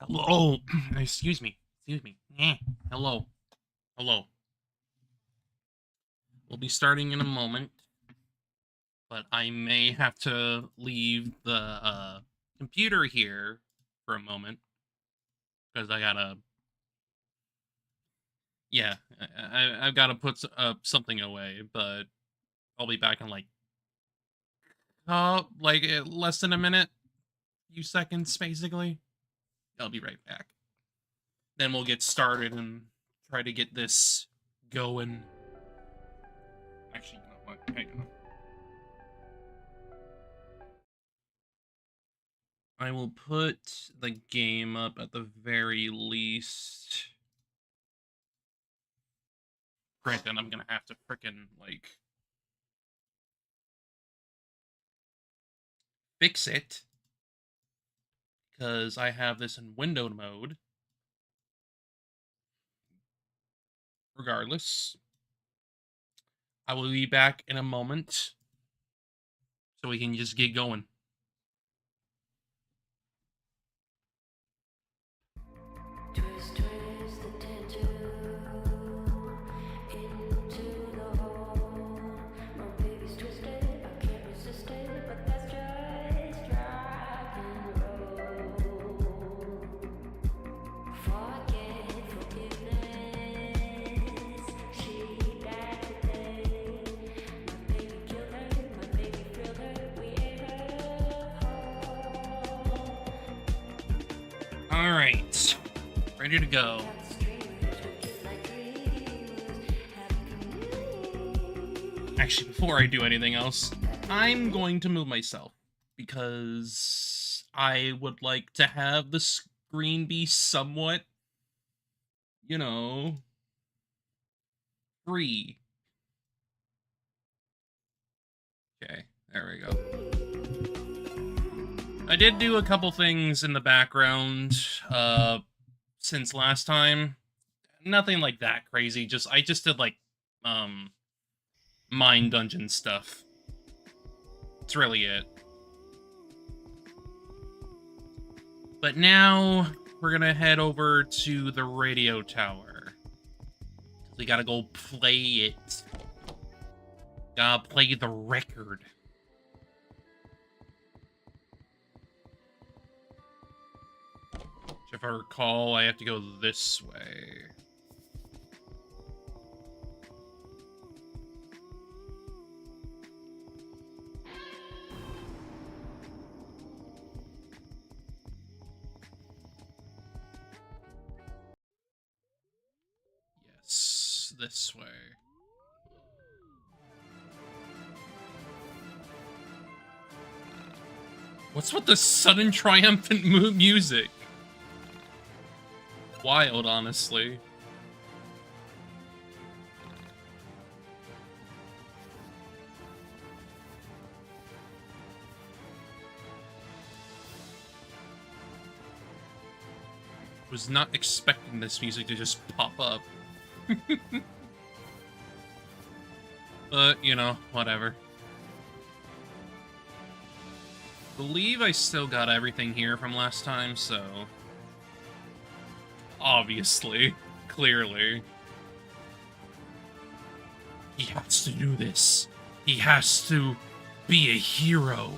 Hello. Excuse me. Excuse me. Hello. Hello. We'll be starting in a moment, but I may have to leave the computer here for a moment because I gotta. Yeah, I've got to put something away, but I'll be back in less than a minute, few seconds basically. I'll be right back. Then we'll get started and try to get this going. Actually, you know what? Hang on. I will put the game up at the very least. Granted, I'm gonna have to frickin' fix it because I have this in window mode. Regardless, I will be back in a moment so we can just get going. Twist, twist the tattoo into the hole. My baby's twisted, I can't resist it, but that's just rock and roll. Forget forgiveness. She died today. My baby killed her, my baby killed her. We ate her whole. All right, ready to go. Actually, before I do anything else, I'm going to move myself because I would like to have the screen be somewhat, you know, free. Okay, there we go. I did do a couple things in the background since last time. Nothing like that crazy. I just did mine dungeon stuff. That's really it. But now we're gonna head over to the radio tower. We gotta go play it. Gotta play the record. If I recall, I have to go this way. Yes, this way. What's with the sudden triumphant music? Wild, honestly. Was not expecting this music to just pop up. But, you know, whatever. Believe I still got everything here from last time, so... Obviously. Clearly. He has to do this. He has to be a hero.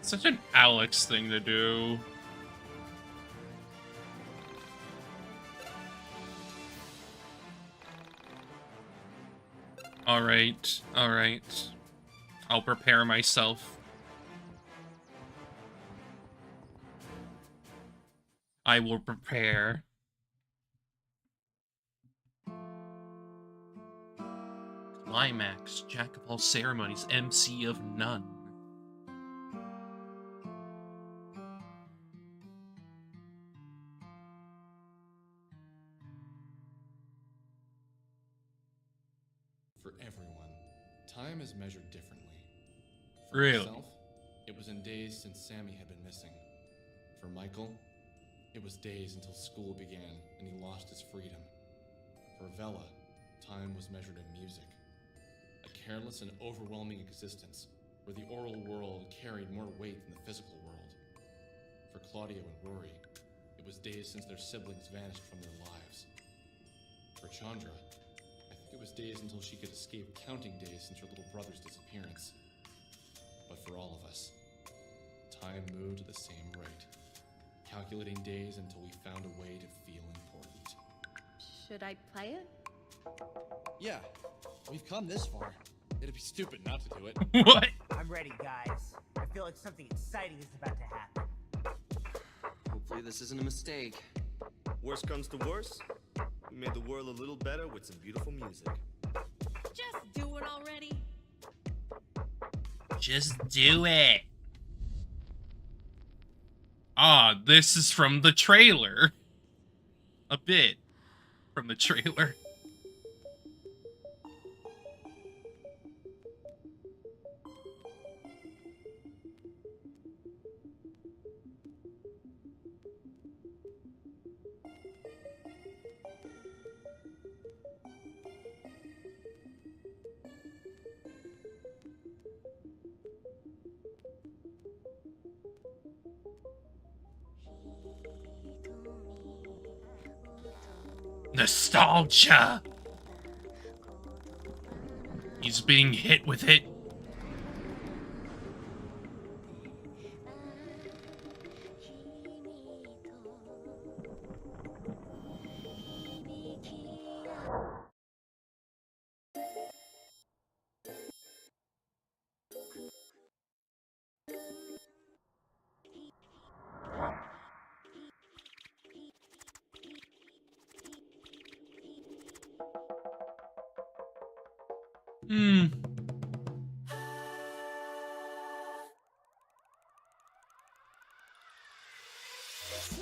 Such an Alex thing to do. Alright, alright. I'll prepare myself. I will prepare. Climax, Jack of all ceremonies, MC of none. For everyone, time is measured differently. For Really? myself, it was in days since Sammy had been missing. For Michael, it was days until school began and he lost his freedom. For Vella, time was measured in music. A careless and overwhelming existence where the oral world carried more weight than the physical world. For Claudio and Rory, it was days since their siblings vanished from their lives. For Chandra, I think it was days until she could escape counting days since her little brother's disappearance. But for all of us, time moved at the same rate, calculating days until we found a way to feel important. Should I play it? Yeah, we've come this far. It'd be stupid not to do it. What? I'm ready, guys. I feel like something exciting is about to happen. Hopefully this isn't a mistake. Worst comes to worst, we made the world a little better with some beautiful music. Just do it already. Just do it. Ah, this is from the trailer. A bit from the trailer. Nostalgia. He's being hit with it.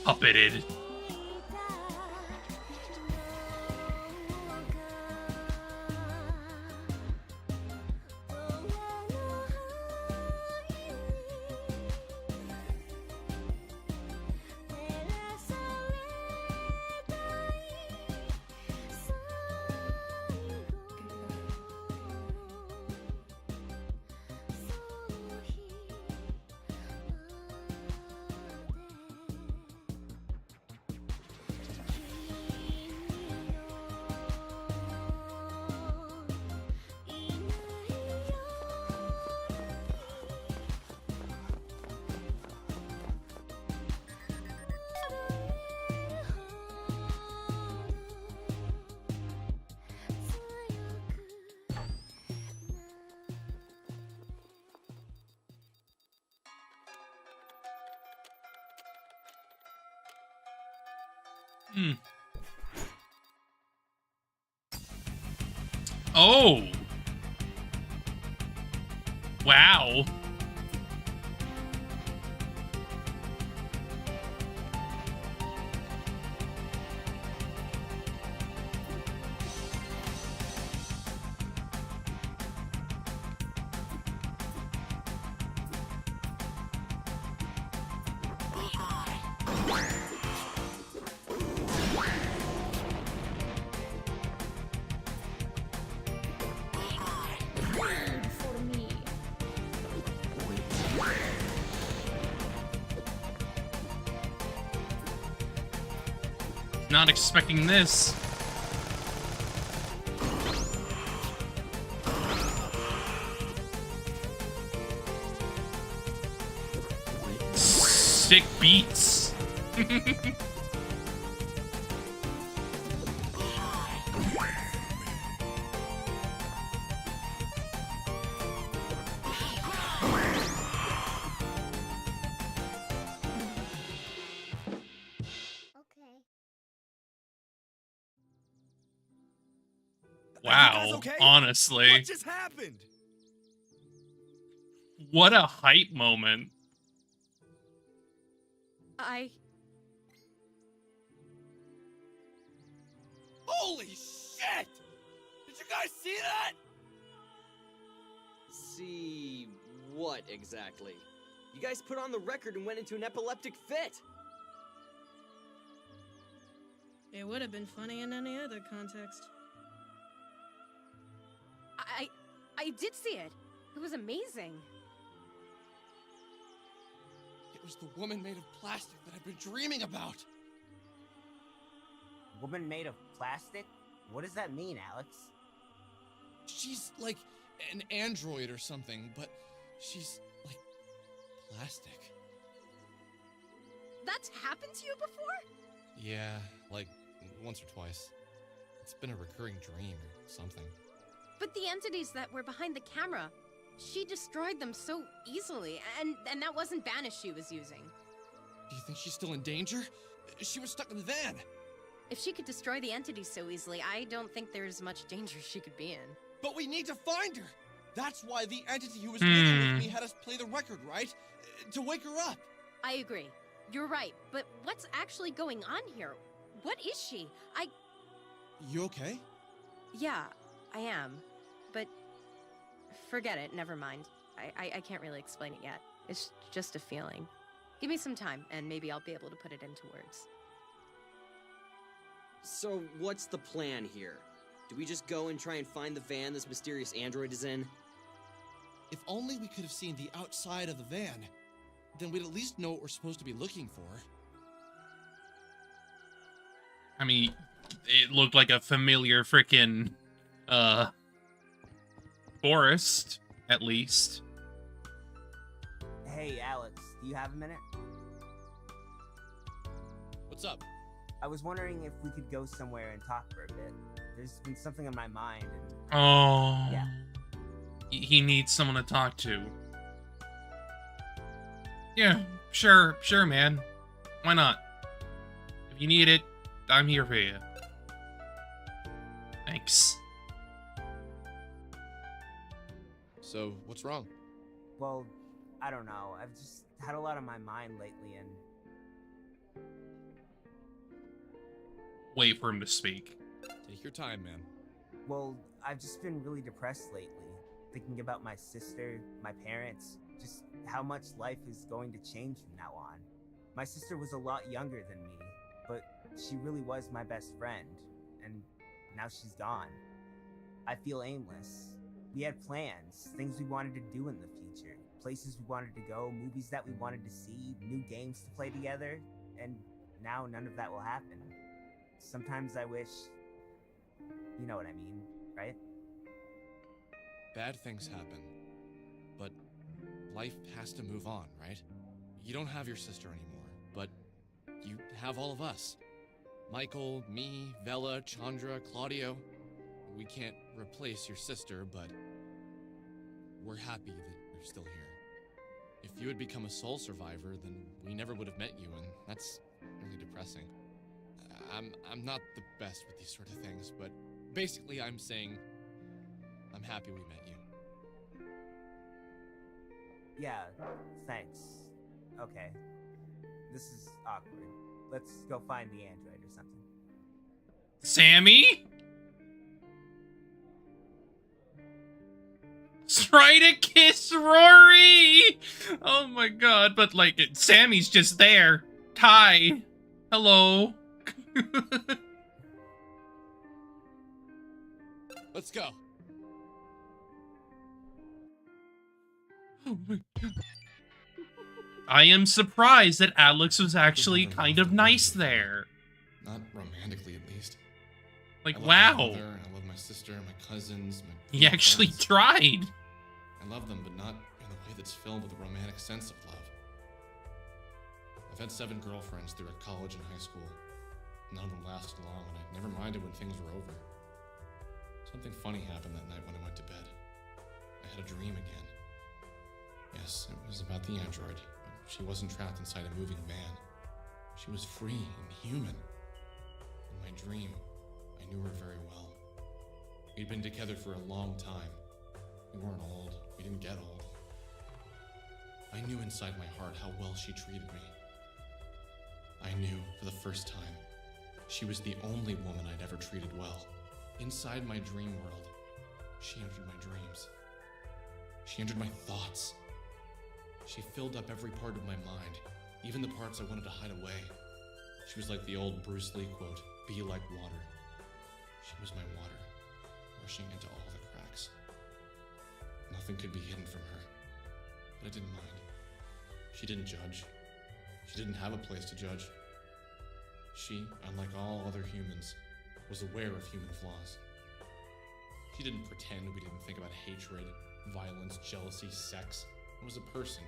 Puppeted. Oh. Wow. For me. Not expecting this. Sick beats. Wow, honestly. What just happened? What a hype moment. Holy shit! Did you guys see that? See what exactly? You guys put on the record and went into an epileptic fit. It would have been funny in any other context. I did see it. It was amazing. was the woman made of plastic that I've been dreaming about. Woman made of plastic? What does that mean, Alex? She's like an android or something, but she's like plastic. That's happened to you before? Yeah, like once or twice. It's been a recurring dream or something. But the entities that were behind the camera, she destroyed them so easily, and that wasn't Banish she was using. Do you think she's still in danger? She was stuck in the van. If she could destroy the entities so easily, I don't think there's much danger she could be in. But we need to find her. That's why the entity who was living with me had us play the record, right? To wake her up. I agree. You're right, but what's actually going on here? What is she? You okay? Yeah, I am. But forget it, never mind. I can't really explain it yet. It's just a feeling. Give me some time, and maybe I'll be able to put it into words. So, what's the plan here? Do we just go and try and find the van this mysterious android is in? If only we could have seen the outside of the van, then we'd at least know what we're supposed to be looking for. I mean, it looked like a familiar frickin' forest, at least. Hey, Alex, do you have a minute? What's up? I was wondering if we could go somewhere and talk for a bit. There's been something on my mind, and Oh. Yeah. He needs someone to talk to. Yeah, sure, man. Why not? If you need it, I'm here for you. Thanks. So, what's wrong? well, I don't know. I've just had a lot on my mind lately, and Wait for him to speak. Take your time, man. well, I've just been really depressed lately, thinking about my sister, my parents, just how much life is going to change from now on. My sister was a lot younger than me, but she really was my best friend, and now she's gone. I feel aimless. We had plans, things we wanted to do in the future, places we wanted to go, movies that we wanted to see, new games to play together, and now none of that will happen. Sometimes I wish... You know what I mean, right? Bad things happen, but life has to move on, right? You don't have your sister anymore, but you have all of us. Michael, me, Vella, Chandra, Claudio. We can't replace your sister, but we're happy that you're still here. If you had become a soul survivor, then we never would have met you, and that's really depressing. I'm not the best with these sort of things, but basically I'm saying I'm happy we met you. Yeah, thanks. Okay. This is awkward. Let's go find the android or something. Sammy? Try to kiss Rory! Oh my god, but like, Sammy's just there. Hi. Hello. Let's go. Oh my god. I am surprised that Alex was actually kind of nice there. Not romantically, at least. Like, I love wow. My mother, I love my sister, my cousins, my He actually friends. tried. I love them, but not in a way that's filled with a romantic sense of love. I've had 7 girlfriends throughout college and high school. None of them lasted long, and I never minded when things were over. Something funny happened that night when I went to bed. I had a dream again. Yes, it was about the android, but she wasn't trapped inside a moving van. She was free and human. In my dream, I knew her very well. We'd been together for a long time. We weren't old. We didn't get old. I knew inside my heart how well she treated me. I knew, for the first time, she was the only woman I'd ever treated well. Inside my dream world, she entered my dreams. She entered my thoughts. She filled up every part of my mind, even the parts I wanted to hide away. She was like the old Bruce Lee quote, "Be like water." She was my water, rushing into all the cracks. Nothing could be hidden from her, but I didn't mind. She didn't judge, She didn't have a place to judge. She, unlike all other humans, was aware of human flaws. She didn't pretend we didn't think about hatred, violence, jealousy, sex. It was a person.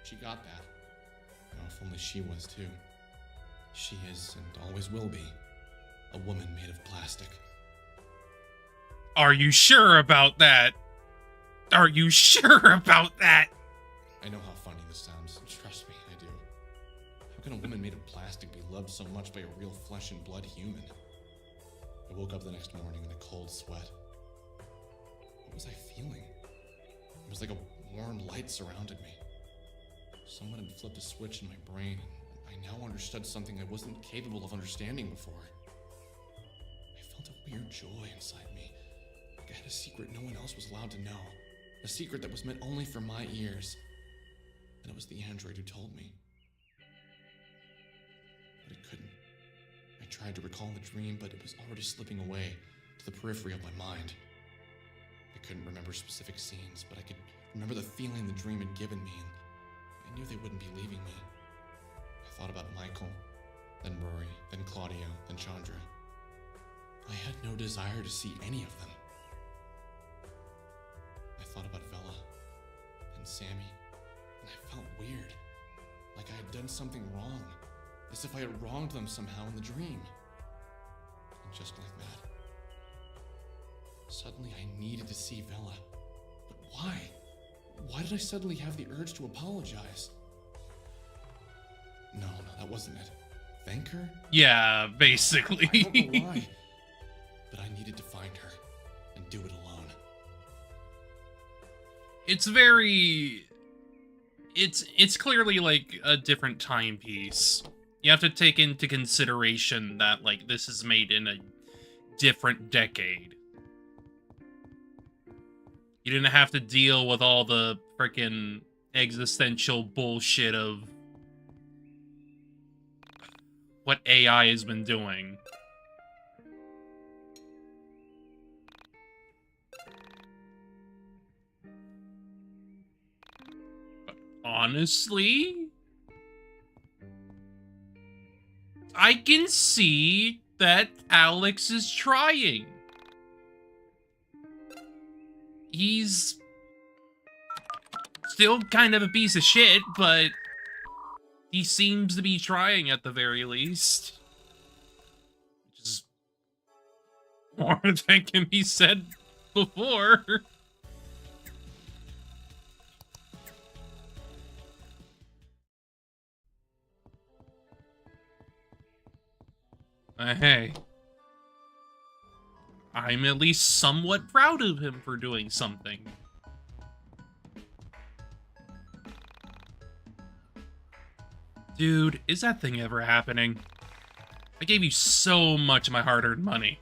She got that. Oh, if only she was too. She is, and always will be, a woman made of plastic. Are you sure about that? Are you sure about that? I know how funny this sounds. Trust me, I do. How can a woman made of plastic be loved so much by a real flesh and blood human? I woke up the next morning in a cold sweat. What was I feeling? It was like a warm light surrounded me. Someone had flipped a switch in my brain, and I now understood something I wasn't capable of understanding before. I felt a weird joy inside me. Like I had a secret no one else was allowed to know. A secret that was meant only for my ears. And it was the android who told me. But it couldn't. I tried to recall the dream, but it was already slipping away to the periphery of my mind. I couldn't remember specific scenes, but I could remember the feeling the dream had given me, and I knew they wouldn't be leaving me. I thought about Michael, then Rory, then Claudio, then Chandra. I had no desire to see any of them. I thought about Vella and Sammy, and I felt weird, like I had done something wrong, as if I had wronged them somehow in the dream. And just like that, suddenly I needed to see Vella. But why? Why did I suddenly have the urge to apologize? No, that wasn't it. Thank her? Yeah, basically. I don't know why, but I needed to find her and do it alone. It's very... It's clearly, like, a different timepiece. You have to take into consideration that, like, this is made in a different decade. You didn't have to deal with all the frickin' existential bullshit of what AI has been doing. But honestly, I can see that Alex is trying. He's still kind of a piece of shit, but he seems to be trying at the very least. Which is more than can be said before. Hey. I'm at least somewhat proud of him for doing something. Dude, is that thing ever happening? I gave you so much of my hard-earned money.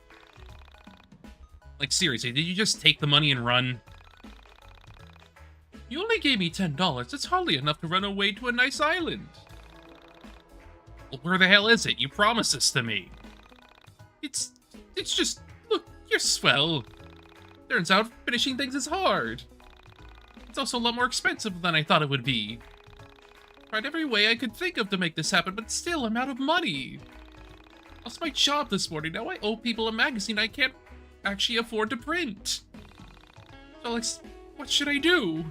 Like, seriously, did you just take the money and run? You only gave me $10. That's hardly enough to run away to a nice island. Well, where the hell is it? You promised this to me. It's just... Look, you're swell. Turns out finishing things is hard. It's also a lot more expensive than I thought it would be. Tried every way I could think of to make this happen, but still, I'm out of money. Lost my job this morning. Now I owe people a magazine I can't actually afford to print. Alex, what should I do?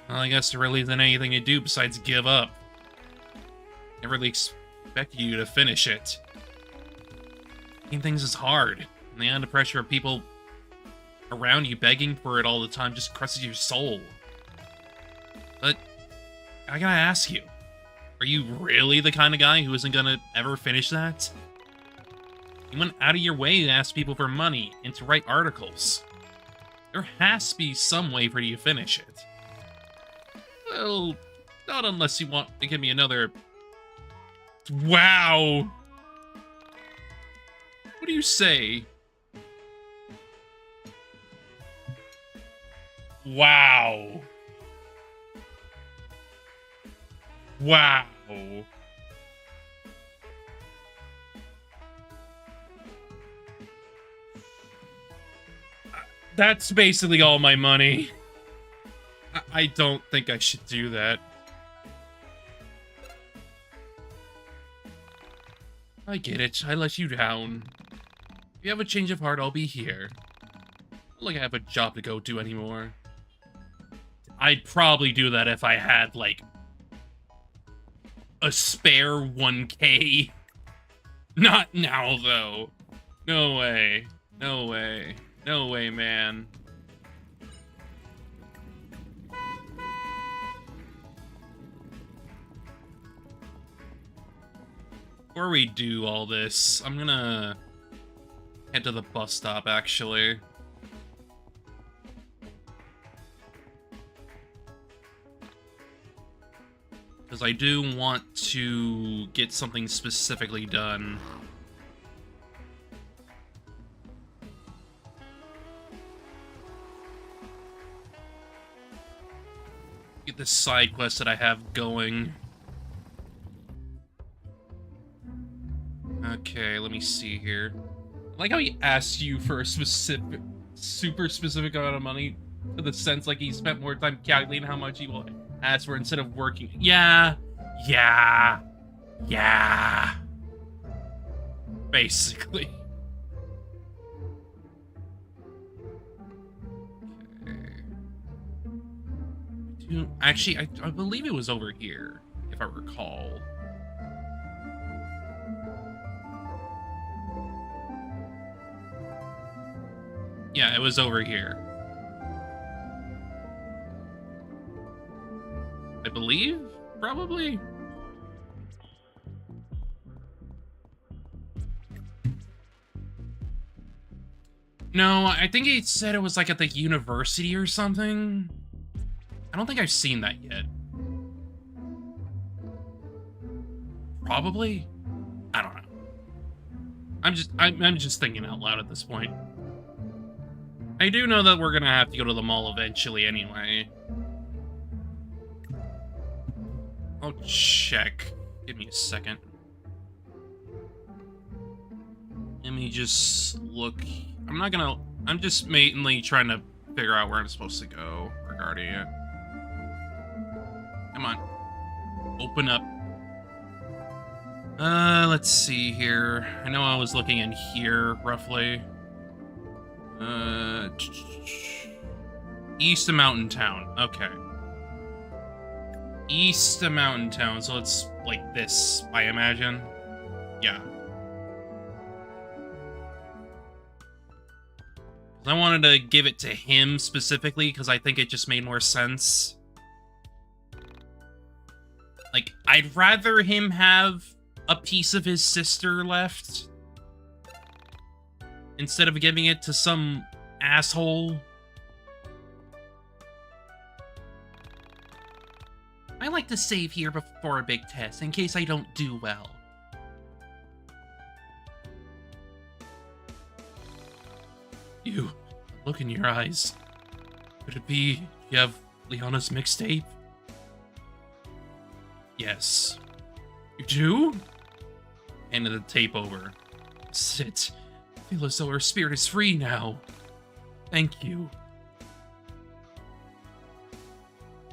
Well, I guess there really isn't anything to do besides give up. I really expected you to finish it. Making things is hard, and the under pressure of people around you begging for it all the time just crushes your soul. But I gotta ask you, are you really the kind of guy who isn't gonna ever finish that? You went out of your way to ask people for money and to write articles. There has to be some way for you to finish it. Well, not unless you want to give me another... Wow! What do you say? Wow. Wow. That's basically all my money. I don't think I should do that. I get it. I let you down. If you have a change of heart, I'll be here. Not like I have a job to go to anymore. I'd probably do that if I had, like, a spare 1K. Not now, though. No way. No way. No way, man. Before we do all this, I'm gonna head to the bus stop, actually. Because I do want to get something specifically done. Get this side quest that I have going. Okay, let me see here. I like how he asks you for a specific, super specific amount of money, to the sense like he spent more time calculating how much he will ask for instead of working. Yeah. Basically. Okay. Actually, I believe it was over here, if I recall. Yeah, it was over here. I believe? Probably? No, I think he said it was like at the university or something. I don't think I've seen that yet. Probably? I don't know. I'm just thinking out loud at this point. I do know that we're gonna have to go to the mall eventually anyway. I'll check. Give me a second. Let me just look. I'm just mainly trying to figure out where I'm supposed to go regarding it. Come on. Open up. Let's see here. I know I was looking in here, roughly. East of Mountain Town. Okay. East of Mountain Town, so it's like this, I imagine. Yeah. I wanted to give it to him specifically because I think it just made more sense. Like, I'd rather him have a piece of his sister left instead of giving it to some asshole. I like to save here before a big test in case I don't do well. You, look in your eyes. Could it be you have Leona's mixtape? Yes. You do? Handed the tape over. Sit. I feel as though her spirit is free now. Thank you.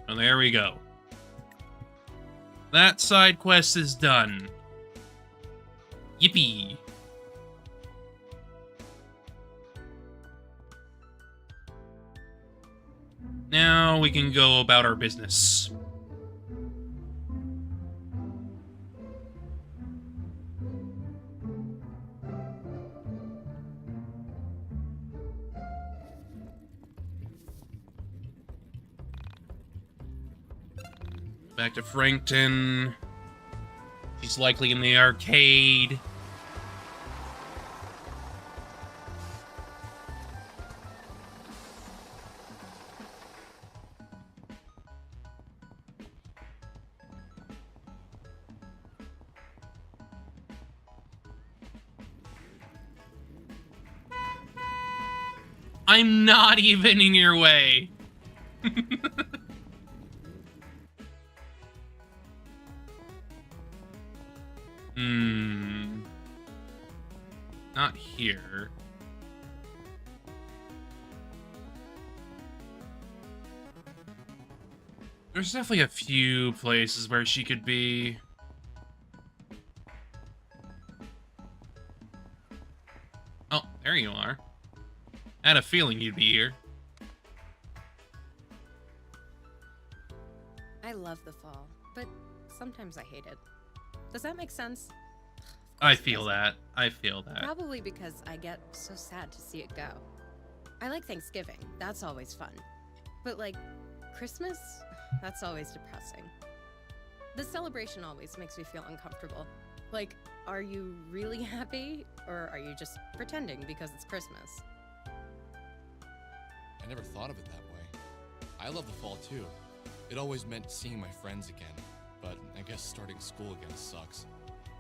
Oh, there we go. That side quest is done. Yippee. Now we can go about our business. Back to Frankton. She's likely in the arcade. I'm not even in your way. Not here. There's definitely a few places where she could be. There you are. I had a feeling you'd be here. I love the fall, but sometimes I hate it. Does that make sense? I feel that. I feel that. Probably because I get so sad to see it go. I like Thanksgiving. That's always fun. But like, Christmas? That's always depressing. The celebration always makes me feel uncomfortable. Like, are you really happy? Or are you just pretending because it's Christmas? I never thought of it that way. I love the fall too. It always meant seeing my friends again, but I guess starting school again sucks.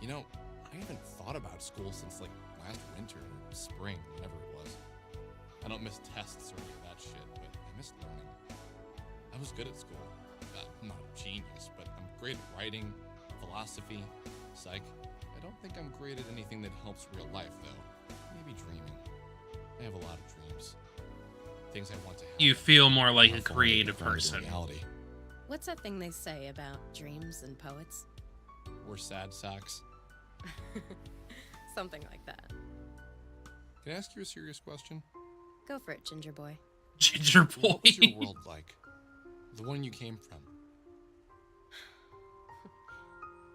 You know, I haven't thought about school since like last winter or spring, whatever it was. I don't miss tests or any of that shit, but I miss learning. I was good at school. I'm not a genius, but I'm great at writing, philosophy, psych. I don't think I'm great at anything that helps real life, though. Maybe dreaming. I have a lot of dreams. Things I want to have. You feel more like a before they creative become person. Reality. What's that thing they say about dreams and poets? We're sad sacks. Something like that. Can I ask you a serious question? Go for it, Ginger Boy. Ginger boy. What was your world like? The one you came from?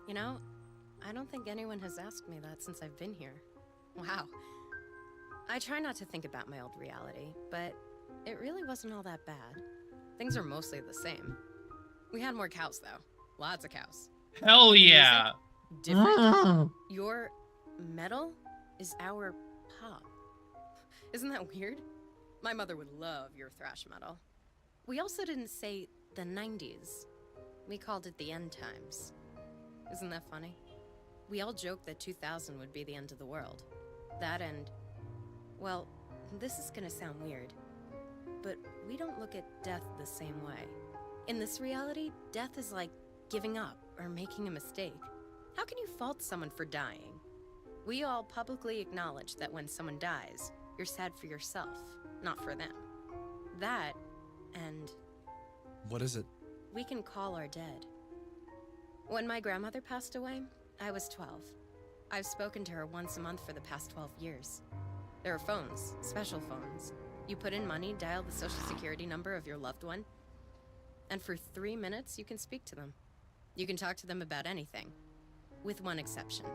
You know, I don't think anyone has asked me that since I've been here. Wow. I try not to think about my old reality, but it really wasn't all that bad. Things are mostly the same. We had more cows, though. Lots of cows. Hell yeah. Different? Your metal is our pop. Isn't that weird? My mother would love your thrash metal. We also didn't say the 90s. We called it the end times. Isn't that funny? We all joked that 2000 would be the end of the world. That and, well, this is gonna sound weird, but we don't look at death the same way. In this reality, death is like giving up or making a mistake. How can you fault someone for dying? We all publicly acknowledge that when someone dies, you're sad for yourself, not for them. That, and What is it? we can call our dead. When my grandmother passed away, I was 12. I've spoken to her once a month for the past 12 years. There are phones, special phones. You put in money, dial the social security number of your loved one, and for 3 minutes, you can speak to them. You can talk to them about anything, with one exception.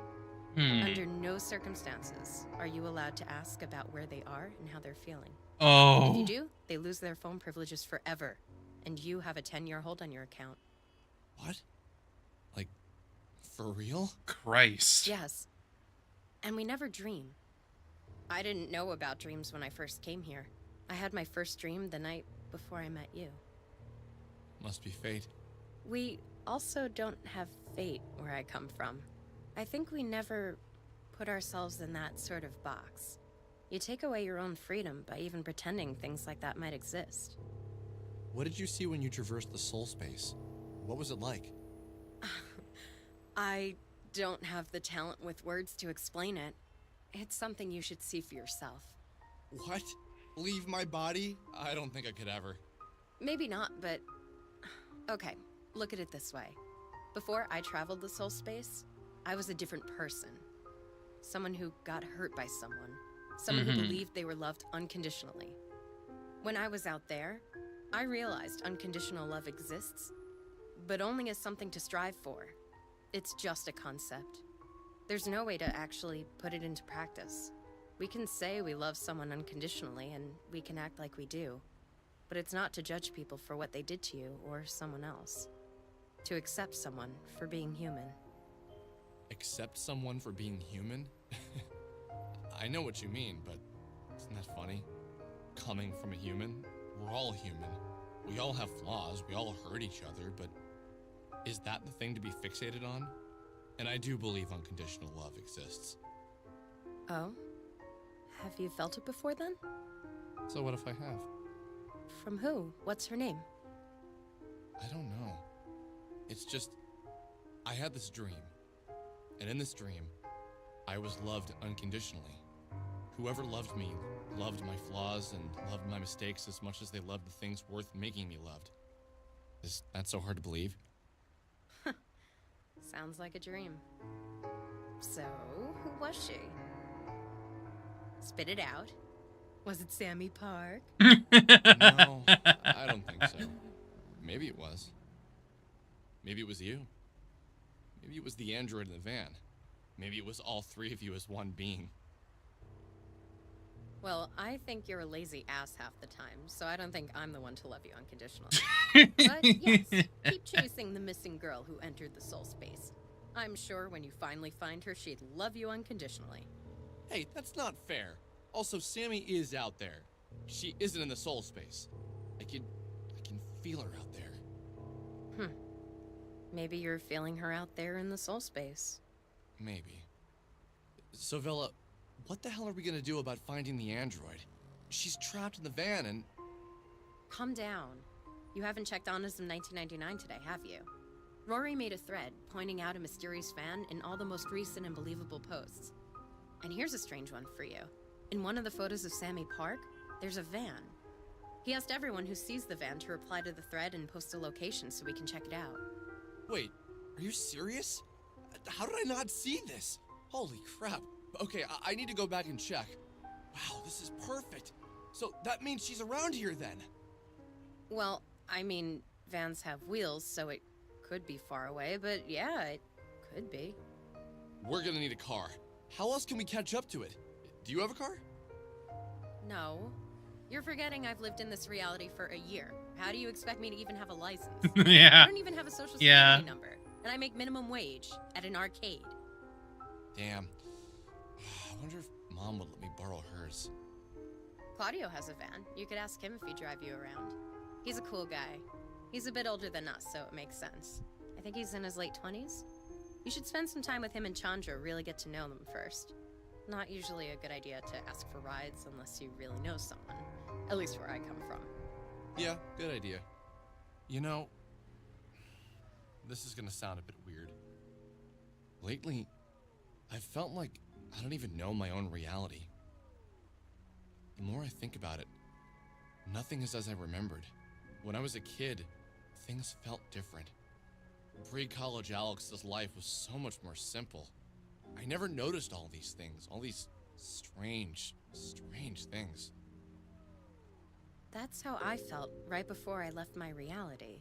Under no circumstances are you allowed to ask about where they are and how they're feeling. If you Oh. do, they lose their phone privileges forever, and you have a 10-year hold on your account. What? Like, for real? Christ. Yes. And we never dream. I didn't know about dreams when I first came here. I had my first dream the night before I met you. Must be fate. We also don't have fate where I come from. I think we never put ourselves in that sort of box. You take away your own freedom by even pretending things like that might exist. What did you see when you traversed the soul space? What was it like? I don't have the talent with words to explain it. It's something you should see for yourself. What? Leave my body? I don't think I could ever. Maybe not, but... Okay, look at it this way. Before I traveled the soul space, I was a different person. Someone who got hurt by someone. Someone who believed they were loved unconditionally. When I was out there, I realized unconditional love exists, but only as something to strive for. It's just a concept. There's no way to actually put it into practice. We can say we love someone unconditionally, and we can act like we do, but it's not to judge people for what they did to you or someone else. To accept someone for being human. Accept someone for being human? I know what you mean, but isn't that funny? Coming from a human? We're all human. We all have flaws, we all hurt each other, but is that the thing to be fixated on? And I do believe unconditional love exists. Oh? Have you felt it before then? So what if I have? From who? What's her name? I don't know. It's just, I had this dream. And in this dream, I was loved unconditionally. Whoever loved me loved my flaws and loved my mistakes as much as they loved the things worth making me loved. Is that so hard to believe? Sounds like a dream. So, who was she? Spit it out. Was it Sammy Park? No, I don't think so. Maybe it was. Maybe it was you. Maybe it was the android in the van. Maybe it was all three of you as one being. Well, I think you're a lazy ass half the time, so I don't think I'm the one to love you unconditionally. But yes, keep chasing the missing girl who entered the soul space. I'm sure when you finally find her, she'd love you unconditionally. Hey, that's not fair. Also, Sammy is out there. She isn't in the soul space. I can feel her out there. Maybe you're feeling her out there in the soul space. Maybe. So, Vella, what the hell are we gonna do about finding the android? She's trapped in the van and... Calm down. You haven't checked Honest in 1999 today, have you? Rory made a thread pointing out a mysterious fan in all the most recent and believable posts. And here's a strange one for you. In one of the photos of Sammy Park, there's a van. He asked everyone who sees the van to reply to the thread and post a location so we can check it out. Wait, are you serious? How did I not see this? Holy crap. Okay, I need to go back and check. Wow, this is perfect. So that means she's around here then. Well, I mean, vans have wheels, so it could be far away, but yeah, it could be. We're gonna need a car. How else can we catch up to it? Do you have a car? No. You're forgetting I've lived in this reality for a year. How do you expect me to even have a license? Yeah. I don't even have a social security Yeah. number, and I make minimum wage at an arcade. Damn. I wonder if Mom would let me borrow hers. Claudio has a van. You could ask him if he'd drive you around. He's a cool guy. He's a bit older than us, so it makes sense. I think he's in his late 20s. You should spend some time with him and Chandra, really get to know them first. Not usually a good idea to ask for rides unless you really know someone. At least where I come from. Yeah, good idea. You know, this is gonna sound a bit weird. Lately, I've felt like I don't even know my own reality. The more I think about it, nothing is as I remembered. When I was a kid, things felt different. Pre-college Alex's life was so much more simple. I never noticed all these things, all these strange things. That's how I felt right before I left my reality.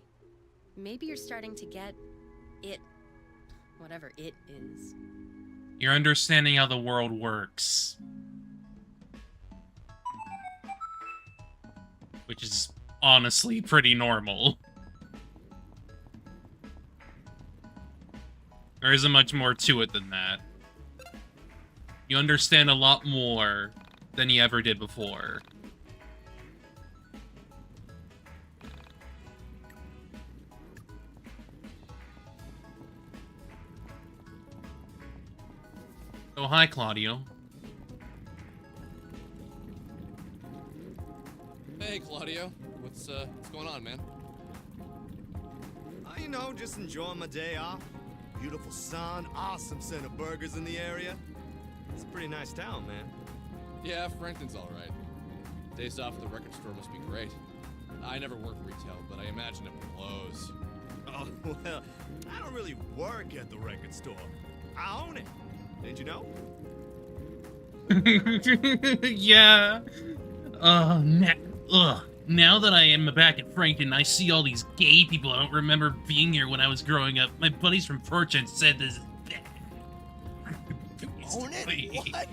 Maybe you're starting to get it, whatever it is. You're understanding how the world works. Which is honestly pretty normal. There isn't much more to it than that. You understand a lot more than you ever did before. Oh, hi, Claudio. Hey, Claudio. What's going on, man? You know, just enjoying my day off. Beautiful sun, awesome scent of burgers in the area. It's a pretty nice town, man. Yeah, Franklin's all right. Days off at the record store must be great. I never worked retail, but I imagine it blows. Oh, well, I don't really work at the record store. I own it. Did you know? Yeah. Now that I am back at Franklin, I see all these gay people I don't remember being here when I was growing up. My buddies from Fortune said this. You own it? What?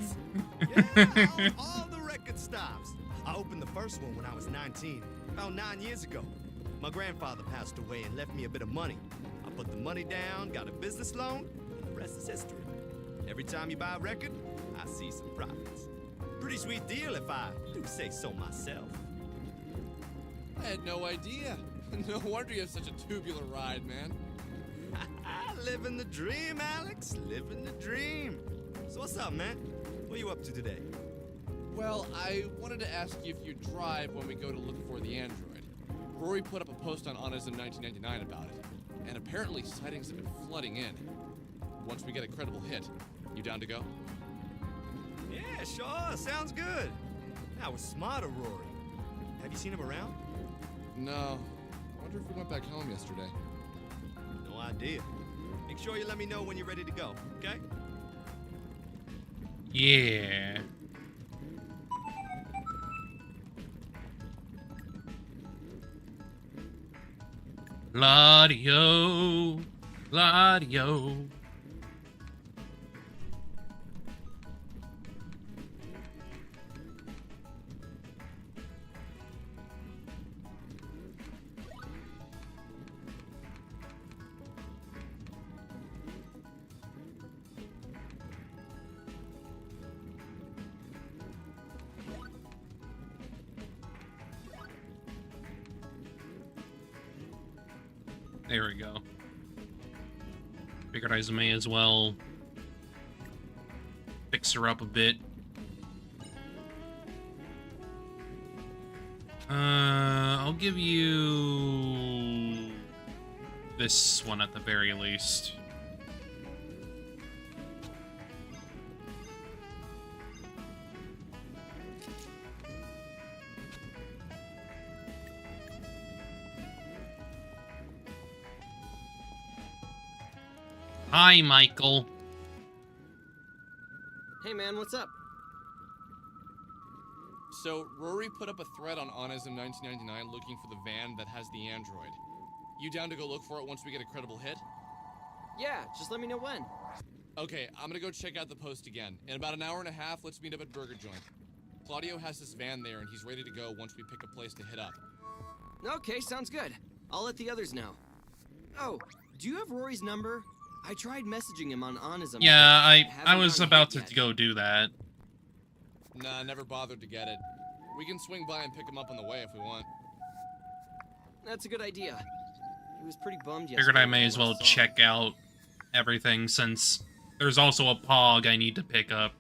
Yeah, all the record stops. I opened the first one when I was 19, about 9 years ago. My grandfather passed away and left me a bit of money. I put the money down, got a business loan, and the rest is history. Every time you buy a record, I see some profits. Pretty sweet deal if I do say so myself. I had no idea. No wonder you have such a tubular ride, man. Living the dream, Alex. Living the dream. So what's up, man? What are you up to today? Well, I wanted to ask you if you drive when we go to look for the android. Rory put up a post on Honest in 1999 about it, and apparently sightings have been flooding in. Once we get a credible hit, you down to go? Yeah, sure. Sounds good. That was smart of Rory. Have you seen him around? No. I wonder if we went back home yesterday. No idea. Make sure you let me know when you're ready to go, okay? Yeah. Claudio. Claudio. There we go. Figured I may as well fix her up a bit. I'll give you this one at the very least. Hi, Michael. Hey man, what's up? So, Rory put up a thread on Onism 1999 looking for the van that has the android. You down to go look for it once we get a credible hit? Yeah, just let me know when. Okay, I'm gonna go check out the post again. In about an hour and a half, let's meet up at Burger Joint. Claudio has this van there and he's ready to go once we pick a place to hit up. Okay, sounds good. I'll let the others know. Oh, do you have Rory's number? I tried messaging him on Onism. Yeah, I haven't was gotten about hit to yet. go do that. Nah, never bothered to get it. We can swing by and pick him up on the way if we want. That's a good idea. He was pretty bummed yesterday. Figured I may when as well saw him. check out everything since there's also a pog I need to pick up.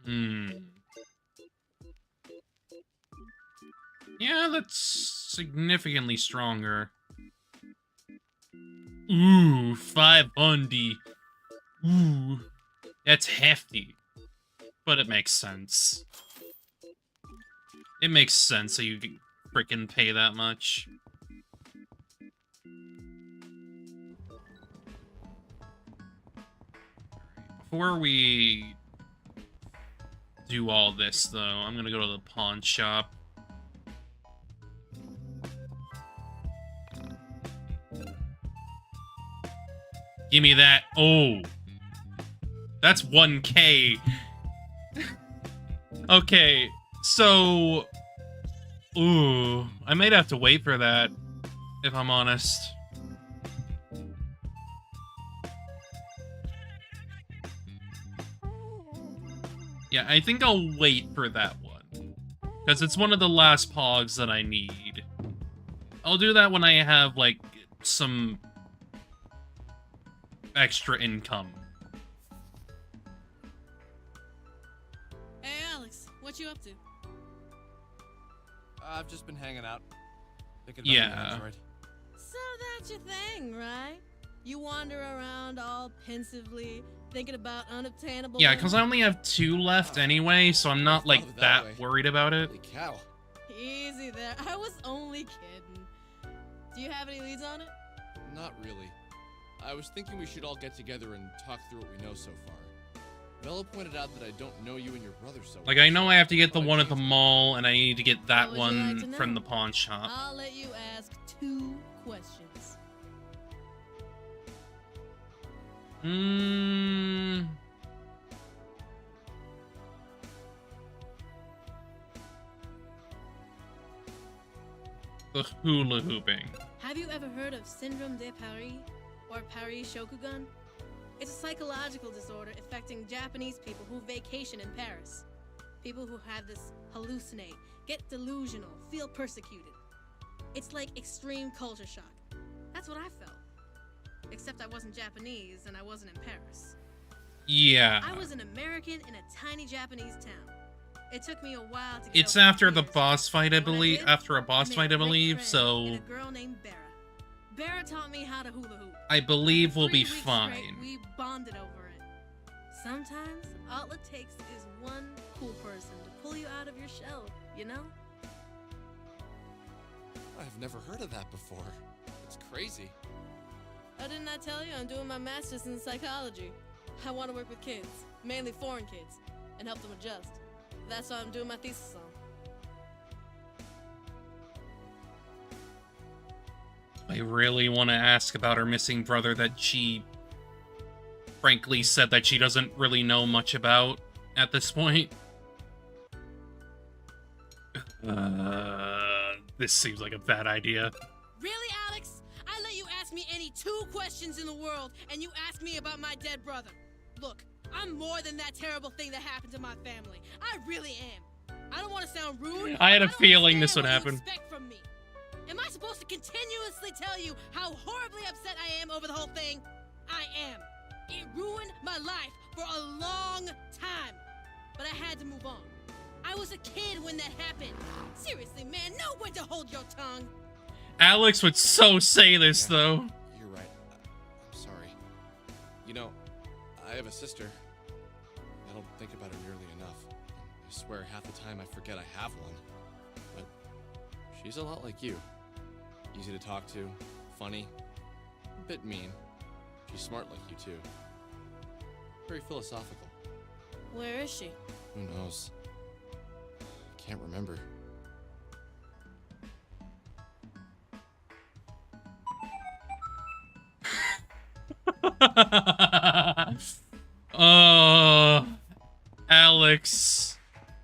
Hmm. Yeah, that's significantly stronger. Ooh, 500. Ooh, that's hefty. But it makes sense. It makes sense that you can freaking pay that much. Before we do all this, though, I'm gonna go to the pawn shop. Give me that. Oh. That's 1K. Okay, so... Ooh, I might have to wait for that, if I'm honest. Yeah, I think I'll wait for that one. Because it's one of the last pogs that I need. I'll do that when I have, like, some extra income. Hey, Alex, what you up to? I've just been hanging out. Thinking about Yeah. the android. So that's your thing, right? You wander around all pensively, thinking about unobtainable... Yeah, because I only have 2 left anyway, so I'm not, like, Oh, that that way. worried about it. Holy cow. Easy there. I was only kidding. Do you have any leads on it? Not really. I was thinking we should all get together and talk through what we know so far. Vella pointed out that I don't know you and your brother so well. Like, I know I have to get the But I one at think- the mall, and I need to get that What would you like one to from know? the pawn shop. I'll let you ask 2 questions. The hula hooping. Have you ever heard of Syndrome de Paris or Paris Shokugun? It's a psychological disorder affecting Japanese people who vacation in Paris. People who have this hallucinate, get delusional, feel persecuted. It's like extreme culture shock. That's what I felt. Except I wasn't Japanese and I wasn't in Paris. Yeah. I was an American in a tiny Japanese town. It took me a while to get It's over my after the fears. boss fight, I And when I believe. did, After a I boss made fight, I a great believe. friend So and a girl named Bera. Bera taught me how to hula hoop. I believe For we'll be 3 weeks fine. straight, we bonded over it. Sometimes all it takes is one cool person to pull you out of your shell, you know? I've never heard of that before. It's crazy. Oh, didn't I tell you I'm doing my master's in psychology? I want to work with kids, mainly foreign kids, and help them adjust. That's what I'm doing my thesis on. I really want to ask about her missing brother that she frankly said that she doesn't really know much about at this point. This seems like a bad idea. Really, Alex? I let you ask me any 2 questions in the world, and you ask me about my dead brother. Look, I'm more than that terrible thing that happened to my family. I really am. I don't want to sound rude. I had a don't feeling this understand would what you happen. expect from me. Am I supposed to continuously tell you how horribly upset I am over the whole thing? I am. It ruined my life for a long time. But I had to move on. I was a kid when that happened. Seriously, man, know when to hold your tongue. Alex would so say this, Yeah, though. You're right. I'm sorry. You know, I have a sister. I don't think about her nearly enough. I swear half the time I forget I have one. But she's a lot like you. Easy to talk to, funny, a bit mean. She's smart like you too. Very philosophical. Where is she? Who knows? I can't remember.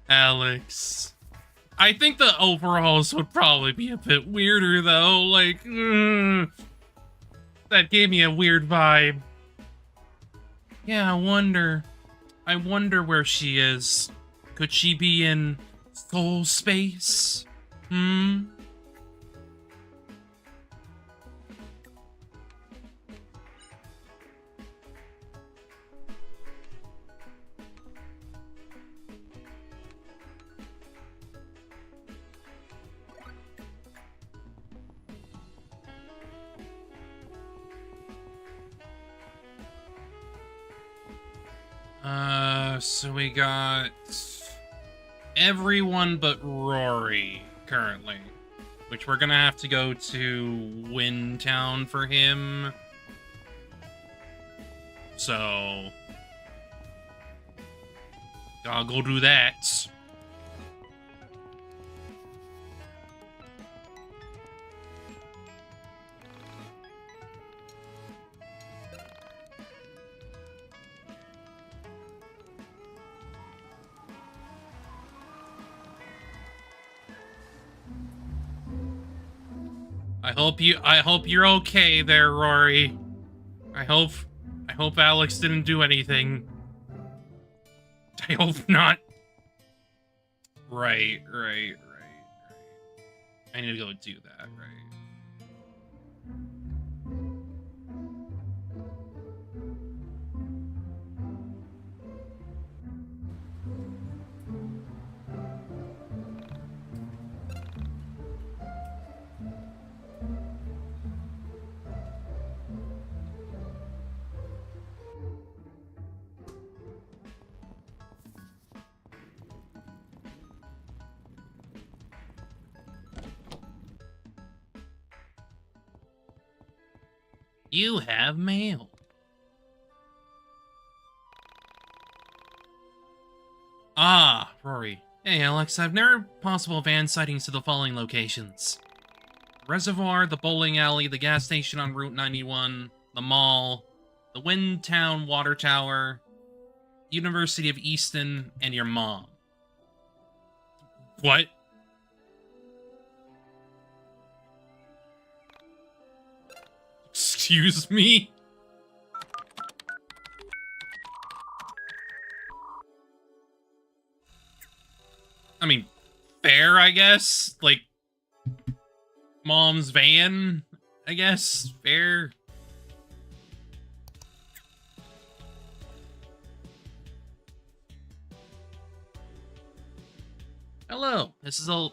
Alex. I think the overalls would probably be a bit weirder, though. Like, that gave me a weird vibe. Yeah, I wonder where she is. Could she be in soul space? So we got everyone but Rory currently, which we're gonna have to go to Windtown for him. So I'll go do that. I hope you're okay there, Rory. I hope Alex didn't do anything. I hope not. Right. I need to go do that, right? You have mail. Ah, Rory. Hey, Alex, I've narrowed possible van sightings to the following locations. The reservoir, the bowling alley, the gas station on Route 91, the mall, the Windtown Water Tower, University of Easton, and your mom. What? Excuse me? I mean, fair, I guess. Like, mom's van, I guess. Fair. Hello. This is a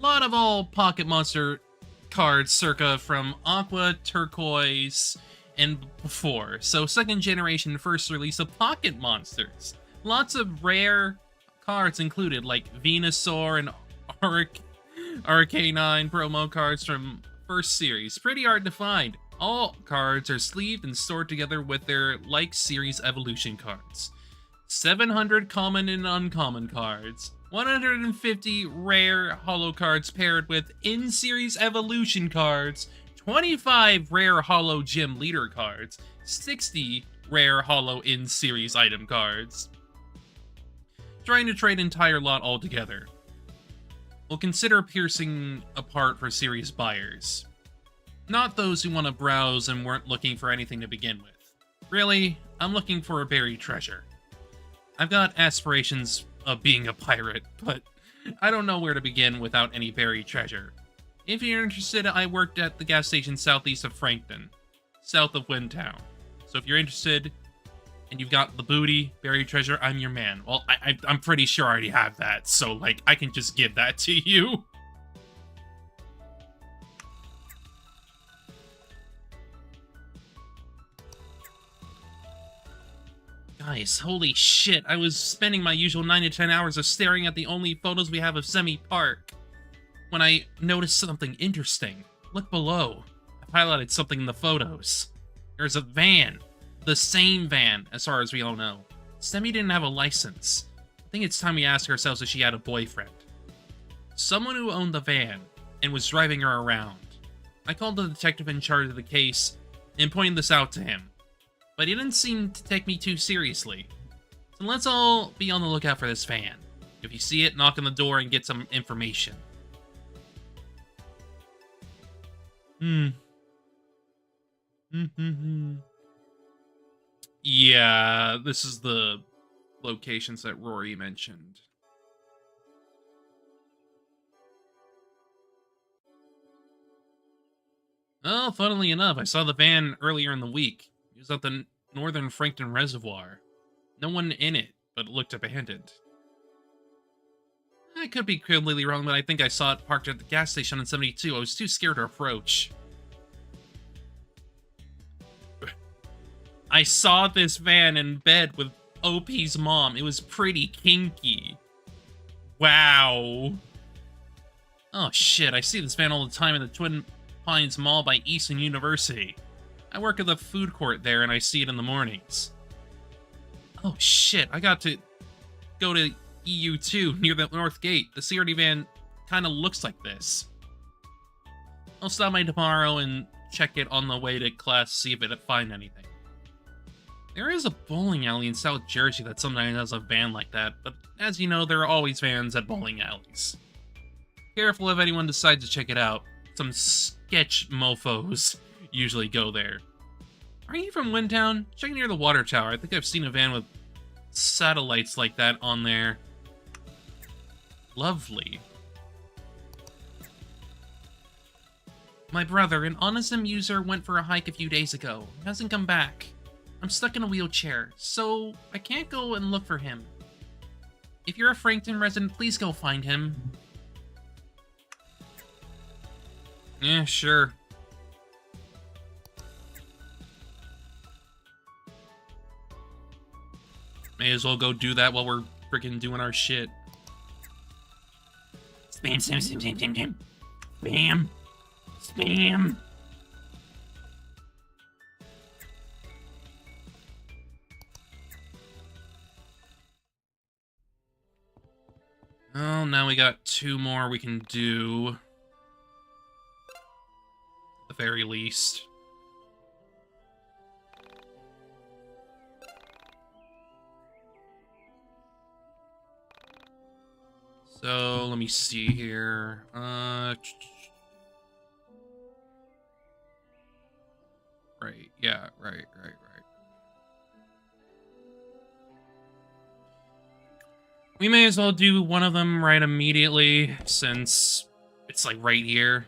lot of all Pocket Monster cards circa from aqua, turquoise, and before. So second generation first release of Pocket Monsters. Lots of rare cards included, like Venusaur and RK9 promo cards from first series. Pretty hard to find. All cards are sleeved and stored together with their like series evolution cards. 700 common and uncommon cards. 150 rare holo cards paired with in-series evolution cards. 25 rare holo gym leader cards. 60 rare holo in-series item cards. Trying to trade entire lot altogether. We'll consider piercing apart for serious buyers. Not those who want to browse and weren't looking for anything to begin with. Really, I'm looking for a buried treasure. I've got aspirations of being a pirate, but I don't know where to begin without any buried treasure. If you're interested, I worked at the gas station southeast of Frankton, south of Windtown. So if you're interested, and you've got the booty, buried treasure, I'm your man. Well, I'm pretty sure I already have that, so, like, I can just give that to you. Guys, holy shit, I was spending my usual 9 to 10 hours of staring at the only photos we have of Semi Park when I noticed something interesting. Look below. I've highlighted something in the photos. There's a van. The same van, as far as we all know. Semi didn't have a license. I think it's time we ask ourselves if she had a boyfriend. Someone who owned the van and was driving her around. I called the detective in charge of the case and pointed this out to him, but he didn't seem to take me too seriously. So let's all be on the lookout for this van. If you see it, knock on the door and get some information. Yeah, this is the locations that Rory mentioned. Well, funnily enough, I saw the van earlier in the week. It was at the Northern Frankton Reservoir. No one in it, but it looked abandoned. I could be completely wrong, but I think I saw it parked at the gas station on 72. I was too scared to approach. I saw this van in bed with OP's mom. It was pretty kinky. Wow. Oh shit, I see this van all the time in the Twin Pines Mall by Easton University. I work at the food court there and I see it in the mornings. Oh shit, I got to go to EU2 near the North Gate. The Serenity van kind of looks like this. I'll stop by tomorrow and check it on the way to class to see if it find anything. There is a bowling alley in South Jersey that sometimes has a van like that, but as you know, there are always vans at bowling alleys. Careful if anyone decides to check it out. Some sketch mofos usually go there. Are you from Windtown? Check near the water tower. I think I've seen a van with satellites like that on there. Lovely. My brother, an Onism user, went for a hike a few days ago. He hasn't come back. I'm stuck in a wheelchair, so I can't go and look for him. If you're a Frankton resident, please go find him. Yeah, sure. May as well go do that while we're freaking doing our shit. Spam, spam, spam, spam, spam, spam. Spam. Spam. Well, now we got 2 more we can do. At the very least. So, let me see here. Right, yeah, right. We may as well do one of them right immediately, since it's like right here.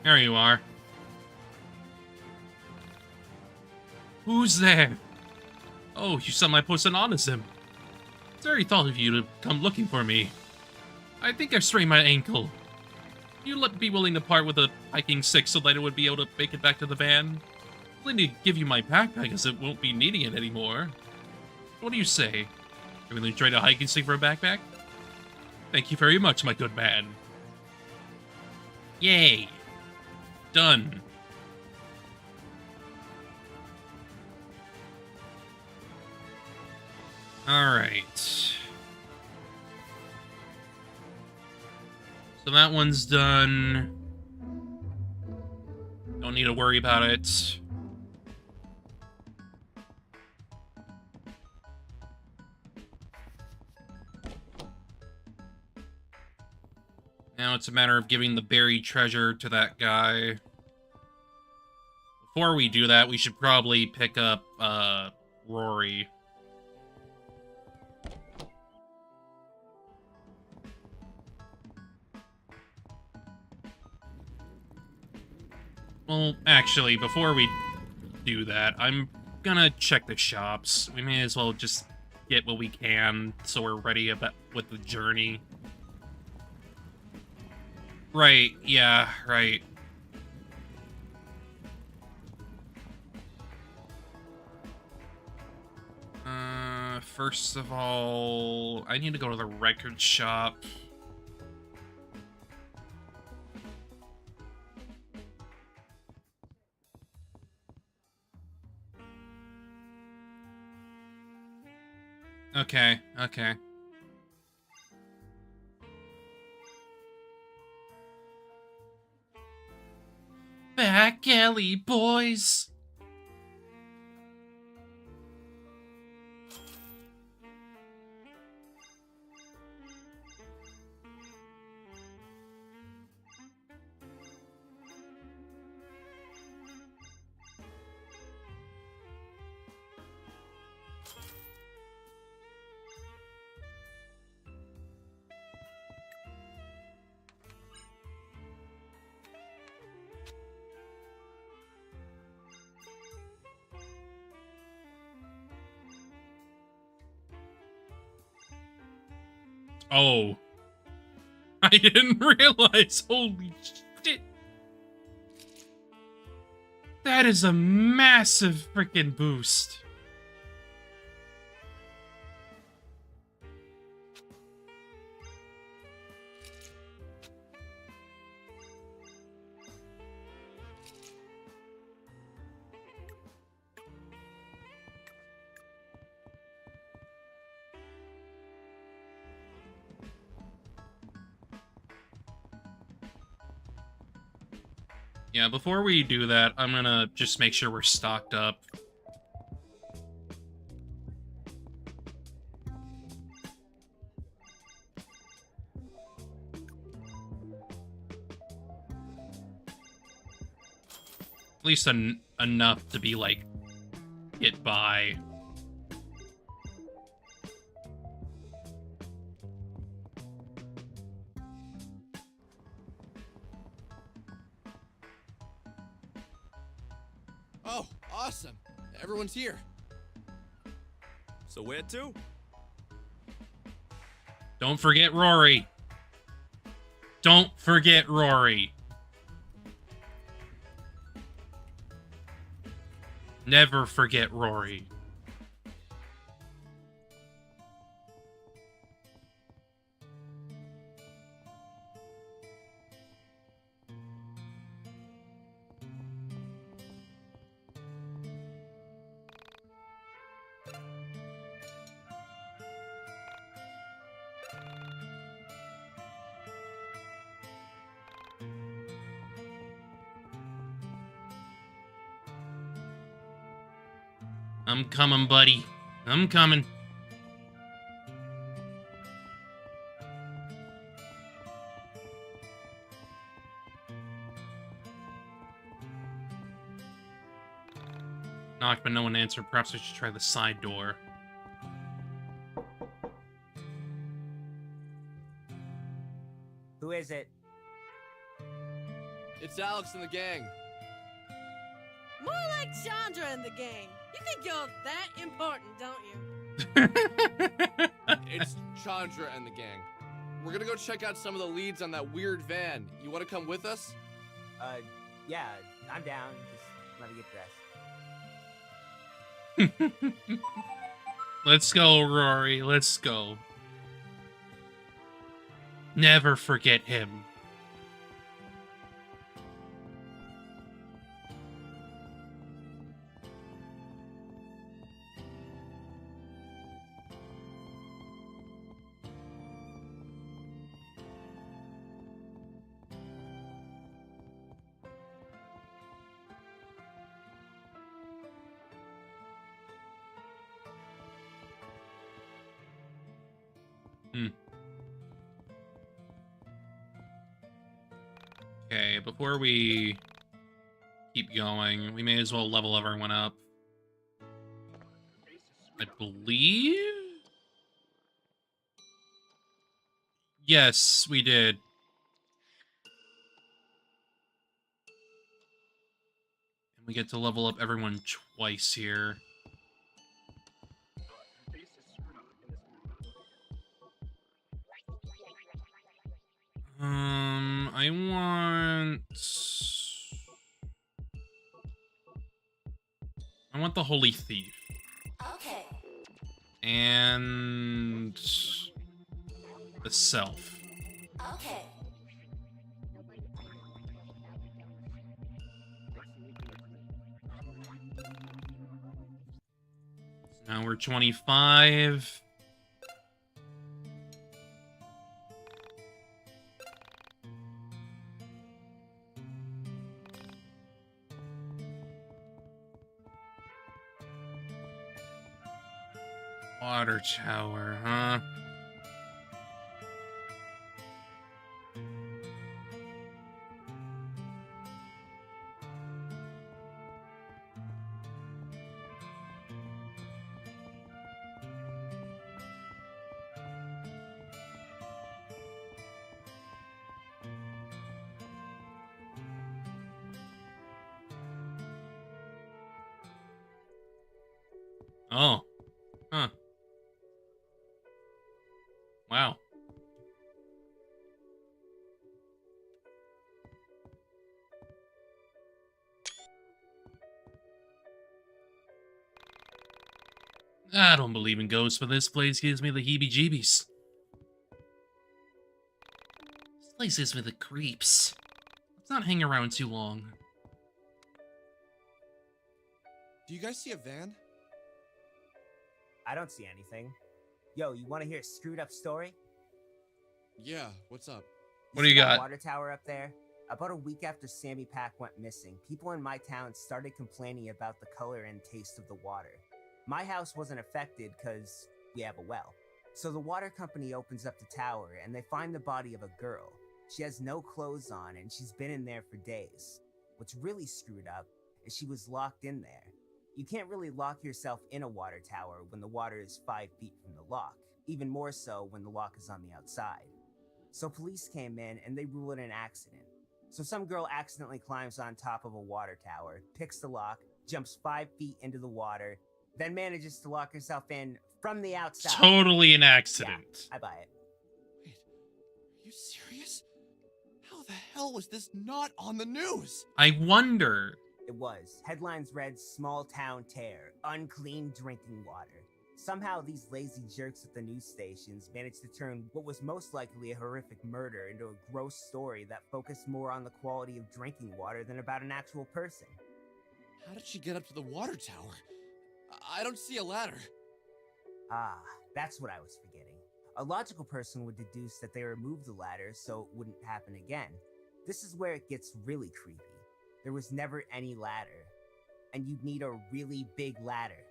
There you are. Who's there? Oh, you saw my post anonymism. It's very thought of you to come looking for me. I think I sprained my ankle. You'd be willing to part with a hiking stick so that it would be able to make it back to the van? I'm willing to give you my backpack as it won't be needing it anymore. What do you say? You're willing to trade a hiking stick for a backpack? Thank you very much, my good man. Yay! Done. Alright. So that one's done. Don't need to worry about it. Now it's a matter of giving the buried treasure to that guy. Before we do that, we should probably pick up, Rory. Well, actually, before we do that, I'm gonna check the shops. We may as well just get what we can so we're ready with the journey. Right, yeah, right. First of all, I need to go to the record shop. Okay, okay. Back alley, boys! Oh. I didn't realize. Holy shit. That is a massive freaking boost. Yeah, before we do that, I'm gonna just make sure we're stocked up. At least enough to be, like, get by. Oh, awesome. Everyone's here. So where to? Don't forget Rory. Don't forget Rory. Never forget Rory. I'm coming, buddy. I'm coming. Knocked, but no one answered. Perhaps I should try the side door. Who is it? It's Alex and the gang. More like Chandra and the gang. You think you're that important, don't you? It's Chandra and the gang. We're gonna go check out some of the leads on that weird van. You wanna come with us? Yeah, I'm down. Just let me get dressed. Let's go, Rory. Let's go. Never forget him. Okay, before we keep going, we may as well level everyone up. I believe? Yes, we did. And we get to level up everyone twice here. I want the Holy Thief. Okay. And the Self. Okay. Now we're 25. Water tower, huh? Oh. Huh. Wow. I don't believe in ghosts, but this place gives me the heebie-jeebies. This place gives me the creeps. Let's not hang around too long. Do you guys see a van? I don't see anything. Yo, you want to hear a screwed up story? Yeah, what's up? What do you see that got? water tower up there? About a week after Sammy Pack went missing, people in my town started complaining about the color and taste of the water. My house wasn't affected because we have a well. So the water company opens up the tower and they find the body of a girl. She has no clothes on and she's been in there for days. What's really screwed up is she was locked in there. You can't really lock yourself in a water tower when the water is 5 feet from the lock, even more so when the lock is on the outside. So police came in and they ruled it an accident. So some girl accidentally climbs on top of a water tower, picks the lock, jumps 5 feet into the water, then manages to lock herself in from the outside. Totally an accident. Yeah, I buy it. Wait, are you serious? How the hell was this not on the news? I wonder. It was. Headlines read, "Small Town Tear, Unclean Drinking Water." Somehow these lazy jerks at the news stations managed to turn what was most likely a horrific murder into a gross story that focused more on the quality of drinking water than about an actual person. How did she get up to the water tower? I don't see a ladder. Ah, that's what I was forgetting. A logical person would deduce that they removed the ladder so it wouldn't happen again. This is where it gets really creepy. There was never any ladder. And you'd need a really big ladder.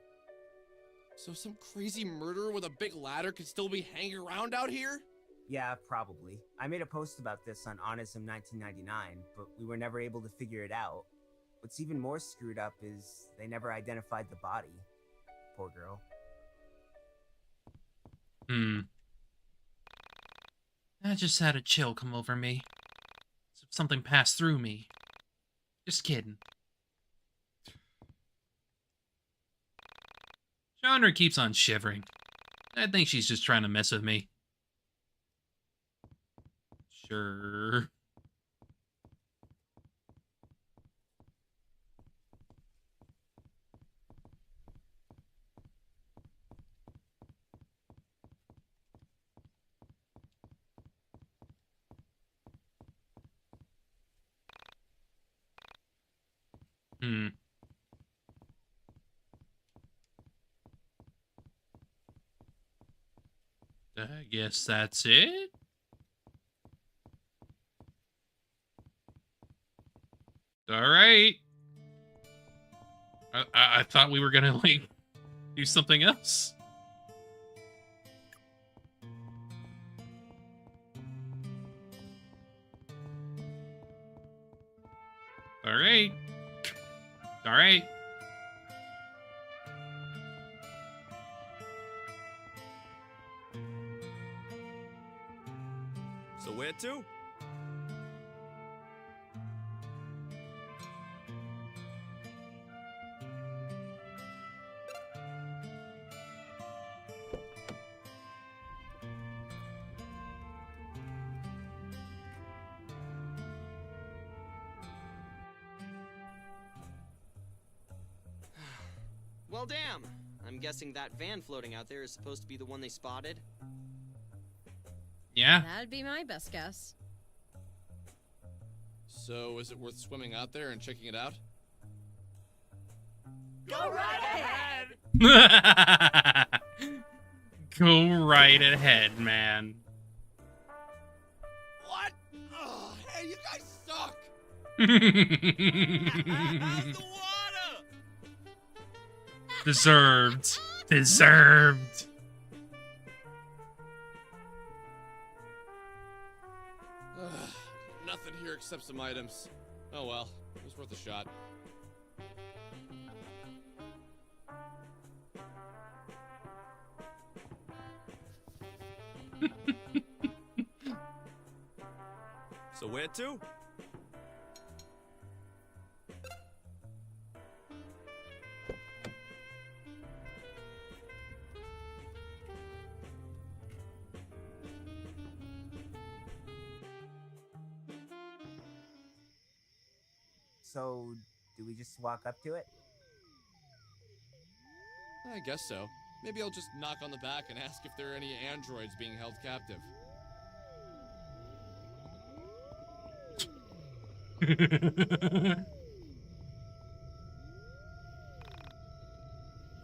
So some crazy murderer with a big ladder could still be hanging around out here? Yeah, probably. I made a post about this on Honism 1999, but we were never able to figure it out. What's even more screwed up is they never identified the body. Poor girl. I just had a chill come over me. Something passed through me. Just kidding. Chandra keeps on shivering. I think she's just trying to mess with me. Sure. I guess that's it. All right. I thought we were gonna like do something else. All right. All right. So where to? Well, damn. I'm guessing that van floating out there is supposed to be the one they spotted. Yeah. That'd be my best guess. So, is it worth swimming out there and checking it out? Go right ahead! Go right ahead, man. What? Oh, hey, you guys suck! How's the water? Deserved. Deserved. Nothing here except some items. Oh well, it was worth a shot. So where to? So, do we just walk up to it? I guess so. Maybe I'll just knock on the back and ask if there are any androids being held captive.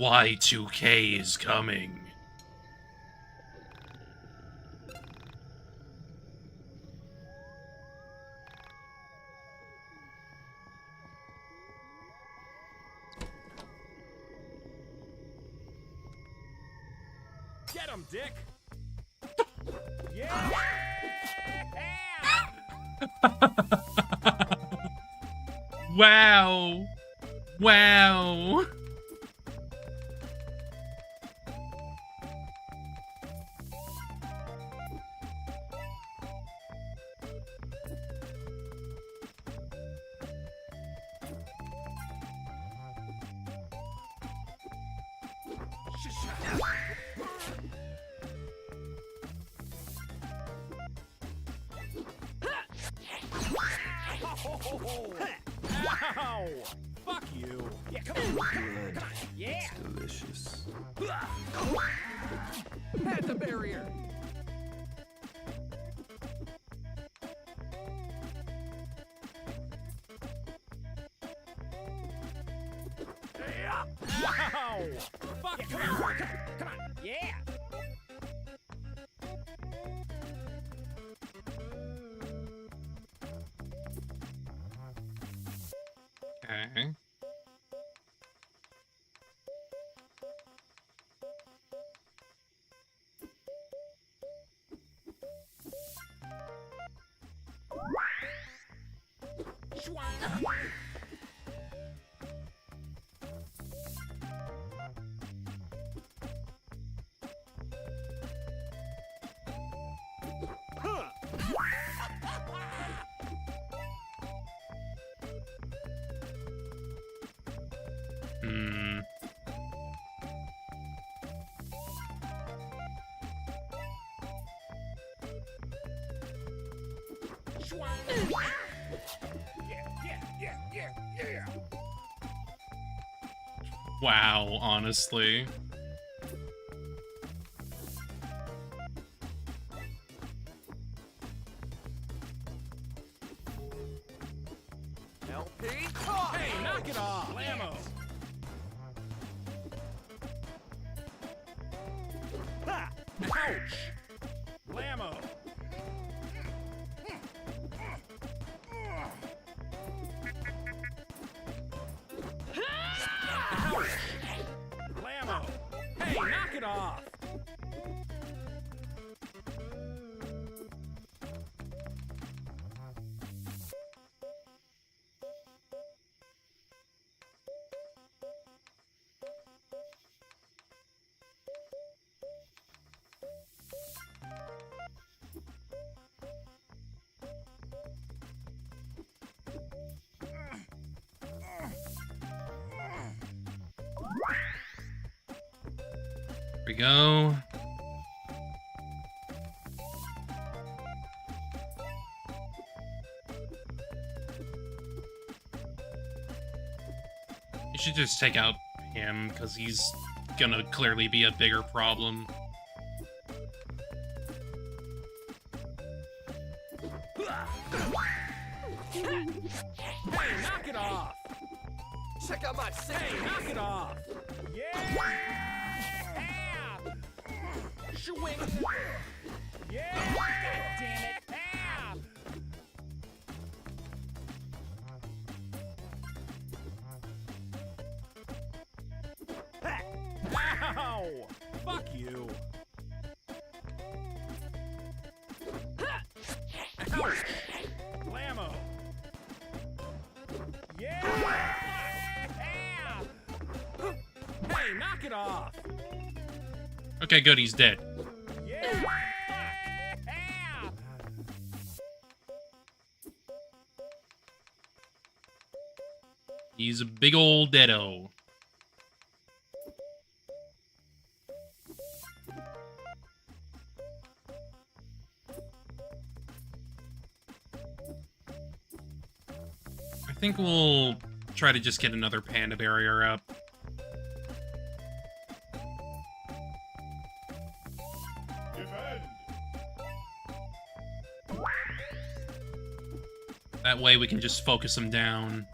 Y2K is coming. Get him, Dick! Yeah! Wow. Wow. Ow! Fuck you! Yeah, come on! Come on! Yeah! Delicious. At the barrier! Ow! Fuck you! Come on! Come on! Yeah! Okay. Wow, honestly. LP? Hey, knock it off! Blammo! Ha! Ouch! Blammo! Ouch! Blammo! Hey, knock it off! Here we go. You should just take out him, because he's gonna clearly be a bigger problem. Hey, knock it off! Check out my Hey, knock it off! Yeah! Swing! Yeah! God damn it! Ow! Fuck you! Ouch! Blammo! Yeah! Hey, knock it off! Okay, good, he's dead. Yeah! He's a big old deado. I think we'll try to just get another panda barrier up. That way we can just focus them down.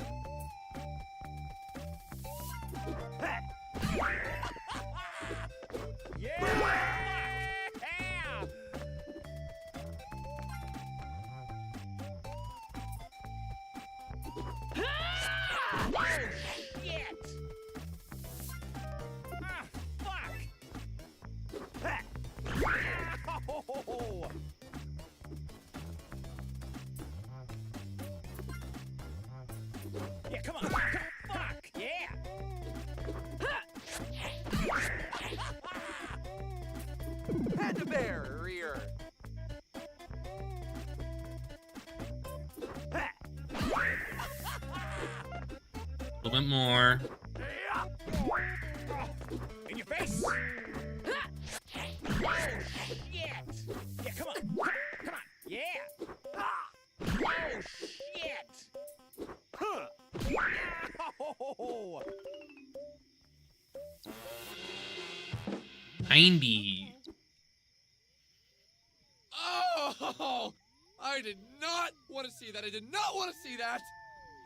Yeah, come on. Fuck. Yeah. Panda barrier. A little bit more. In your face. Oh, shit. Yeah, come on. Come on. Yeah. Oh, shit. Huh. Oh. 90. Oh! I did not want to see that. I did not want to see that.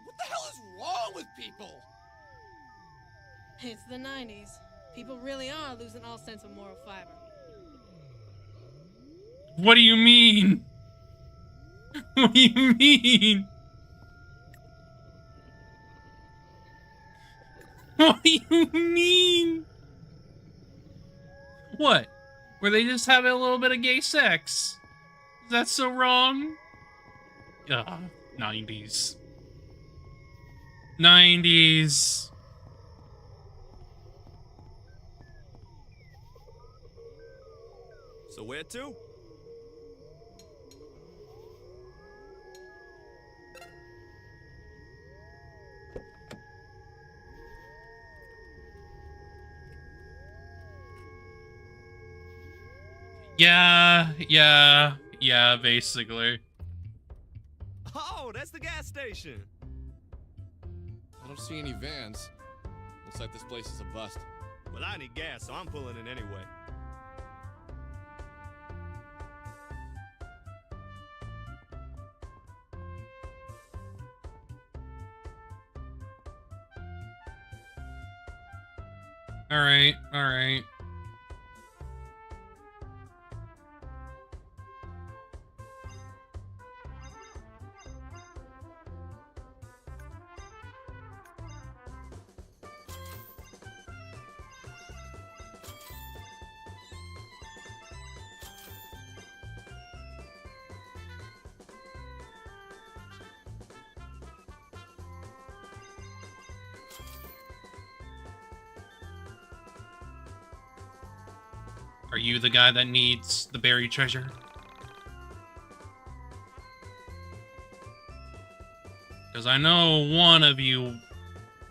What the hell is wrong with people? It's the 90s. People really are losing all sense of moral fiber. What do you mean? What do you mean? What do you mean? What? Were they just having a little bit of gay sex? Is that so wrong? Ugh, 90s. 90s. So where to? Yeah, basically. Oh, that's the gas station. I don't see any vans. Looks like this place is a bust. Well, I need gas, so I'm pulling in anyway. All right, all right. Are you the guy that needs the buried treasure? Because I know one of you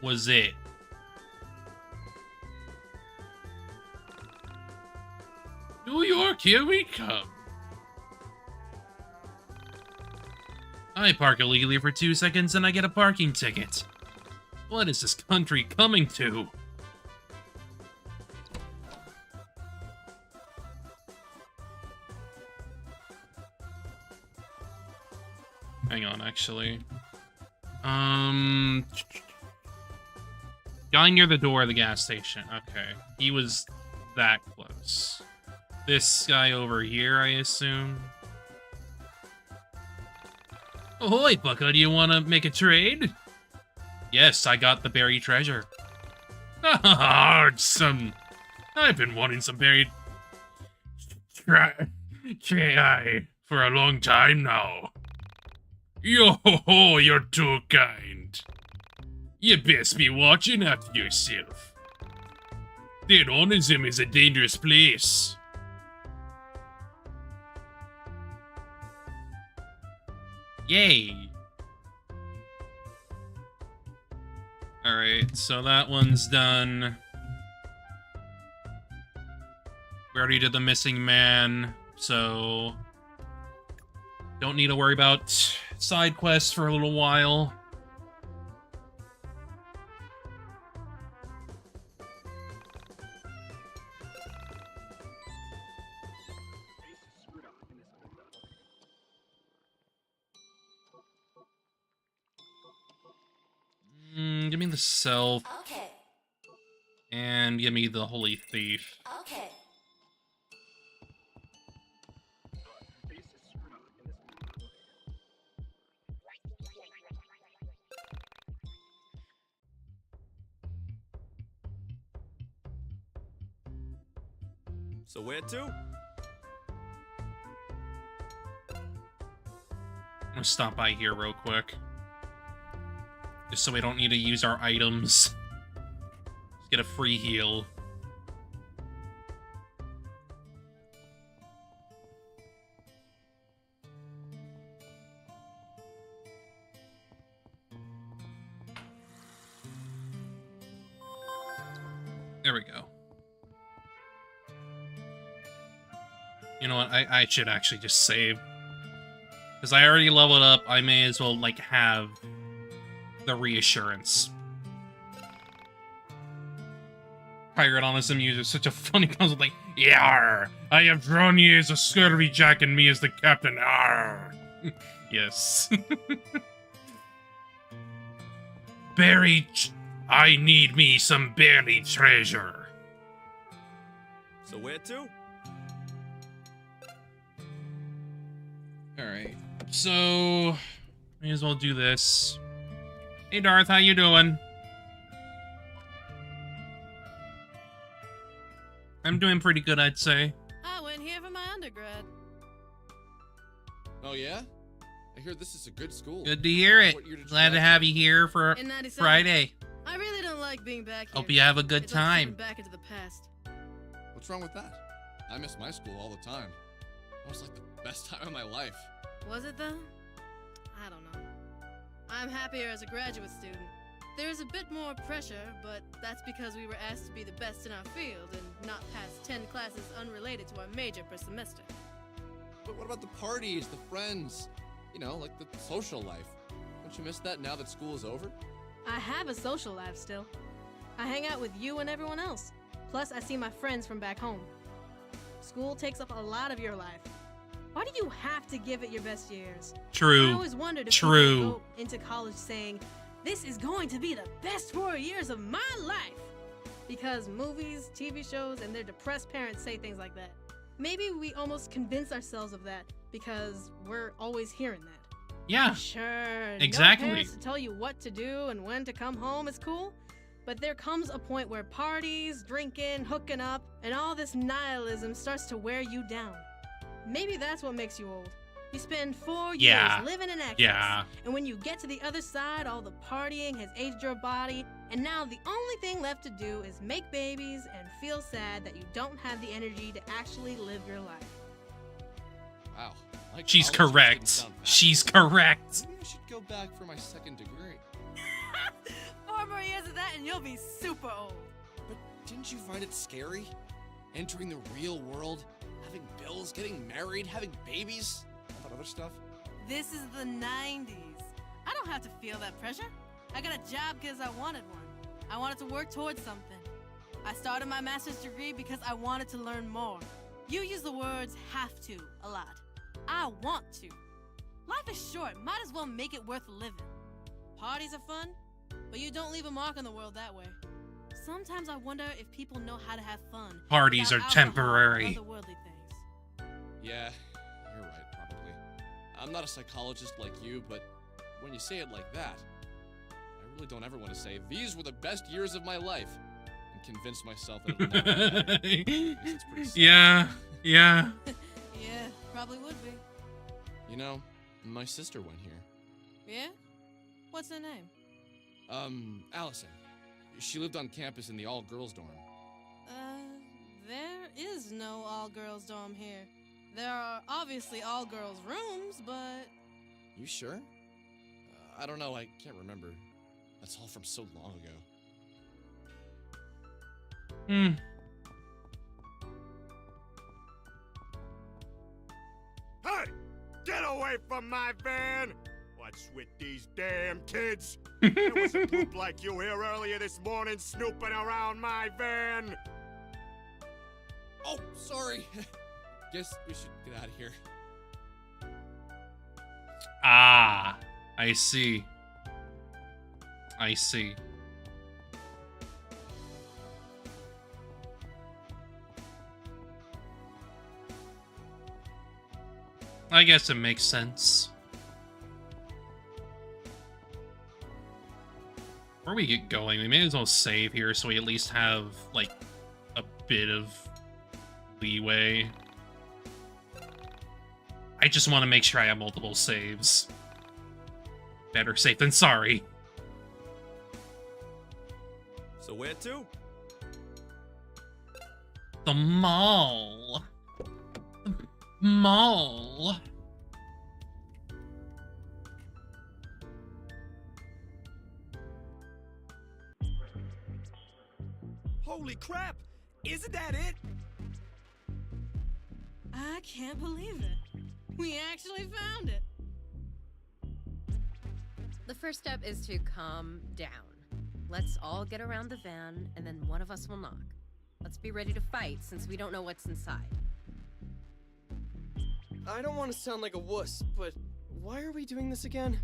was it. New York, here we come. I park illegally for 2 seconds and I get a parking ticket. What is this country coming to? Hang on, actually. Guy near the door of the gas station. Okay. He was that close. This guy over here, I assume. Ahoy, bucko, do you want to make a trade? Yes, I got the buried treasure. Ah, I've been wanting some buried... Try for a long time now. Yo-ho-ho, you're too kind. You best be watching after yourself. Terrorism is a dangerous place. Yay. Alright, so that one's done. We already did the missing man, so... don't need to worry about side quests for a little while. Give me the self. Okay. And give me the holy thief. Okay. So where to? I'm gonna stop by here real quick. Just so we don't need to use our items. Just get a free heal. There we go. You know what? I should actually just save. Because I already leveled up, I may as well, like, have the reassurance. Pirate Honest User is such a funny concept, like, Yarr! I have drawn ye as a scurvy jack and me as the captain, Arr! Yes. I need me some buried treasure. So where to? Alright, so may as well do this. Hey Darth, how you doing? I'm doing pretty good, I'd say. I went here for my undergrad. Oh yeah? I hear this is a good school. Good to hear it. What year did you Glad to graduate? have you here for In 97. Friday. I really don't like being back here. Hope you have a good It's like time. stepping back into the past. What's wrong with that? I miss my school all the time. It was like the best time of my life. Was it though? I don't know. I'm happier as a graduate student. There's a bit more pressure, but that's because we were asked to be the best in our field and not pass 10 classes unrelated to our major per semester. But what about the parties, the friends? You know, like the social life. Don't you miss that now that school is over? I have a social life still. I hang out with you and everyone else. Plus, I see my friends from back home. School takes up a lot of your life. Why do you have to give it your best years? I True. always wondered if True. people go into college saying, this is going to be the best 4 years of my life. Because movies, TV shows, and their depressed parents say things like that. Maybe we almost convince ourselves of that because we're always hearing that. Yeah. Sure, Exactly. no parents to tell you what to do and when to come home is cool, but there comes a point where parties, drinking, hooking up, and all this nihilism starts to wear you down. Maybe that's what makes you old. You spend 4 years Yeah. living in excess, Yeah. and when you get to the other side, all the partying has aged your body, and now the only thing left to do is make babies and feel sad that you don't have the energy to actually live your life. Wow. my She's college just didn't correct. sound bad. She's correct. Maybe I should go back for my second degree. 4 more years of that and you'll be super old. But didn't you find it scary? Entering the real world, having bills, getting married, having babies, all that other stuff? This is the 90s. I don't have to feel that pressure. I got a job because I wanted one. I wanted to work towards something. I started my master's degree because I wanted to learn more. You use the words have to a lot. I want to. Life is short, might as well make it worth living. Parties are fun, but you don't leave a mark on the world that way. Sometimes I wonder if people know how to have fun. Parties without are alcohol temporary. and other worldly things. Yeah, you're right, probably. I'm not a psychologist like you, but when you say it like that, I really don't ever want to say, these were the best years of my life, and convince myself that it'll never happen. It's pretty sad. Yeah. Yeah, probably would be. You know, my sister went here. Yeah? What's her name? Allison. She lived on campus in the all-girls dorm. There is no all-girls dorm here. There are obviously all-girls rooms, but... You sure? I don't know, I can't remember. That's all from so long ago. Hmm. Hey! Get away from my van! What's with these damn kids? There was a group like you here earlier this morning snooping around my van! Oh, sorry. Guess we should get out of here. Ah, I see. I see. I guess it makes sense. Before we get going, we may as well save here so we at least have, like, a bit of leeway. I just want to make sure I have multiple saves. Better safe than sorry. So where to? The mall. The mall. Holy crap! Isn't that it? I can't believe it. We actually found it. The first step is to calm down. Let's all get around the van, and then one of us will knock. Let's be ready to fight, since we don't know what's inside. I don't want to sound like a wuss, but why are we doing this again?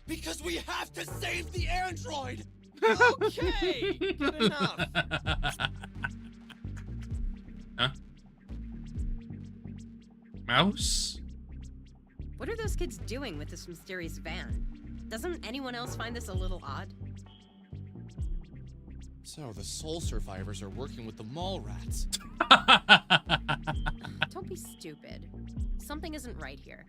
Because we have to save the android! Okay, good enough. Huh? Mouse? What are those kids doing with this mysterious van? Doesn't anyone else find this a little odd? So, the soul survivors are working with the mall rats. Don't be stupid. Something isn't right here.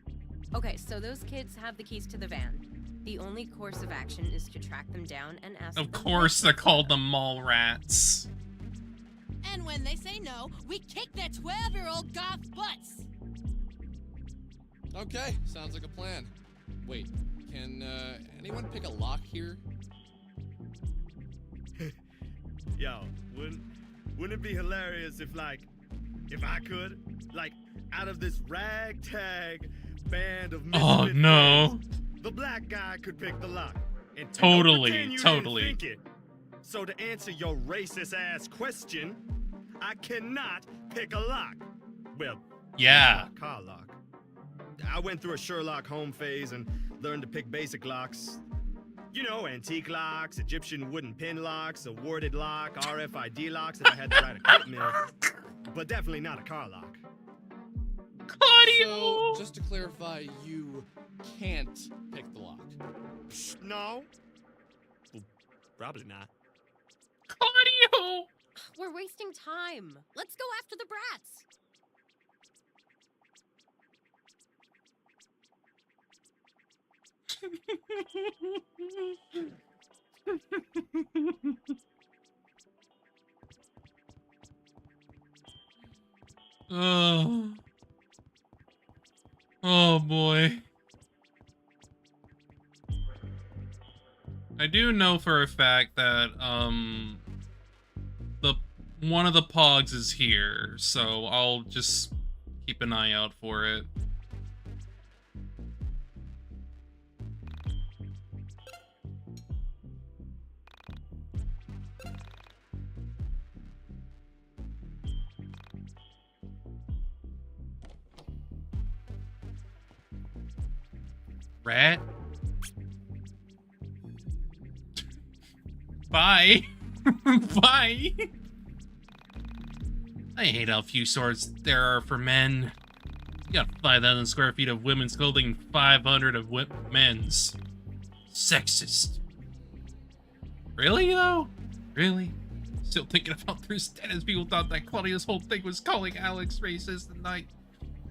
Okay, so those kids have the keys to the van. The only course of action is to track them down and ask Of them course what they're called the mall rats. And when they say no, we kick their 12-year-old goth butts. Okay, sounds like a plan. Wait, can anyone pick a lock here? Yo, wouldn't it be hilarious if I could? Like, out of this ragtag, band of Oh, misfit no. friends. The black guy could pick the lock. And don't Totally, pretend you totally. didn't think it. So to answer your racist ass question, I cannot pick a lock. Well, Yeah. not a car lock. I went through a Sherlock Holmes phase and learned to pick basic locks. You know, antique locks, Egyptian wooden pin locks, a warded lock, RFID locks if I had to write a coat mill. But definitely not a car lock. Claudio! So, just to clarify, you can't pick the lock. No? Well, probably not. Claudio! We're wasting time. Let's go after the brats. Oh. Oh boy. I do know for a fact that the one of the pogs is here, so I'll just keep an eye out for it. Rat? Bye. Bye. I hate how few swords there are for men. You got 5,000 square feet of women's clothing, 500 of men's. Sexist. Really, though? Really? Still thinking about their status. People thought that Claudia's whole thing was calling Alex racist and like,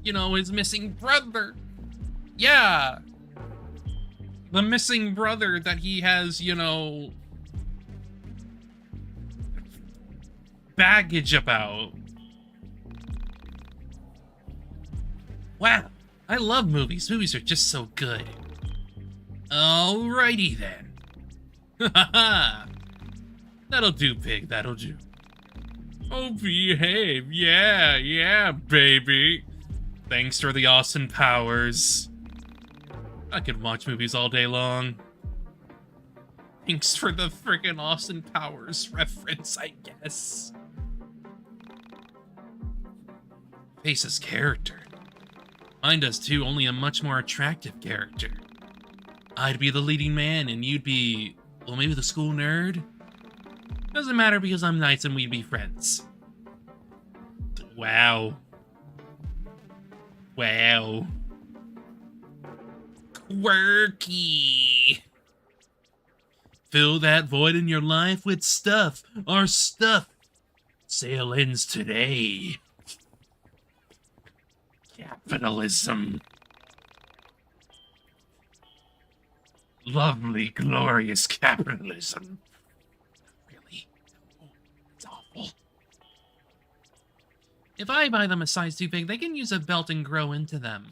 you know, his missing brother. Yeah. The missing brother that he has, you know, baggage about. Wow, I love movies. Movies are just so good. Alrighty then. Haha. That'll do, pig, that'll do. Oh, behave. Yeah, yeah, baby. Thanks for the Austin Powers. I could watch movies all day long. Thanks for the freaking Austin Powers reference, I guess. Face's character. Mine does too, only a much more attractive character. I'd be the leading man and you'd be, well, maybe the school nerd? Doesn't matter because I'm nice and we'd be friends. Wow. Wow. Quirky. Fill that void in your life with stuff. Our stuff. Sale ends today. Capitalism. Lovely, glorious capitalism. Really? No, it's awful. If I buy them a size too big, they can use a belt and grow into them.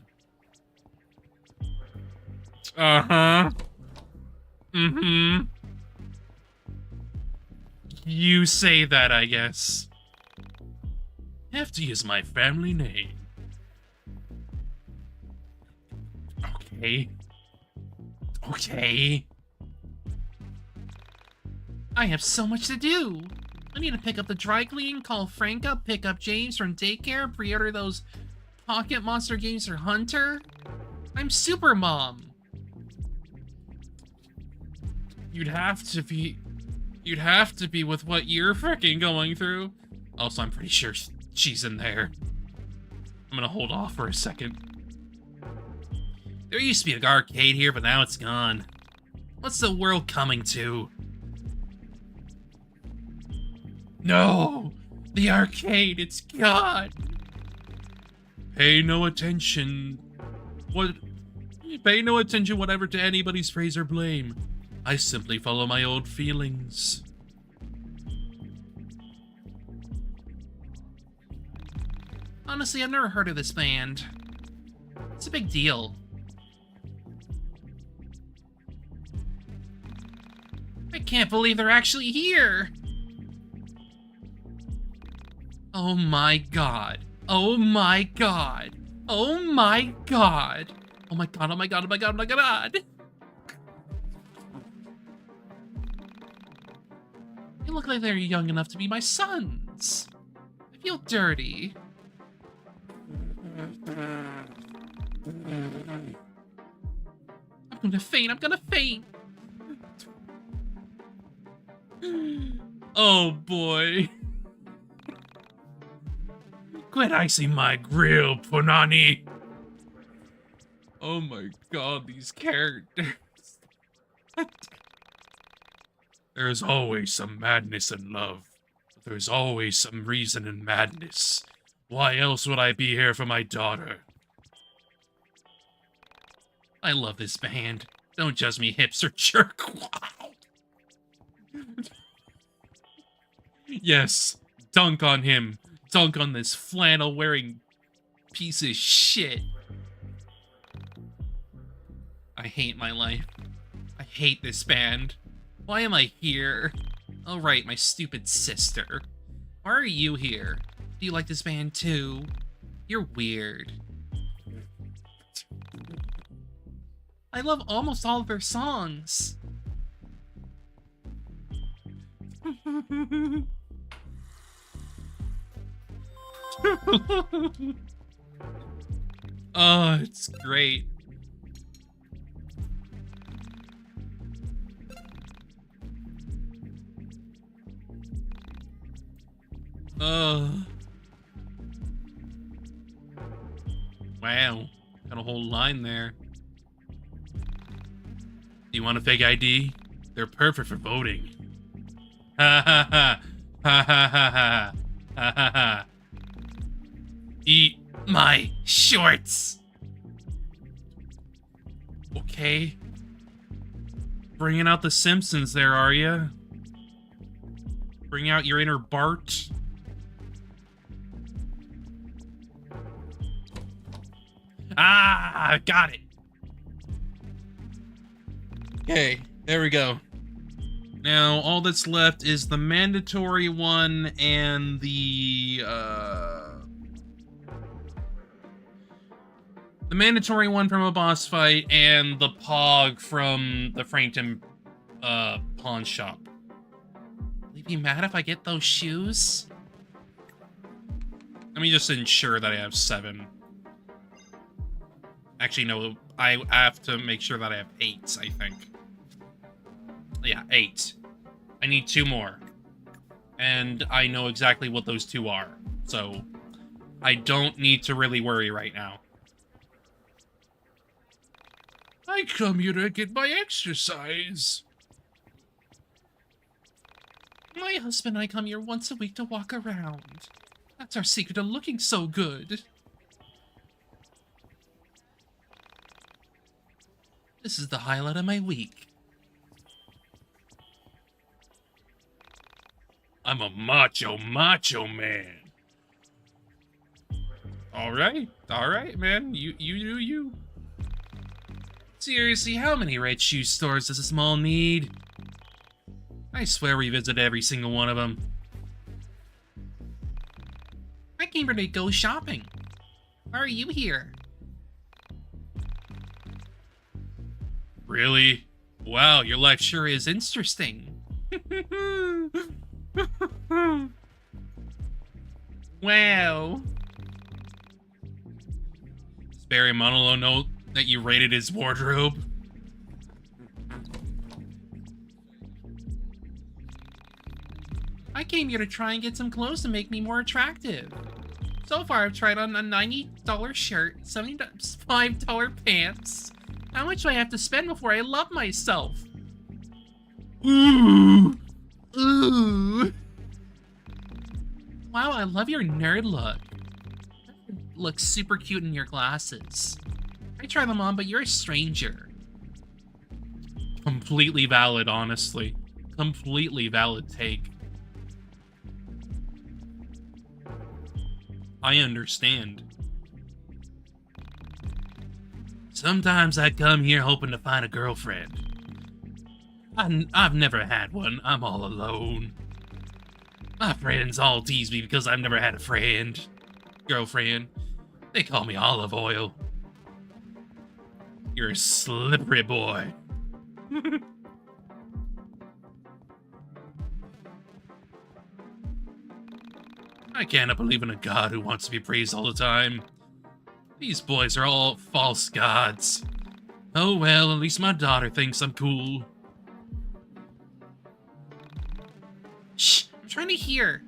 Uh-huh. Mm-hmm. You say that, I guess. Hefty is my family name. Okay. Okay. I have so much to do. I need to pick up the dry clean, call Frank up, pick up James from daycare, pre-order those Pocket Monster games for Hunter. I'm super mom. You'd have to be with what you're freaking going through. Also, I'm pretty sure she's in there. I'm gonna hold off for a second. There used to be an arcade here, but now it's gone. What's the world coming to? No! The arcade, it's gone! Pay no attention. Pay no attention whatever to anybody's praise or blame. I simply follow my old feelings. Honestly, I've never heard of this band. It's a big deal. I can't believe they're actually here! Oh my god. Oh my god. Oh my god. Oh my god, oh my god, oh my god, oh my god! They look like they're young enough to be my sons. I feel dirty. I'm gonna faint, I'm gonna faint! Oh boy. Quit icing my grill, Punani! Oh my god, these characters. There's always some madness in love. There's always some reason in madness. Why else would I be here for my daughter? I love this band. Don't judge me, hipster jerk. Yes, dunk on him. Dunk on this flannel-wearing piece of shit. I hate my life. I hate this band. Why am I here? Oh right, my stupid sister. Why are you here? Do you like this band too? You're weird. I love almost all of their songs. Oh, it's great. Wow. Got a whole line there. Do you want a fake ID? They're perfect for voting. Ha ha ha. Ha ha ha ha. Ha ha ha. Eat my shorts. Okay. Bringing out the Simpsons there, are ya? Bring out your inner Bart. Ah, got it. Okay, there we go. Now, all that's left is the mandatory one and the mandatory one from a boss fight and the Pog from the Frankton pawn shop. Will you be mad if I get those shoes? Let me just ensure that I have 7. Actually, no, I have to make sure that I have 8, I think. Yeah, 8. I need 2 more. And I know exactly what those 2 are. So, I don't need to really worry right now. I come here to get my exercise. My husband and I come here once a week to walk around. That's our secret to looking so good. This is the highlight of my week. I'm a macho man. All right, man. You do you. Seriously, how many red shoe stores does this mall need? I swear we visit every single one of them. I came here to go shopping. Why are you here? Really? Wow, your life sure is interesting. Wow. Does Barry Manilow know that you raided his wardrobe? I came here to try and get some clothes to make me more attractive. So far, I've tried on a $90 shirt, $75 pants. How much do I have to spend before I love myself? Ooh. Ooh. Wow, I love your nerd look. Looks super cute in your glasses. I try them on, but you're a stranger. Completely valid, honestly. Completely valid take. I understand. Sometimes I come here hoping to find a girlfriend. I've never had one. I'm all alone. My friends all tease me because I've never had a friend. Girlfriend. They call me olive oil. You're a slippery boy. I cannot believe in a god who wants to be praised all the time. These boys are all false gods. Oh well, at least my daughter thinks I'm cool. Shh, I'm trying to hear.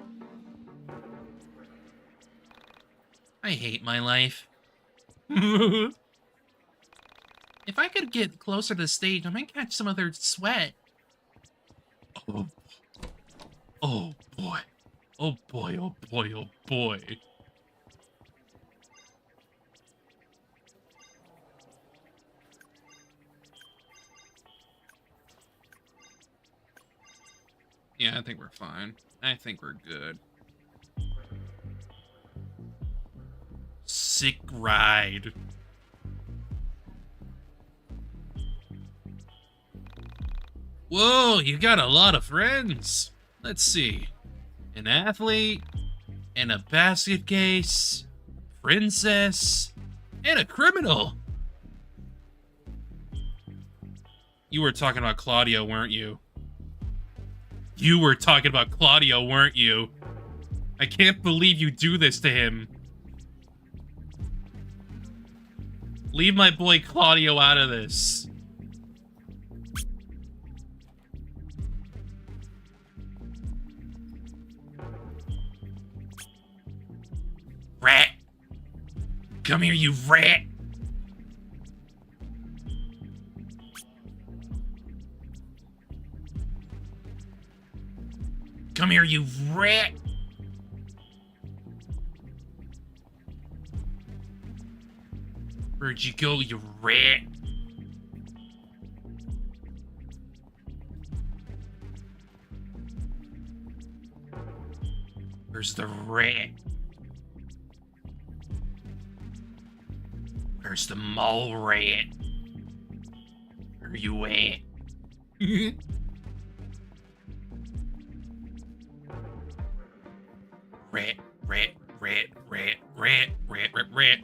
I hate my life. If I could get closer to the stage, I might catch some other sweat. Oh, oh boy. Oh boy, oh boy, oh boy. Yeah, I think we're fine. I think we're good. Sick ride. Whoa, you got a lot of friends. Let's see. An athlete, and a basket case, princess, and a criminal. You were talking about Claudio, weren't you? You were talking about Claudio, weren't you? I can't believe you do this to him. Leave my boy Claudio out of this. Rat! Come here, you rat! Come here, you rat! Where'd you go, you rat? Where's the rat? Where's the mole rat? Where you at? Rat, rat, rat, rat, rat, rat, rat, rat.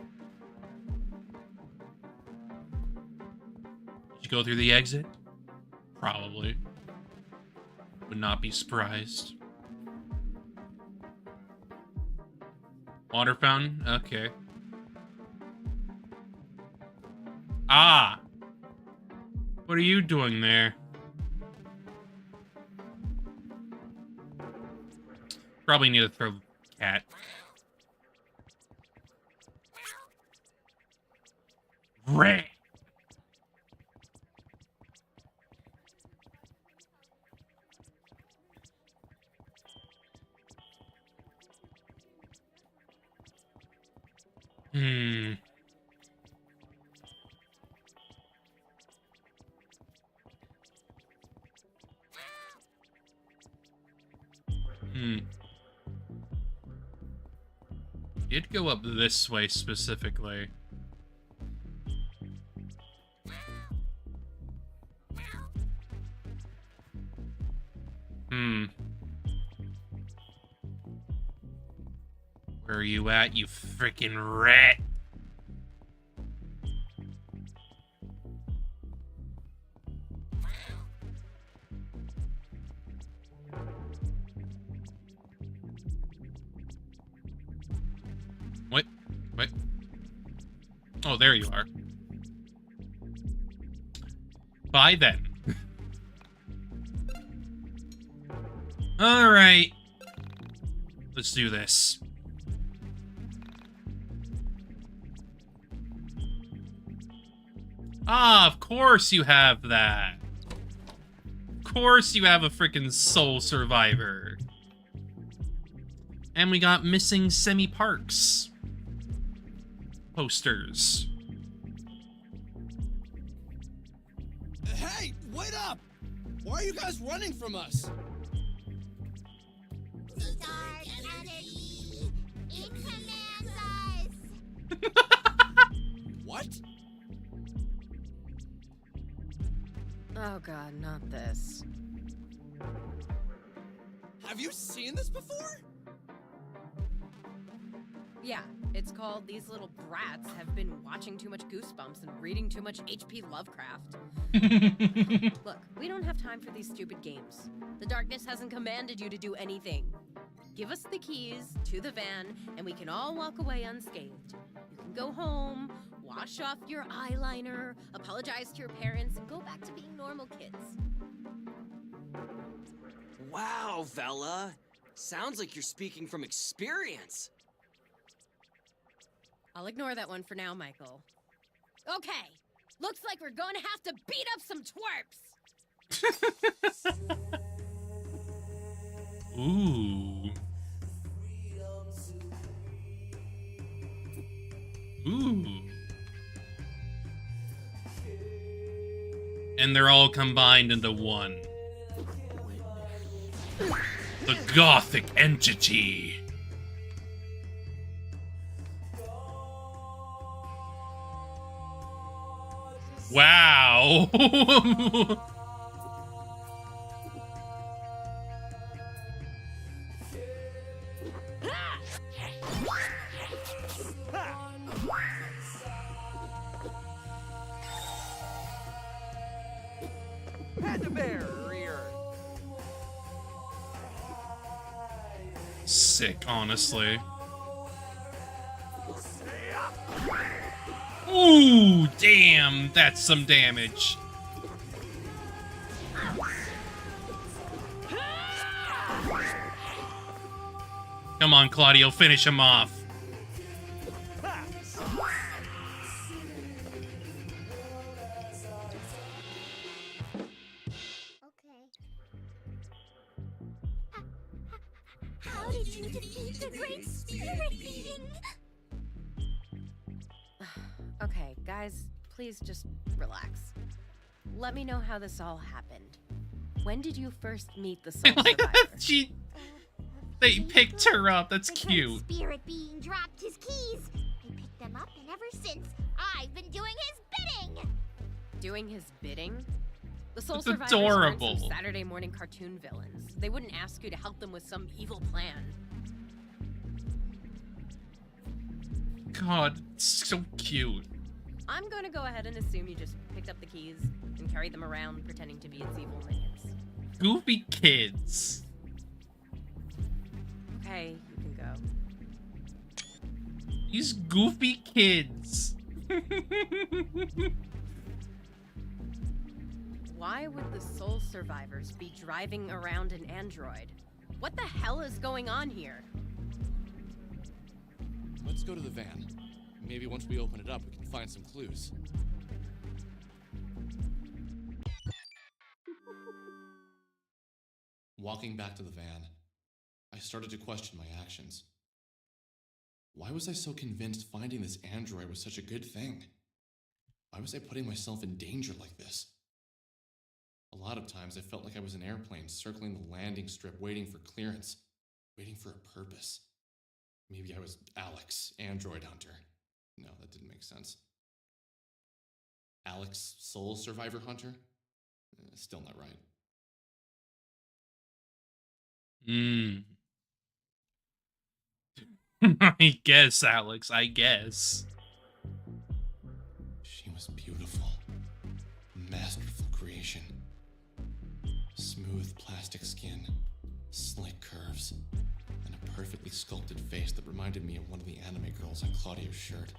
Did you go through the exit? Probably. Would not be surprised. Water fountain? Okay. Ah! What are you doing there? Probably need to throw cat. Rat! It'd go up this way specifically. Where are you at, you freaking rat? What? What? Oh, there you are. Bye then. All right. Let's do this. Ah, of course you have that. Of course you have a freaking soul survivor. And we got missing semi-parks posters. Hey, wait up! Why are you guys running from us? Dark energy. It commands us. What? Oh god, not this. Have you seen this before? Yeah, It's called These Little Brats Have Been Watching Too Much Goosebumps and Reading Too Much H.P. Lovecraft. Look, we don't have time for these stupid games. The darkness hasn't commanded you to do anything. Give us the keys to the van, and we can all walk away unscathed. You can go home, wash off your eyeliner, apologize to your parents, and go back to being normal kids. Wow, Vella. Sounds like you're speaking from experience. I'll ignore that one for now, Michael. Okay, looks like we're going to have to beat up some twerps. Ooh. Ooh. And they're all combined into one. The Gothic entity. Wow. Sick, honestly. Ooh, damn, that's some damage. Come on, Claudio, finish him off. How did you defeat the Great Spirit Being? Okay, guys, please just relax. Let me know how this all happened. When did you first meet the soul Like survivor? that, they picked her up. That's The cute. Great Spirit Being dropped his keys. I picked them up, and ever since, I've been doing his bidding. Doing his bidding? The soul That's survivors aren't adorable. some Saturday morning cartoon villains. They wouldn't ask you to help them with some evil plan. God, it's so cute. I'm going to go ahead and assume you just picked up the keys and carried them around pretending to be its evil minions. Goofy kids. Okay, you can go. These goofy kids. Why would the soul survivors be driving around an android? What the hell is going on here? Let's go to the van. Maybe once we open it up, we can find some clues. Walking back to the van, I started to question my actions. Why was I so convinced finding this android was such a good thing? Why was I putting myself in danger like this? A lot of times I felt like I was an airplane circling the landing strip waiting for clearance, waiting for a purpose. Maybe I was Alex, android hunter. No, that didn't make sense. Alex, soul survivor hunter? Still not right. I guess, Alex, I guess. She was beautiful. Masterful creation. Smooth plastic skin, slick curves, and a perfectly sculpted face that reminded me of one of the anime girls on Claudio's shirt.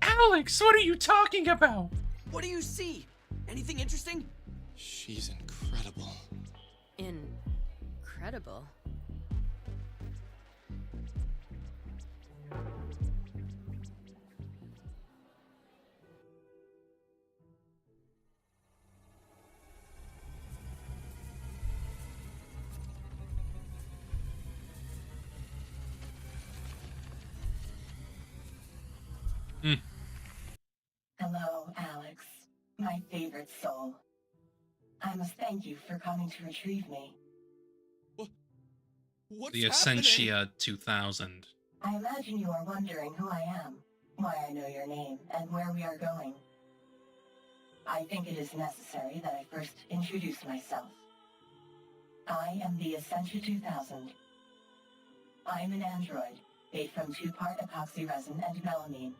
Alex, what are you talking about? What do you see? Anything interesting? She's incredible. Incredible. Hello, Alex. My favorite soul. I must thank you for coming to retrieve me. What's The happening? Essentia 2000. I imagine you are wondering who I am, why I know your name, and where we are going. I think it is necessary that I first introduce myself. I am the Essentia 2000. I am an android, made from 2-part epoxy resin and melamine.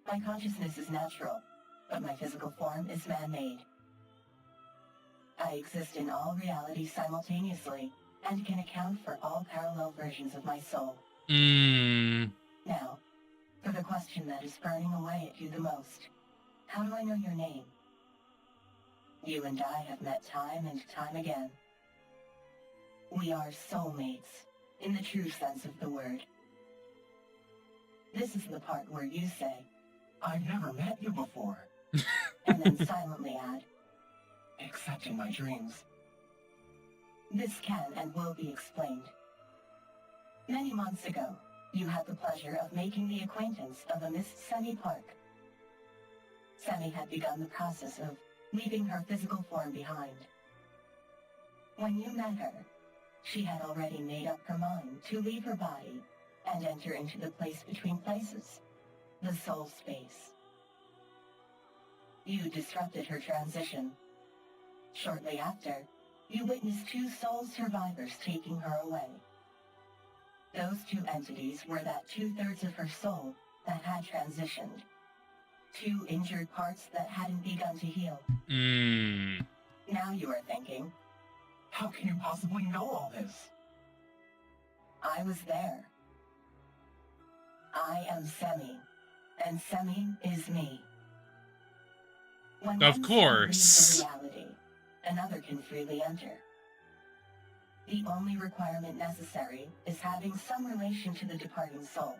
My consciousness is natural, but my physical form is man-made. I exist in all realities simultaneously, and can account for all parallel versions of my soul. Now, for the question that is burning away at you the most, how do I know your name? You and I have met time and time again. We are soulmates, in the true sense of the word. This is the part where you say, I've never met you before. and then silently add, Except in my dreams. this can and will be explained. Many months ago, you had the pleasure of making the acquaintance of a Miss Semi Park. Semi had begun the process of leaving her physical form behind. When you met her, she had already made up her mind to leave her body and enter into the place between places, the soul space. You disrupted her transition. Shortly after, you witnessed 2 soul survivors taking her away. Those 2 entities were that 2/3 of her soul that had transitioned. 2 injured parts that hadn't begun to heal. Now you are thinking, How can you possibly know all this? I was there. I am Semi, and Semi is me. When Of one soul course. leaves a reality, another can freely enter. The only requirement necessary is having some relation to the departing soul,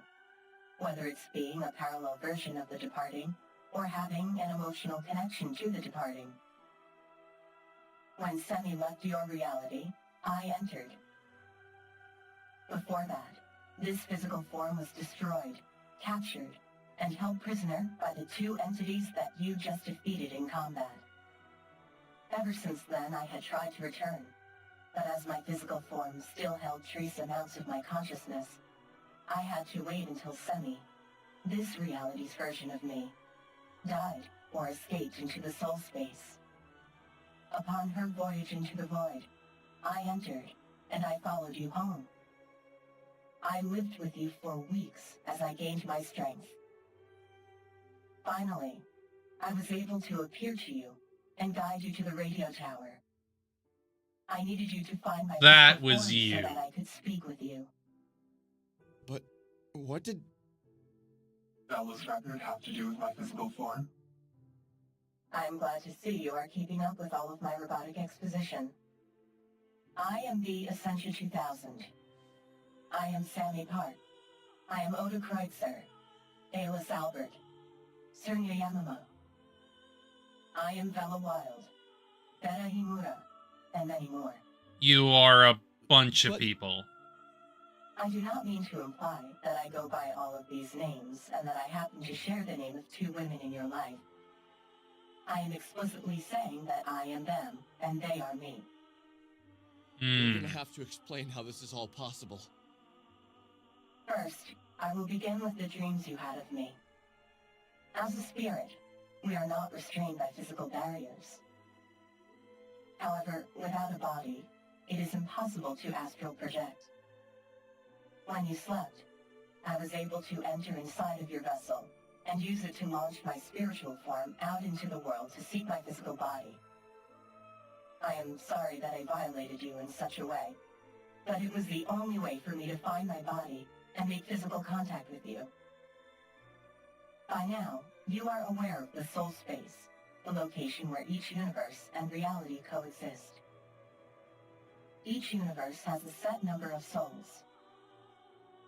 whether it's being a parallel version of the departing or having an emotional connection to the departing. When Semi left your reality, I entered. Before that, this physical form was destroyed, captured, and held prisoner by the 2 entities that you just defeated in combat. Ever since then, I had tried to return, but as my physical form still held trace amounts of my consciousness, I had to wait until Semi, this reality's version of me, died or escaped into the soul space. Upon her voyage into the void, I entered, and I followed you home. I lived with you for weeks as I gained my strength. Finally, I was able to appear to you and guide you to the radio tower. I needed you to find my That physical was form you. so that I could speak with you. But what did... Bella's record have to do with my physical form? I am glad to see you are keeping up with all of my robotic exposition. I am the Essentia 2000. I am Sammy Park. I am Oda Kreutzer, Alis Albert, Surya Yamama. I am Vella Wild, Beta Himura, and many more. You are a bunch of But- people. I do not mean to imply that I go by all of these names and that I happen to share the name of 2 women in your life. I am explicitly saying that I am them and they are me. You're gonna have to explain how this is all possible. First, I will begin with the dreams you had of me. As a spirit, we are not restrained by physical barriers. However, without a body, it is impossible to astral project. When you slept, I was able to enter inside of your vessel and use it to launch my spiritual form out into the world to seek my physical body. I am sorry that I violated you in such a way, but it was the only way for me to find my body and make physical contact with you. By now, you are aware of the soul space, the location where each universe and reality coexist. Each universe has a set number of souls.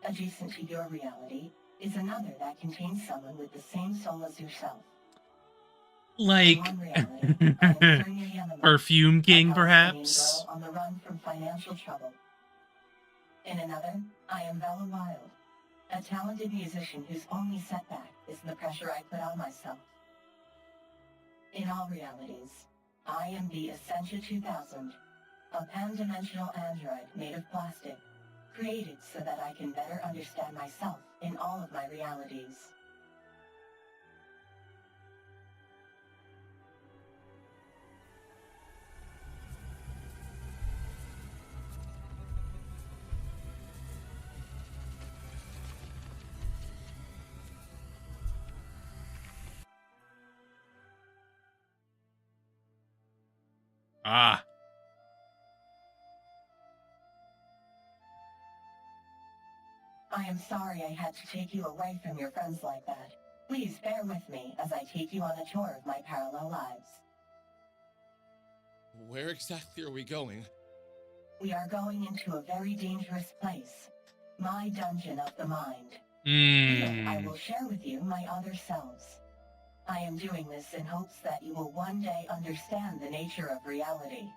Adjacent to your reality is another that contains someone with the same soul as yourself. Like In one reality, I am Surya Yamama, Perfume King, a Palestinian perhaps? girl on the run from financial trouble. In another, I am Vella Wild, a talented musician whose only setback is the pressure I put on myself. In all realities, I am the Essentia 2000, a pan-dimensional android made of plastic, created so that I can better understand myself in all of my realities. Ah. I am sorry I had to take you away from your friends like that. Please bear with me as I take you on a tour of my parallel lives. Where exactly are we going? We are going into a very dangerous place. My dungeon of the mind. Hmm. Here, I will share with you my other selves. I am doing this in hopes that you will one day understand the nature of reality.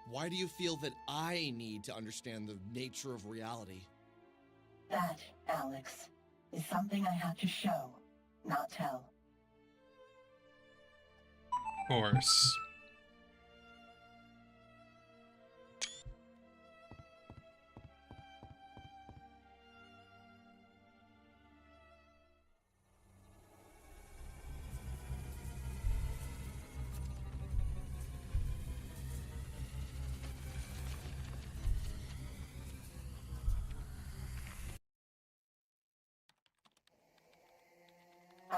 Why do you feel that I need to understand the nature of reality? That, Alex, is something I have to show, not tell. Of course.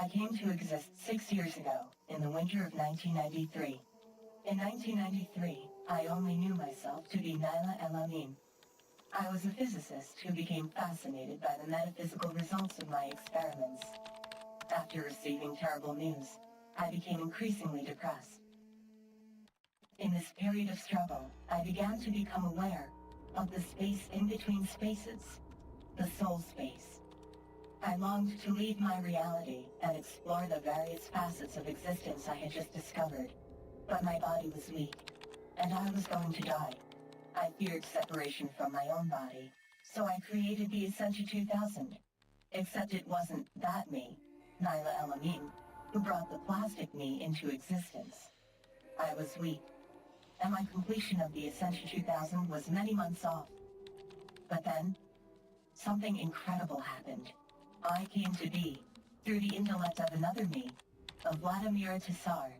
I came to exist 6 years ago, in the winter of 1993. In 1993, I only knew myself to be Nyla Elamin. I was a physicist who became fascinated by the metaphysical results of my experiments. After receiving terrible news, I became increasingly depressed. In this period of struggle, I began to become aware of the space in between spaces, the soul space. I longed to leave my reality and explore the various facets of existence I had just discovered. But my body was weak, and I was going to die. I feared separation from my own body, so I created the Essentia 2000. Except it wasn't that me, Nyla Elamin, who brought the plastic me into existence. I was weak, and my completion of the Essentia 2000 was many months off. But then, something incredible happened. I came to be, through the intellect of another me, of Vladimir Tsar.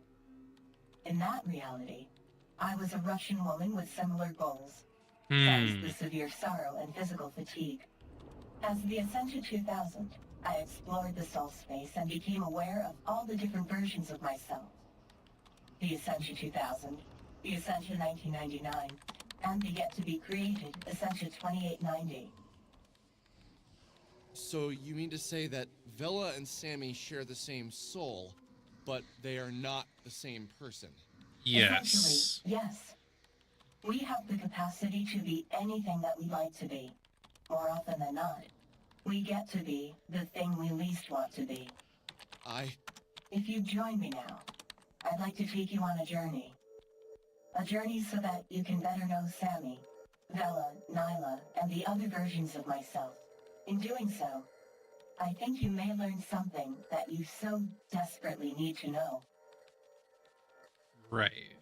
In that reality, I was a Russian woman with similar goals, such as the severe sorrow and physical fatigue. As the Essentia 2000, I explored the soul space and became aware of all the different versions of myself. The Essentia 2000, the Essentia 1999, and the yet-to-be-created Essentia 2890. So you mean to say that Vella and Sammy share the same soul, but they are not the same person? Yes. Essentially, yes. We have the capacity to be anything that we like to be. More often than not, we get to be the thing we least want to be. If you join me now, I'd like to take you on a journey. A journey so that you can better know Sammy, Vella, Nyla, and the other versions of myself. In doing so, I think you may learn something that you so desperately need to know. Right.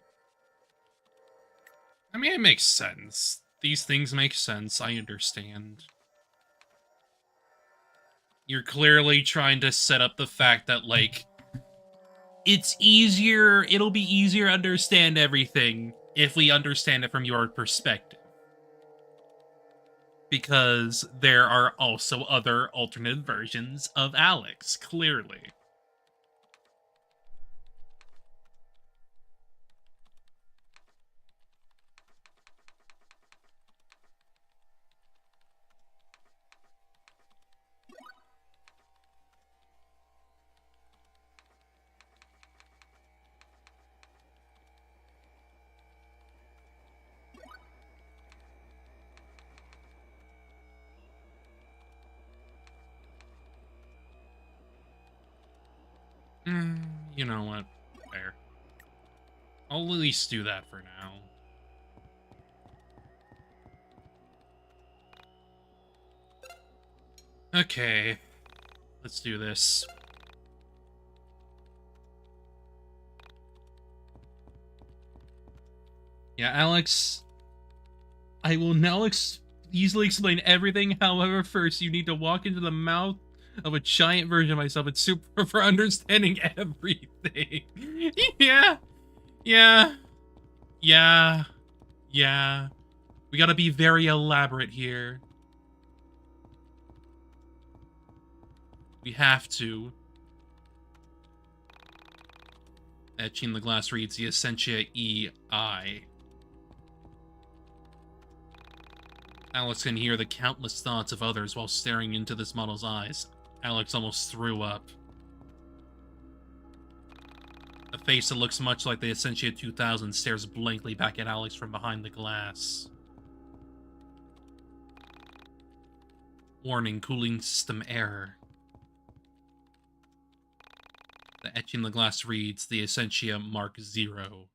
I mean, it makes sense. These things make sense. I understand. You're clearly trying to set up the fact that, like, it's easier, it'll be easier to understand everything if we understand it from your perspective. Because there are also other alternate versions of Alex, clearly. You know what? Fair. I'll at least do that for now. Okay. Let's do this. Yeah, Alex, I will now easily explain everything. However, first you need to walk into the mouth of a giant version of myself. It's super for understanding everything. Yeah. We gotta be very elaborate here. We have to. Etching the glass reads the Essentia EI. Alex can hear the countless thoughts of others while staring into this model's eyes. Alex almost threw up. A face that looks much like the Essentia 2000 stares blankly back at Alex from behind the glass. Warning, cooling system error. The etching the glass reads the Essentia Mark 0.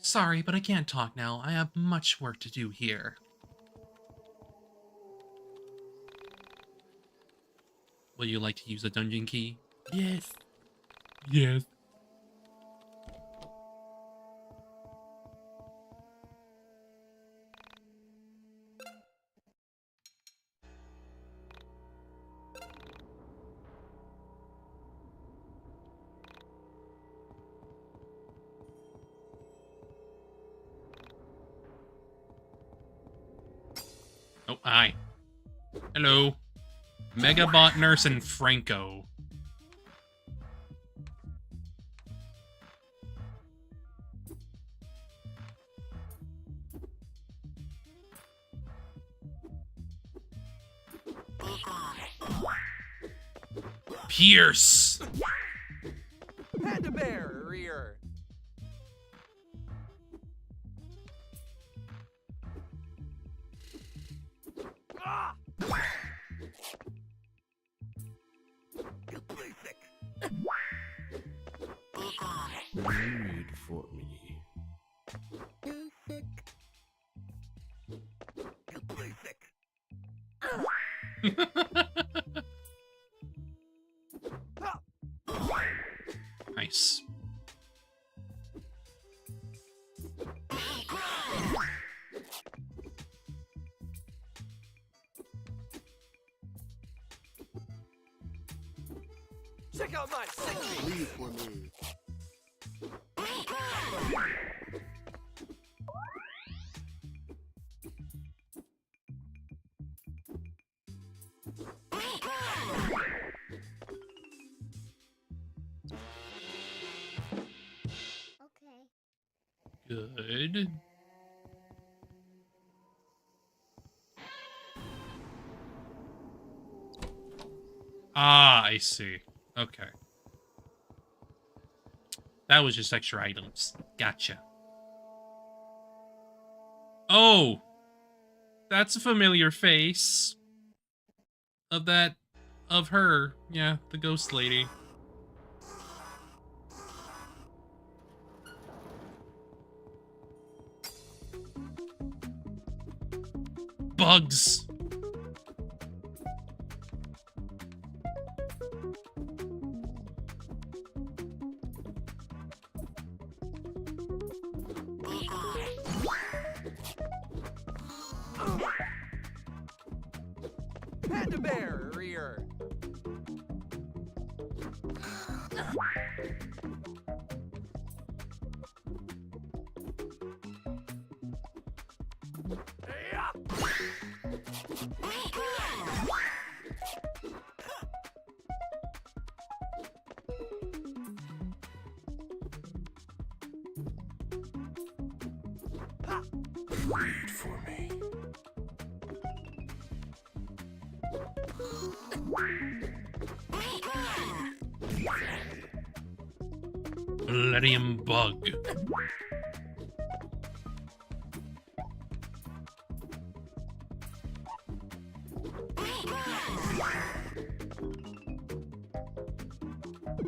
Sorry, but I can't talk now. I have much work to do here. Would you like to use a dungeon key? Yes. Yes. Oh, hi. Hello. Megabot Nurse and Franco. Pierce! Panda bear, rear. Ah! Read for me. Nice. Check out my sexy. Read for me. Good. Ah, I see. Okay. That was just extra items. Gotcha. Oh! That's a familiar face. Of her. Yeah, the ghost lady. Bugs! Panda bear, rear. Read for me. Millennium Bug.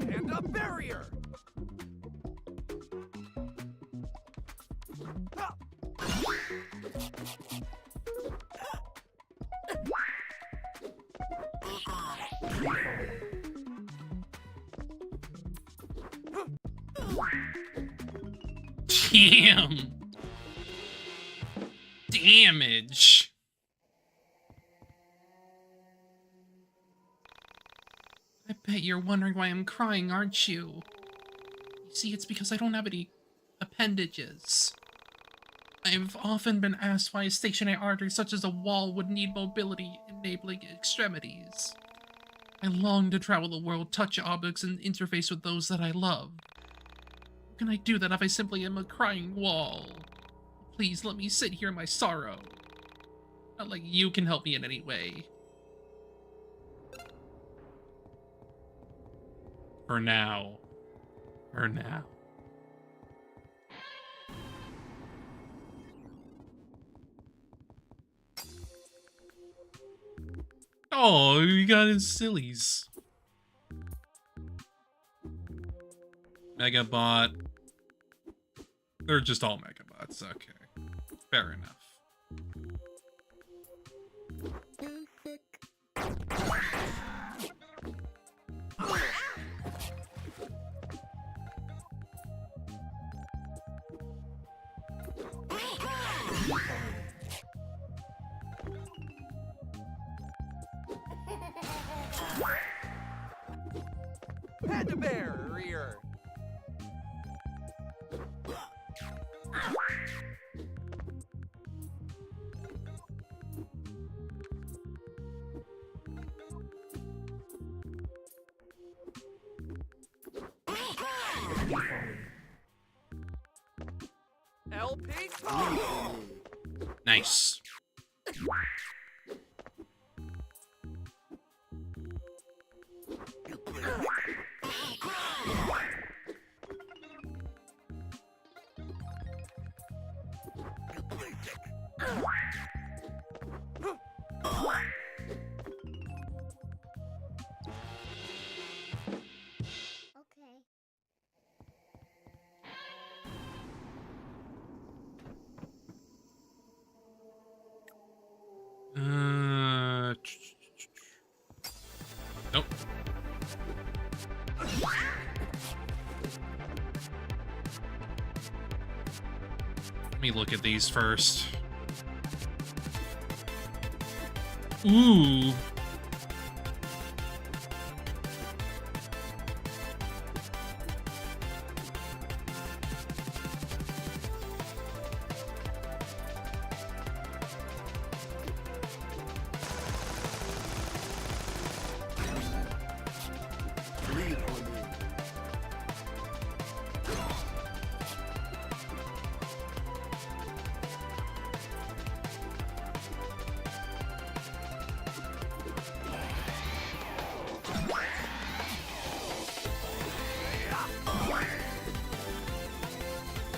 And a barrier. Damn! Damage! I bet you're wondering why I'm crying, aren't you? You see, it's because I don't have any appendages. I've often been asked why a stationary artery such as a wall would need mobility, enabling extremities. I long to travel the world, touch objects, and interface with those that I love. How can I do that if I simply am a crying wall? Please let me sit here in my sorrow. Not like you can help me in any way. For now. For now. Oh, he got his sillies. Megabot. They're just all Megabots, okay. Fair enough. Panda bear rear. LP Tom. Nice. Nope. Let me look at these first. Ooh.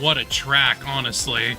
What a track, honestly.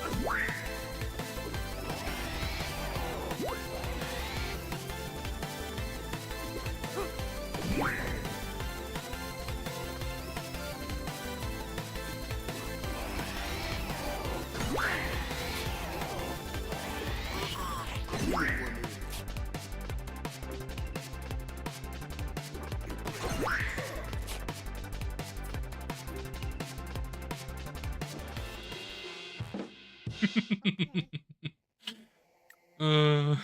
uh...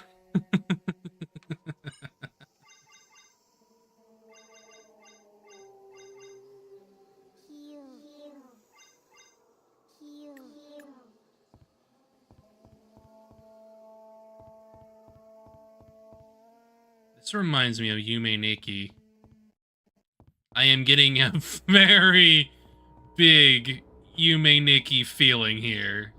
This reminds me of YIIK. I am getting a very big YIIK feeling here.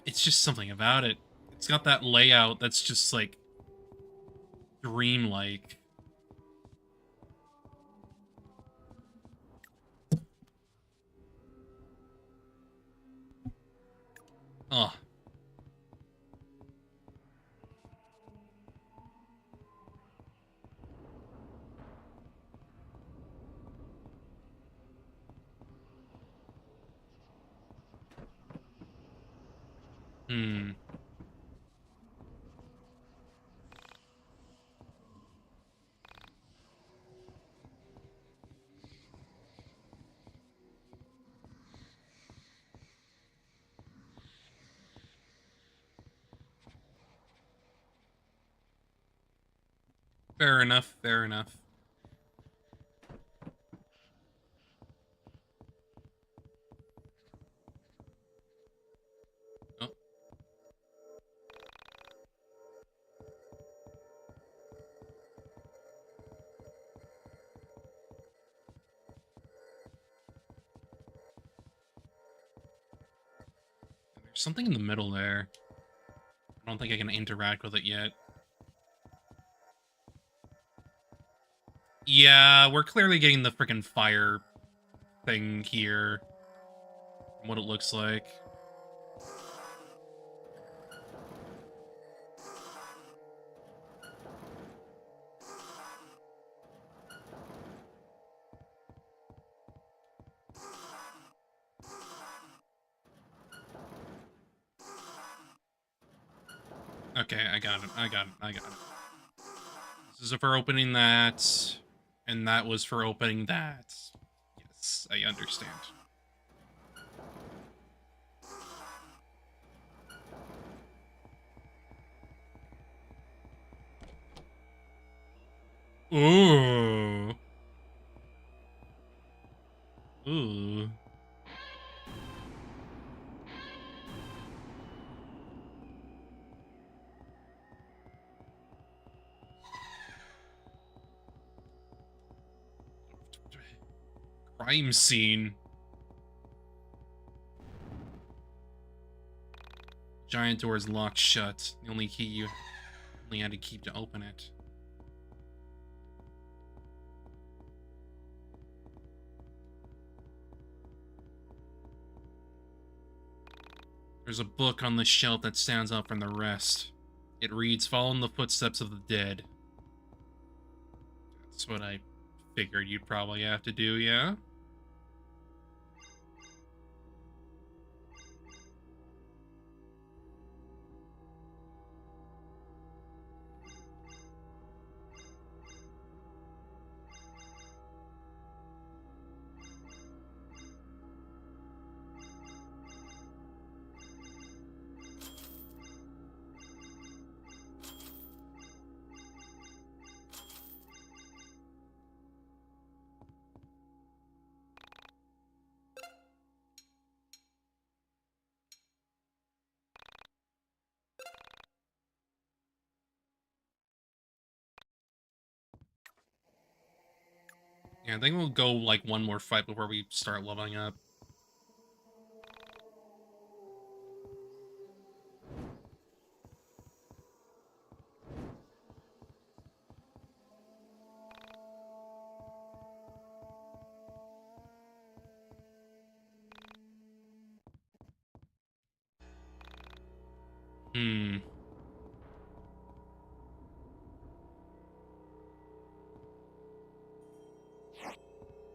It's just something about it. It's got that layout that's just like dreamlike. Oh. Hmm. Fair enough, fair enough. Oh. There's something in the middle there. I don't think I can interact with it yet. Yeah, we're clearly getting the freaking fire thing here. From what it looks like. Okay, I got it. I got it. I got it. This is for opening that, and that was for opening that. Yes, I understand. Ooh. Ooh. Crime scene. Giant door is locked shut. The only key you only had to keep to open it. There's a book on the shelf that stands out from the rest. It reads, "Following the footsteps of the dead." That's what I figured you'd probably have to do, yeah? Yeah, I think we'll go, like, one more fight before we start leveling up. Hmm.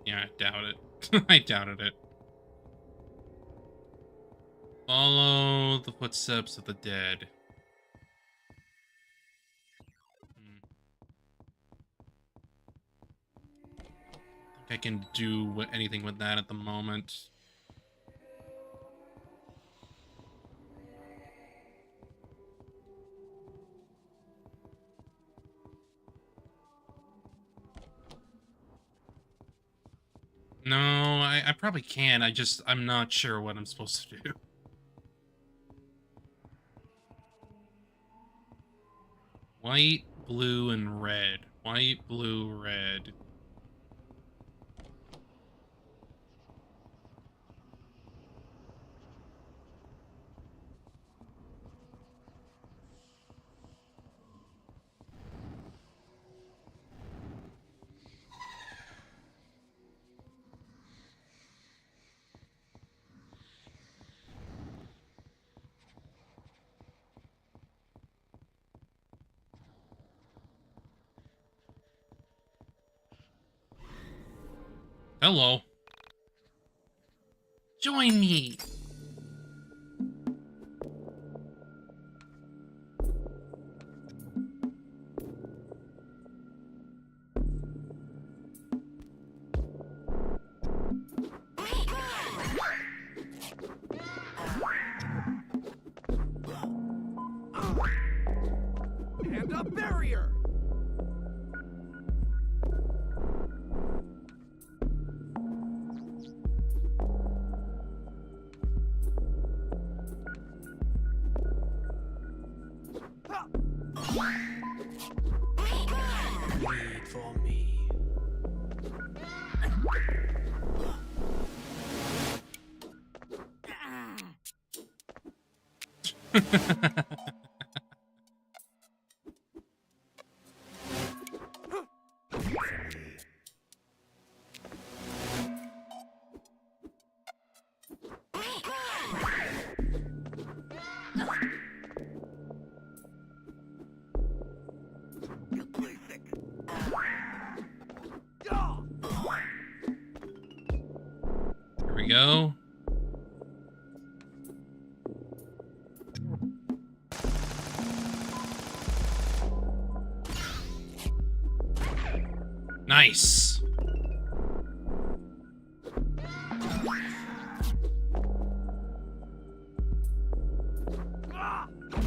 Yeah, I doubt it. I doubted it. Follow the footsteps of the dead. I can do anything with that at the moment. No, I probably can. I'm not sure what I'm supposed to do. White, blue, and red. White, blue, red. Hello. Join me. And a barrier! Wait for me. Here we go. Nice.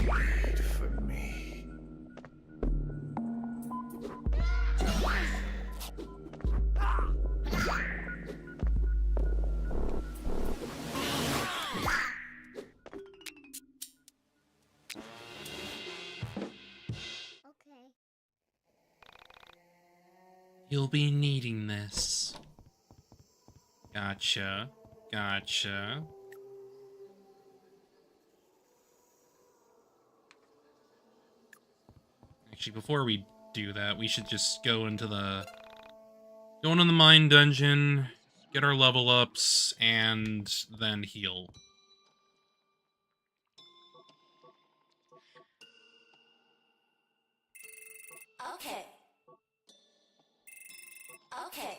Wait for me. You'll be needing this. Gotcha. Gotcha. Actually, before we do that, we should just go into the mine dungeon, get our level ups, and then heal. Okay. Okay.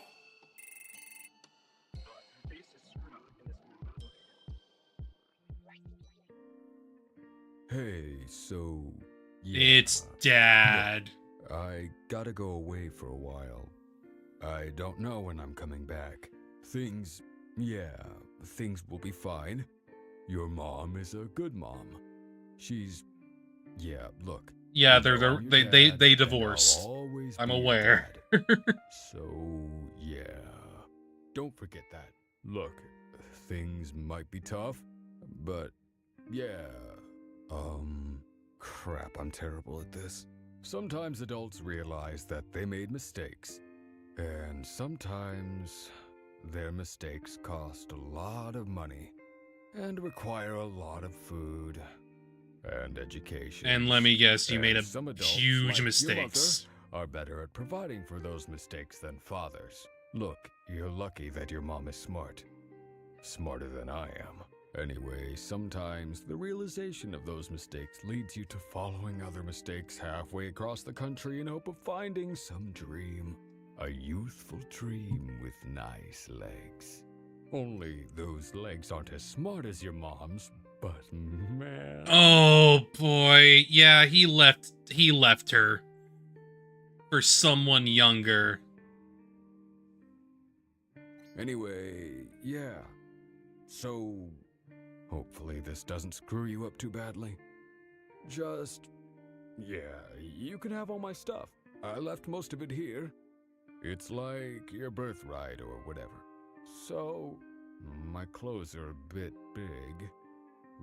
Hey, so... It's Dad. Look, I gotta go away for a while. I don't know when I'm coming back. Things will be fine. Your mom is a good mom. She's... Yeah, look. Yeah, you know I'm your dad, they and I'll divorced. always I'm be your aware. dad. So, yeah. Don't forget that. Look, things might be tough, but yeah. Crap, I'm terrible at this. Sometimes adults realize that they made mistakes, and sometimes their mistakes cost a lot of money and require a lot of food and education. And let me guess, you made some adults, huge like your mistakes. mother, are better at providing for those mistakes than fathers. Look, you're lucky that your mom is smart. Smarter than I am. Anyway, sometimes the realization of those mistakes leads you to following other mistakes halfway across the country in hope of finding some dream. A youthful dream with nice legs. Only those legs aren't as smart as your mom's, but man... Oh boy, yeah, he left her for someone younger. Anyway, yeah. So, hopefully this doesn't screw you up too badly. Just, yeah, you can have all my stuff. I left most of it here. It's like your birthright or whatever. So, my clothes are a bit big,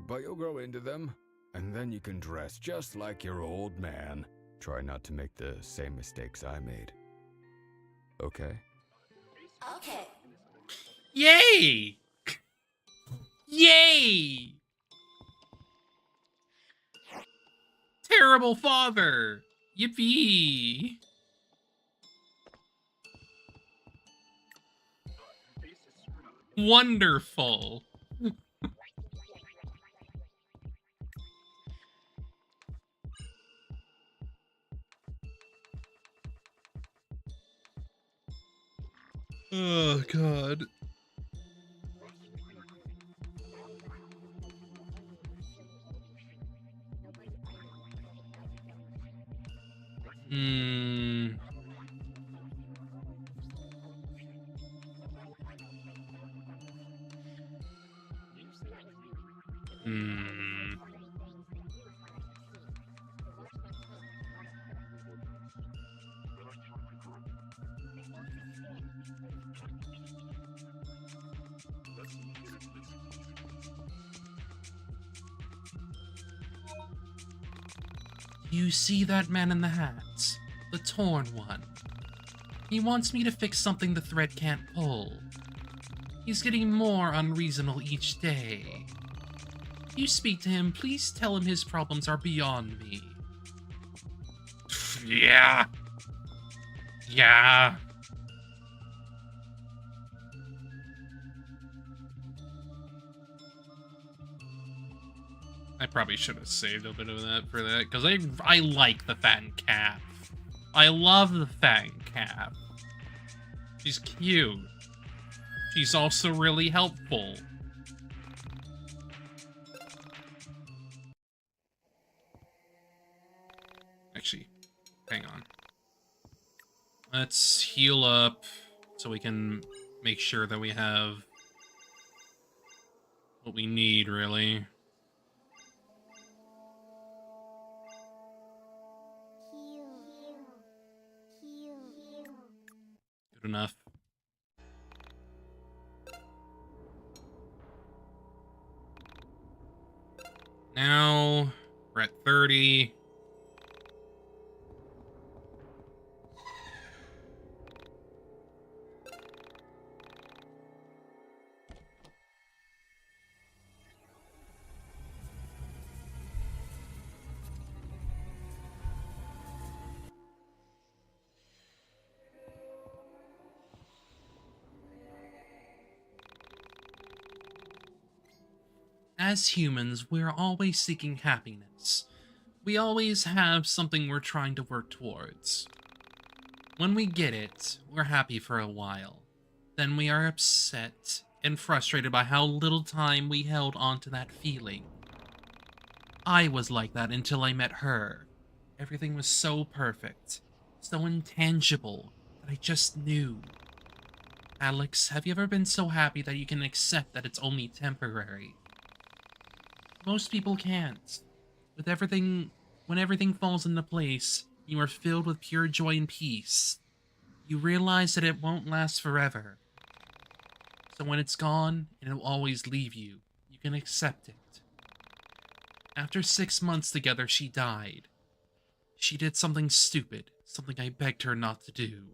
but you'll grow into them, and then you can dress just like your old man. Try not to make the same mistakes I made. Okay? Okay. Yay! Yay! Terrible father! Yippee! Wonderful! Oh, God. Hmm. Hmm. You see that man in the hat? The torn one. He wants me to fix something the thread can't pull. He's getting more unreasonable each day. If you speak to him, please tell him his problems are beyond me. Yeah. Yeah. I probably should have saved a bit of that for that, because I like the fan cat. I love the fan cat. She's cute. She's also really helpful. Actually, hang on. Let's heal up so we can make sure that we have what we need, really. Good enough. Now we're at 30. As humans, we're always seeking happiness. We always have something we're trying to work towards. When we get it, we're happy for a while. Then we are upset and frustrated by how little time we held on to that feeling. I was like that until I met her. Everything was so perfect, so intangible, that I just knew. Alex, have you ever been so happy that you can accept that it's only temporary? Most people can't. When everything falls into place, you are filled with pure joy and peace. You realize that it won't last forever. So when it's gone, and it will always leave you, you can accept it. After 6 months together, she died. She did something stupid, something I begged her not to do.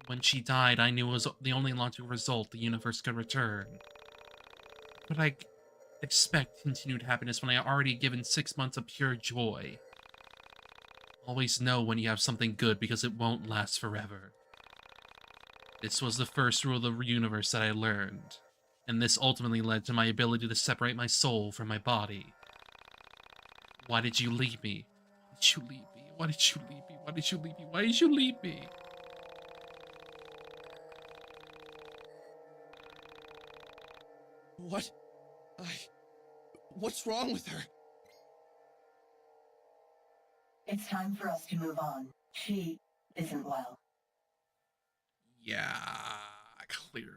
When she died, I knew it was the only logical result the universe could return. But I expect continued happiness when I already given 6 months of pure joy. Always know when you have something good because it won't last forever. This was the first rule of the universe that I learned, and this ultimately led to my ability to separate my soul from my body. Why did you leave me? Why did you leave me? Why did you leave me? Why did you leave me? Why did you leave me? What? What's wrong with her? It's time for us to move on. She isn't well. Yeah, clearly.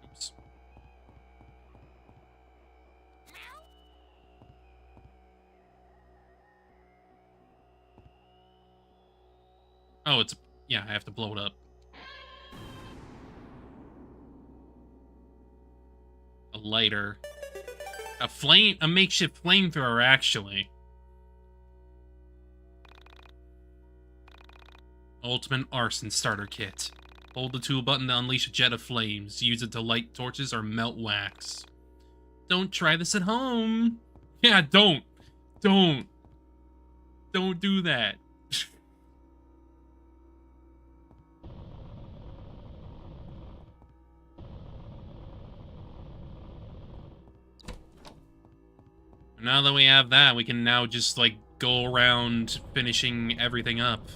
Oops. Oh, yeah, I have to blow it up. A lighter. A makeshift flamethrower, actually. Ultimate arson starter kit. Hold the tool button to unleash a jet of flames. Use it to light torches or melt wax. Don't try this at home. Yeah, don't. Don't do that. Now that we have that, we can now just, like, go around finishing everything up.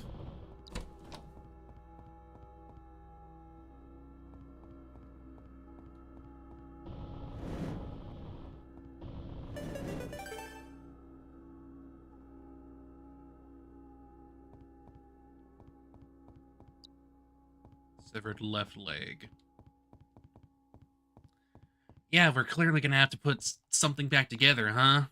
Severed left leg. Yeah, we're clearly gonna have to put something back together, huh?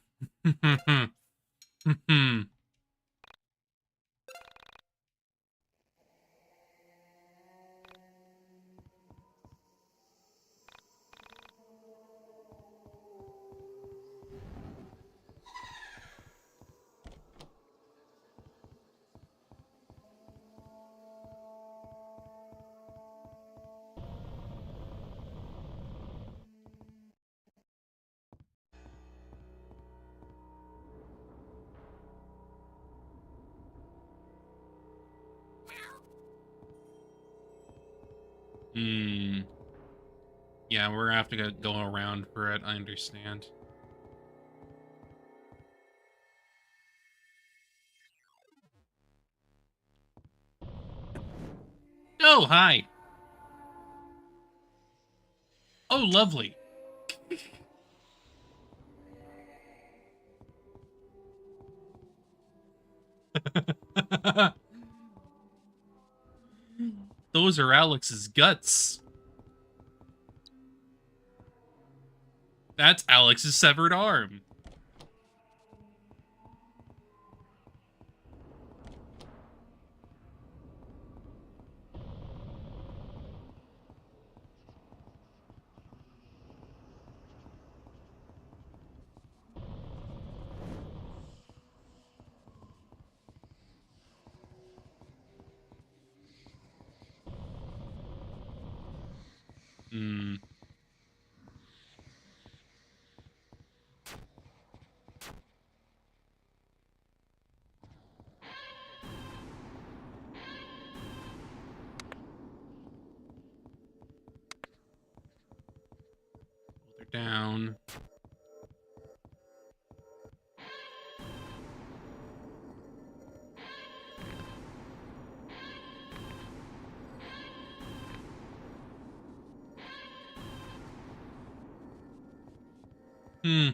Yeah, we're gonna have to go around for it, I understand. Oh, hi! Oh, lovely. Those are Alex's guts. That's Alex's severed arm. Hmm. They're down. Hmm.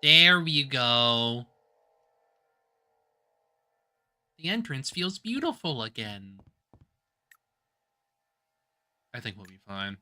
There we go. The entrance feels beautiful again. I think we'll be fine.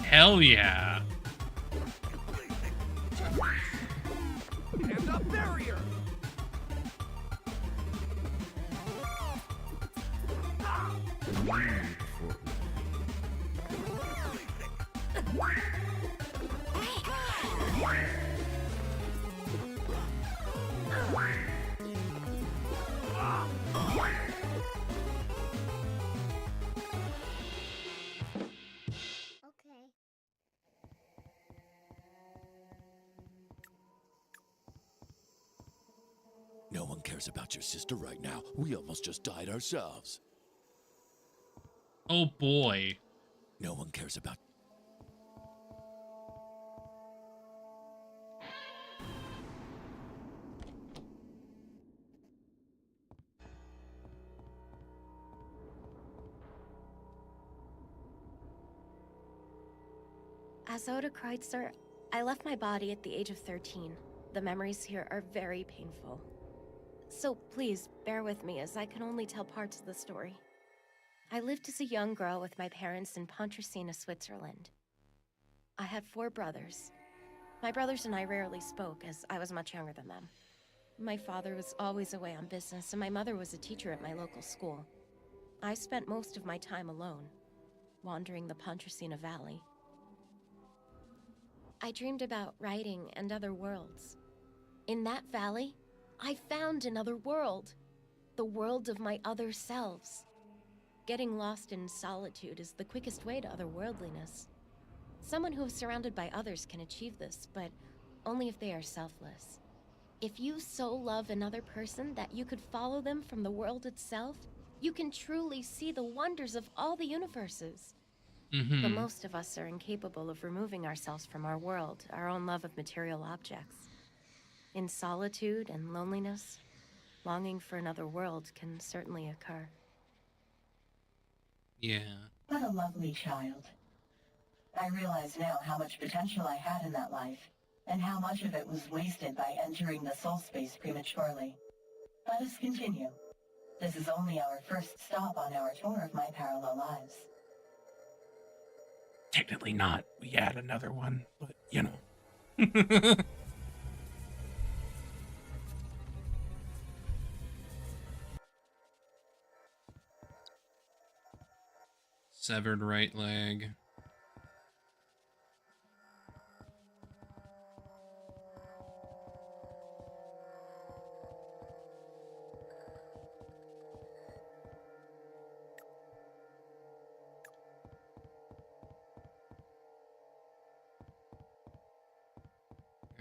Hell yeah. And a barrier! No one cares about your sister right now. We almost just died ourselves. Oh boy. No one cares about... As Oda cried, sir, I left my body at the age of 13. The memories here are very painful. So please, bear with me as I can only tell parts of the story. I lived as a young girl with my parents in Pontresina, Switzerland. I had 4 brothers. My brothers and I rarely spoke as I was much younger than them. My father was always away on business and my mother was a teacher at my local school. I spent most of my time alone, wandering the Pontresina Valley. I dreamed about writing and other worlds. In that valley, I found another world. The world of my other selves. getting lost in solitude is the quickest way to otherworldliness. Someone who is surrounded by others can achieve this, but only if they are selfless. If you so love another person that you could follow them from the world itself, you can truly see the wonders of all the universes. But most of us are incapable of removing ourselves from our world, our own love of material objects. In solitude and loneliness, longing for another world can certainly occur. Yeah. What a lovely child. I realize now how much potential I had in that life, and how much of it was wasted by entering the soul space prematurely. Let us continue. This is only our first stop on our tour of my parallel lives. Technically not. We add another one, but you know. Severed right leg.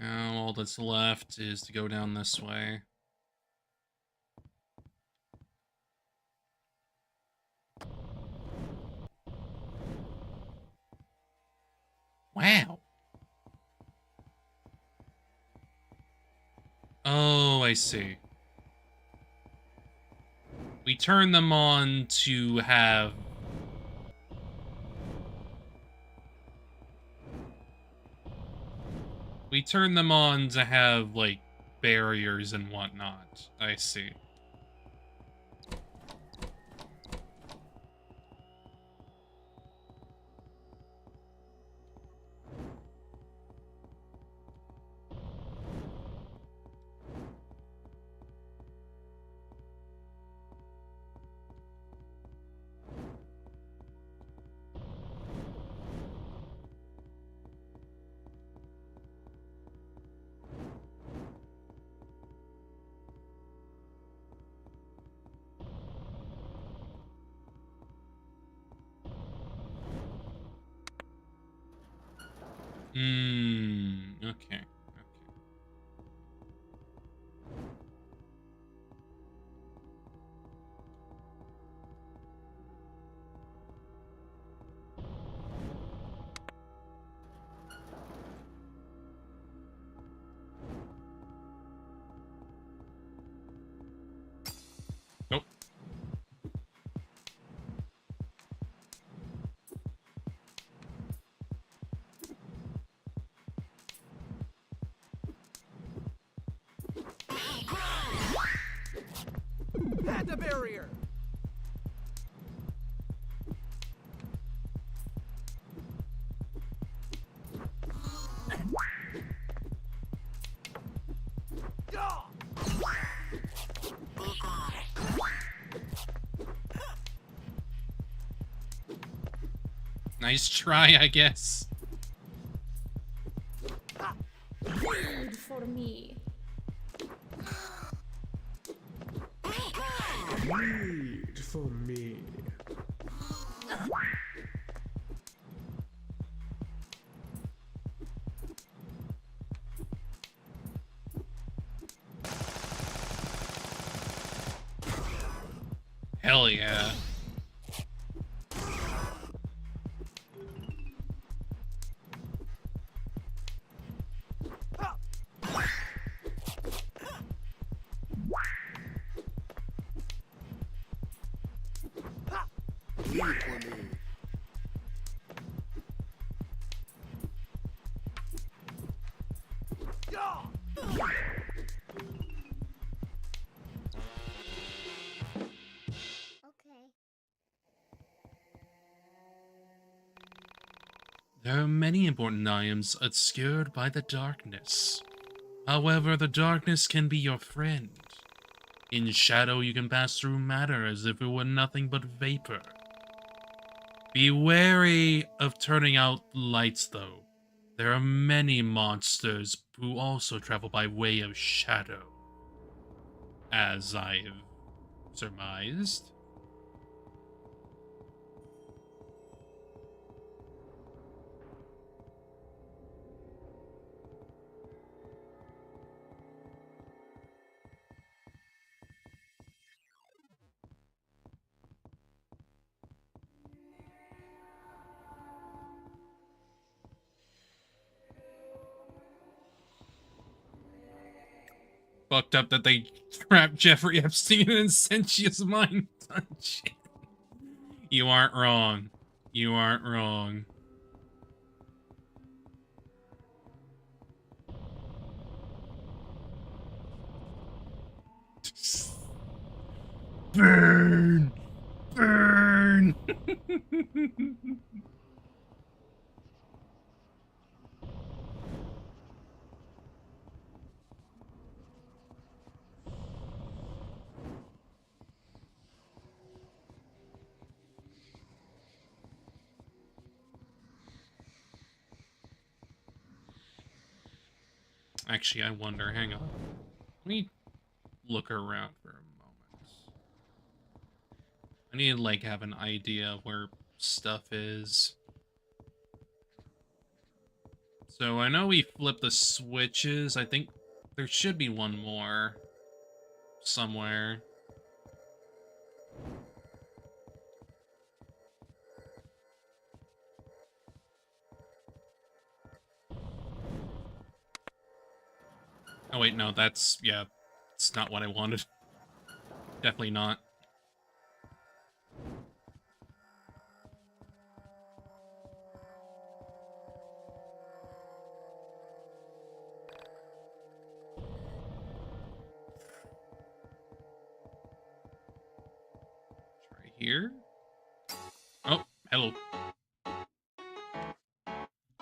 Now all that's left is to go down this way. Wow. Oh, I see. We turn them on to have... We turn them on to have, like, barriers and whatnot. I see. Okay. Nope. Panda barrier! Nice try, I guess. Weird for me. Weed for me. Hell yeah. There are many important items obscured by the darkness. However, the darkness can be your friend. In shadow, you can pass through matter as if it were nothing but vapor. Be wary of turning out lights, though. There are many monsters who also travel by way of shadow, as I have surmised. Fucked up that they trapped Jeffrey Epstein in Sentius Mine Dungeon. You aren't wrong. You aren't wrong. Burn! Burn! Actually, I wonder, hang on. Let me look around for a moment. I need to, like, have an idea of where stuff is. So, I know we flipped the switches. I think there should be one more somewhere. Oh, wait, no, that's, yeah, it's not what I wanted. Definitely not. Try here. Oh, hello.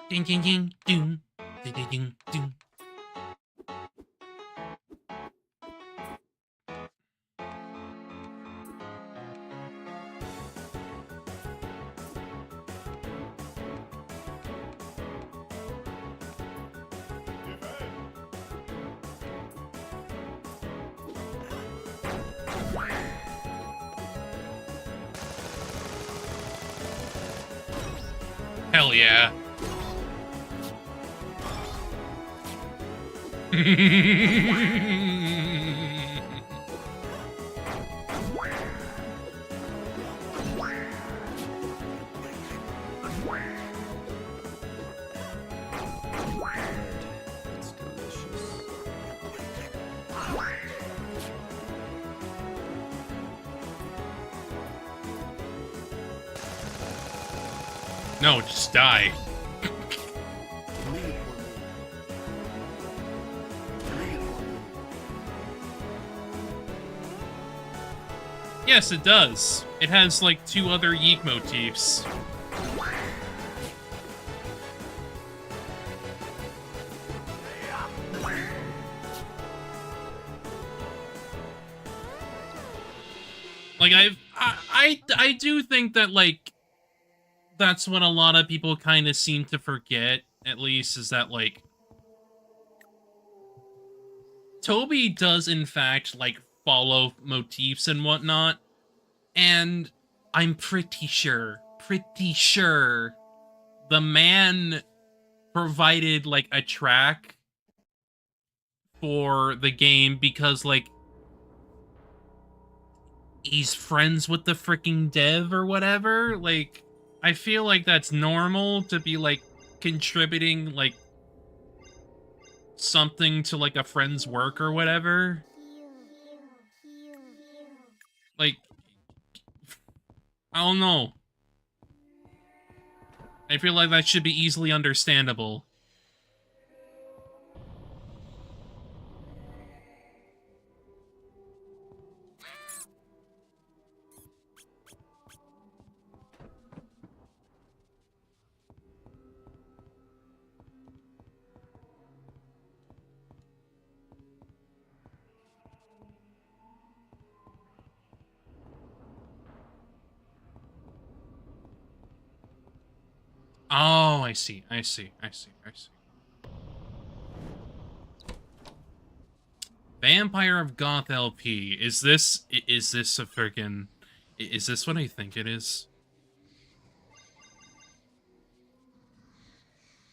Ding, ding, ding, ding, ding, ding, ding, ding. Hell yeah. It's delicious. No, just die. Yes, it does. It has, like, 2 other YIIK motifs. Like, I do think that, like, that's what a lot of people kind of seem to forget, at least, is that, like, Toby does, in fact, like, follow motifs and whatnot, and I'm pretty sure the man provided, like, a track for the game because, like, he's friends with the freaking dev or whatever. Like, I feel like that's normal to be, like, contributing, like, something to, like, a friend's work or whatever. Like, I don't know. I feel like that should be easily understandable. Oh, I see. Vampire of Goth LP. Is this a freaking... Is this what I think it is?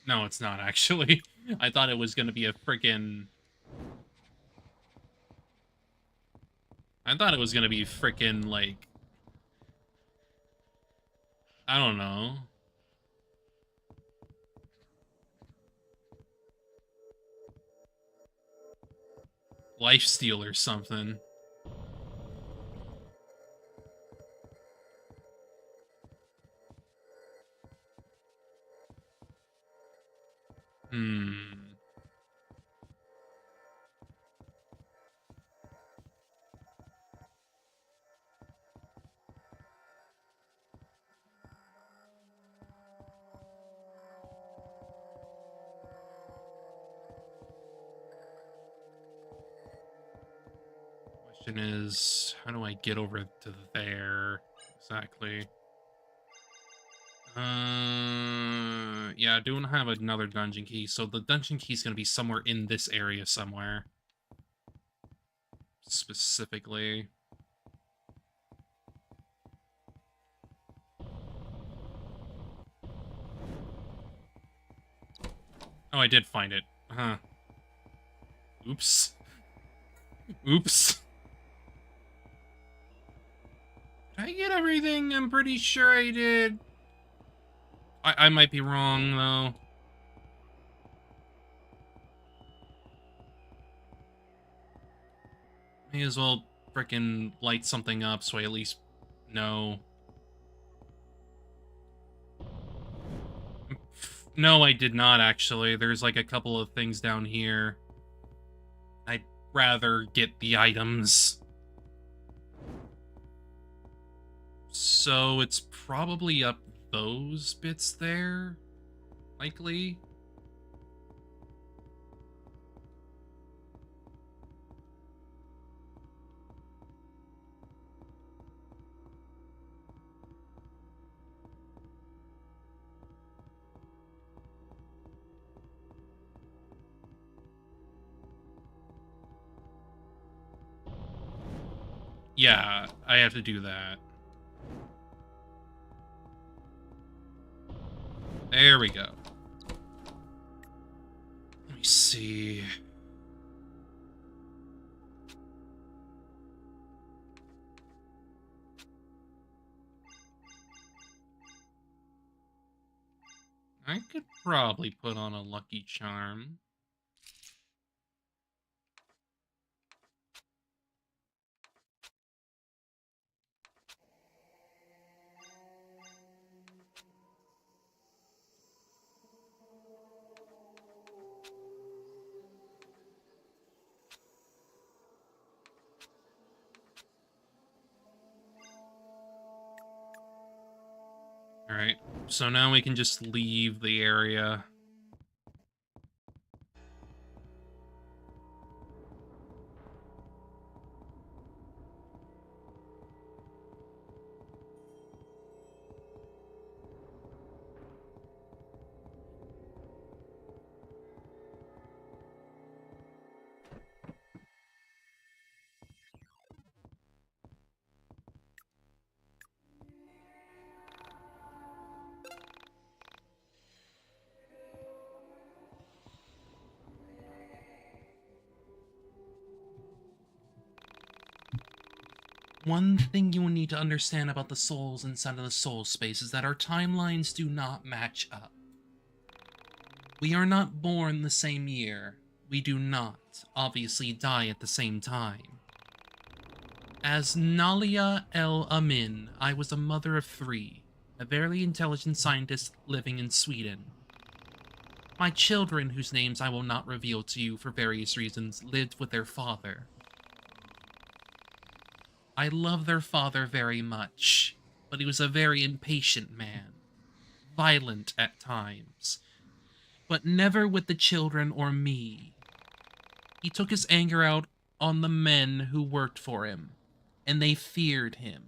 No, it's not, actually. I thought it was gonna be a freaking... I thought it was gonna be freaking, like... I don't know. lifesteal or something. Question is, how do I get over to there exactly? Yeah, I don't have another dungeon key, so the dungeon key is going to be somewhere in this area somewhere. Specifically. Oh, I did find it. Huh. Oops. Oops. Did I get everything? I'm pretty sure I did. I might be wrong, though. May as well frickin' light something up so I at least know. No, I did not, actually. There's, like, a couple of things down here. I'd rather get the items. So it's probably up those bits there, likely. Yeah, I have to do that. There we go. Let me see. I could probably put on a lucky charm. Alright, so now we can just leave the area. One thing you will need to understand about the souls inside of the soul space is that our timelines do not match up. We are not born the same year. We do not, obviously, die at the same time. As Nalia El Amin, I was a mother of 3, a very intelligent scientist living in Sweden. My children, whose names I will not reveal to you for various reasons, lived with their father. I love their father very much, but he was a very impatient man, violent at times, but never with the children or me. He took his anger out on the men who worked for him, and they feared him.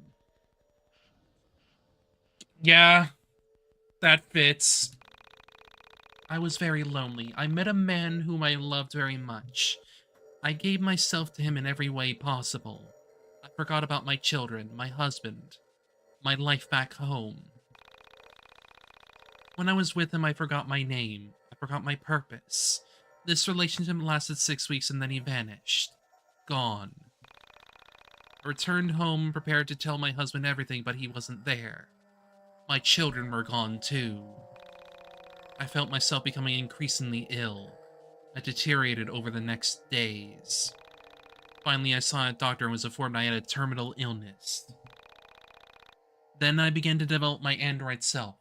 Yeah, that fits. I was very lonely. I met a man whom I loved very much. I gave myself to him in every way possible. I forgot about my children, my husband, my life back home. When I was with him, I forgot my name. I forgot my purpose. This relationship lasted 6 weeks and then he vanished. Gone. I returned home, prepared to tell my husband everything, but he wasn't there. My children were gone too. I felt myself becoming increasingly ill. I deteriorated over the next days. Finally, I saw a doctor and was informed I had a terminal illness. Then I began to develop my android self,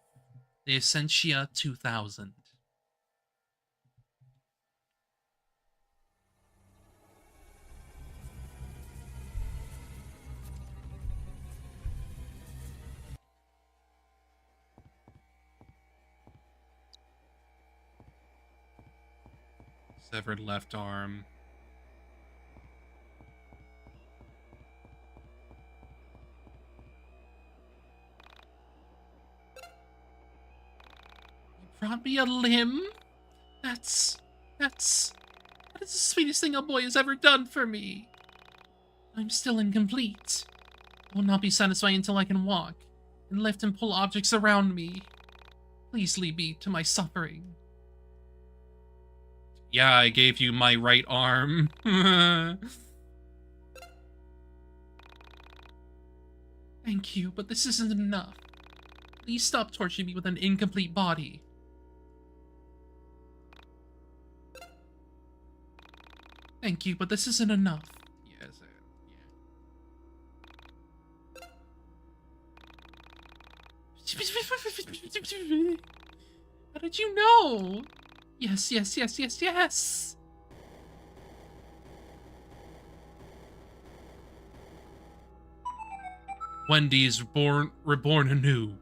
the Essentia 2000. Severed left arm. You brought me a limb? That is the sweetest thing a boy has ever done for me. I'm still incomplete. I will not be satisfied until I can walk and lift and pull objects around me. Please leave me to my suffering. Yeah, I gave you my right arm. Thank you, but this isn't enough. Please stop torturing me with an incomplete body. Thank you, but this isn't enough. Yes, yeah. How did you know? Yes, yes, yes, yes, yes! Wendy's reborn anew.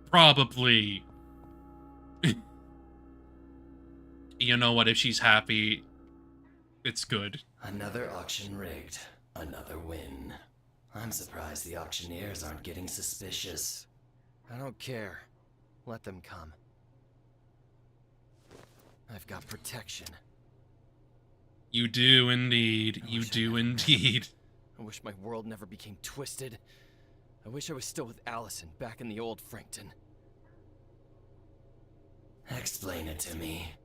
Probably. You know what, if she's happy, it's good. Another auction rigged. Another win. I'm surprised the auctioneers aren't getting suspicious. I don't care. Let them come. I've got protection. You do indeed. You do indeed. I wish my world never became twisted. I wish I was still with Allison back in the old Frankton. Explain it to me.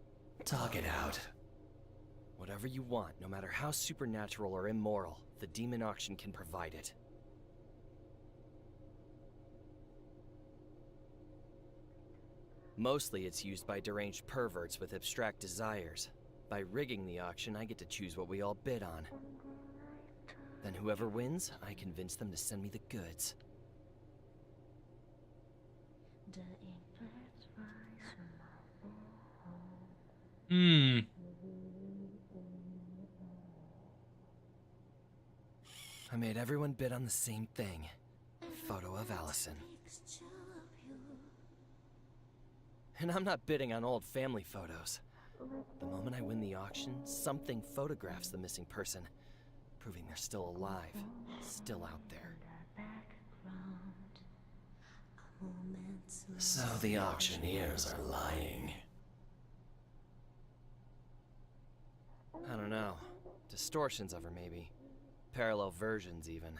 Talk it out. Whatever you want, no matter how supernatural or immoral, the demon auction can provide it. Mostly it's used by deranged perverts with abstract desires. By rigging the auction, I get to choose what we all bid on. Then whoever wins, I convince them to send me the goods. I made everyone bid on the same thing. Photo of Allison. And I'm not bidding on old family photos. The moment I win the auction, something photographs the missing person, proving they're still alive, still out there. So the auctioneers are lying. I don't know. Distortions of her, maybe. Parallel versions, even.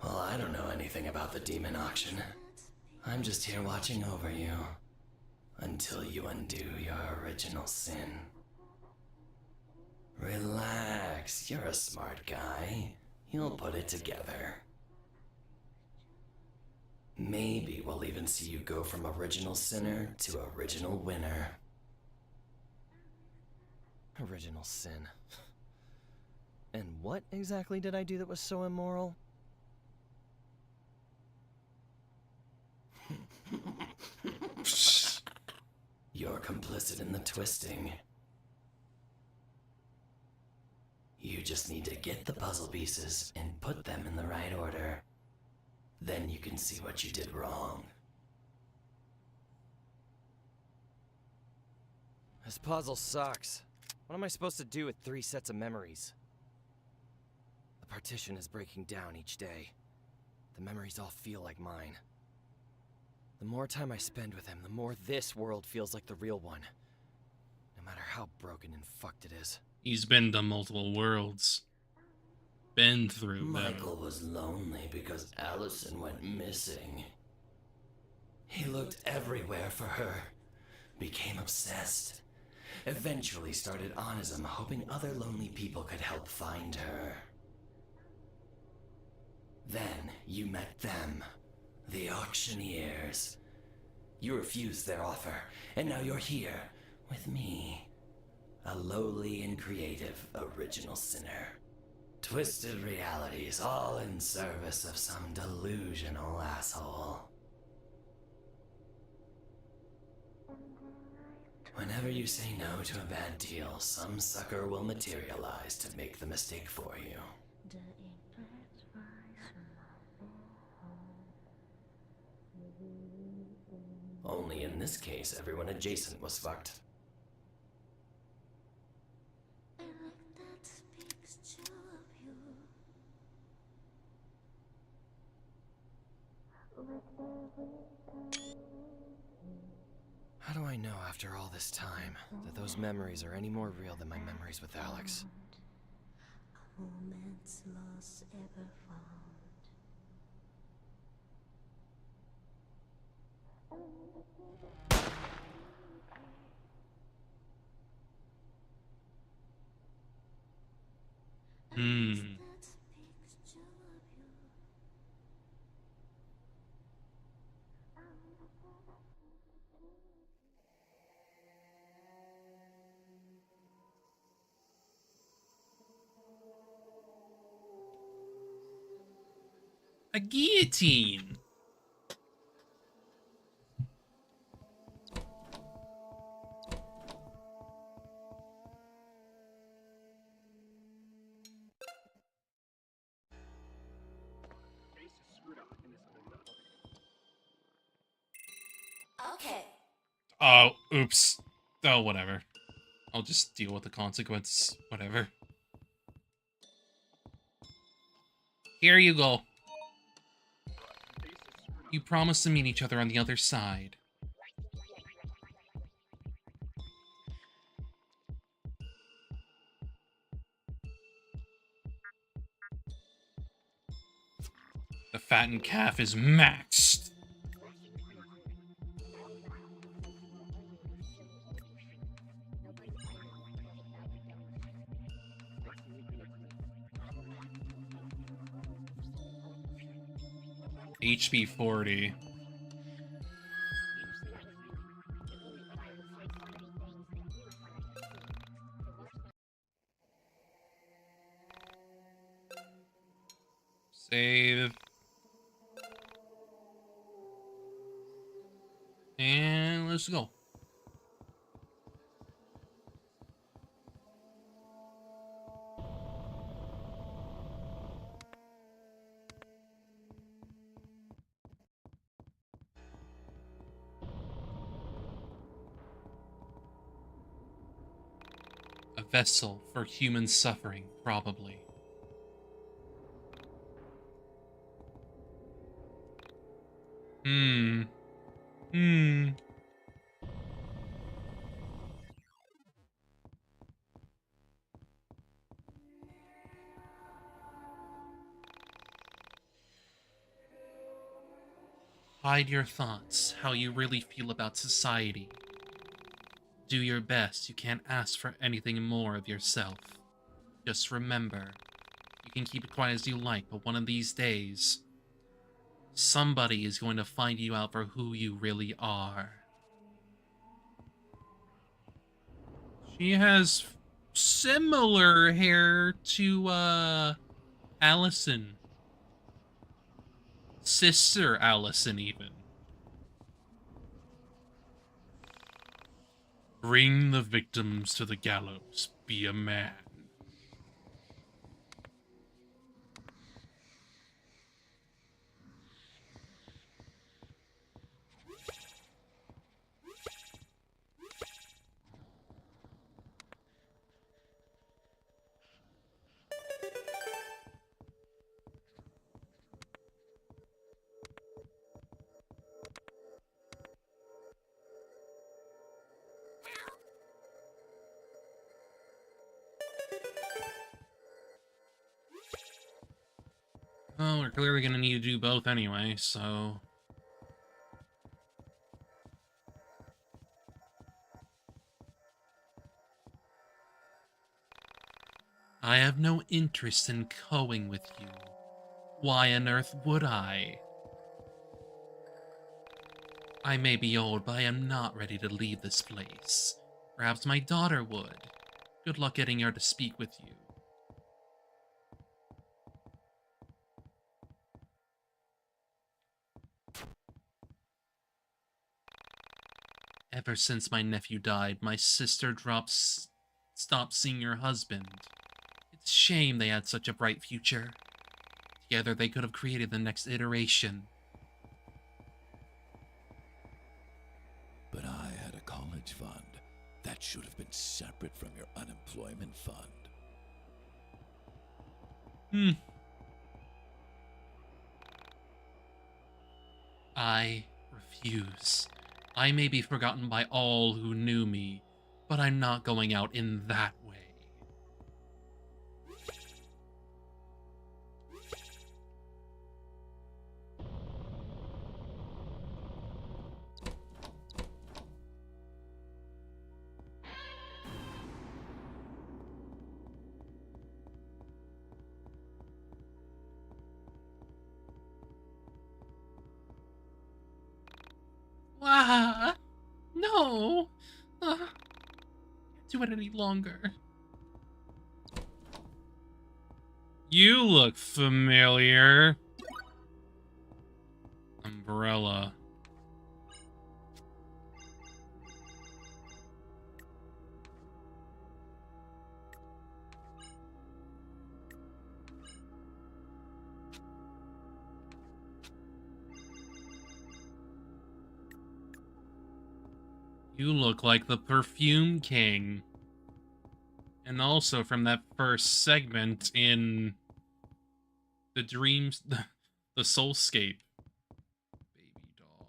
Well, I don't know anything about the demon auction. I'm just here watching over you. Until you undo your original sin. Relax, you're a smart guy. You'll put it together. Maybe we'll even see you go from original sinner to original winner. Original sin. And what exactly did I do that was so immoral? You're complicit in the twisting. You just need to get the puzzle pieces and put them in the right order. Then you can see what you did wrong. This puzzle sucks. What am I supposed to do with 3 sets of memories? The partition is breaking down each day. The memories all feel like mine. The more time I spend with him, the more this world feels like the real one. No matter how broken and fucked it is. He's been to multiple worlds. Been through them. Michael was lonely because Allison went missing. He looked everywhere for her. Became obsessed. Eventually started onism, hoping other lonely people could help find her. Then you met them. The auctioneers. You refused their offer, and now you're here with me. a lowly and creative original sinner. Twisted realities all in service of some delusional asshole. Whenever you say no to a bad deal, some sucker will materialize to make the mistake for you. Only in this case, everyone adjacent was fucked. How do I know after all this time that those memories are any more real than my memories with Alex? Moments lost ever found. A guillotine. Okay. Oh, oops. Oh, whatever. I'll just deal with the consequences. Whatever. Here you go. You promised to meet each other on the other side. The fattened calf is maxed. HP 40. Save. And let's go. A vessel for human suffering, probably. Hide your thoughts, how you really feel about society. Do your best, you can't ask for anything more of yourself. Just remember, you can keep it quiet as you like, but one of these days, somebody is going to find you out for who you really are. She has similar hair to, Allison. Sister Allison, even. Bring the victims to the gallows. Be a man. Well, we're clearly gonna need to do both anyway, so... I have no interest in going with you. Why on earth would I? I may be old, but I am not ready to leave this place. Perhaps my daughter would. Good luck getting her to speak with you. Ever since my nephew died, my sister stopped seeing her husband. It's a shame they had such a bright future. Together they could have created the next iteration. But I had a college fund. That should have been separate from your unemployment fund. I refuse. I may be forgotten by all who knew me, but I'm not going out in that way. No! Can't do it any longer. You look familiar. Umbrella. You look like the Perfume King. And also from that first segment in the Dreams, the Soulscape. Baby doll.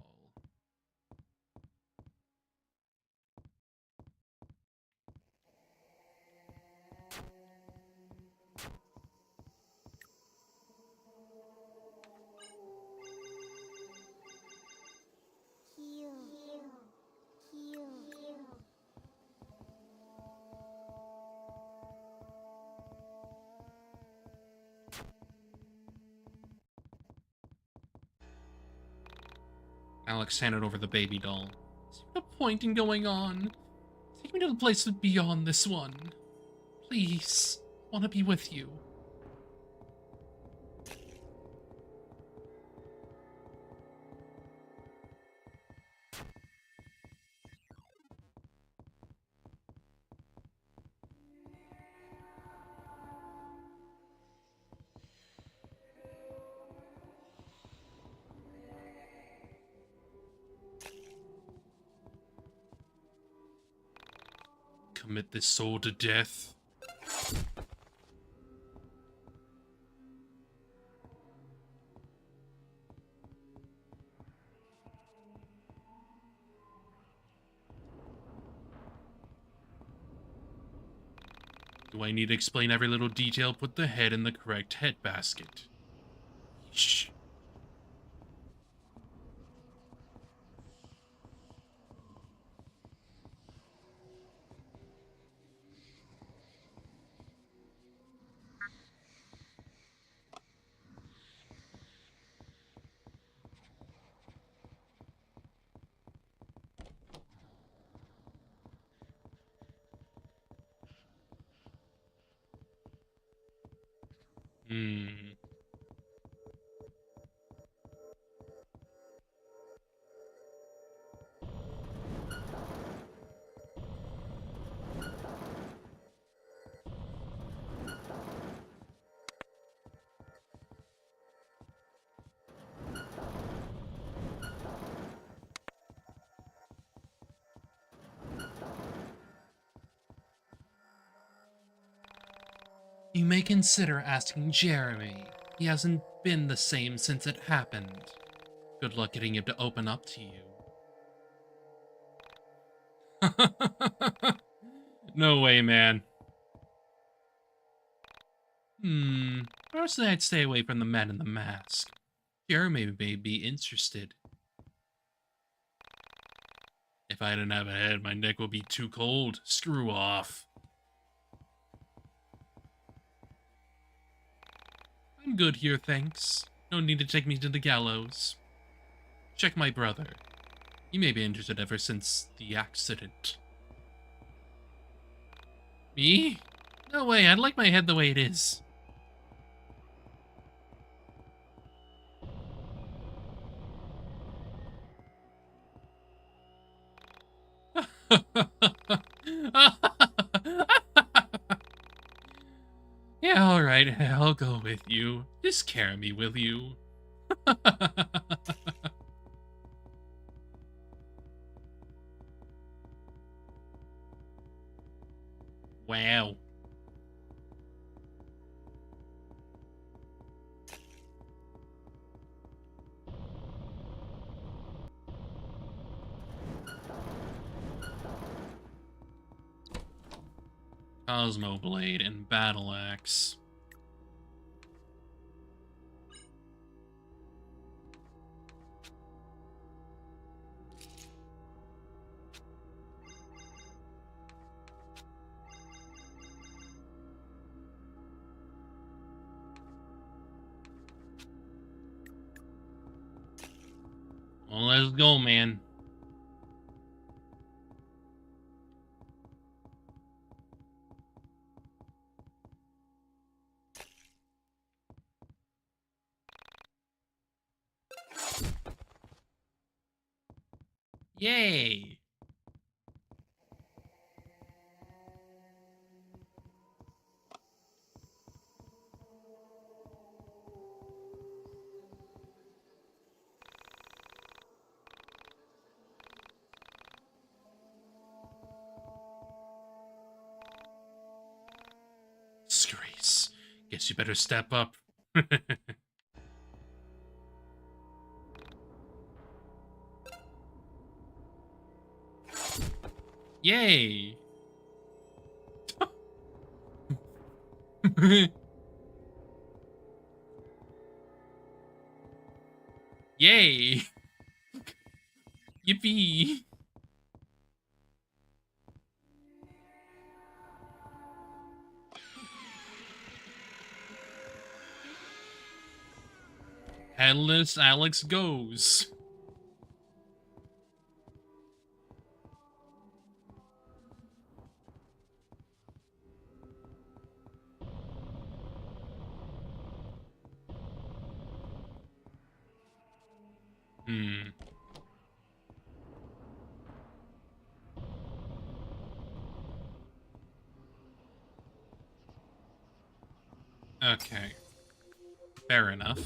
Alex handed over the baby doll. Is there no point in going on? Take me to the place beyond this one. Please. I want to be with you. Commit this soul to death. Do I need to explain every little detail? Put the head in the correct head basket. Shh. You may consider asking Jeremy. He hasn't been the same since it happened. Good luck getting him to open up to you. No way, man. Personally, I'd stay away from the man in the mask. Jeremy may be interested. If I didn't have a head, my neck would be too cold. Screw off. I'm good here, thanks. No need to take me to the gallows. Check my brother. He may be interested ever since the accident. Me? No way, I'd like my head the way it is. Yeah, alright, I'll go with you. Just carry me, will you? Wow. Cosmo Blade and Battle Axe. Well, let's go, man. Yay! Disgrace. Guess you better step up. Yay! Yay! Yippee! Headless Alex goes. Okay. Fair enough.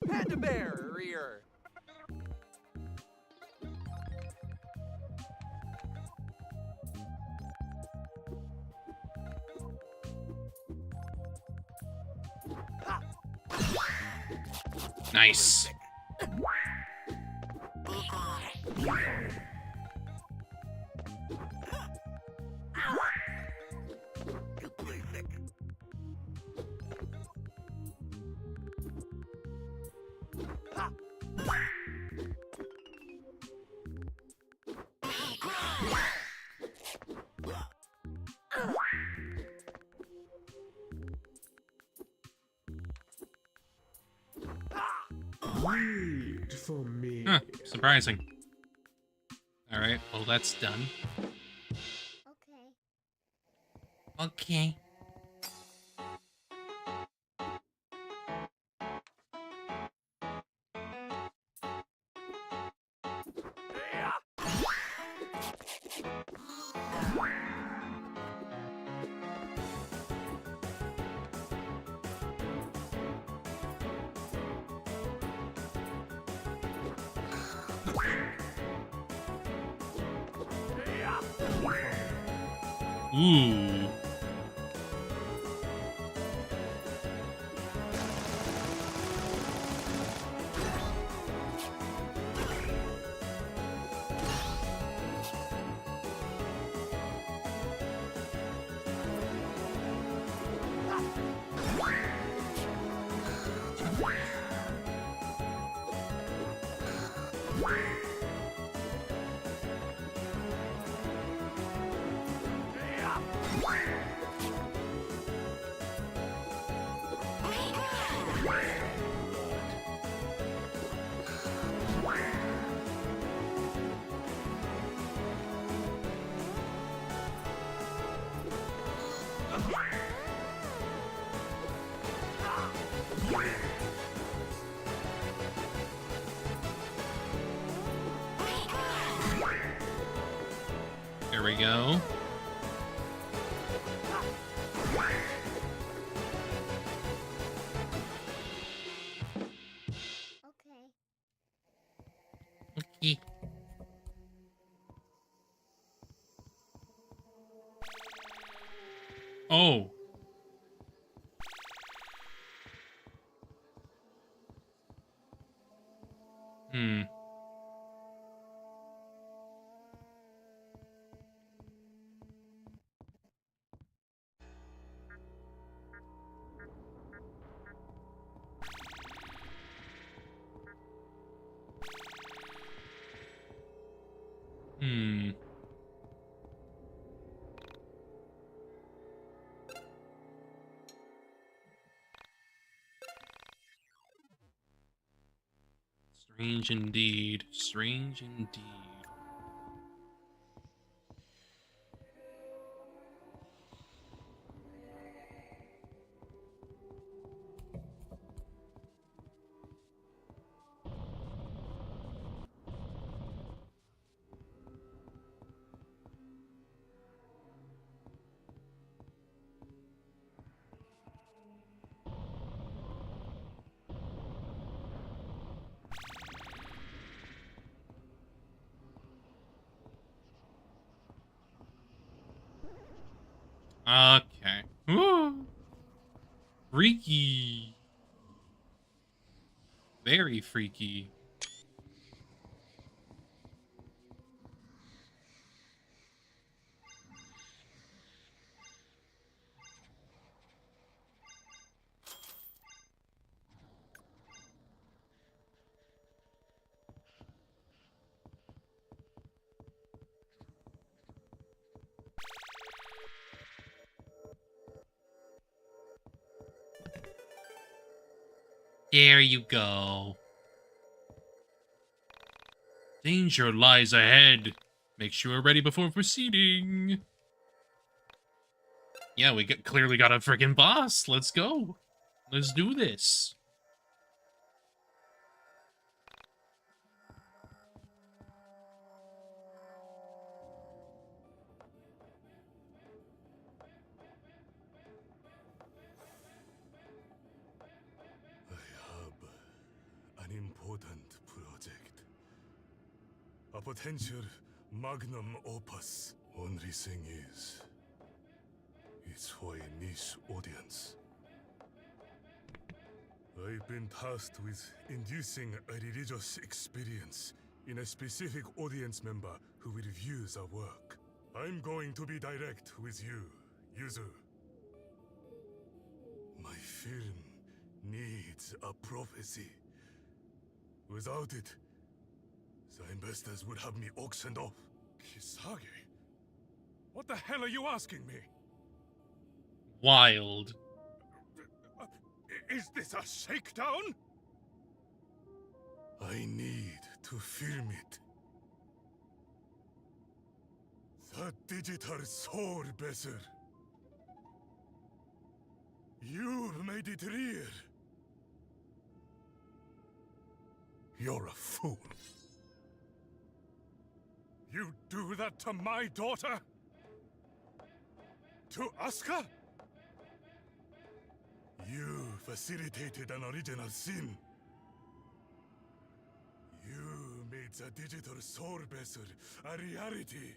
Panda barrier. Nice. Wait for me. Huh, surprising. Alright, well that's done. Okay. Ooh. we go. Okay. Oh. Hmm. Hmm. Strange indeed. Strange indeed. Okay. Ooh. Freaky. Very freaky. There you go. Danger lies ahead. Make sure we're ready before proceeding. Yeah, we clearly got a freaking boss. Let's go. Let's do this. An important project. A potential magnum opus. Only thing is, it's for a niche audience. I've been tasked with inducing a religious experience in a specific audience member who will view the work. I'm going to be direct with you, Yuzu. My film needs a prophecy. Without it, the investors would have me auctioned off. Kisage? What the hell are you asking me? Wild. Is this a shakedown? I need to film it. The digital soul bearer. You've made it real. You're a fool. You do that to my daughter? To Asuka? You facilitated an original sin. You made the digital soul bearer a reality.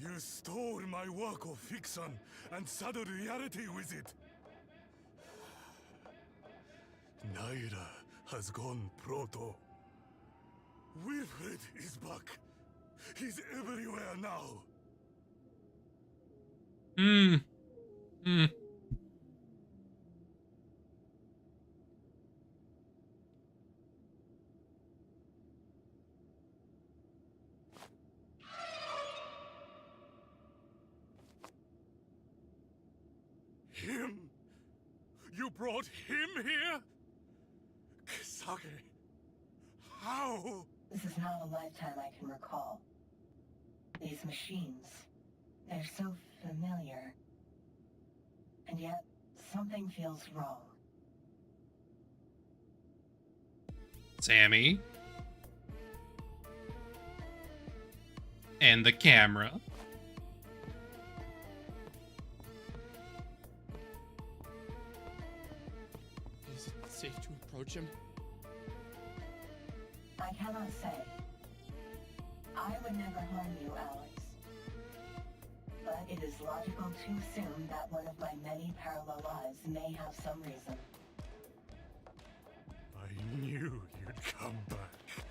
You stole my work of fiction and saddled reality with it. Naira has gone proto. Wilfred is back. He's everywhere now. Him? You brought him here? Kisage, how? This is not a lifetime I can recall. These machines, they're so familiar. And yet, something feels wrong. Sammy. And the camera. safe to approach him? I cannot say. I would never harm you, Alex. But it is logical to assume that one of my many parallel lives may have some reason. I knew you'd come back.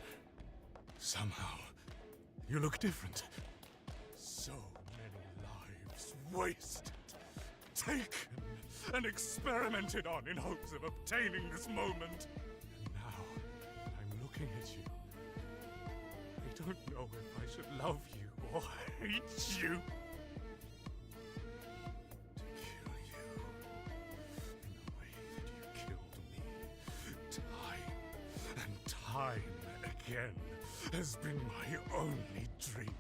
Somehow, you look different. So many lives wasted, taken, and experimented on in hopes of obtaining this moment. And now, I'm looking at you. I don't know if I should love you or hate you. Time again has been my only dream,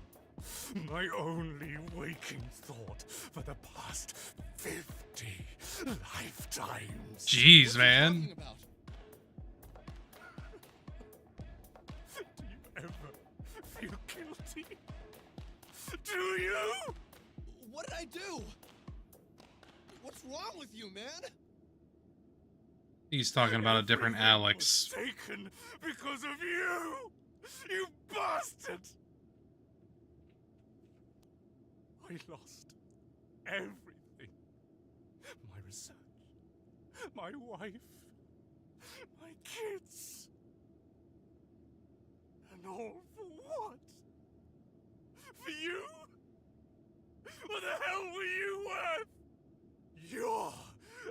my only waking thought for the past 50 lifetimes. Jeez, man. Do you ever feel guilty? Do you? What did I do? What's wrong with you, man? He's talking about a different Alex. Taken because of you! You bastard! I lost everything. My research, my wife, my kids. And all for what? For you? What the hell were you worth? You're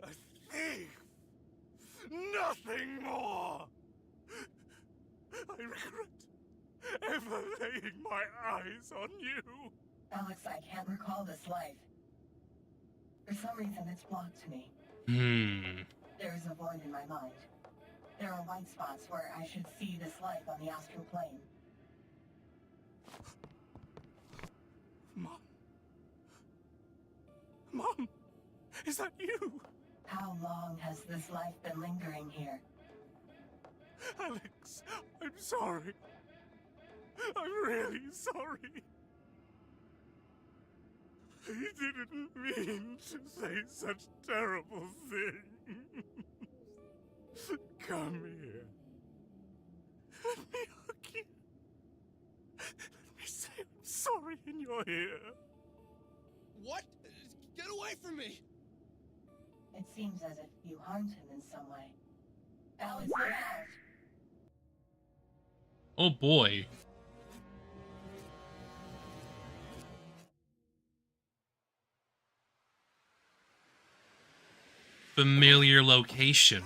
a thief! Nothing more! I regret ever laying my eyes on you. Alex, I can't recall this life. For some reason, it's blocked to me. There is a void in my mind. There are white spots where I should see this life on the astral plane. Mom, is that you? How long has this life been lingering here? Alex, I'm sorry. I'm really sorry. I didn't mean to say such terrible things. Come here. Let me hug you. Let me say I'm sorry in your ear. What? Get away from me! It seems as if you harmed him in some way. Alex, get out! Oh boy. Familiar location.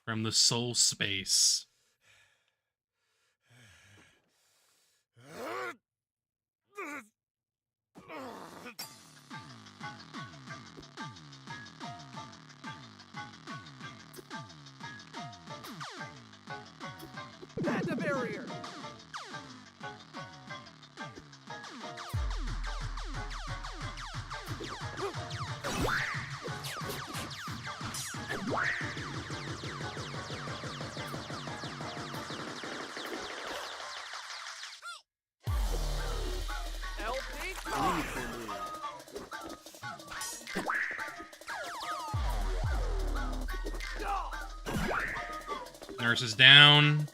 From the soul space. Panda barrier! Nurse is down.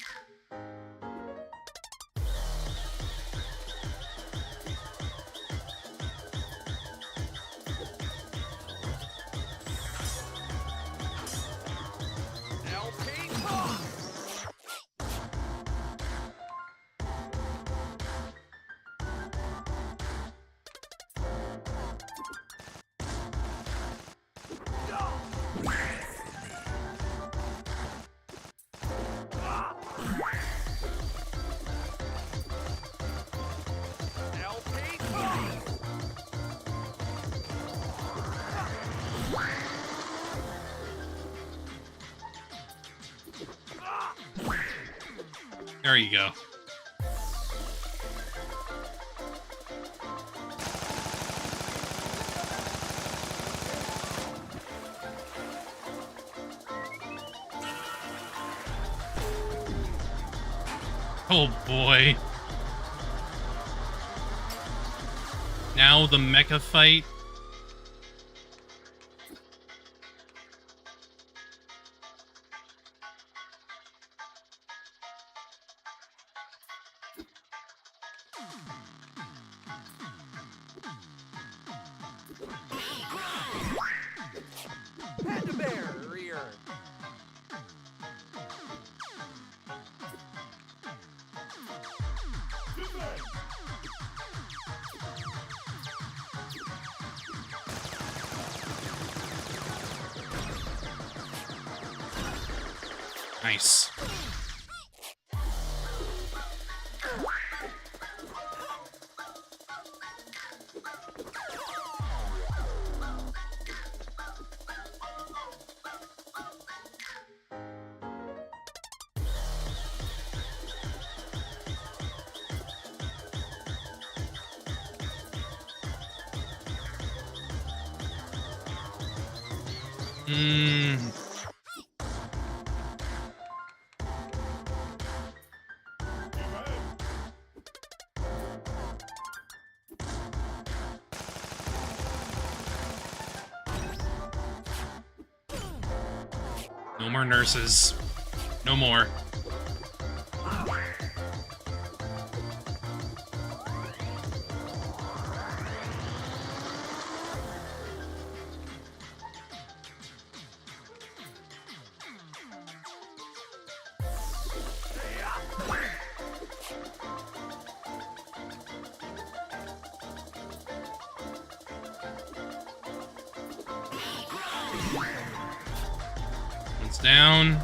There you go. Oh boy. Now the mecha fight. Panda barrier. Nice. No more nurses. No more. One's down.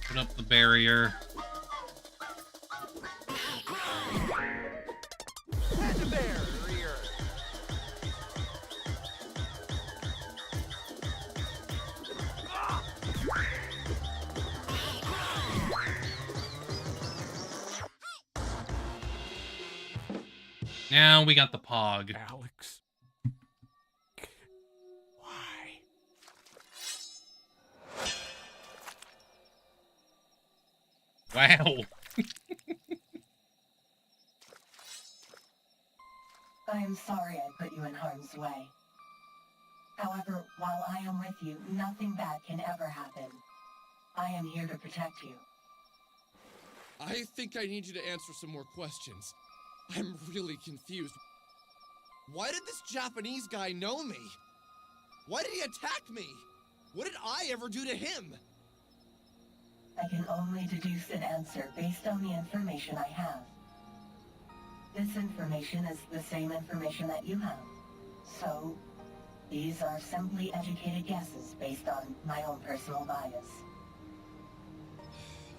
Put up the barrier. Panda barrier. Now we got the Pog. Alex. Why? Wow. I am sorry I put you in harm's way. However, while I am with you, nothing bad can ever happen. I am here to protect you. I think I need you to answer some more questions. I'm really confused. Why did this Japanese guy know me? Why did he attack me? What did I ever do to him? I can only deduce an answer based on the information I have. This information is the same information that you have. So, these are simply educated guesses based on my own personal bias.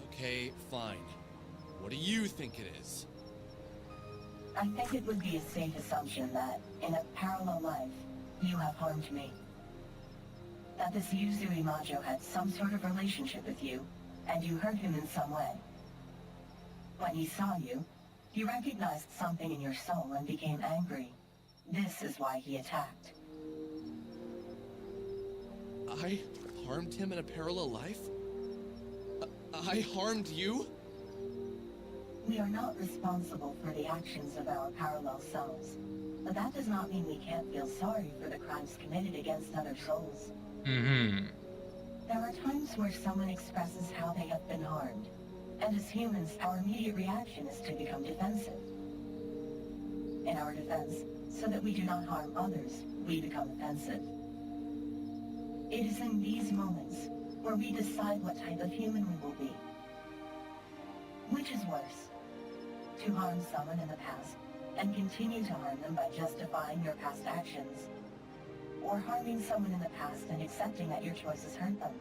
Okay, fine. What do you think it is? I think it would be a safe assumption that, in a parallel life, you have harmed me. That this Yuzui Majo had some sort of relationship with you, and you hurt him in some way. When he saw you, he recognized something in your soul and became angry. This is why he attacked. I harmed him in a parallel life? I harmed you? We are not responsible for the actions of our parallel selves, but that does not mean we can't feel sorry for the crimes committed against other souls. There are times where someone expresses how they have been harmed, and as humans, our immediate reaction is to become defensive. In our defense, so that we do not harm others, we become offensive. It is in these moments, where we decide what type of human we will be. Which is worse? To harm someone in the past and continue to harm them by justifying your past actions, or harming someone in the past and accepting that your choices hurt them?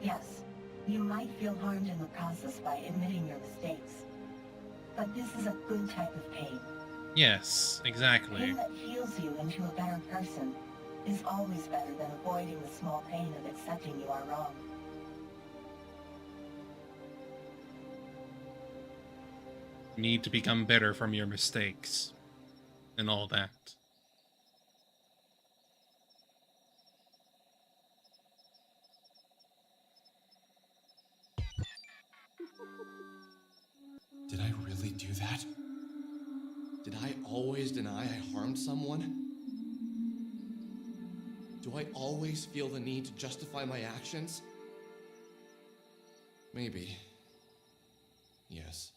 Yes, you might feel harmed in the process by admitting your mistakes, but this is a good type of pain. Yes, exactly. Pain that heals you into a better person is always better than avoiding the small pain of accepting you are wrong. You need to become better from your mistakes and all that. Did I really do that? Did I always deny I harmed someone? Do I always feel the need to justify my actions? Maybe. Yes.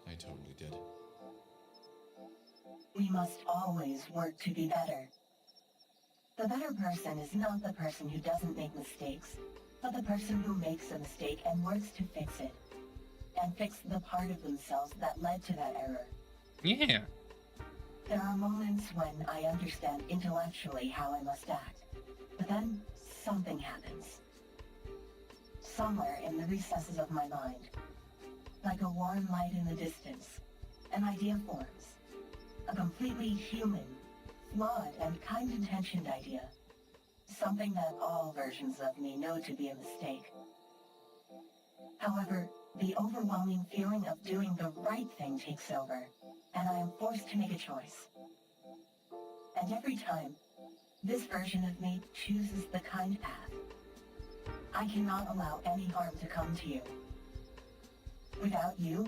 I totally did. We must always work to be better. The better person is not the person who doesn't make mistakes, but the person who makes a mistake and works to fix it. And fix the part of themselves that led to that error. Yeah. There are moments when I understand intellectually how I must act, but then something happens. Somewhere in the recesses of my mind, like a warm light in the distance, an idea forms. A completely human, flawed, and kind-intentioned idea. Something that all versions of me know to be a mistake. However, the overwhelming feeling of doing the right thing takes over, and I am forced to make a choice. And every time, this version of me chooses the kind path. I cannot allow any harm to come to you. Without you,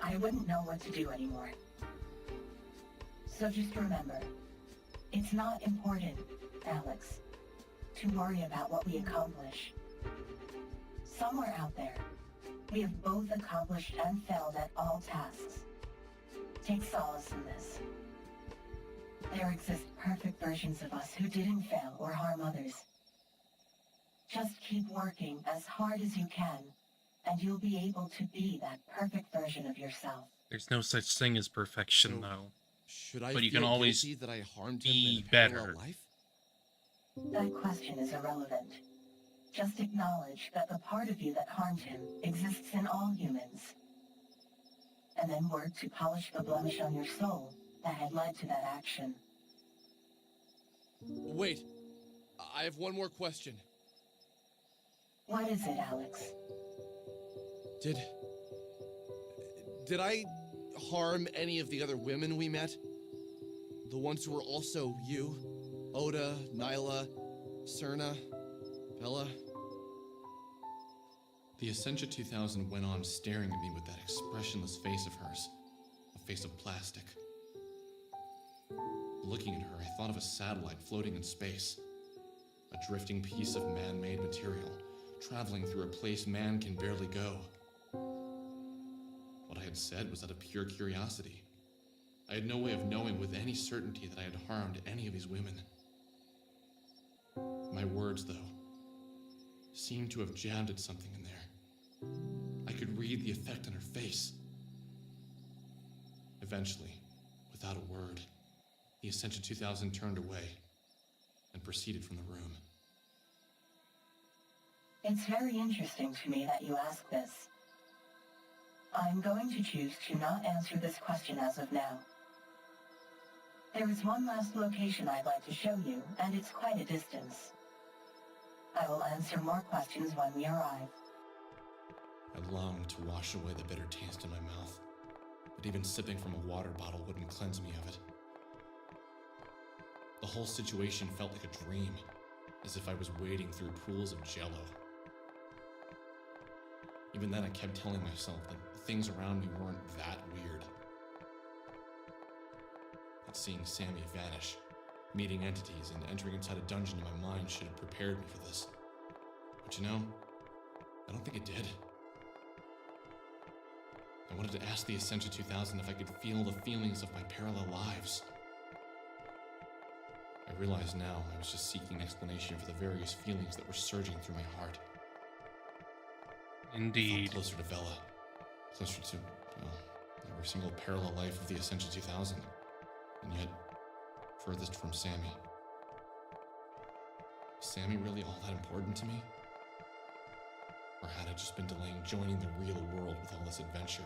I wouldn't know what to do anymore. So just remember, it's not important, Alex, to worry about what we accomplish. Somewhere out there, we have both accomplished and failed at all tasks. Take solace in this. There exist perfect versions of us who didn't fail or harm others. Just keep working as hard as you can, and you'll be able to be that perfect version of yourself. There's no such thing as perfection, though. Should I but you feel can always guilty that I harmed him be in a parallel better. life? That question is irrelevant. Just acknowledge that the part of you that harmed him exists in all humans. And then work to polish the blemish on your soul that had led to that action. Wait, I have one more question. What is it, Alex? Did I harm any of the other women we met? The ones who were also you? Oda, Nyla, Serna, Vella? The Essentia 2000 went on staring at me with that expressionless face of hers. A face of plastic. Looking at her, I thought of a satellite floating in space. A drifting piece of man-made material, traveling through a place man can barely go. What I had said was out of pure curiosity. I had no way of knowing with any certainty that I had harmed any of these women. My words, though, seemed to have jabbed at something in there. I could read the effect on her face. Eventually, without a word, the Essentia 2000 turned away and proceeded from the room. It's very interesting to me that you ask this. I'm going to choose to not answer this question as of now. There is one last location I'd like to show you, and it's quite a distance. I will answer more questions when we arrive. I longed to wash away the bitter taste in my mouth, but even sipping from a water bottle wouldn't cleanse me of it. The whole situation felt like a dream, as if I was wading through pools of jello. Even then, I kept telling myself that the things around me weren't that weird. That seeing Sammy vanish, meeting entities, and entering inside a dungeon in my mind should have prepared me for this. But you know, I don't think it did. I wanted to ask the Essentia 2000 if I could feel the feelings of my parallel lives. I I realize now I was just seeking an explanation for the various feelings that were surging through my heart. Indeed. I felt closer to Vella, closer to, well, every single parallel life of the Essential 2000, and yet furthest from Sammy. Was Sammy really all that important to me? Or had I just been delaying joining the real world with all this adventure?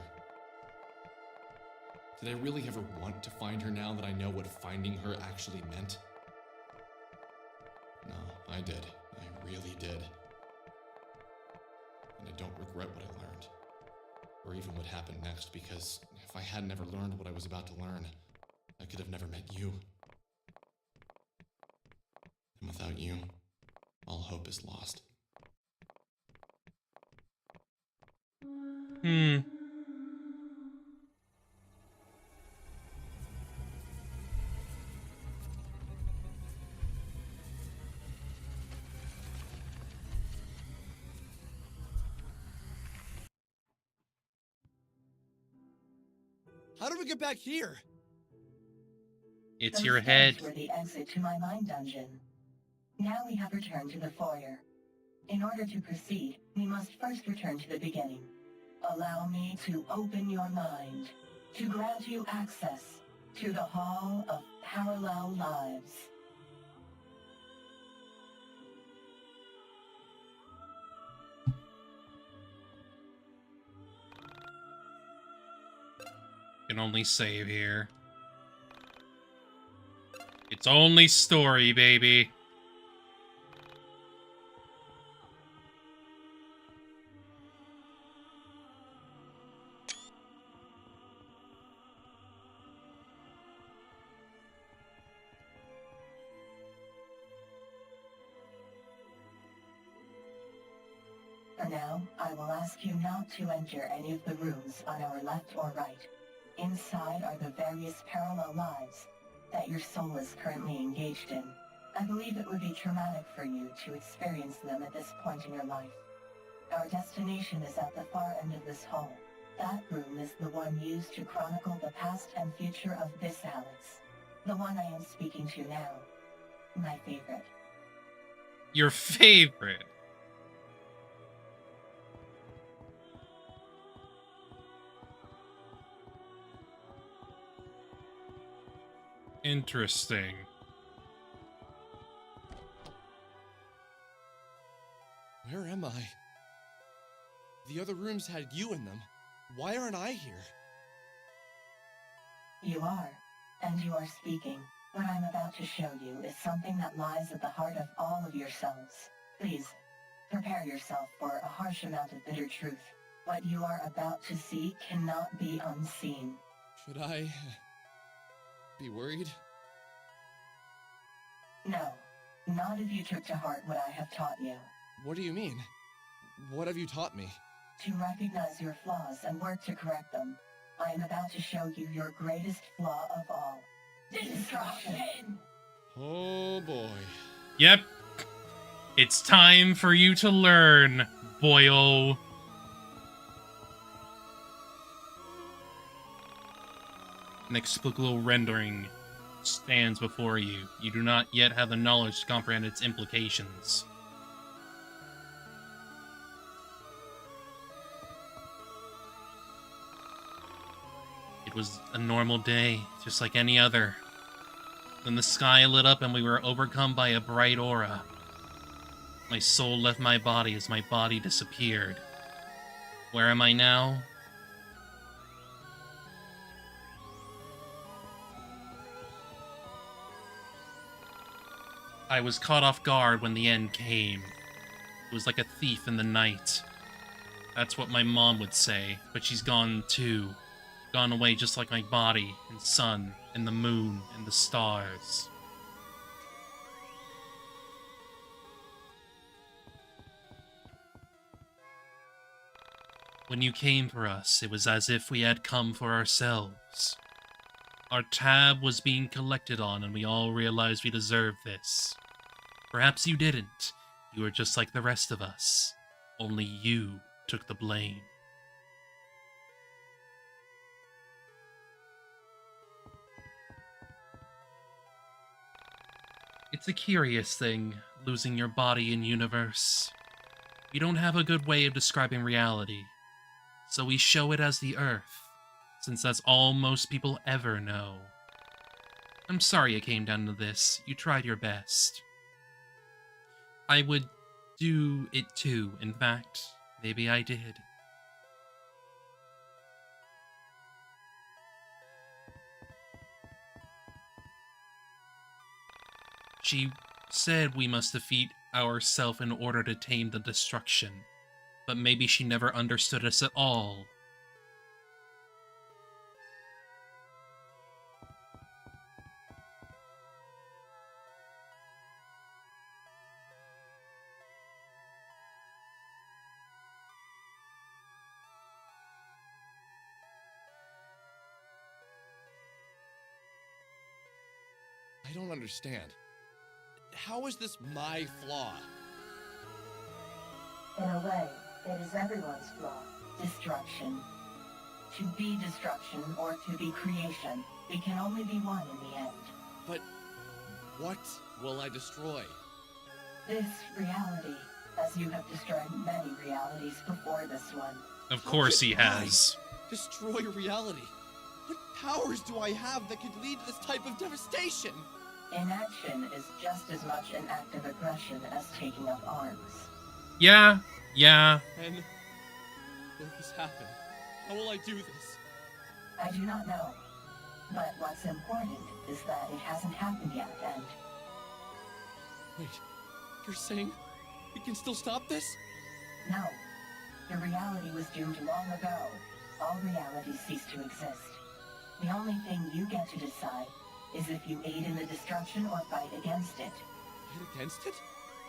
Did I really ever want to find her now that I know what finding her actually meant? No, I did. I really did. And I don't regret what I learned, or even what happened next, because if I had never learned what I was about to learn, I could have never met you. And without you, all hope is lost. How did we get back here? It's Those your head. stairs were the exit to my mind dungeon. Now we have returned to the foyer. In order to proceed, we must first return to the beginning. Allow me to open your mind, to grant you access to the Hall of Parallel Lives. Can only save here. It's only story, baby. For now, I will ask you not to enter any of the rooms on our left or right. Inside are the various parallel lives that your soul is currently engaged in. I believe it would be traumatic for you to experience them at this point in your life. Our destination is at the far end of this hall. That room is the one used to chronicle the past and future of this Alex. The one I am speaking to now. My favorite. Your favorite. Interesting. Where am I? The other rooms had you in them. Why aren't I here? You are, and you are speaking. What I'm about to show you is something that lies at the heart of all of yourselves. Please, prepare yourself for a harsh amount of bitter truth. What you are about to see cannot be unseen. Should I be worried? No, not if you took to heart what I have taught you. What do you mean? What have you taught me? To recognize your flaws and work to correct them. I am about to show you your greatest flaw of all. Destruction! Oh boy. Yep. It's time for you to learn, boyo. An explicable rendering stands before you. You do not yet have the knowledge to comprehend its implications. It was a normal day, just like any other. Then the sky lit up and we were overcome by a bright aura. My soul left my body as my body disappeared. Where am I now? I was caught off guard when the end came. It was like a thief in the night. That's what my mom would say, but she's gone too. Gone away just like my body, and sun, and the moon, and the stars. When you came for us, it was as if we had come for ourselves. Our tab was being collected on, and we all realized we deserved this. Perhaps you didn't. You were just like the rest of us. Only you took the blame. It's a curious thing, losing your body in universe. We don't have a good way of describing reality, so we show it as the Earth, since that's all most people ever know. I'm sorry it came down to this. You tried your best. I would do it too, in fact. Maybe I did. She said we must defeat ourselves in order to tame the destruction, but maybe she never understood us at all. I don't understand. How is this my flaw? In a way, it is everyone's flaw. Destruction. To be destruction or to be creation, we can only be one in the end. But what will I destroy? This reality, as you have destroyed many realities before this one. Of course he has. Destroy reality? What powers do I have that could lead to this type of devastation? Inaction is just as much an act of aggression as taking up arms. Yeah. And will this happen? How will I do this? I do not know. But what's important is that it hasn't happened yet, and... Wait, you're saying we can still stop this? No. The reality was doomed long ago. All realities cease to exist. The only thing you get to decide is if you aid in the destruction or fight against it. Fight against it?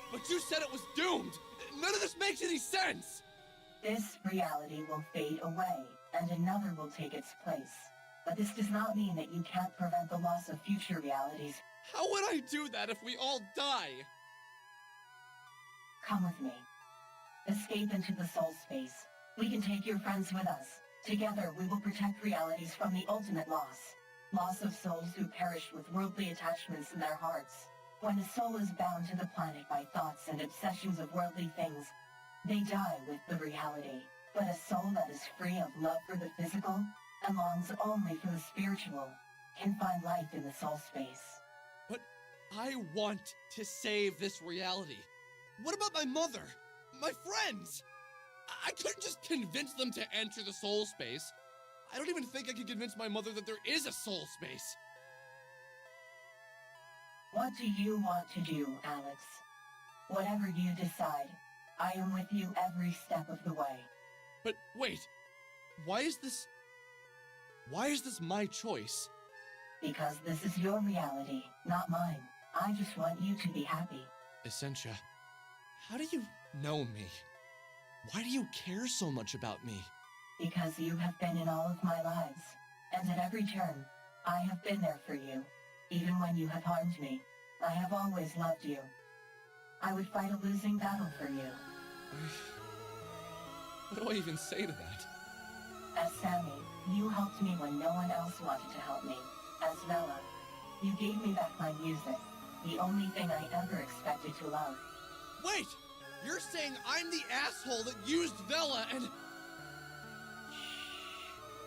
But you said it was doomed! None of this makes any sense! This reality will fade away, and another will take its place. But this does not mean that you can't prevent the loss of future realities. How would I do that if we all die? Come with me. Escape into the soul space. We can take your friends with us. Together, we will protect realities from the ultimate loss. Loss of souls who perish with worldly attachments in their hearts. When a soul is bound to the planet by thoughts and obsessions of worldly things, they die with the reality. But a soul that is free of love for the physical and longs only for the spiritual can find life in the soul space. But I want to save this reality. What about my mother? My friends? I couldn't just convince them to enter the soul space. I don't even think I could convince my mother that there is a soul space. What do you want to do, Alex? Whatever you decide, I am with you every step of the way. But wait, why is this my choice? Because this is your reality, not mine. I just want you to be happy. Essentia, how do you know me? Why do you care so much about me? Because you have been in all of my lives, and at every turn, I have been there for you. Even when you have harmed me, I have always loved you. I would fight a losing battle for you. What do I even say to that? As Sammy, you helped me when no one else wanted to help me. As Vella, you gave me back my music, the only thing I ever expected to love. Wait! You're saying I'm the asshole that used Vella and...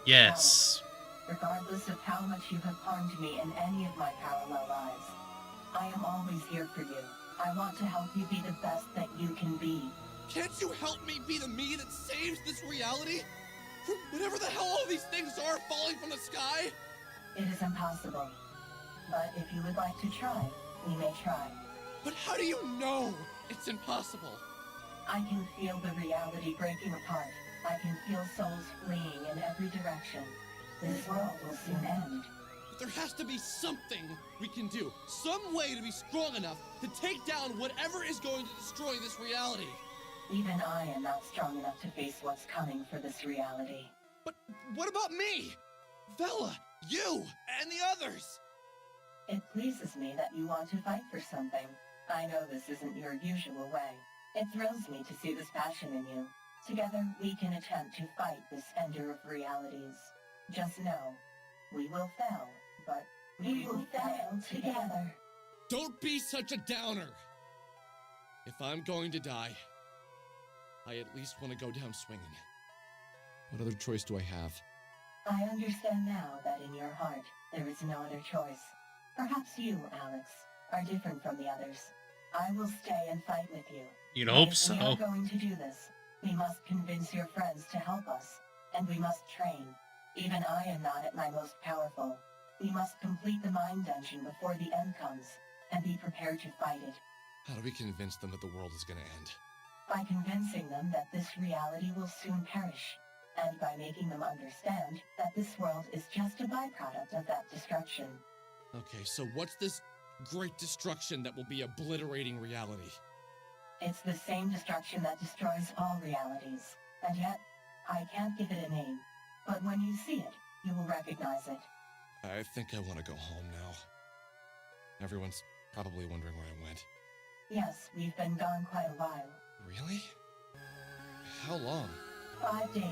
Yes. Regardless of how much you have harmed me in any of my parallel lives, I am always here for you. I want to help you be the best that you can be. Can't you help me be the me that saves this reality? From whatever the hell all these things are falling from the sky? It is impossible. But if you would like to try, we may try. But how do you know it's impossible? I can feel the reality breaking apart. I can feel souls fleeing in every direction. This world will soon end. But there has to be something we can do. Some way to be strong enough to take down whatever is going to destroy this reality. Even I am not strong enough to face what's coming for this reality. But what about me? Vella, you, and the others! It pleases me that you want to fight for something. I know this isn't your usual way. It thrills me to see this passion in you. Together, we can attempt to fight this ender of realities. Just know, we will fail, but we will fail together. Don't be such a downer. If I'm going to die, I at least want to go down swinging. What other choice do I have? I understand now that in your heart, there is no other choice. Perhaps you, Alex, are different from the others. I will stay and fight with you. You'd But hope if so. we are going to do this, we must convince your friends to help us, and we must train. Even I am not at my most powerful. We must complete the mine dungeon before the end comes, and be prepared to fight it. How do we convince them that the world is gonna end? By convincing them that this reality will soon perish, and by making them understand that this world is just a byproduct of that destruction. Okay, so what's this great destruction that will be obliterating reality? It's the same destruction that destroys all realities, and yet, I can't give it a name. But when you see it, you will recognize it. I think I want to go home now. Everyone's probably wondering where I went. Yes, we've been gone quite a while. Really? How long? 5 days,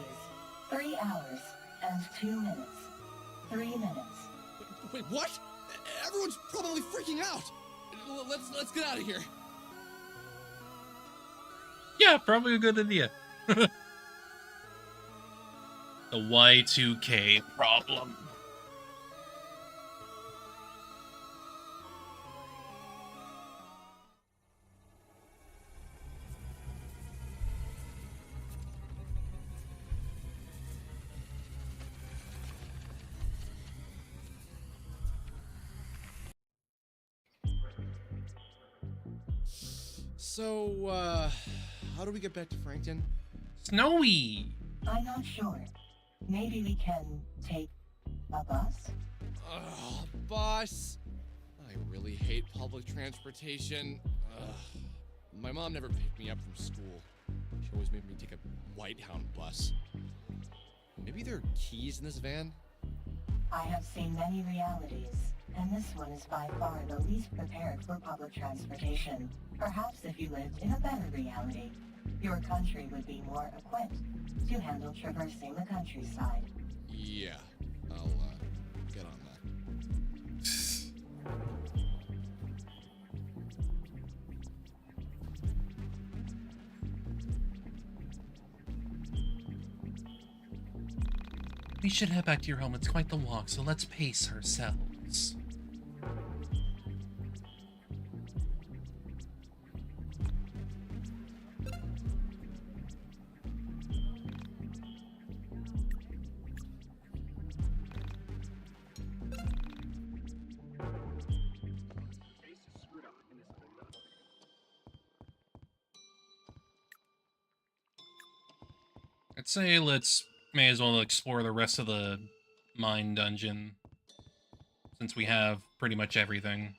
3 hours, and 2 minutes. 3 minutes. Wait, what? Everyone's probably freaking out. Let's get out of here. Yeah, probably a good idea. The Y2K problem. So, how do we get back to Frankton? Snowy! I'm not sure. Maybe we can take a bus? Ugh, bus! I really hate public transportation. Ugh. My mom never picked me up from school. She always made me take a Whitehound bus. Maybe there are keys in this van? I have seen many realities, and this one is by far the least prepared for public transportation. Perhaps if you lived in a better reality, your country would be more equipped to handle traversing the countryside. Yeah, I'll, get on that. We should head back to your home. It's quite the walk, so let's pace ourselves. I'd say may as well explore the rest of the mine dungeon, since we have pretty much everything.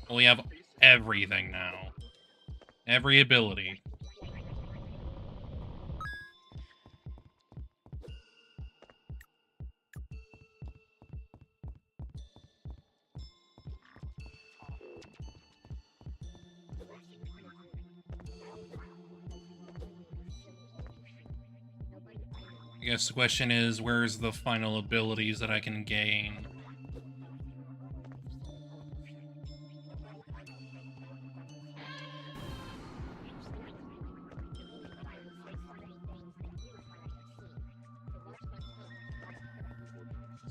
Well, we have everything now. Every ability. I guess the question is, where's the final abilities that I can gain?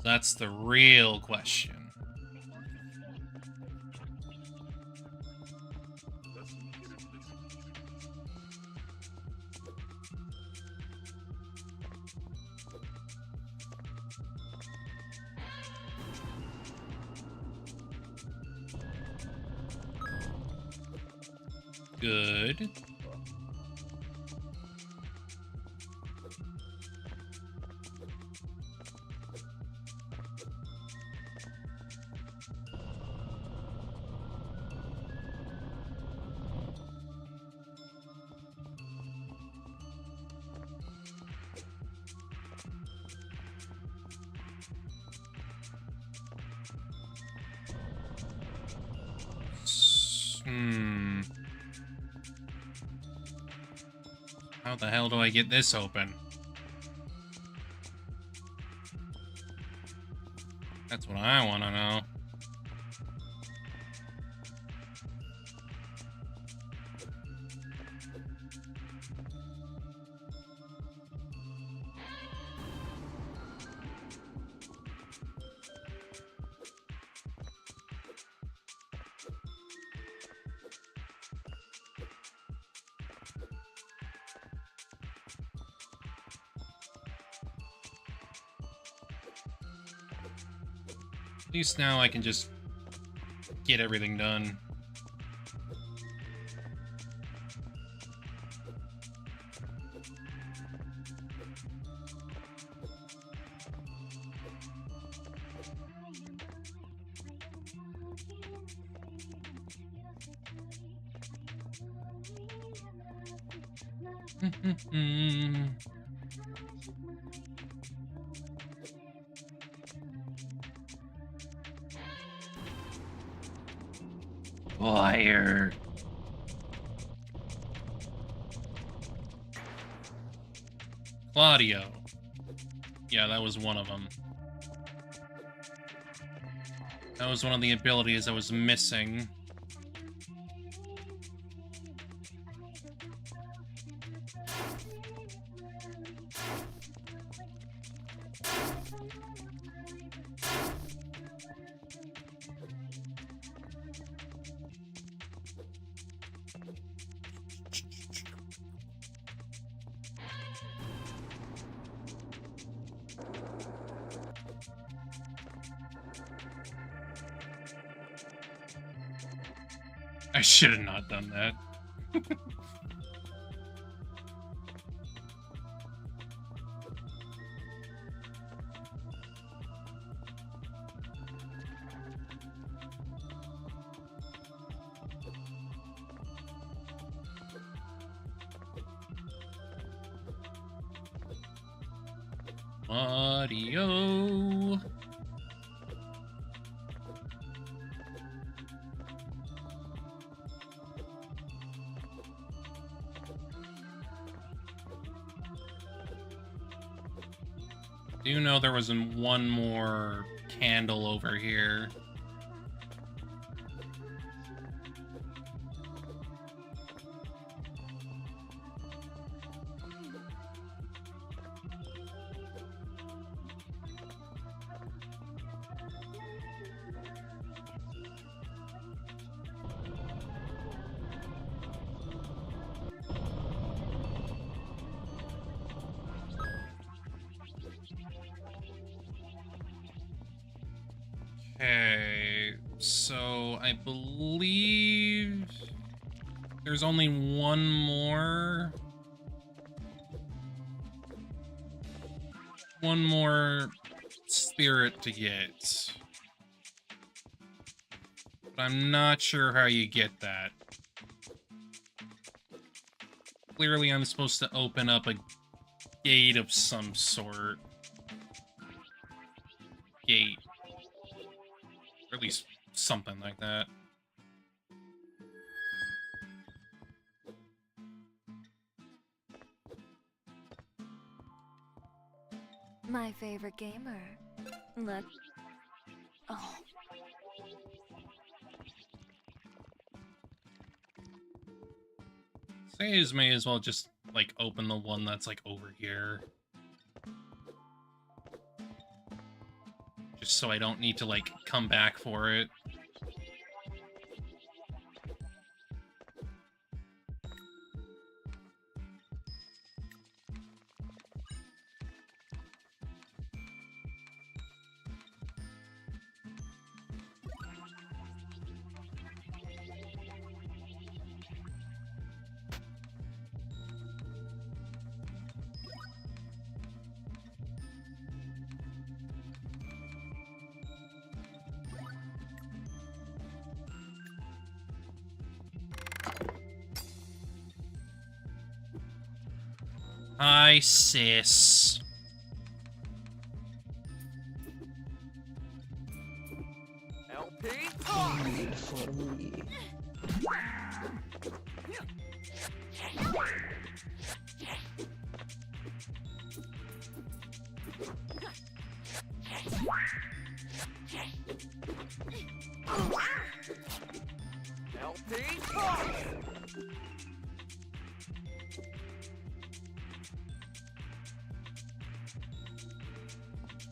That's the real question. Good. How the hell do I get this open? That's what I want to know. At least now I can just get everything done. Fire. Claudio. Yeah, that was one of them. That was one of the abilities I was missing. I should have not done that. Audio. Do know there was one more candle over here. Okay, so I believe there's only one more spirit to get. But I'm not sure how you get that. Clearly I'm supposed to open up a gate of some sort. Gate. Or at least something like that. My favorite gamer. Let's... Oh. Says may as well just, like, open the one that's, like, over here. Just so I don't need to, like, come back for it. Hi, sis. LP? Wait for me. LP?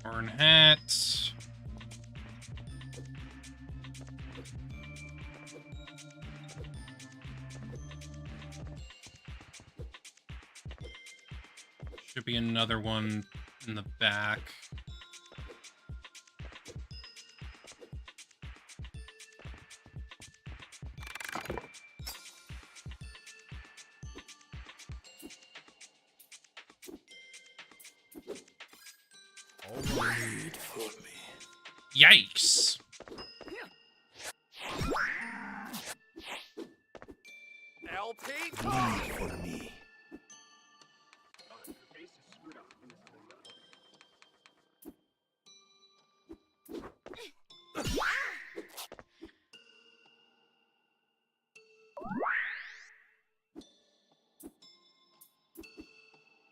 Horn hat. Should be another one in the back. Wait for me. Yikes. LP Wait for me.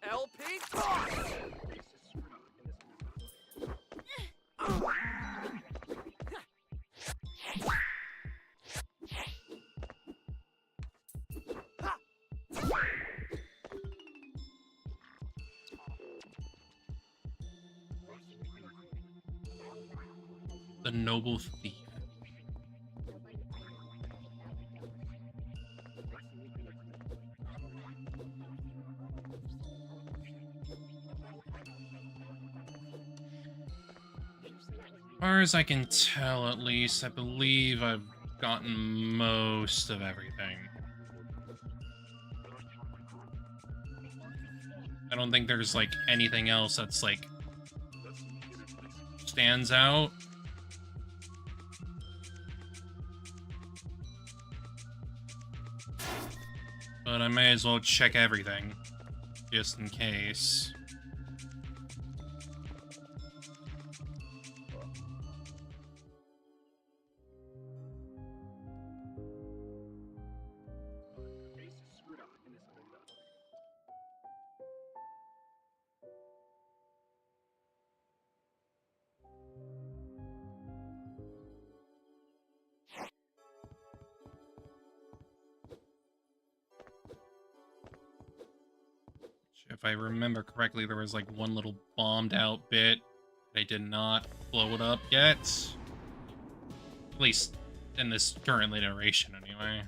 LP toss. The noble thief. As far as I can tell, at least, I believe I've gotten most of everything. I don't think there's, like, anything else that's, like, stands out. But I may as well check everything, just in case. If I remember correctly, there was like one little bombed out bit. They did not blow it up yet. At least in this current iteration, anyway.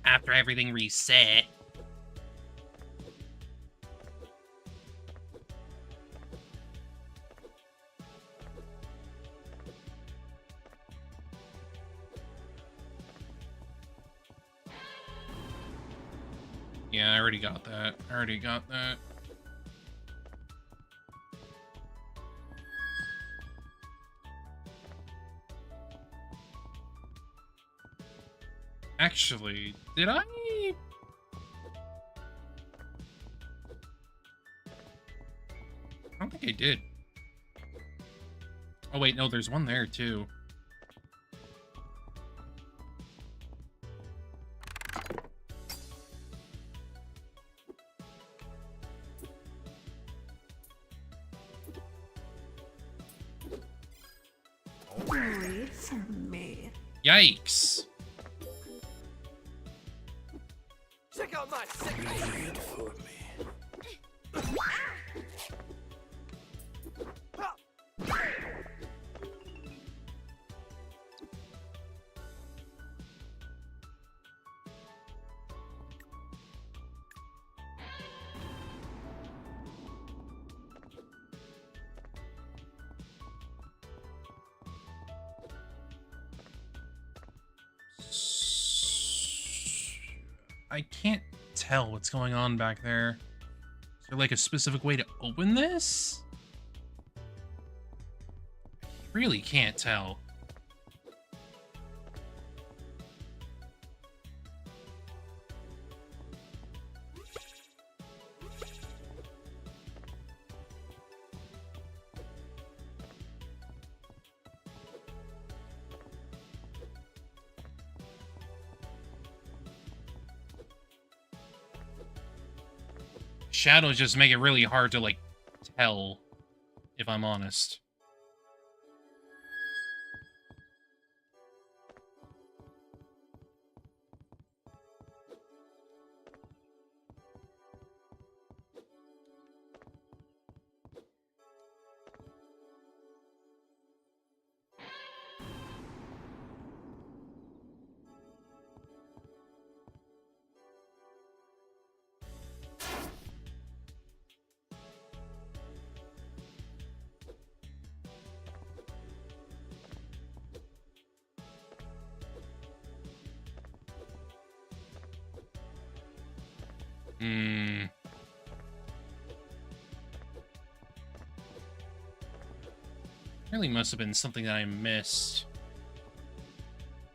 After everything reset. Yeah, I already got that. Actually, did I? I don't think I did. Oh wait, no, there's one there too. Wait for me. Yikes. Check out my signature. Wait for me. I can't tell what's going on back there. Is there like a specific way to open this? I really can't tell. Shadows just make it really hard to, like, tell, if I'm honest. Hmm. Really must have been something that I missed.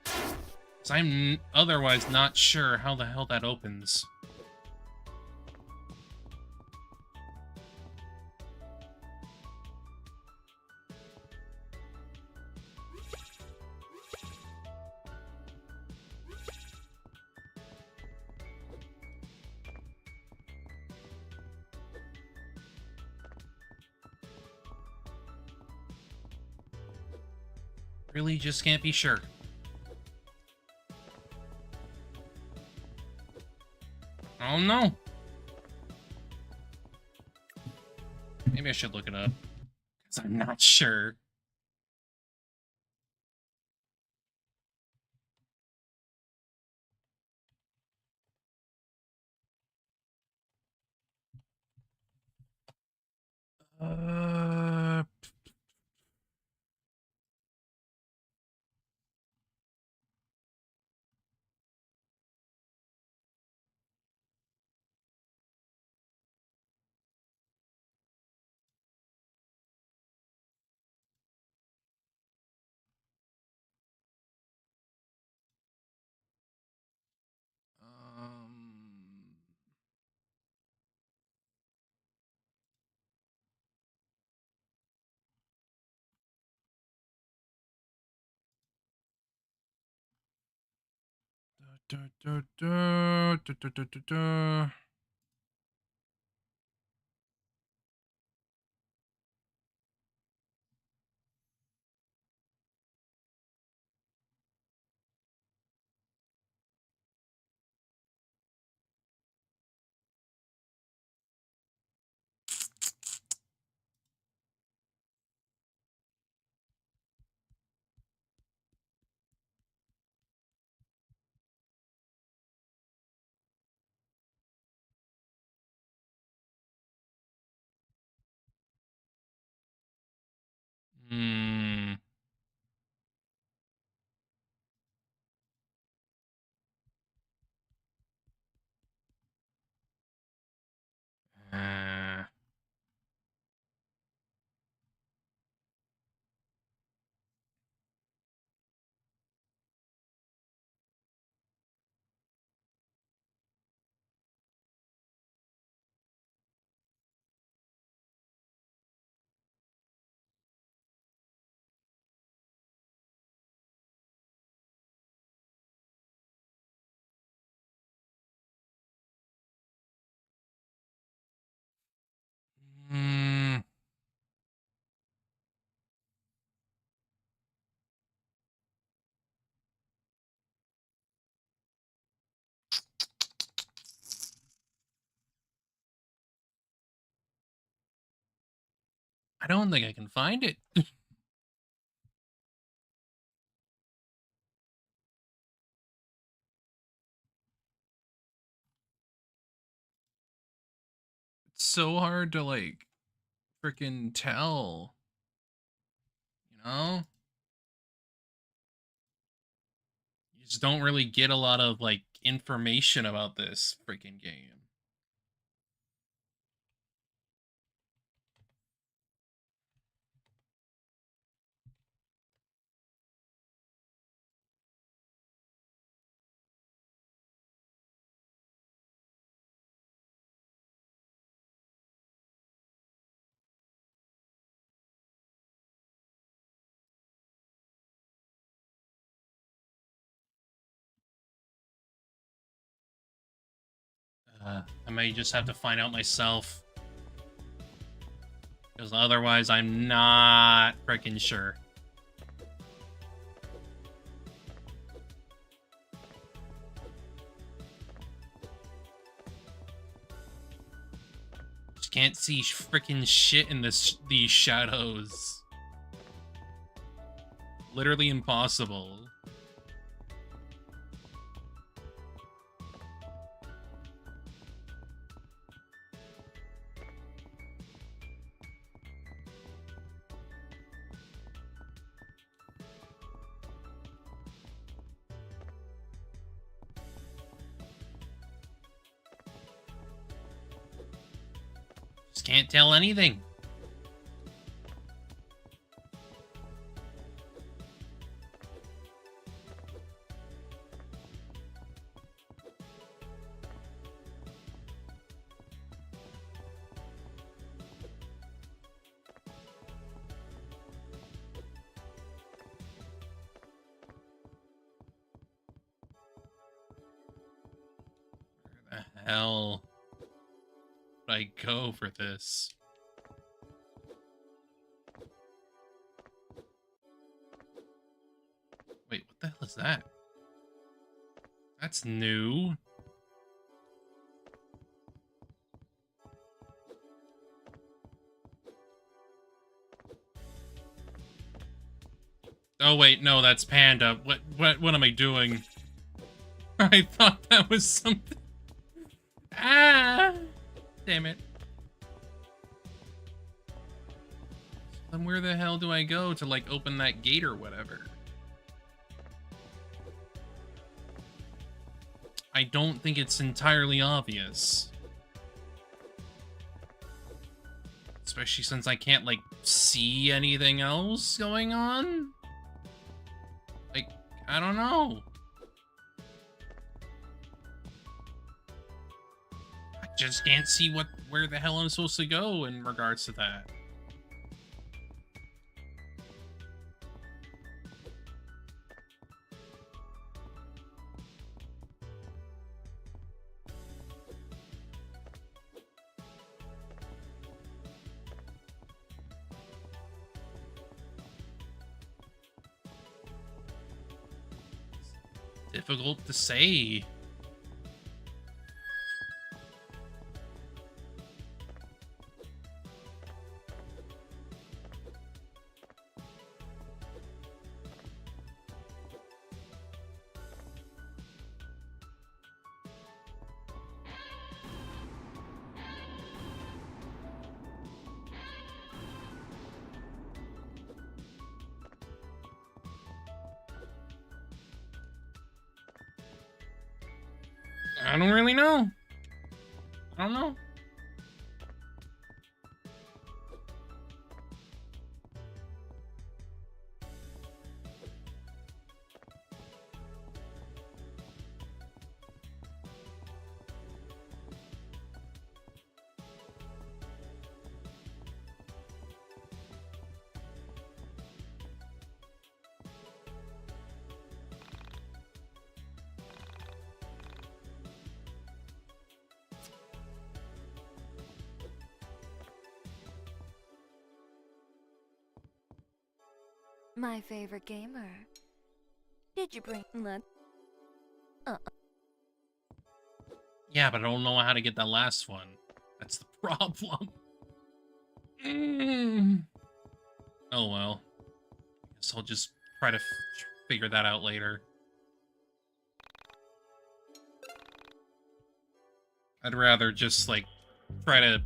'Cause I'm otherwise not sure how the hell that opens. Really just can't be sure. Oh no. Maybe I should look it up. Because I'm not sure. Uh... Hmm. Uh, hmm. I don't think I can find it. It's so hard to like freaking tell, you know? You just don't really get a lot of like information about this freaking game. I may just have to find out myself. Because otherwise, I'm not freaking sure. Just can't see freaking shit in these shadows. Literally impossible. Just can't tell anything. Where the hell would I go for this? Wait, what the hell is that? That's new. Oh wait, no, that's Panda. What am I doing? I thought that was something. Ah! Damn it. Then where the hell do I go to, like, open that gate or whatever? I don't think it's entirely obvious. Especially since I can't, like, see anything else going on. Like, I don't know. I just can't see where the hell I'm supposed to go in regards to that. Difficult to say. I don't really know. I don't know. My favorite gamer. Did you bring let? Yeah, but I don't know how to get that last one. That's the problem. Oh well. Guess I'll just try to figure that out later. I'd rather just, like, try to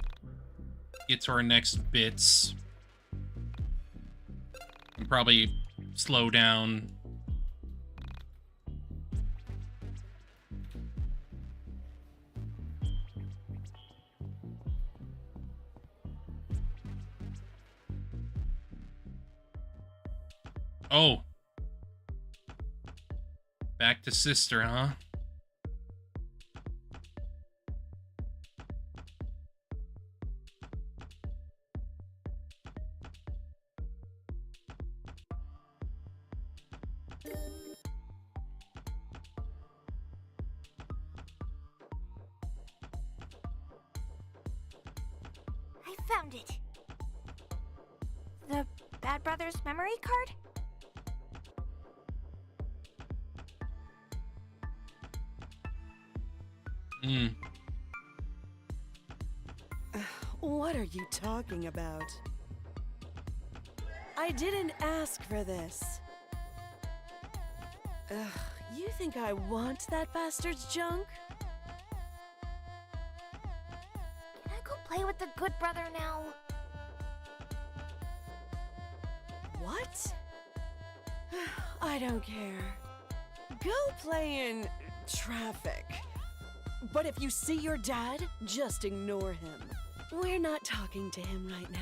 get to our next bits. And probably slow down. Oh. Back to sister, huh? I found it. The Bad Brothers memory card? What are you talking about? I didn't ask for this. You think I want that bastard's junk? Can I go play with the good brother now? What? I don't care. Go play in traffic. But if you see your dad, just ignore him. We're not talking to him right now.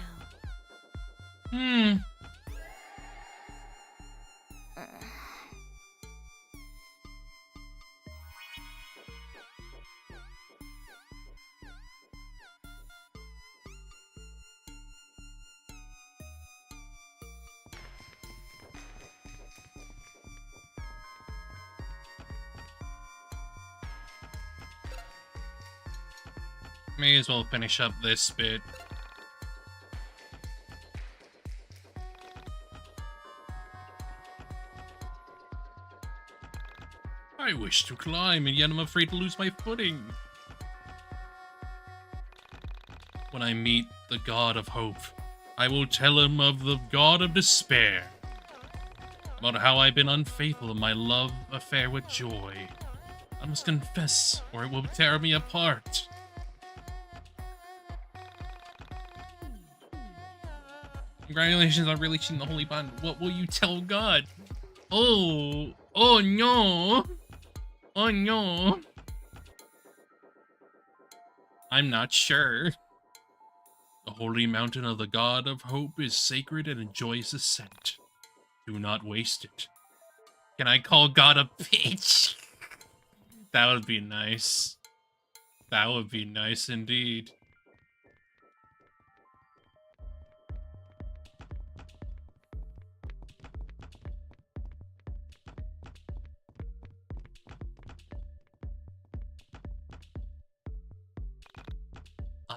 May as well finish up this bit. I wish to climb, and yet I'm afraid to lose my footing. When I meet the god of hope, I will tell him of the god of despair. About how I've been unfaithful in my love affair with joy. I must confess, or it will tear me apart. Congratulations on releasing the Holy Bond. What will you tell God? Oh no. Oh no. I'm not sure. The holy mountain of the God of Hope is sacred and enjoys ascent. Do not waste it. Can I call God a bitch? That would be nice. That would be nice indeed.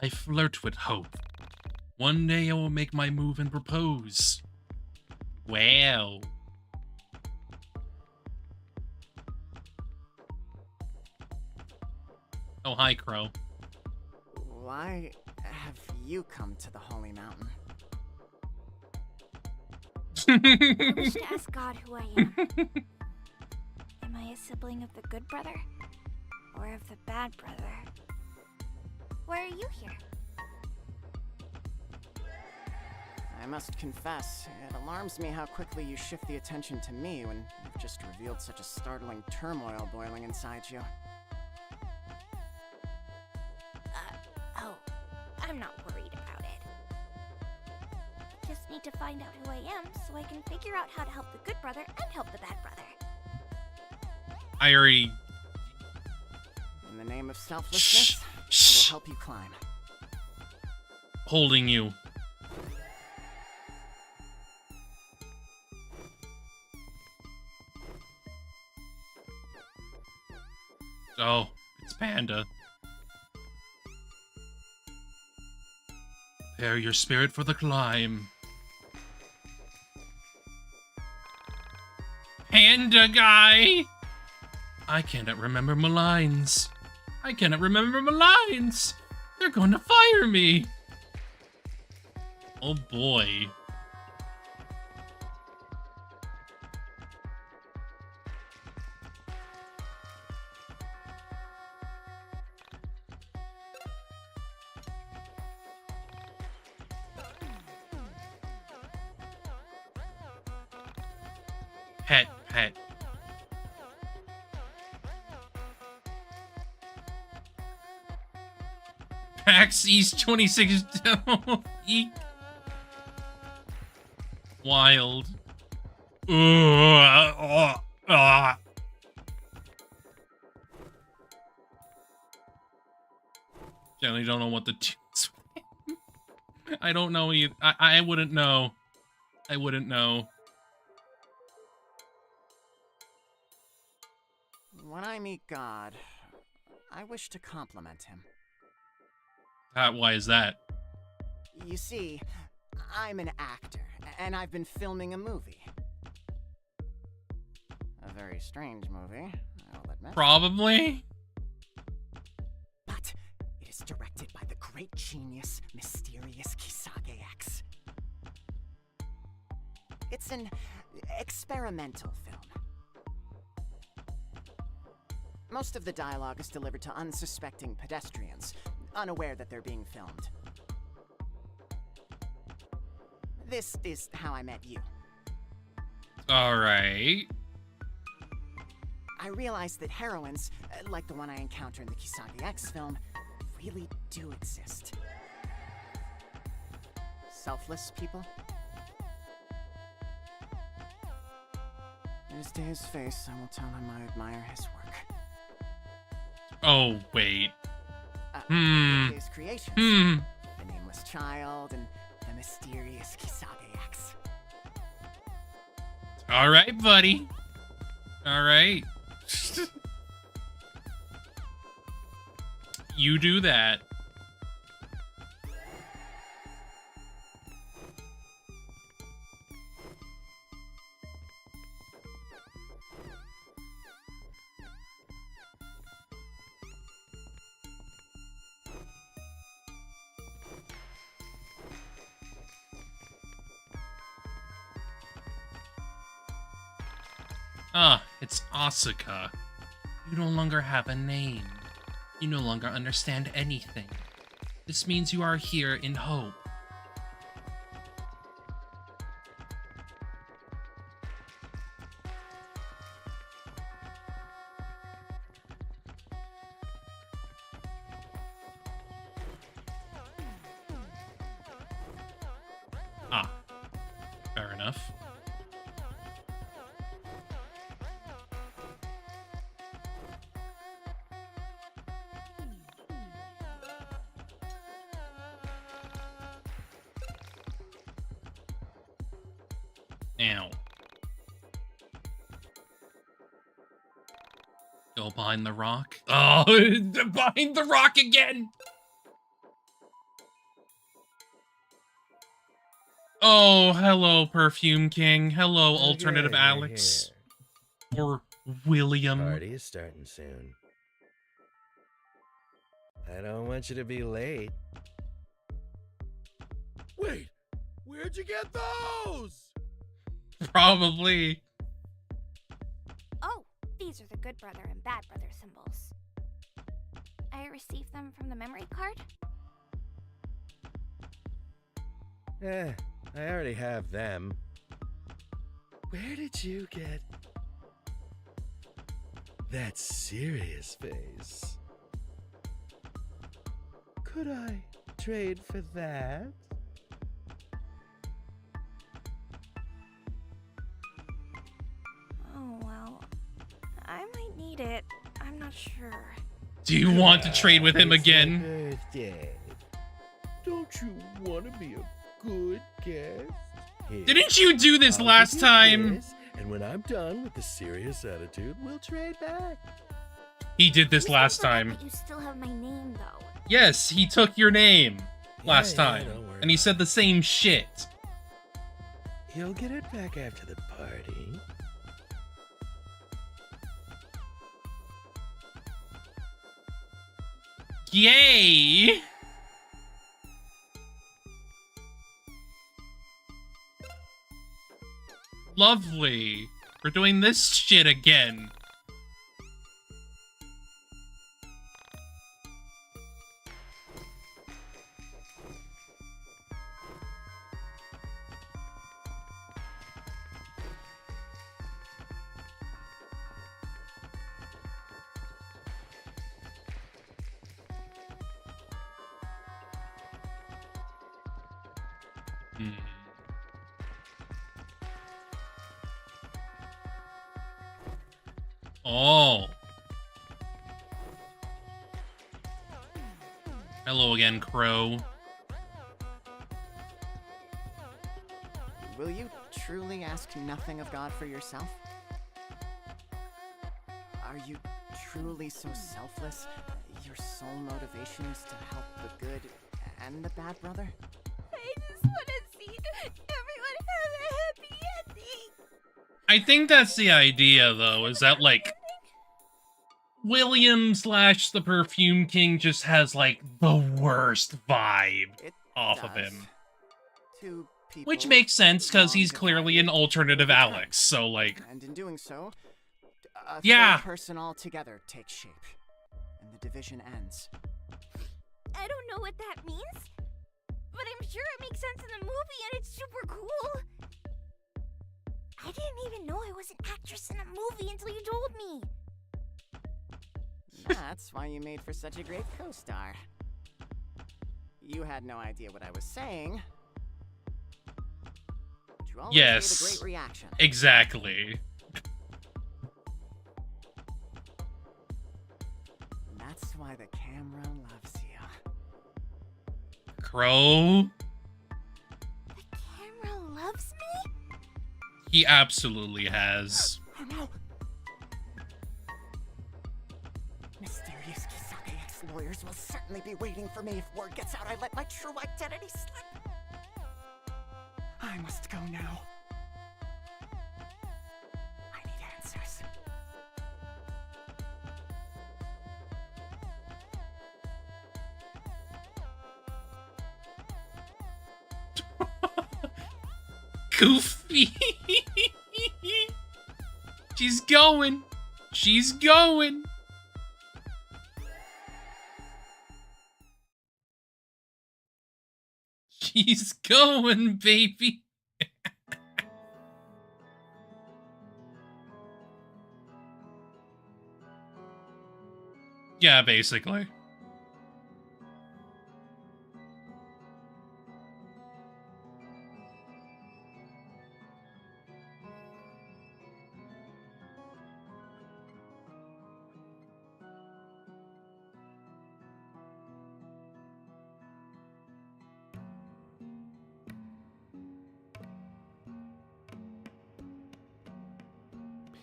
I flirt with hope. One day I will make my move and propose. Wow. Oh, hi, Crow. Why have you come to the Holy Mountain? I wish to ask God who I am. Am I a sibling of the good brother? Or of the bad brother? Why are you here? I must confess, it alarms me how quickly you shift the attention to me when you've just revealed such a startling turmoil boiling inside you. Oh, I'm not worried about it. Just need to find out who I am so I can figure out how to help the good brother and help the bad brother. I already... In the name of selflessness, I will help you climb. Holding you. Oh, it's Panda. Prepare your spirit for the climb. Panda guy! I cannot remember my lines. I cannot remember my lines. They're going to fire me. Oh boy. Pet. PAX East 26 YIIK. Wild. Generally don't know what the tunes. I don't know either. I wouldn't know. I wouldn't know. When I meet God, I wish to compliment him. Why is that? You see, I'm an actor, and I've been filming a movie. A very strange movie, I'll admit. Probably. But it is directed by the great genius, mysterious Kisage X. It's an experimental film. Most of the dialogue is delivered to unsuspecting pedestrians, unaware that they're being filmed. This is how I met you. Alright. I realized that heroines, like the one I encounter in the Kisage X film, really do exist. selfless people? It is to his face I will tell him I admire his work. Oh, wait. His creations. The Nameless Child and the mysterious Kisage axe. All right, buddy. All right. You do that. Ah, it's Asuka. You no longer have a name. You no longer understand anything. This means you are here in hope. Ah, fair enough. Ow. Go behind the rock. Oh, behind the rock again! Oh, hello, Perfume King. Hello, Alternative Okay, you're Alex. Or William. Party is starting soon. I don't want you to be late. Wait, where'd you get those? Probably. Oh, these are the good brother and bad brother symbols. I received them from the memory card. I already have them. Where did you get that serious face? Could I trade for that? Oh, well, I might need it. I'm not sure. Do you want to trade with him It's again? my birthday. Don't you want to be a good guest? Here, Didn't you do this I'll last give you time? this, and when I'm done with the serious attitude, we'll trade back. He did this You last still forgot time. that you still have my name, though. Yes, he took your name last yeah, time. don't worry. And he said the same shit. You'll get it back after the party. Yay! Lovely. We're doing this shit again. Oh. Hello again, Crow. Will you truly ask nothing of God for yourself? Are you truly so selfless? Your sole motivation is to help the good and the bad brother? I just want to see everyone have a happy ending. I think that's the idea, though, is that, like, William / the Perfume King just has, like, the worst vibe off of him. Two people Which makes sense, because he's belong clearly an alternative Alex, so, like... And in doing so, a Yeah. third person altogether takes shape, and the division ends. I don't know what that means, but I'm sure it makes sense in the movie and it's super cool. I didn't even know I was an actress in a movie until you told me. That's why you made for such a great co-star. You had no idea what I was saying, You always gave a Yes. great reaction. Exactly. That's why the camera loves you. Crow? Camera loves me? He absolutely has. Oh no! Mysterious Kisake ex-lawyers will certainly be waiting for me if word gets out I let my true identity slip. I must go now. I need answers. Goofy. She's going. She's going. She's going, baby. Yeah, basically.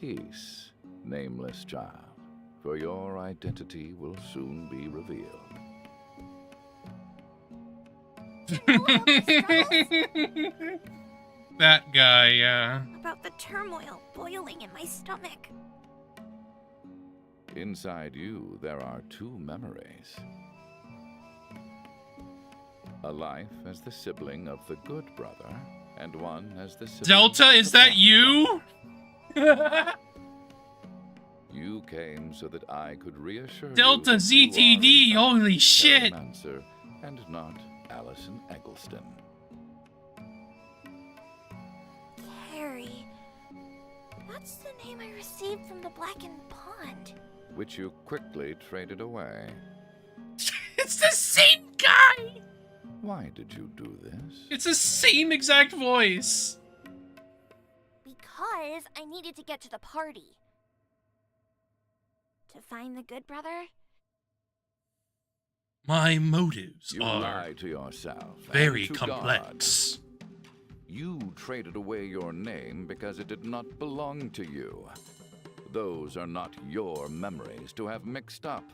Peace, nameless child, for your identity will soon be revealed. That guy, yeah. About the turmoil boiling in my stomach. Inside you, there are two memories. A life as the sibling of the good brother, and one as the sibling Delta, of is the that bad you? You came so that I could reassure Delta you that you ZTD, are, in fact, holy shit. Mancer and not Allison Eggleston. Carrie. That's the name I received from the Blackened Pond. Which you quickly traded away. It's the same guy! Why did you do this? It's the same exact voice. Because I needed to get to the party. To find the good brother? My motives You are lie to yourself. and very to complex. God. You traded away your name because it did not belong to you. Those are not your memories to have mixed up.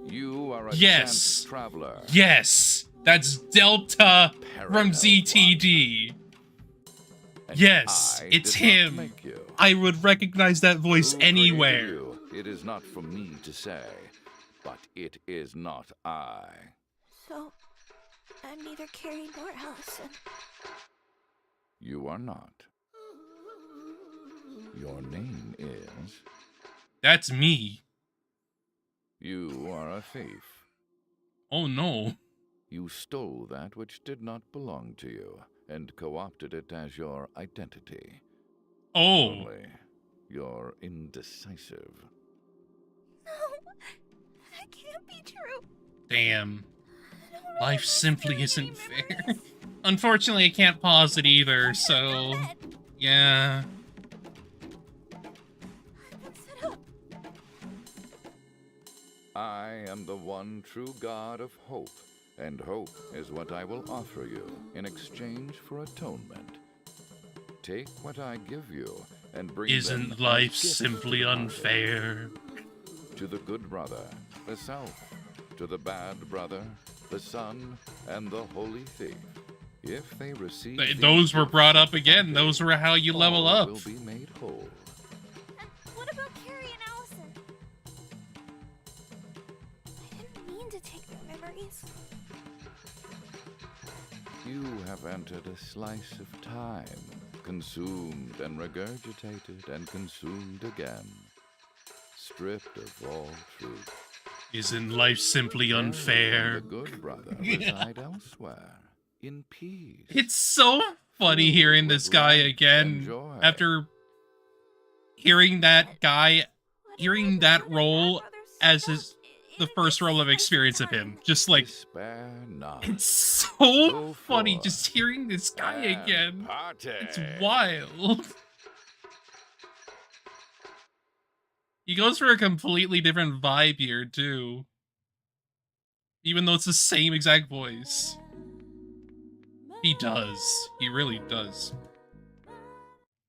You are a chance traveler. Yes, that's Delta from Parallel ZTD. And Yes, I it's did not him. make you. I would recognize that voice Who created anywhere. you? It is not for me to say, but it is not I. So, I'm neither Carrie nor Allison. You are not. Your name is... That's me. You are a thief. Oh no. You stole that which did not belong to you and co-opted it as your identity. Oh. Only you're indecisive. No, that can't be true. Damn. Life simply isn't fair. Unfortunately, I can't pause it either, so... Yeah. I am the one true God of hope, and hope is what I will offer you in exchange for atonement. Take what I give you and bring them Isn't as life gifts simply to the unfair? To the good brother, the self. To the bad brother, the son, and the holy thief. If they receive Those were brought up again. Those were how you level all up. will be made whole. What about Carrie and Allison? I didn't mean to take their memories. You have entered a slice of time, consumed and regurgitated and consumed again, stripped of all truth. Isn't life simply unfair? The good brother reside elsewhere, in peace. It's so funny hearing this guy again after hearing that role as his the first role of experience of him. Just like, Spare not. it's so Go funny forth just hearing this guy and again. party. It's wild. He goes for a completely different vibe here, too. Even though it's the same exact voice. He does. He really does.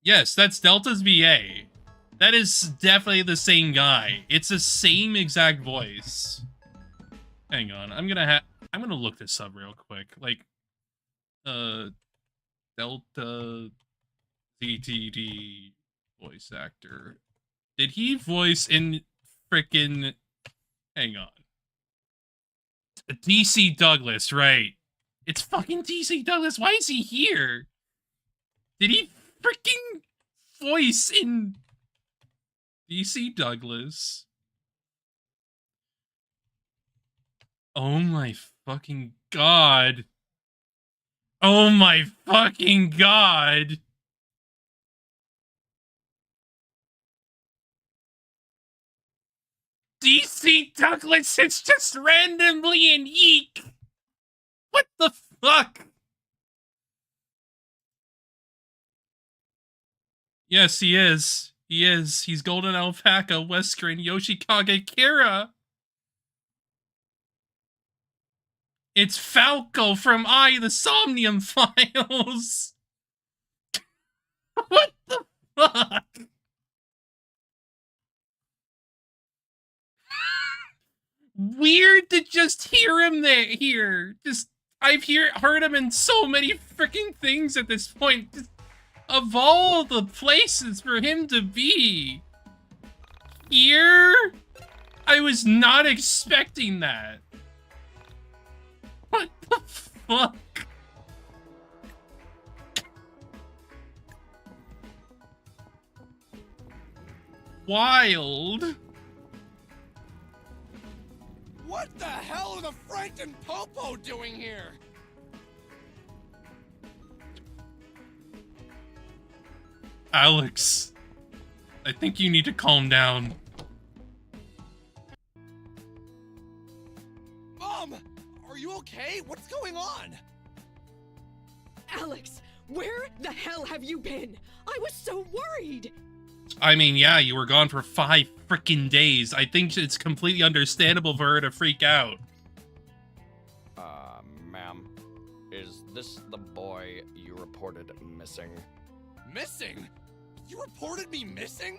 Yes, that's Delta's VA. That is definitely the same guy. It's the same exact voice. Hang on, I'm gonna look this up real quick. Like, Delta ZTD voice actor. Did he voice in frickin'... Hang on. DC Douglas, right. It's fucking DC Douglas. Why is he here? Did he freaking voice in DC Douglas? Oh my fucking god. Oh my fucking god. DC Douglas is just randomly in YIIK. What the fuck? Yes, he is. He is. He's Golden Alpaca, Wesker, Yoshikage Kira. It's Falco from the Somnium Files. What the fuck? Weird to just hear him here. Just, I've heard him in so many freaking things at this point. Just, of all the places for him to be. Here? I was not expecting that. What the fuck? Wild. What the hell are the Frank and Popo doing here? Alex, I think you need to calm down. Mom, are you okay? What's going on? Alex, where the hell have you been? I was so worried. I mean, yeah, you were gone for 5 freaking days. I think it's completely understandable for her to freak out. Ma'am, is this the boy you reported missing? Missing? You reported me missing?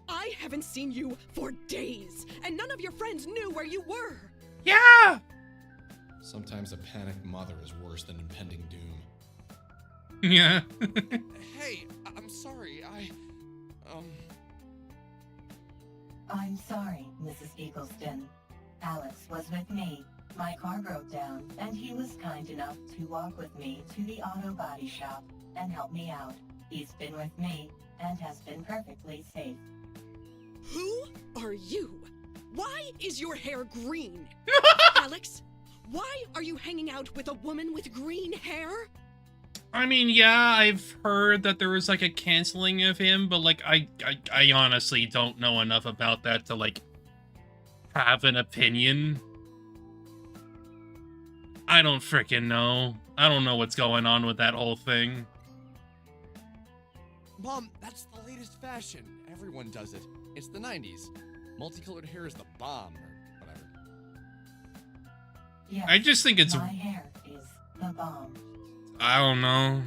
I haven't seen you for days, and none of your friends knew where you were. Yeah! Sometimes a panicked mother is worse than impending doom. Yeah. Hey, I'm sorry, I'm sorry, Mrs. Eagleston. Alex was with me. My car broke down, and he was kind enough to walk with me to the auto body shop and help me out. He's been with me and has been perfectly safe. Who are you? Why is your hair green? Alex, why are you hanging out with a woman with green hair? I mean, yeah, I've heard that there was like a canceling of him, but like I honestly don't know enough about that to like have an opinion. I don't freaking know. I don't know what's going on with that whole thing. Mom, that's the latest fashion. Everyone does it. It's the 90s. Multicolored hair is the bomb, or whatever. Yes, I just think it's... my hair is the bomb. I don't know.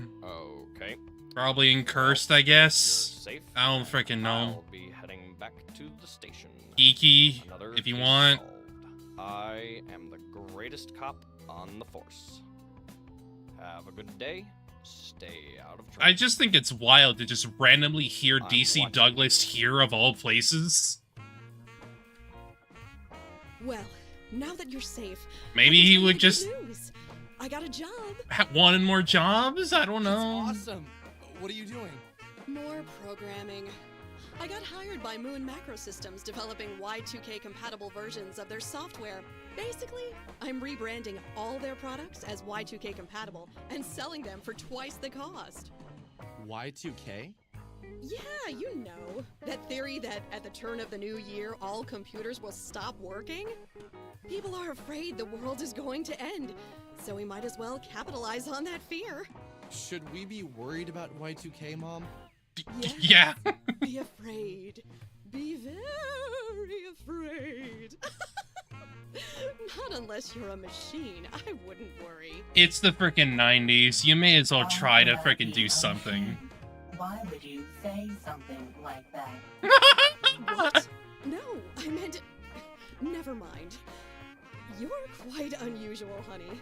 Okay. Probably in Cursed, I guess. You're safe. I don't freaking know. I'll be heading back to the station. Iki, if you want. I am the greatest cop on the force. Have a good day. Stay out of trouble. I just think it's wild to just randomly hear I'm DC watching Douglas here of all places. Well, now that you're safe, Maybe he would just news. I got a job. wanted more jobs? I don't know. That's awesome. What are you doing? More programming. I got hired by Moon Macro Systems developing Y2K compatible versions of their software. Basically, I'm rebranding all their products as Y2K compatible and selling them for twice the cost. Y2K? Yeah, you know. That theory that at the turn of the new year, all computers will stop working? People are afraid the world is going to end, so we might as well capitalize on that fear. Should we be worried about Y2K, Mom? Yes. Yeah. Be afraid. Be very afraid. Not unless you're a machine. I wouldn't worry. It's the frickin' 90s. You may as well try to frickin' do something. Why would you say something like that? What? No, I meant... Never mind. You're quite unusual, honey.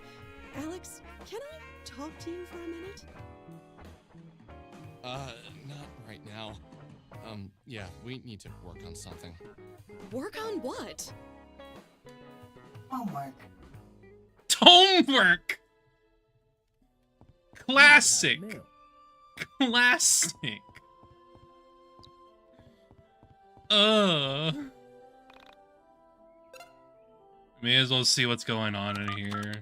Alex, can I talk to you for a minute? Not right now. Yeah, we need to work on something. Work on what? Homework. Homework! Classic! Classic! May as well see what's going on in here.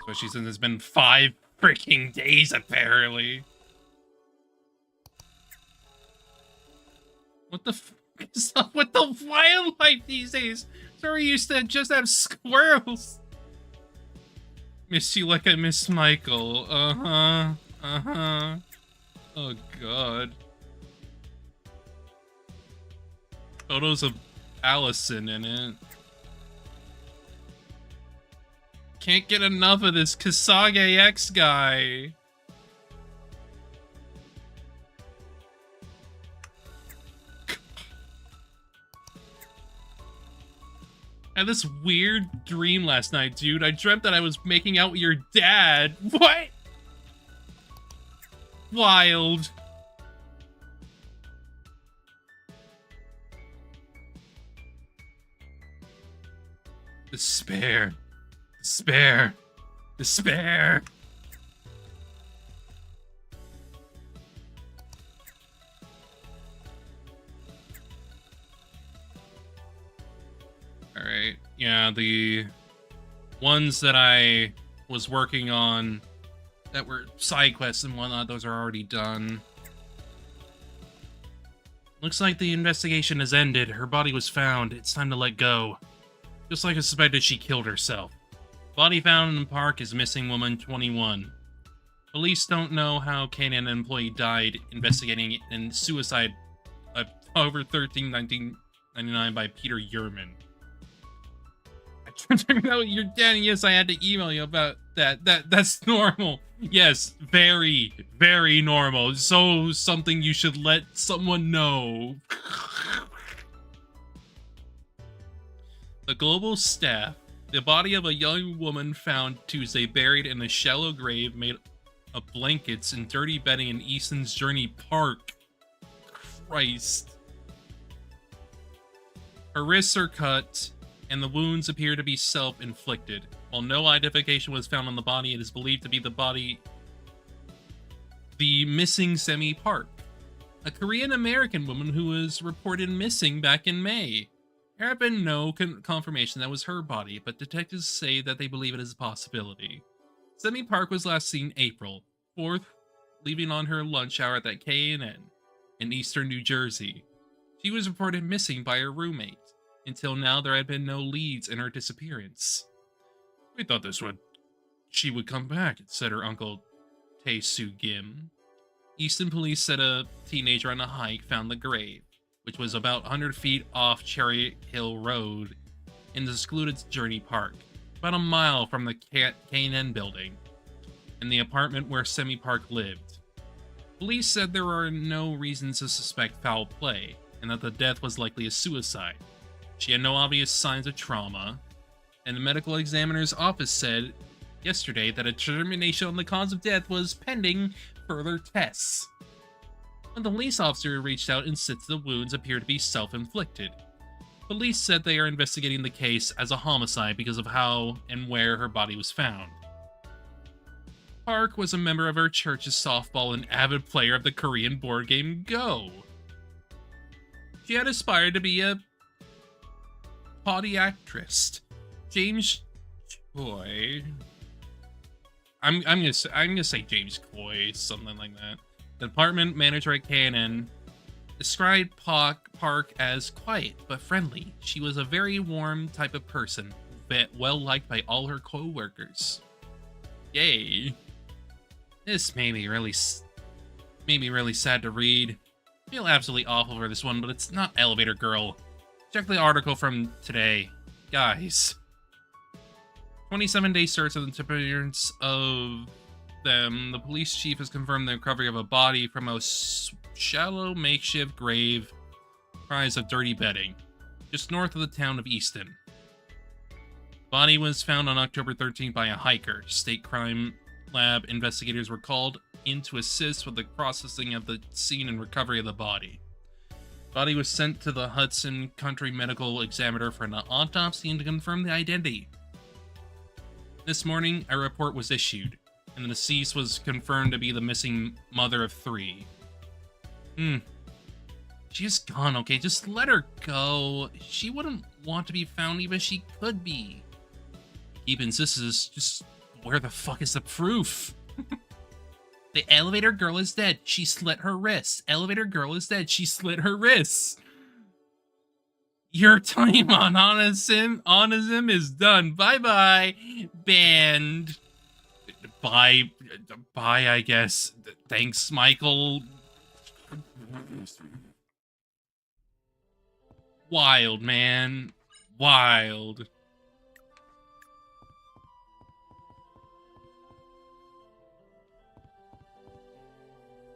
Especially since it's been 5 freaking days, apparently. What the f is up with the wildlife these days? Sorry, used to just have squirrels. Miss you like I miss Michael. Oh god. Photos of Allison in it. Can't get enough of this Kasage X guy. I had this weird dream last night, dude. I dreamt that I was making out with your dad. What? Wild. Despair. Despair. Despair. Alright, yeah, the ones that I was working on that were side quests and whatnot, those are already done. Looks like the investigation has ended. Her body was found. It's time to let go. Just like I suspected, she killed herself. Body found in the park is missing woman 21. Police don't know how K&N employee died investigating in suicide October 13, 1999 by Peter Yerman. I'm talking about your dad, and yes, I had to email you about that. That's normal. Yes, very, very normal. So something you should let someone know. The global staff. The body of a young woman found Tuesday buried in a shallow grave made of blankets and dirty bedding in Easton's Journey Park. Christ. Her wrists are cut, and the wounds appear to be self-inflicted. While no identification was found on the body, it is believed to be the missing Semi Park, a Korean-American woman who was reported missing back in May. There have been no confirmation that was her body, but detectives say that they believe it is a possibility. Semi Park was last seen April 4th, leaving on her lunch hour at that K&N in eastern New Jersey. She was reported missing by her roommate. Until now, there had been no leads in her disappearance. We thought she would come back, said her uncle Tae-Soo Kim. Easton police said a teenager on a hike found the grave, which was about 100 feet off Cherry Hill Road in the secluded Journey Park, about a mile from the K&N building, and the apartment where Semi Park lived. Police said there were no reasons to suspect foul play, and that the death was likely a suicide. She had no obvious signs of trauma, and the medical examiner's office said yesterday that a determination on the cause of death was pending further tests. When the police officer reached out and said the wounds appear to be self-inflicted. Police said they are investigating the case as a homicide because of how and where her body was found. Park was a member of her church's softball and avid player of the Korean board game Go. She had aspired to be a potty actress. James Choi. I'm gonna say James Choi, something like that. The department manager at K&N described Park as quiet but friendly. She was a very warm type of person, but well liked by all her co-workers. Yay. This made me really sad to read. I feel absolutely awful for this one, but it's not Elevator Girl. Check the article from today. Guys. 27-day search of the disappearance of them. The police chief has confirmed the recovery of a body from a shallow makeshift grave, comprised of dirty bedding, just north of the town of Easton. Body was found on October 13th by a hiker. State crime lab investigators were called in to assist with the processing of the scene and recovery of the body. Body was sent to the Hudson Country Medical Examiner for an autopsy and to confirm the identity. This morning, a report was issued, and the deceased was confirmed to be the missing mother of 3. She's gone, okay? Just let her go. She wouldn't want to be found even if she could be. He insists, just where the fuck is the proof? The elevator girl is dead. She slit her wrists. Elevator girl is dead. She slit her wrists. Your time on Onism is done. Bye-bye. Banned. Bye, I guess. Thanks, Michael. Wild, man. Wild.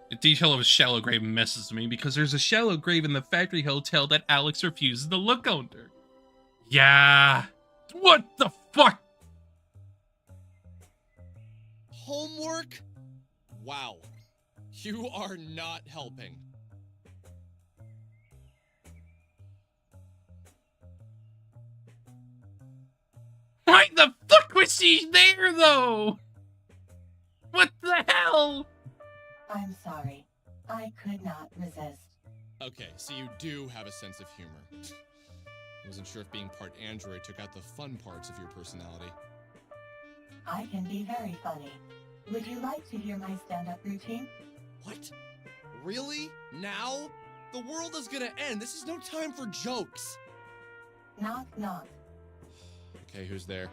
The detail of a shallow grave messes with me because there's a shallow grave in the factory hotel that Alex refuses to look under. Yeah. What the fuck? Homework? Wow. You are not helping. Why the fuck was she there, though? What the hell? I'm sorry. I could not resist. Okay, so you do have a sense of humor. I wasn't sure if being part android took out the fun parts of your personality. I can be very funny. Would you like to hear my stand-up routine? What? Really? Now? The world is gonna end. This is no time for jokes. Knock, knock. Okay, who's there?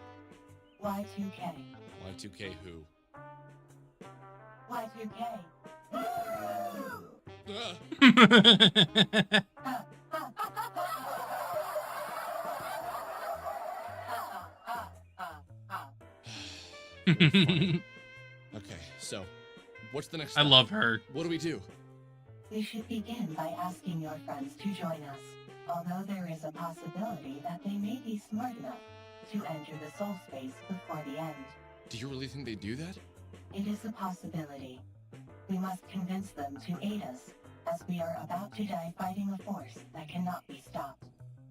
Y2K. Y2K who? Y2K. Okay, so, what's the next I step? love her. What do we do? We should begin by asking your friends to join us, although there is a possibility that they may be smart enough to enter the soul space before the end. Do you really think they do that? It is a possibility. We must convince them to aid us, as we are about to die fighting a force that cannot be stopped.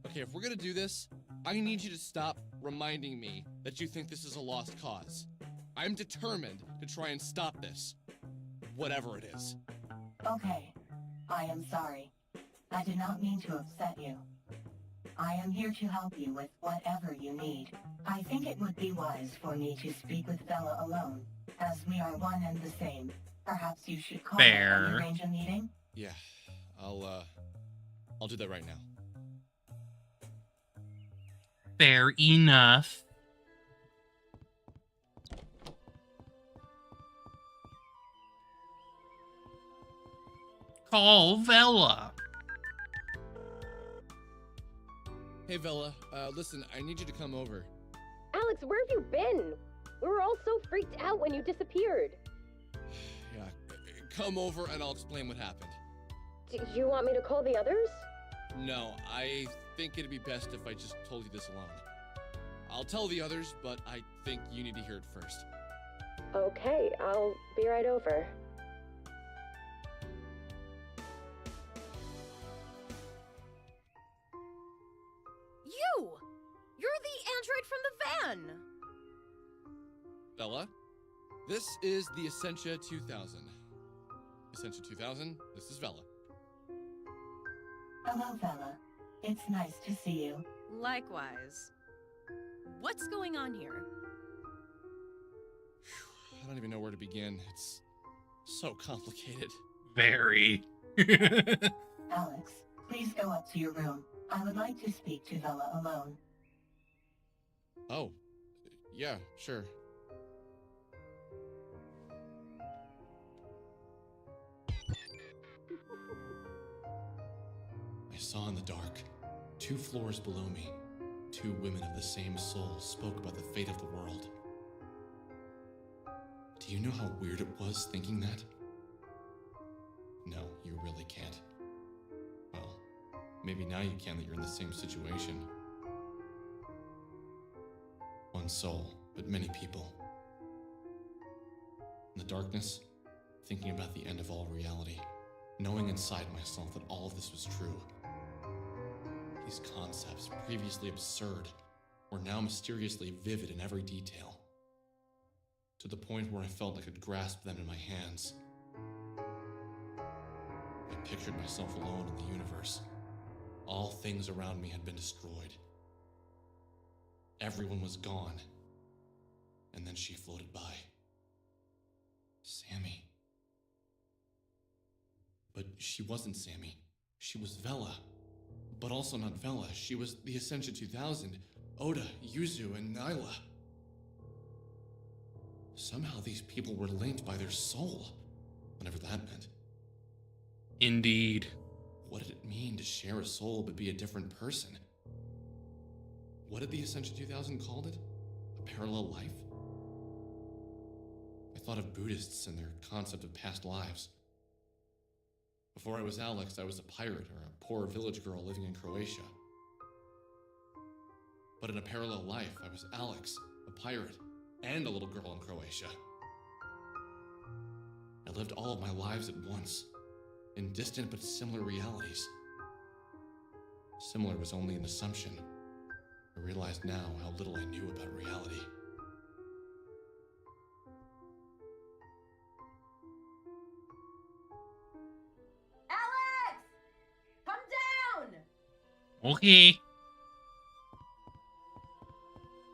Okay, if we're gonna do this, I need you to stop reminding me that you think this is a lost cause. I'm determined to try and stop this. Whatever it is. Okay. I am sorry. I did not mean to upset you. I am here to help you with whatever you need. I think it would be wise for me to speak with Vella alone, as we are one and the same. Perhaps you should call her and arrange a meeting? Yeah, I'll do that right now. Fair enough. Call Vella. Hey Vella, listen, I need you to come over. Alex, where have you been? We were all so freaked out when you disappeared. Yeah, come over and I'll explain what happened. Do you want me to call the others? No, I think it'd be best if I just told you this alone. I'll tell the others, but I think you need to hear it first. Okay, I'll be right over. You! You're the android from the van! Vella, this is the Essentia 2000. Essentia 2000, this is Vella. Hello, Vella. It's nice to see you. Likewise. What's going on here? I don't even know where to begin. It's so complicated. Very. Alex, please go up to your room. I would like to speak to Vella alone. Oh, yeah, sure. I saw in the dark, 2 floors below me, 2 women of the same soul spoke about the fate of the world. Do you know how weird it was thinking that? No, you really can't. Well, maybe now you can that you're in the same situation. One soul, but many people. In the darkness, thinking about the end of all reality, knowing inside myself that all of this was true. These concepts, previously absurd, were now mysteriously vivid in every detail. To the point where I felt I could grasp them in my hands. I pictured myself alone in the universe. All things around me had been destroyed. Everyone was gone. And then she floated by. Sammy. But she wasn't Sammy. She was Vella. But also not Vella. She was the Ascension 2000, Oda, Yuzu, and Nyla. Somehow these people were linked by their soul, whatever that meant. Indeed. What did it mean to share a soul but be a different person? What did the Ascension 2000 called it? A parallel life? I thought of Buddhists and their concept of past lives. Before I was Alex, I was a pirate or a poor village girl living in Croatia. But in a parallel life, I was Alex, a pirate, and a little girl in Croatia. I lived all of my lives at once, in distant but similar realities. Similar was only an assumption. I realized now how little I knew about reality. Alex! Come down! Okay.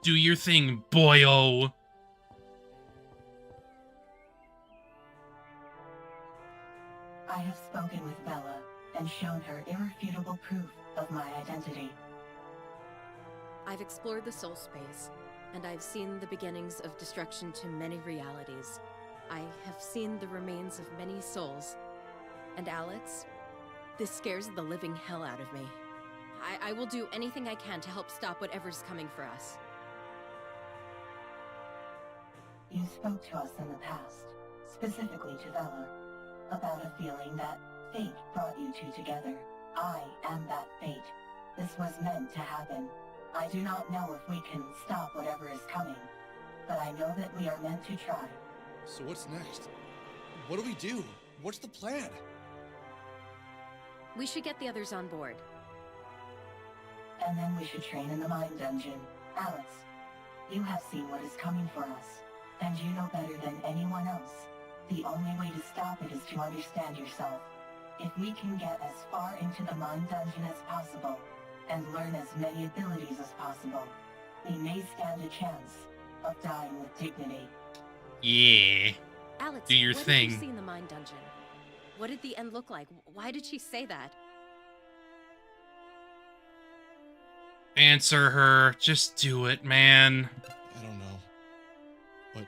Do your thing, boyo. I have spoken with Vella and shown her irrefutable proof of my identity. I've explored the soul space, and I've seen the beginnings of destruction to many realities. I have seen the remains of many souls. And Alex, this scares the living hell out of me. I will do anything I can to help stop whatever's coming for us. You spoke to us in the past, specifically to Vella, about a feeling that fate brought you two together. I am that fate. This was meant to happen. I do not know if we can stop whatever is coming, but I know that we are meant to try. So what's next? What do we do? What's the plan? We should get the others on board. And then we should train in the Mind Dungeon. Alex, you have seen what is coming for us, and you know better than anyone else. The only way to stop it is to understand yourself. If we can get as far into the Mind Dungeon as possible, and learn as many abilities as possible, we may stand a chance of dying with dignity. Yeah. Alex, do your what thing. did you see in the Mind Dungeon? What did the end look like? Why did she say that? Answer her. Just do it, man. I don't know. But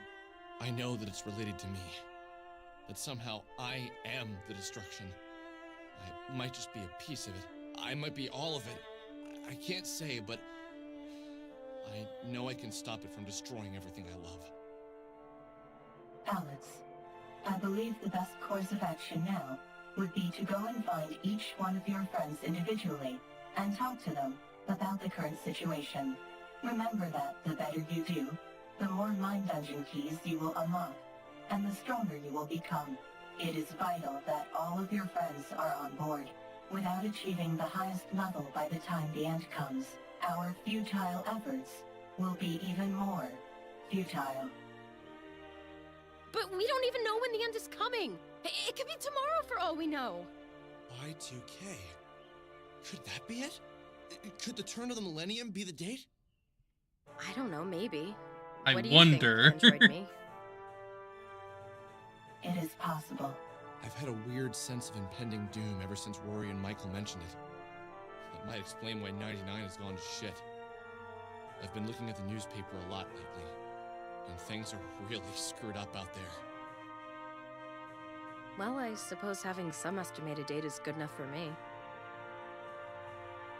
I know that it's related to me. That somehow I am the destruction. I might just be a piece of it. I might be all of it. I can't say, but I know I can stop it from destroying everything I love. Alex, I believe the best course of action now would be to go and find each one of your friends individually and talk to them about the current situation. Remember that the better you do, the more Mind Dungeon keys you will unlock, and the stronger you will become. It is vital that all of your friends are on board. Without achieving the highest level by the time the end comes, our futile efforts will be even more futile. But we don't even know when the end is coming. It could be tomorrow for all we know. Y2K. Could that be it? Could the turn of the millennium be the date? I don't know, maybe. I What do you wonder. think, Android me? It is possible. I've had a weird sense of impending doom ever since Rory and Michael mentioned it. That might explain why 99 has gone to shit. I've been looking at the newspaper a lot lately, and things are really screwed up out there. Well, I suppose having some estimated date is good enough for me.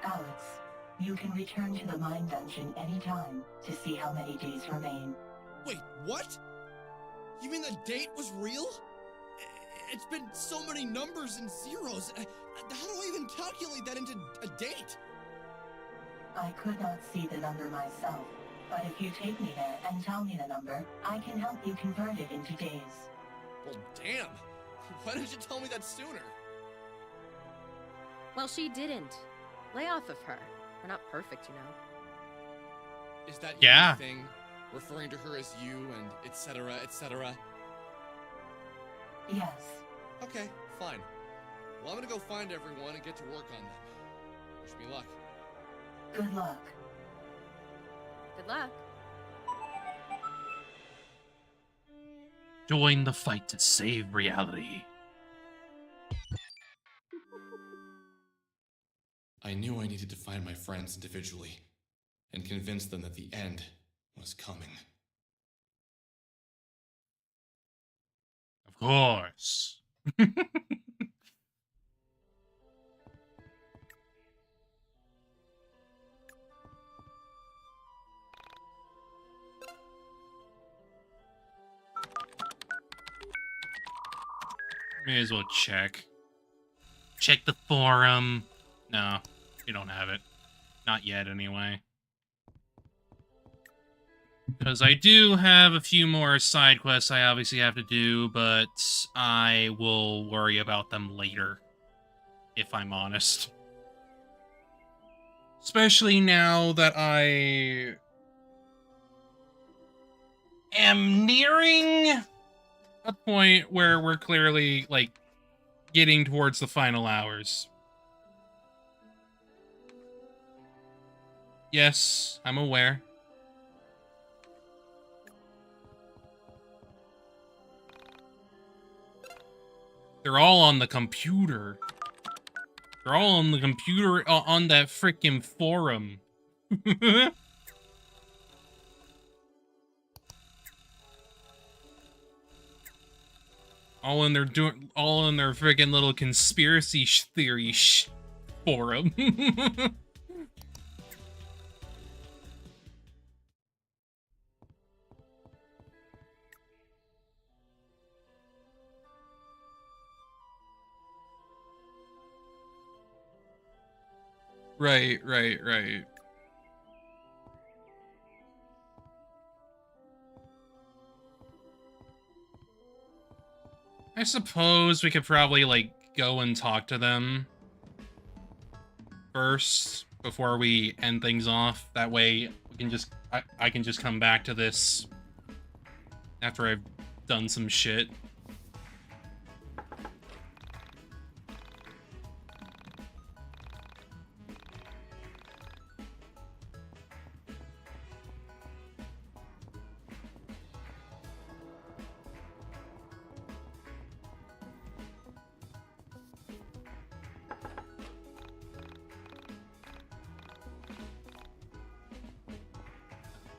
Alex, you can return to the mine dungeon anytime to see how many days remain. Wait, what? You mean the date was real? It's been so many numbers and zeros. How do I even calculate that into a date? I could not see the number myself, but if you take me there and tell me the number, I can help you convert it into days. Well, damn. Why didn't you tell me that sooner? Well, she didn't. Lay off of her. We're not perfect, you know. Is that Yeah. your thing? Referring to her as you and etc., etc.? Yes. Okay, fine. Well, I'm gonna go find everyone and get to work on them. Wish me luck. Good luck. Good luck. Join the fight to save reality. I knew I needed to find my friends individually and convince them that the end was coming. Of course. May as well check. Check the forum. No, we don't have it. Not yet, anyway. Because I do have a few more side quests I obviously have to do, but I will worry about them later, if I'm honest. Especially now that I am nearing a point where we're clearly, like, getting towards the final hours. Yes, I'm aware. They're all on the computer. They're all on the computer, on that frickin' forum. all in their frickin' little conspiracy theory forum. Right. I suppose we could probably, like, go and talk to them first before we end things off. That way we can just, I can just come back to this after I've done some shit.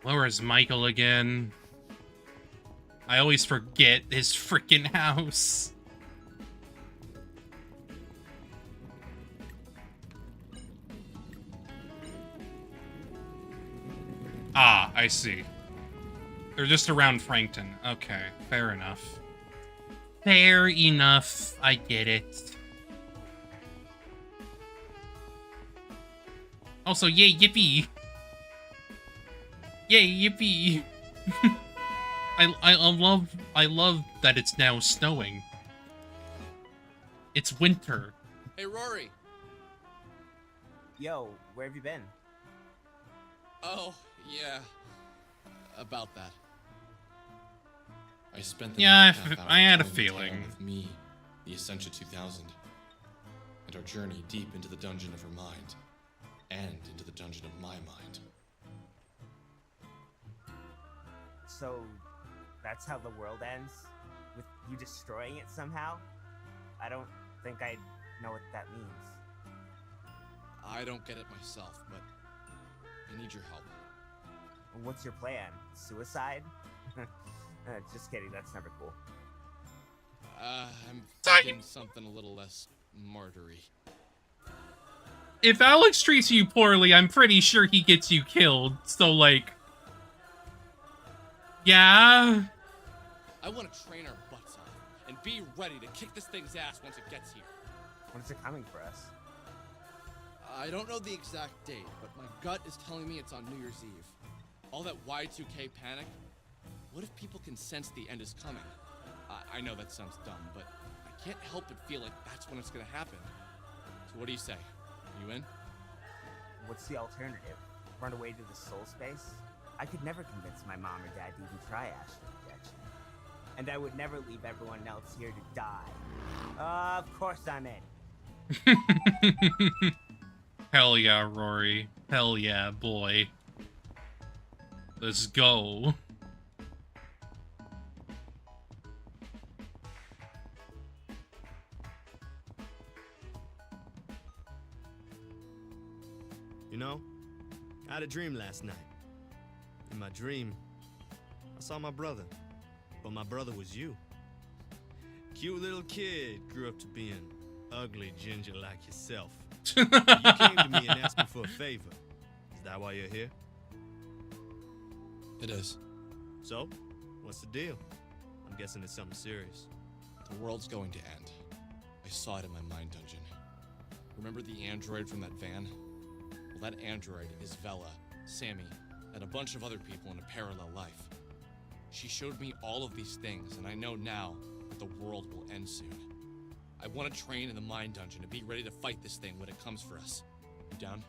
Where is Michael again? I always forget his freaking house. Ah, I see. They're just around Frankton. Okay, fair enough. Fair enough, I get it. Also, yay, yippee! Yay, yippee! I love that it's now snowing. It's winter. Hey, Rory. Yo, where have you been? Oh, yeah. About that. I spent the Yeah, next half hour I had a telling the tale feeling. of me, the Essentia 2000, and our journey deep into the dungeon of her mind, and into the dungeon of my mind. So, that's how the world ends? With you destroying it somehow? I don't think I know what that means. I don't get it myself, but I need your help. What's your plan? Suicide? Just kidding, that's never cool. I'm thinking something a little less martyry. If Alex treats you poorly, I'm pretty sure he gets you killed. So, like... Yeah? I want to train our butts off and be ready to kick this thing's ass once it gets here. When is it coming for us? I don't know the exact date, but my gut is telling me it's on New Year's Eve. All that Y2K panic, what if people can sense the end is coming? I know that sounds dumb, but I can't help but feel like that's when it's gonna happen. So what do you say? Are you in? What's the alternative? Run away to the soul space? I could never convince my mom or dad to even try astral projection. And I would never leave everyone else here to die. Of course I'm in. Hell yeah, Rory. Hell yeah, boy. Let's go. You know, I had a dream last night. In my dream, I saw my brother, but my brother was you. Cute little kid, grew up to be an ugly ginger like yourself. You came to me and asked me for a favor. Is that why you're here? It is. So, what's the deal? I'm guessing it's something serious. The world's going to end. I saw it in my mind dungeon. Remember the android from that van? Well, that android is Vella, Sammy, and a bunch of other people in a parallel life. She showed me all of these things, and I know now that the world will end soon. I want to train in the mind dungeon to be ready to fight this thing when it comes for us. You down?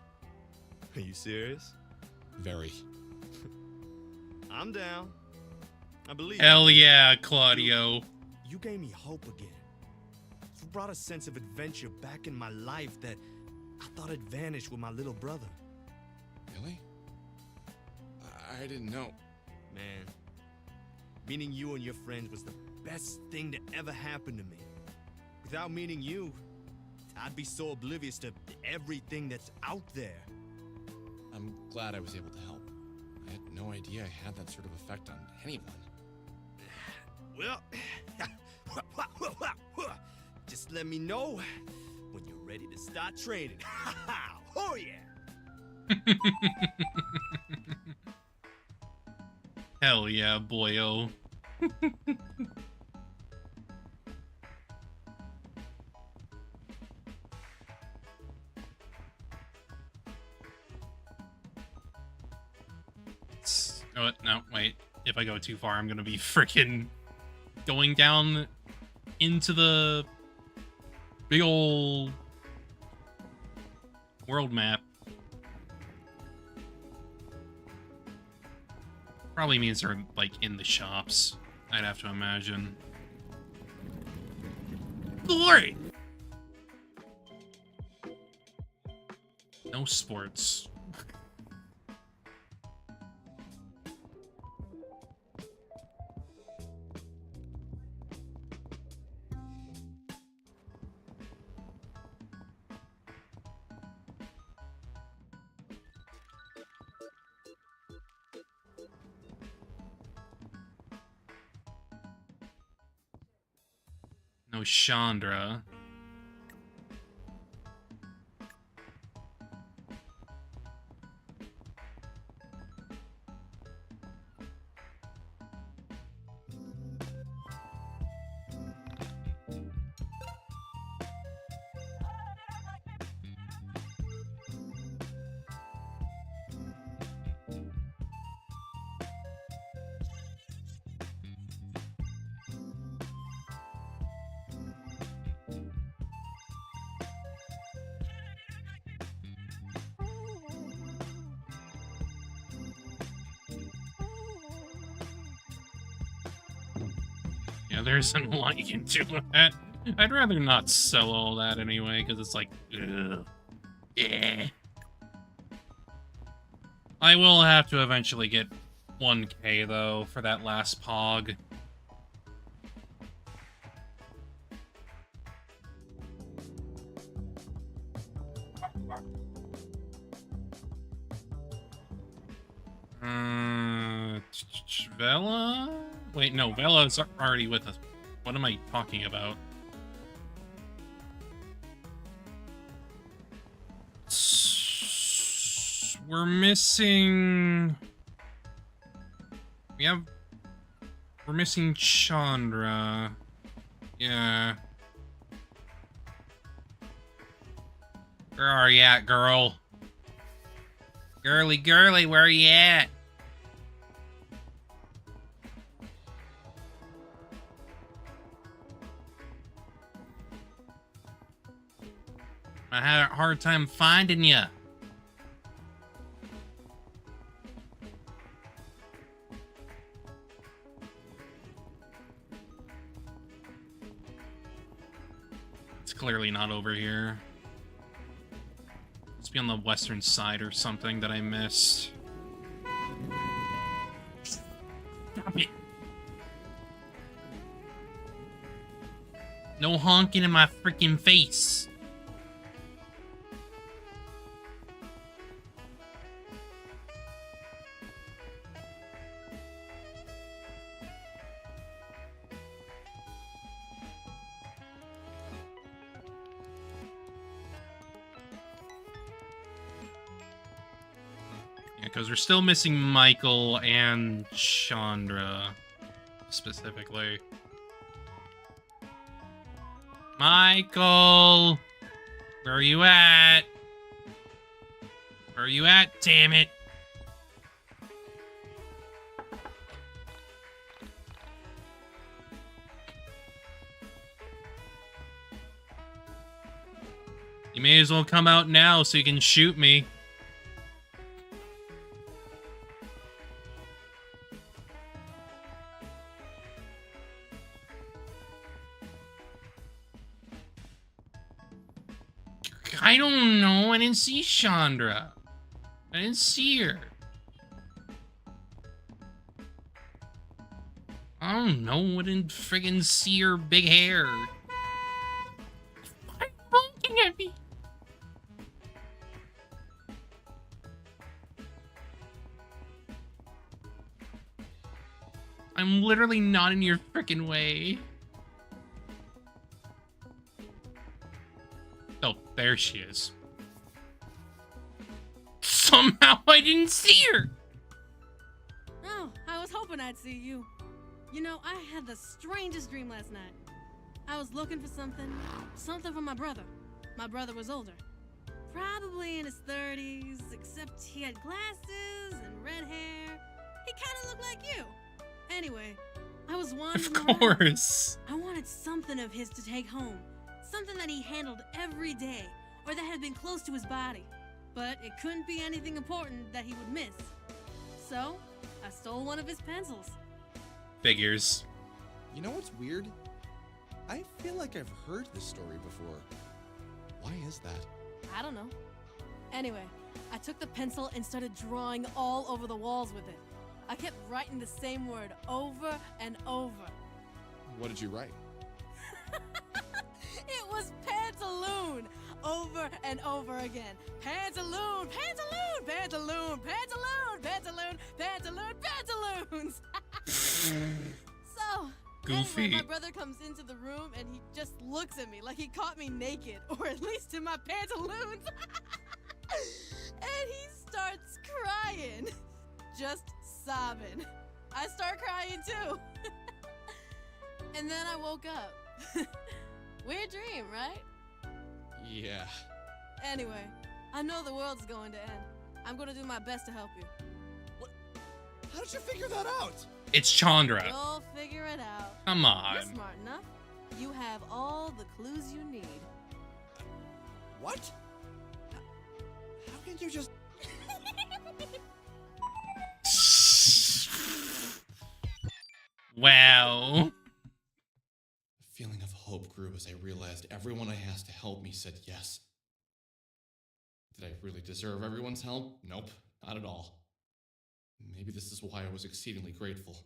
Are you serious? Very. I'm down. I believe. Hell yeah, Claudio. You gave me hope again. You brought a sense of adventure back in my life that I thought had vanished with my little brother. Really? I didn't know. Man, meeting you and your friends was the best thing to ever happen to me. Without meeting you, I'd be so oblivious to everything that's out there. I'm glad I was able to help. I had no idea I had that sort of effect on anyone. Well, just let me know when you're ready to start training. Oh yeah! Hell yeah, boyo. Oh, no, wait. If I go too far, I'm gonna be freaking going down into the big ol' world map. Probably means they're, like, in the shops, I'd have to imagine. Glory! No sports. No Chandra. Yeah, there isn't a lot you can do with that. I'd rather not sell all that anyway, because it's like, ugh. Yeah. I will have to eventually get 1K, though, for that last pog. Vella? Wait, no, Vella's already with us. What am I talking about? We're missing... We're missing Chandra. Yeah. Where are you at, girl? Girly, girly, where are you at? I had a hard time finding you. It's clearly not over here. Must be on the western side or something that I missed. Stop it. No honking in my freaking face. Because we're still missing Michael and Chandra, specifically. Michael! Where are you at? Where are you at, damn it? You may as well come out now so you can shoot me. I don't know. I didn't see Chandra. I didn't see her. I don't know. I didn't friggin' see her big hair. Why are you looking at me? I'm literally not in your frickin' way. Oh, there she is. Somehow I didn't see her. Oh, I was hoping I'd see you. You know, I had the strangest dream last night. I was looking for something for my brother. My brother was older. Probably in his 30s, except he had glasses and red hair. He kind of looked like you. Anyway, I was wandering Of course. around. I wanted something of his to take home. Something that he handled every day, or that had been close to his body. But it couldn't be anything important that he would miss. So, I stole one of his pencils. Figures. You know what's weird? I feel like I've heard this story before. Why is that? I don't know. Anyway, I took the pencil and started drawing all over the walls with it. I kept writing the same word over and over. What did you write? It was pantaloon! Over and over again. Pantaloon! Pantaloon! Pantaloon! Pantaloon! Pantaloon! Pantaloon! Pantaloons! So, Goofy. anyway, my brother comes into the room and he just looks at me like he caught me naked, or at least in my pantaloons. And he starts crying. Just sobbing. I start crying too. And then I woke up. Weird dream, right? Yeah. Anyway, I know the world's going to end. I'm gonna do my best to help you. What? How did you figure that out? It's Chandra. You'll figure it out. Come on. You're smart enough. You have all the clues you need. What? How can you just... Wow. A feeling of hope grew as I realized everyone I asked to help me said yes. Did I really deserve everyone's help? Nope, not at all. Maybe this is why I was exceedingly grateful.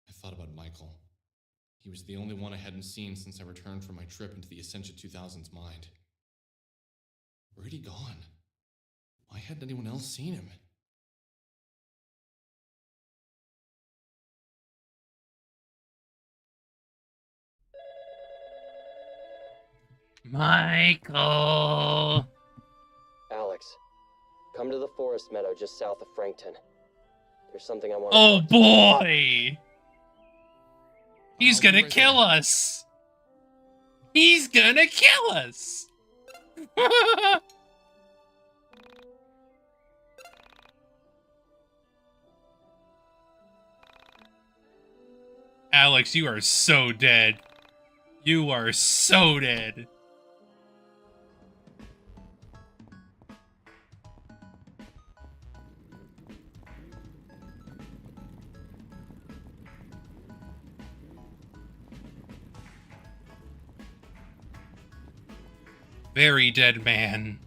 I thought about Michael. He was the only one I hadn't seen since I returned from my trip into the Ascension 2000's mind. Where had he gone? Why hadn't anyone else seen him? Michael. Alex, come to the forest meadow just south of Frankton. There's something I want Oh to talk to you about. boy! He's I'll be gonna right kill there. us! He's gonna kill us! Alex, you are so dead. You are so dead. Very dead man.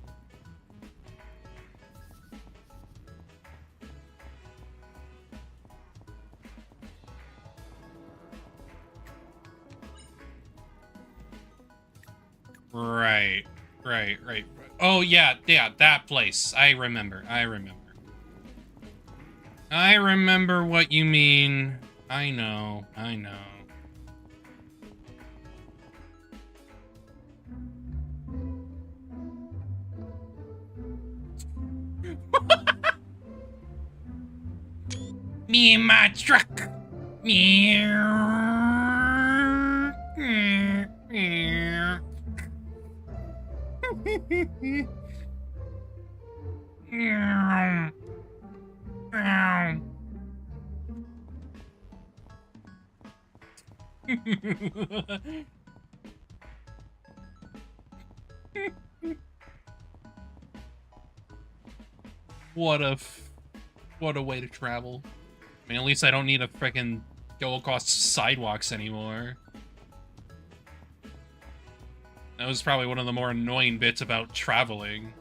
Right. Oh, yeah, that place. I remember. I remember what you mean. I know. Me and my truck. What a way to travel. I mean, at least I don't need to frickin' go across sidewalks anymore. That was probably one of the more annoying bits about traveling.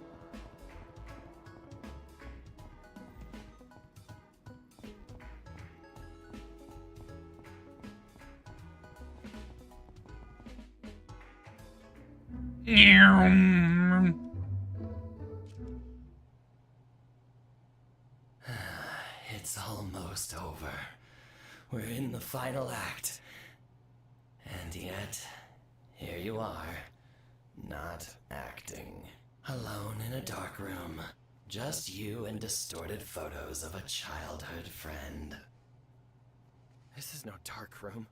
It's almost over. We're in the final act. And yet, here you are, not acting. Alone in a dark room. Just you and distorted photos of a childhood friend. This is no dark room.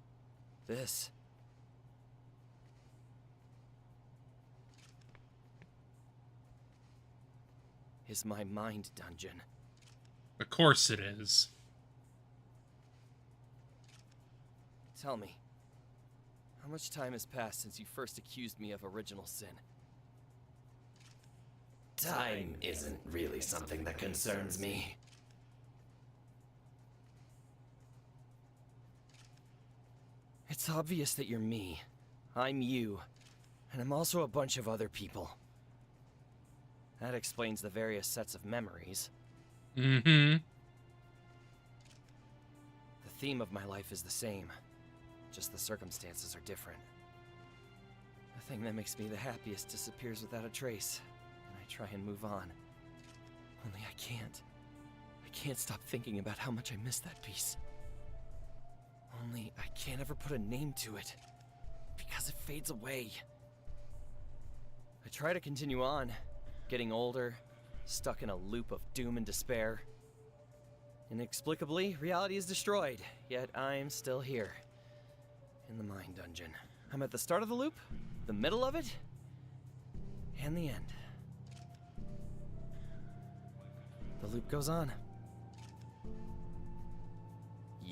This is my mind dungeon. Of course it is. Tell me, how much time has passed since you first accused me of original sin? Time isn't really something that concerns me. It's obvious that you're me. I'm you. And I'm also a bunch of other people. That explains the various sets of memories. Mm-hmm. The theme of my life is the same. Just the circumstances are different. The thing that makes me the happiest disappears without a trace. And I try and move on. Only I can't. I can't stop thinking about how much I miss that piece. Only I can't ever put a name to it. Because it fades away. I try to continue on. Getting older. Stuck in a loop of doom and despair. Inexplicably, reality is destroyed. Yet I'm still here. In the mind dungeon. I'm at the start of the loop, the middle of it, and the end. The loop goes on.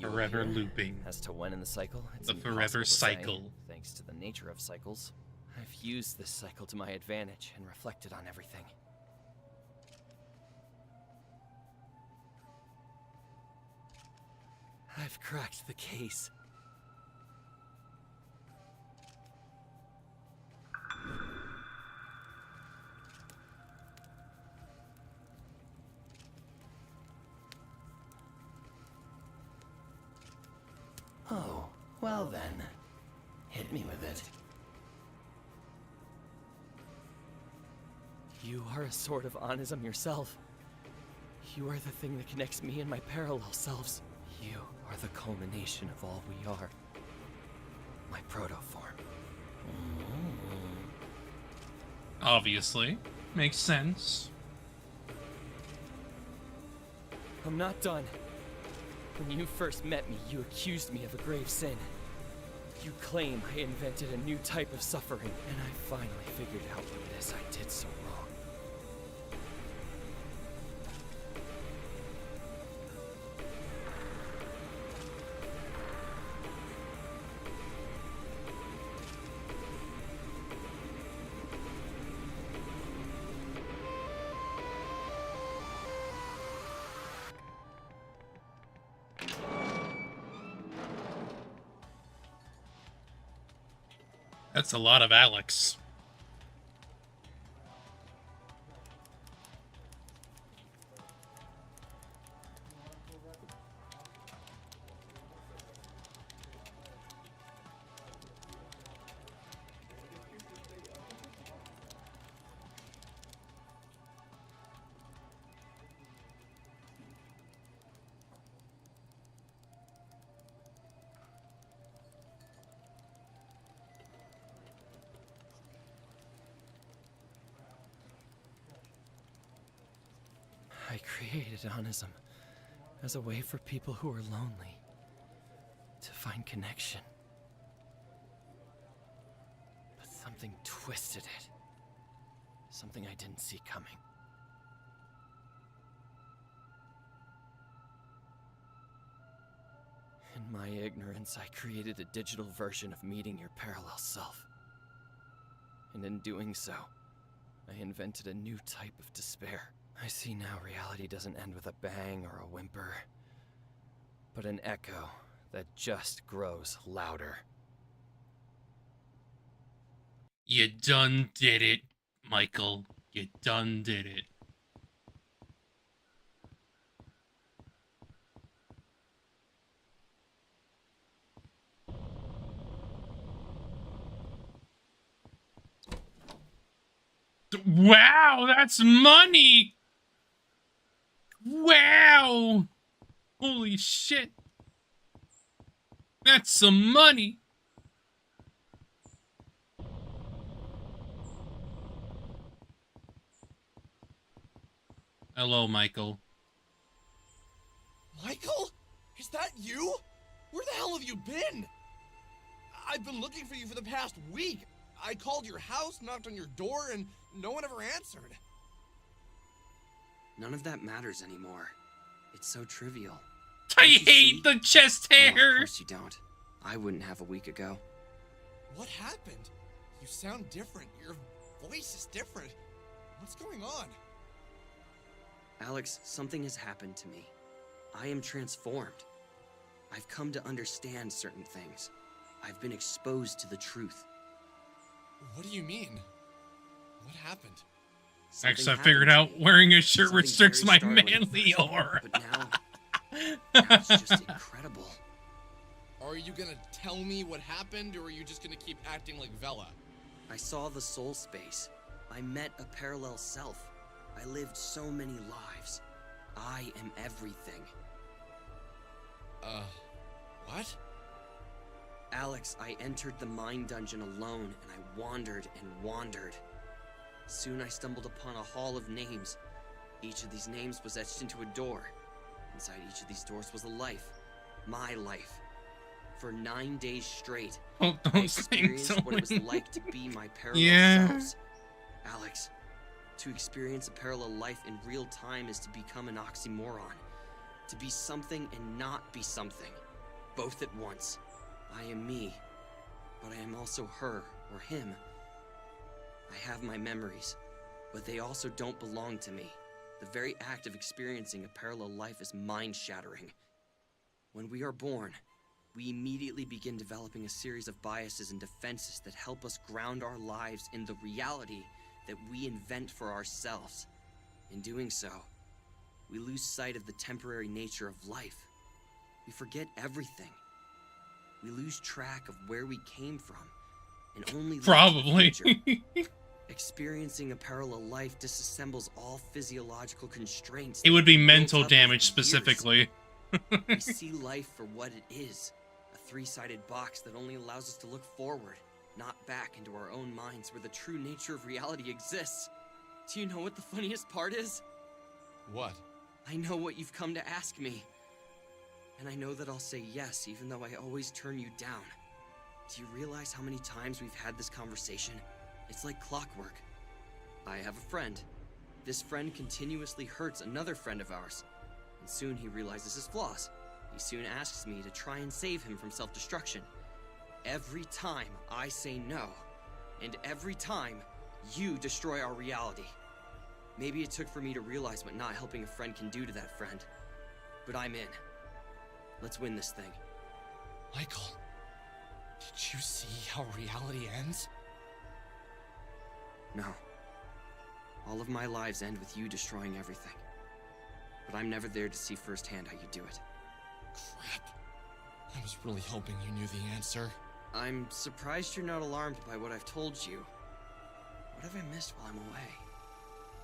Forever looping. As to when in the cycle, it's the forever cycle. Say, thanks to the nature of cycles. I've used this cycle to my advantage and reflected on everything. I've cracked the case. Oh, well then. Hit me with it. You are a sort of onism yourself. You are the thing that connects me and my parallel selves. You are the culmination of all we are. My protoform. Obviously. Makes sense. I'm not done. When you first met me, you accused me of a grave sin. You claim I invented a new type of suffering, and I finally figured out what it is I did so wrong. That's a lot of Alex. I created Onism as a way for people who are lonely to find connection. But something twisted it. Something I didn't see coming. In my ignorance, I created a digital version of meeting your parallel self. And in doing so, I invented a new type of despair. I see now reality doesn't end with a bang or a whimper, but an echo that just grows louder. You done did it, Michael. You done did it. Wow, that's money! Wow! Holy shit. That's some money! Hello, Michael. Michael? Is that you? Where the hell have you been? I've been looking for you for the past week. I called your house, knocked on your door, and no one ever answered. None of that matters anymore. It's so trivial. I hate the chest hair! No, of course you don't. I wouldn't have a week ago. What happened? You sound different. Your voice is different. What's going on? Alex, something has happened to me. I am transformed. I've come to understand certain things. I've been exposed to the truth. What do you mean? What happened? Actually, I figured out wearing a shirt restricts my manly aura. But now it's just incredible. Are you gonna tell me what happened, or are you just gonna keep acting like Vella? I saw the soul space. I met a parallel self. I lived so many lives. I am everything. What? Alex, I entered the mind dungeon alone, and I wandered and wandered. Soon I stumbled upon a hall of names. Each of these names was etched into a door. Inside each of these doors was a life. My life. For 9 days straight, I experienced what it was like to be my parallel selves. Alex, to experience a parallel life in real time is to become an oxymoron. To be something and not be something. Both at once. I am me, but I am also her or him. I have my memories, but they also don't belong to me. The very act of experiencing a parallel life is mind-shattering. When we are born, we immediately begin developing a series of biases and defenses that help us ground our lives in the reality that we invent for ourselves. In doing so, we lose sight of the temporary nature of life. We forget everything. We lose track of where we came from, and only probably. Experiencing a parallel life disassembles all physiological constraints. It would be mental damage specifically. We see life for what it is, a three-sided box that only allows us to look forward. not back into our own minds where the true nature of reality exists. Do you know what the funniest part is? What? I know what you've come to ask me. And I know that I'll say yes, even though I always turn you down. Do you realize how many times we've had this conversation? It's like clockwork. I have a friend. This friend continuously hurts another friend of ours. And soon he realizes his flaws. He soon asks me to try and save him from self-destruction. Every time I say no, and every time you destroy our reality. Maybe it took for me to realize what not helping a friend can do to that friend. But I'm in. Let's win this thing. Michael, did you see how reality ends? No. All of my lives end with you destroying everything. But I'm never there to see firsthand how you do it. Crap. I was really hoping you knew the answer. I'm surprised you're not alarmed by what I've told you. What have I missed while I'm away?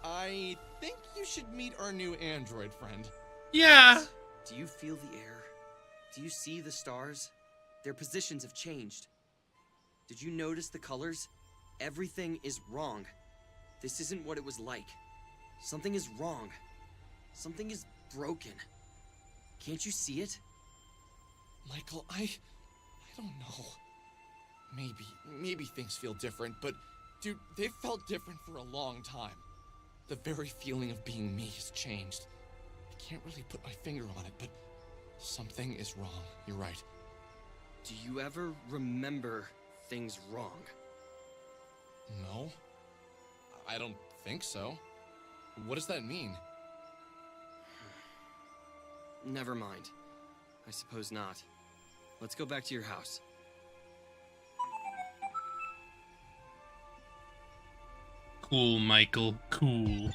I think you should meet our new android friend. Yeah. Do you feel the air? Do you see the stars? Their positions have changed. Did you notice the colors? Everything is wrong. This isn't what it was like. Something is wrong. Something is broken. Can't you see it? Michael, I don't know. Maybe things feel different, but dude, they've felt different for a long time. The very feeling of being me has changed. I can't really put my finger on it, but something is wrong. You're right. Do you ever remember things wrong? No. I don't think so. What does that mean? Never mind. I suppose not. Let's go back to your house. Cool, Michael. Cool.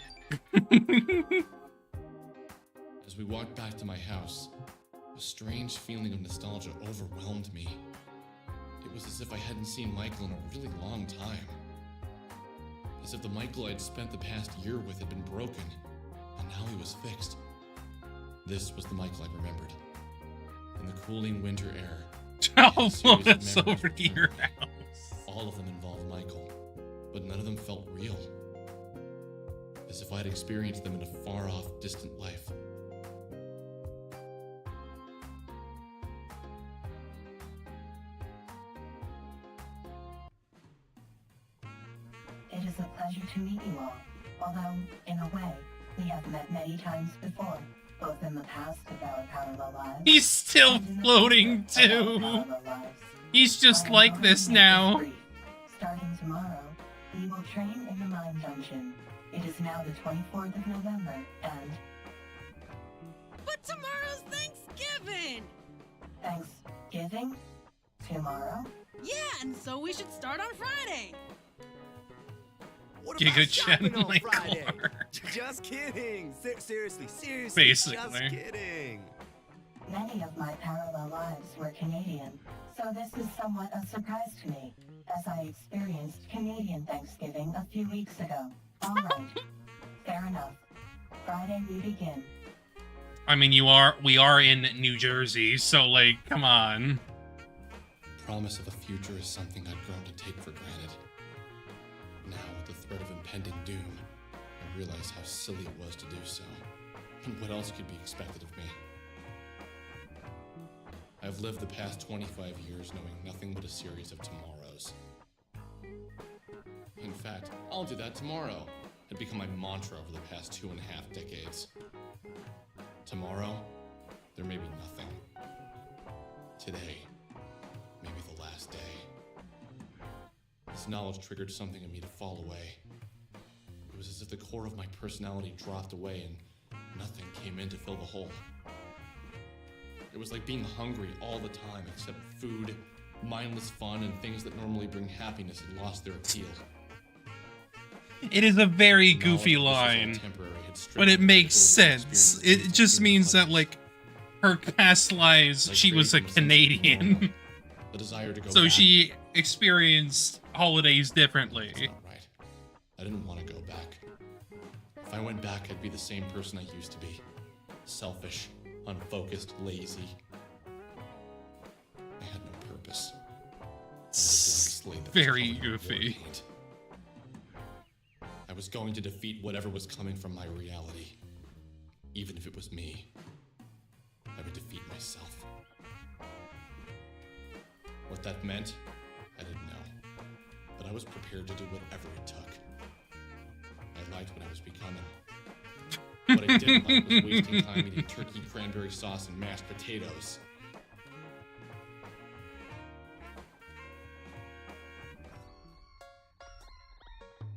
As we walked back to my house, a strange feeling of nostalgia overwhelmed me. It was as if I hadn't seen Michael in a really long time. As if the Michael I'd spent the past year with had been broken, and now he was fixed. This was the Michael I remembered. In the cooling winter air. Oh, that's over to your house. All of them involved Michael, but none of them felt real. As if I'd experienced them in a far-off, distant life. It is a pleasure to meet you all, although, in a way, we have met many times before, both in the past of our parallel lives. He's still floating too. He's just like this now. Starting tomorrow, we will train in the Mind Dungeon. It is now the 24th of November, and... But tomorrow's Thanksgiving! Thanksgiving? Tomorrow? Yeah, and so we should start on Friday. What Giga about shopping Chen on like Friday? Clark. Just kidding. Seriously, Basically. just kidding. Many of my parallel lives were Canadian, so this is somewhat a surprise to me, as I experienced Canadian Thanksgiving a few weeks ago. All right, fair enough. Friday we begin. I mean, we are in New Jersey, so like, come on. Promise of a future is something I'd grown to take for granted. Now, with the threat of impending doom, I realize how silly it was to do so, and what else could be expected of me. I've lived the past 25 years knowing nothing but a series of tomorrows. In fact, I'll do that tomorrow. It become my mantra over the past 2.5 decades. Tomorrow, there may be nothing. Today, maybe the last day. This knowledge triggered something in me to fall away. It was as if the core of my personality dropped away and nothing came in to fill the hole. It was like being hungry all the time, except food, mindless fun, and things that normally bring happiness had lost their appeal. It is a very goofy line, but it makes sense. It just means that, like, her past lives, she was a Canadian. The desire to go So back. she experienced holidays differently. That's not right. I didn't want to go back. If I went back, I'd be the same person I used to be. Selfish, unfocused, lazy. I had no purpose. I was slate that Very was covered in war goofy. paint. I was going to defeat whatever was coming from my reality. Even if it was me, I would defeat myself. What that meant, I didn't know. But I was prepared to do whatever it took. I liked what I was becoming. What I didn't like was wasting time eating turkey, cranberry sauce, and mashed potatoes.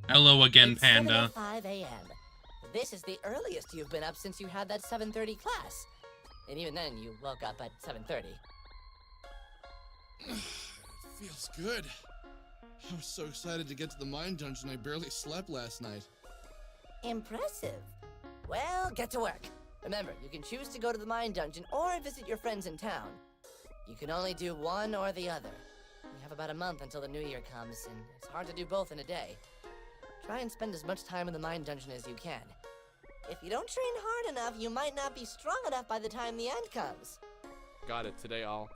Hello again, It's Panda. 7:05 a.m. This is the earliest you've been up since you had that 7:30 class. And even then, you woke up at 7:30. It feels good. I was so excited to get to the mine dungeon, I barely slept last night. Impressive. Well, get to work. Remember, you can choose to go to the mine dungeon or visit your friends in town. You can only do one or the other. You have about a month until the new year comes, and it's hard to do both in a day. Try and spend as much time in the mine dungeon as you can. If you don't train hard enough, you might not be strong enough by the time the end comes. Got it. Today I'll...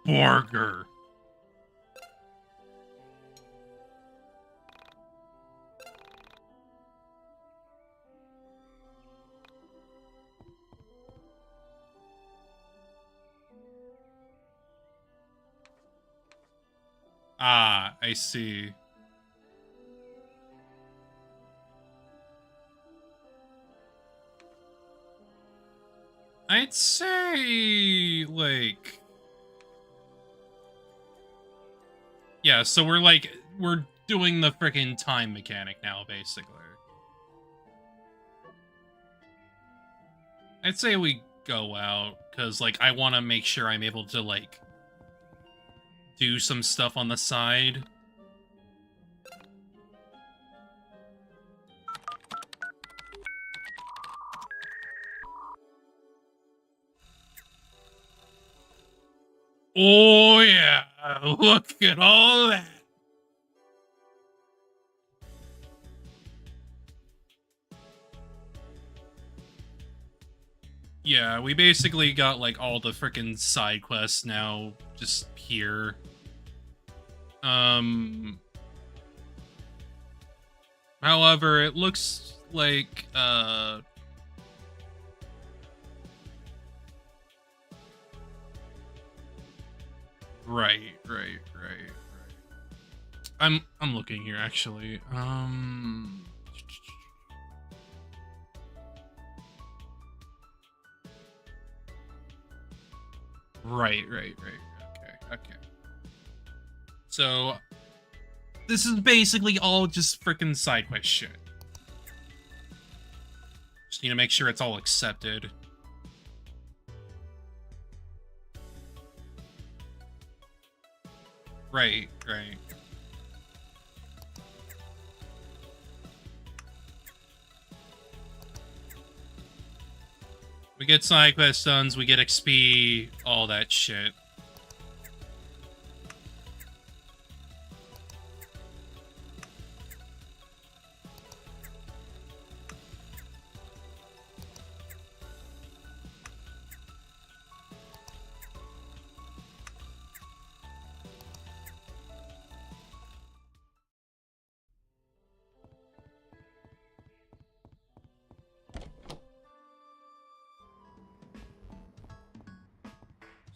Burger. Ah, I see. I'd say, like... Yeah, so we're doing the frickin' time mechanic now, basically. I'd say we go out, because, like, I want to make sure I'm able to, like, do some stuff on the side. Oh, yeah. Look at all that. Yeah, we basically got, like, all the frickin' side quests now just here. However, it looks like, Right. I'm looking here, actually. Right. Okay. So, this is basically all just frickin' side quest shit. Just need to make sure it's all accepted. Right. We get side quest done, we get XP, all that shit.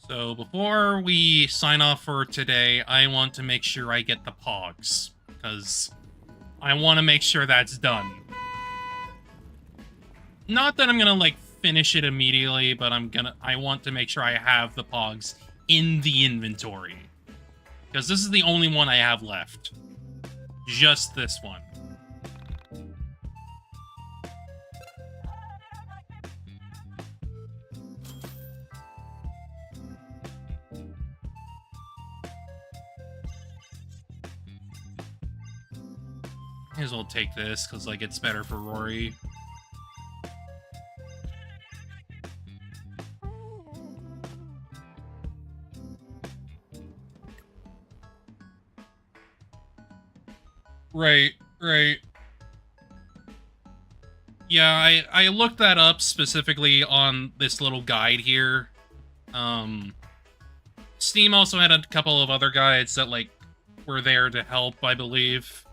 So before we sign off for today, I want to make sure I get the pogs, because I want to make sure that's done. Not that I'm gonna, like, finish it immediately, but I want to make sure I have the pogs in the inventory. Because this is the only one I have left. Just this one. May as well take this, because, like, it's better for Rory. Right. Yeah, I looked that up specifically on this little guide here. Steam also had a couple of other guides that, like, were there to help, I believe.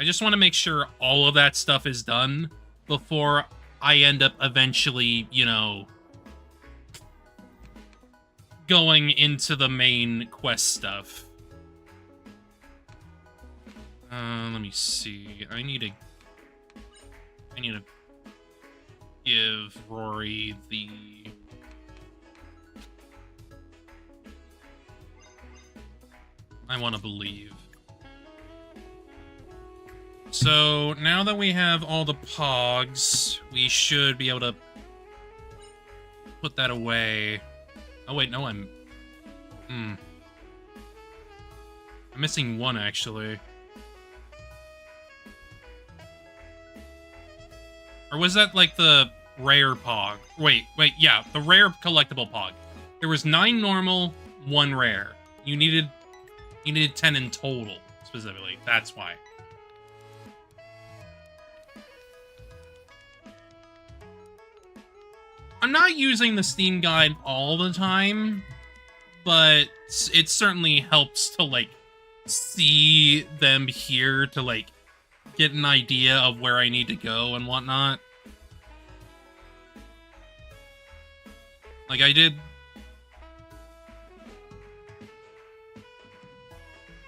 I just want to make sure all of that stuff is done before I end up eventually, you know, going into the main quest stuff. Let me see. I need to give Rory the... I want to believe. So, now that we have all the pogs, we should be able to put that away. Oh wait, no, I'm missing one, actually. Or was that, like, the rare pog? Wait, yeah, the rare collectible pog. There was 9 normal, 1 rare. You needed 10 in total, specifically. That's why. I'm not using the Steam guide all the time, but it certainly helps to, like, see them here to, like, get an idea of where I need to go and whatnot. Like, I did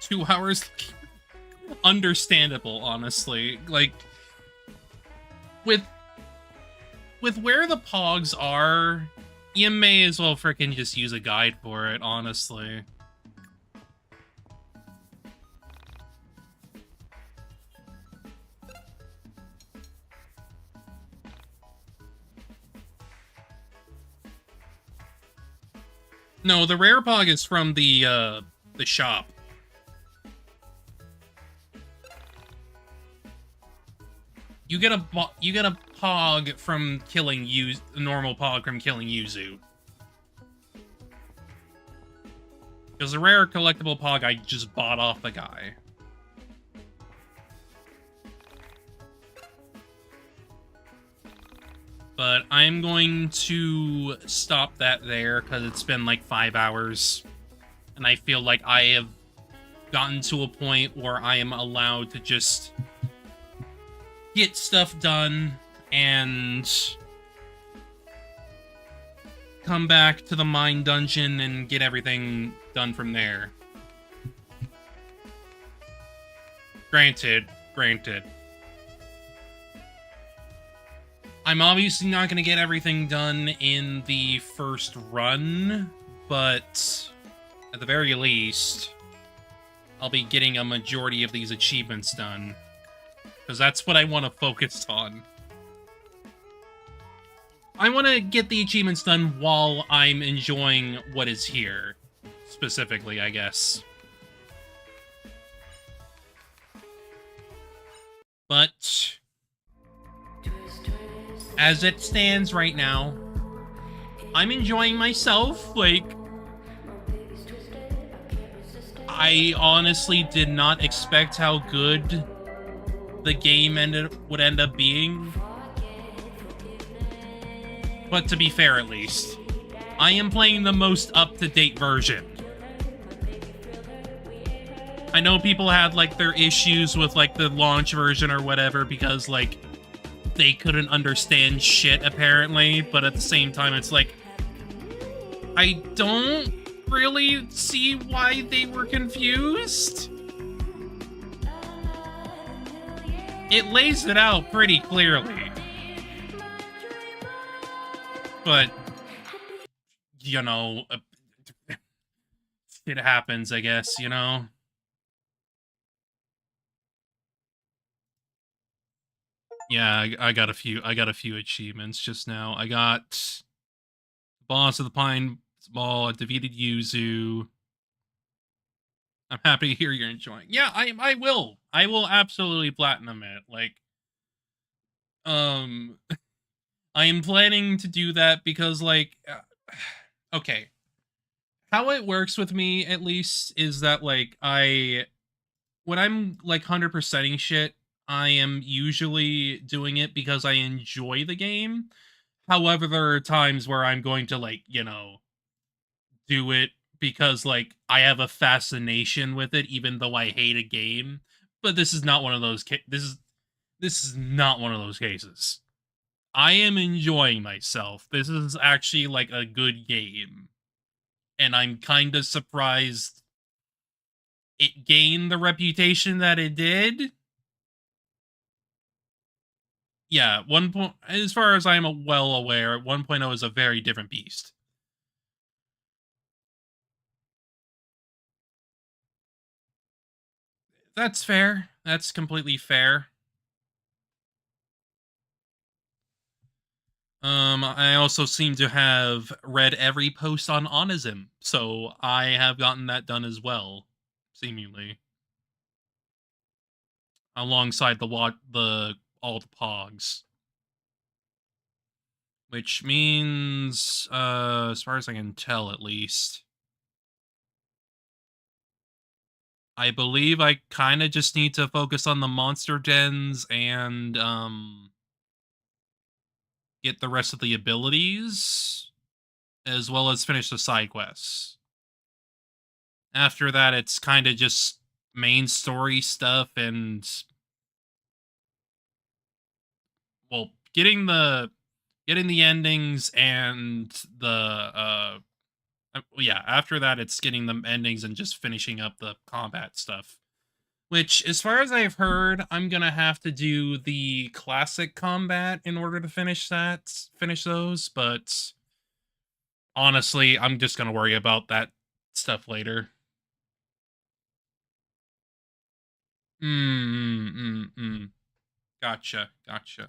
2 hours. Understandable, honestly. Like, with where the pogs are, you may as well frickin' just use a guide for it, honestly. No, the rare pog is from the shop. You get a pog from killing a normal pog from killing Yuzu. Because the rare collectible pog I just bought off the guy. But I'm going to stop that there because it's been like 5 hours. And I feel like I have gotten to a point where I am allowed to just get stuff done and come back to the mine dungeon and get everything done from there. Granted. I'm obviously not going to get everything done in the first run, but at the very least, I'll be getting a majority of these achievements done. Because that's what I want to focus on. I want to get the achievements done while I'm enjoying what is here. Specifically, I guess. But as it stands right now, I'm enjoying myself. Like, I honestly did not expect how good the game would end up being. But to be fair, at least, I am playing the most up-to-date version. I know people had, like, their issues with, like, the launch version or whatever because, like, they couldn't understand shit, apparently, but at the same time, it's like, I don't really see why they were confused. It lays it out pretty clearly. But, you know, it happens, I guess, you know? Yeah, I got a few achievements just now. I got Boss of the Pine Ball, defeated Yuzu. I'm happy to hear you're enjoying. Yeah, I will. I will absolutely platinum it. Like, I am planning to do that because, like, okay. How it works with me, at least, is that, like, when I'm, like, 100%ing shit, I am usually doing it because I enjoy the game. However, there are times where I'm going to, like, you know, do it because, like, I have a fascination with it, even though I hate a game. But this is not one of those. This is not one of those cases. I am enjoying myself. This is actually like a good game, and I'm kind of surprised it gained the reputation that it did. Yeah, as far as I'm well aware, 1.0 is a very different beast. That's fair. That's completely fair. I also seem to have read every post on Onism, so I have gotten that done as well, seemingly, alongside the all the pogs, which means, as far as I can tell, at least, I believe I kind of just need to focus on the monster dens and get the rest of the abilities, as well as finish the side quests. After that, it's kind of just main story stuff and, well, getting the endings and the yeah, after that it's getting the endings and just finishing up the combat stuff. Which, as far as I've heard, I'm gonna have to do the classic combat in order to finish those, but honestly, I'm just gonna worry about that stuff later. Gotcha, gotcha.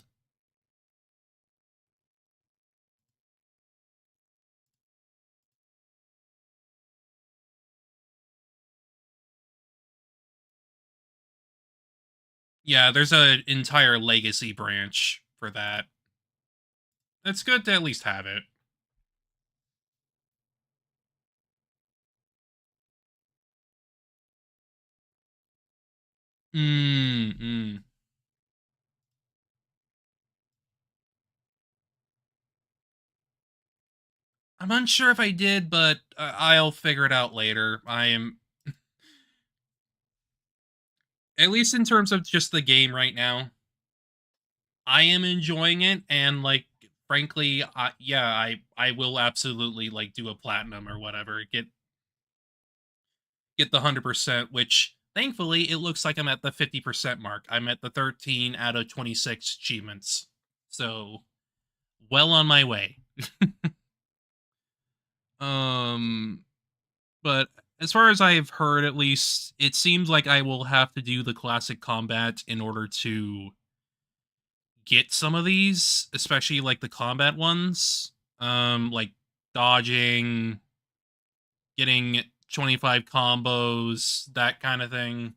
Yeah, there's an entire legacy branch for that. It's good to at least have it. Mm. I'm unsure if I did, but I'll figure it out later. I am, at least in terms of just the game right now, I am enjoying it, and, like, frankly, yeah, I will absolutely, like, do a platinum or whatever. Get the 100%, which thankfully it looks like I'm at the 50% mark. I'm at the 13 out of 26 achievements. So, well on my way. But as far as I've heard, at least, it seems like I will have to do the classic combat in order to get some of these, especially like the combat ones. Like dodging, getting 25 combos, that kind of thing.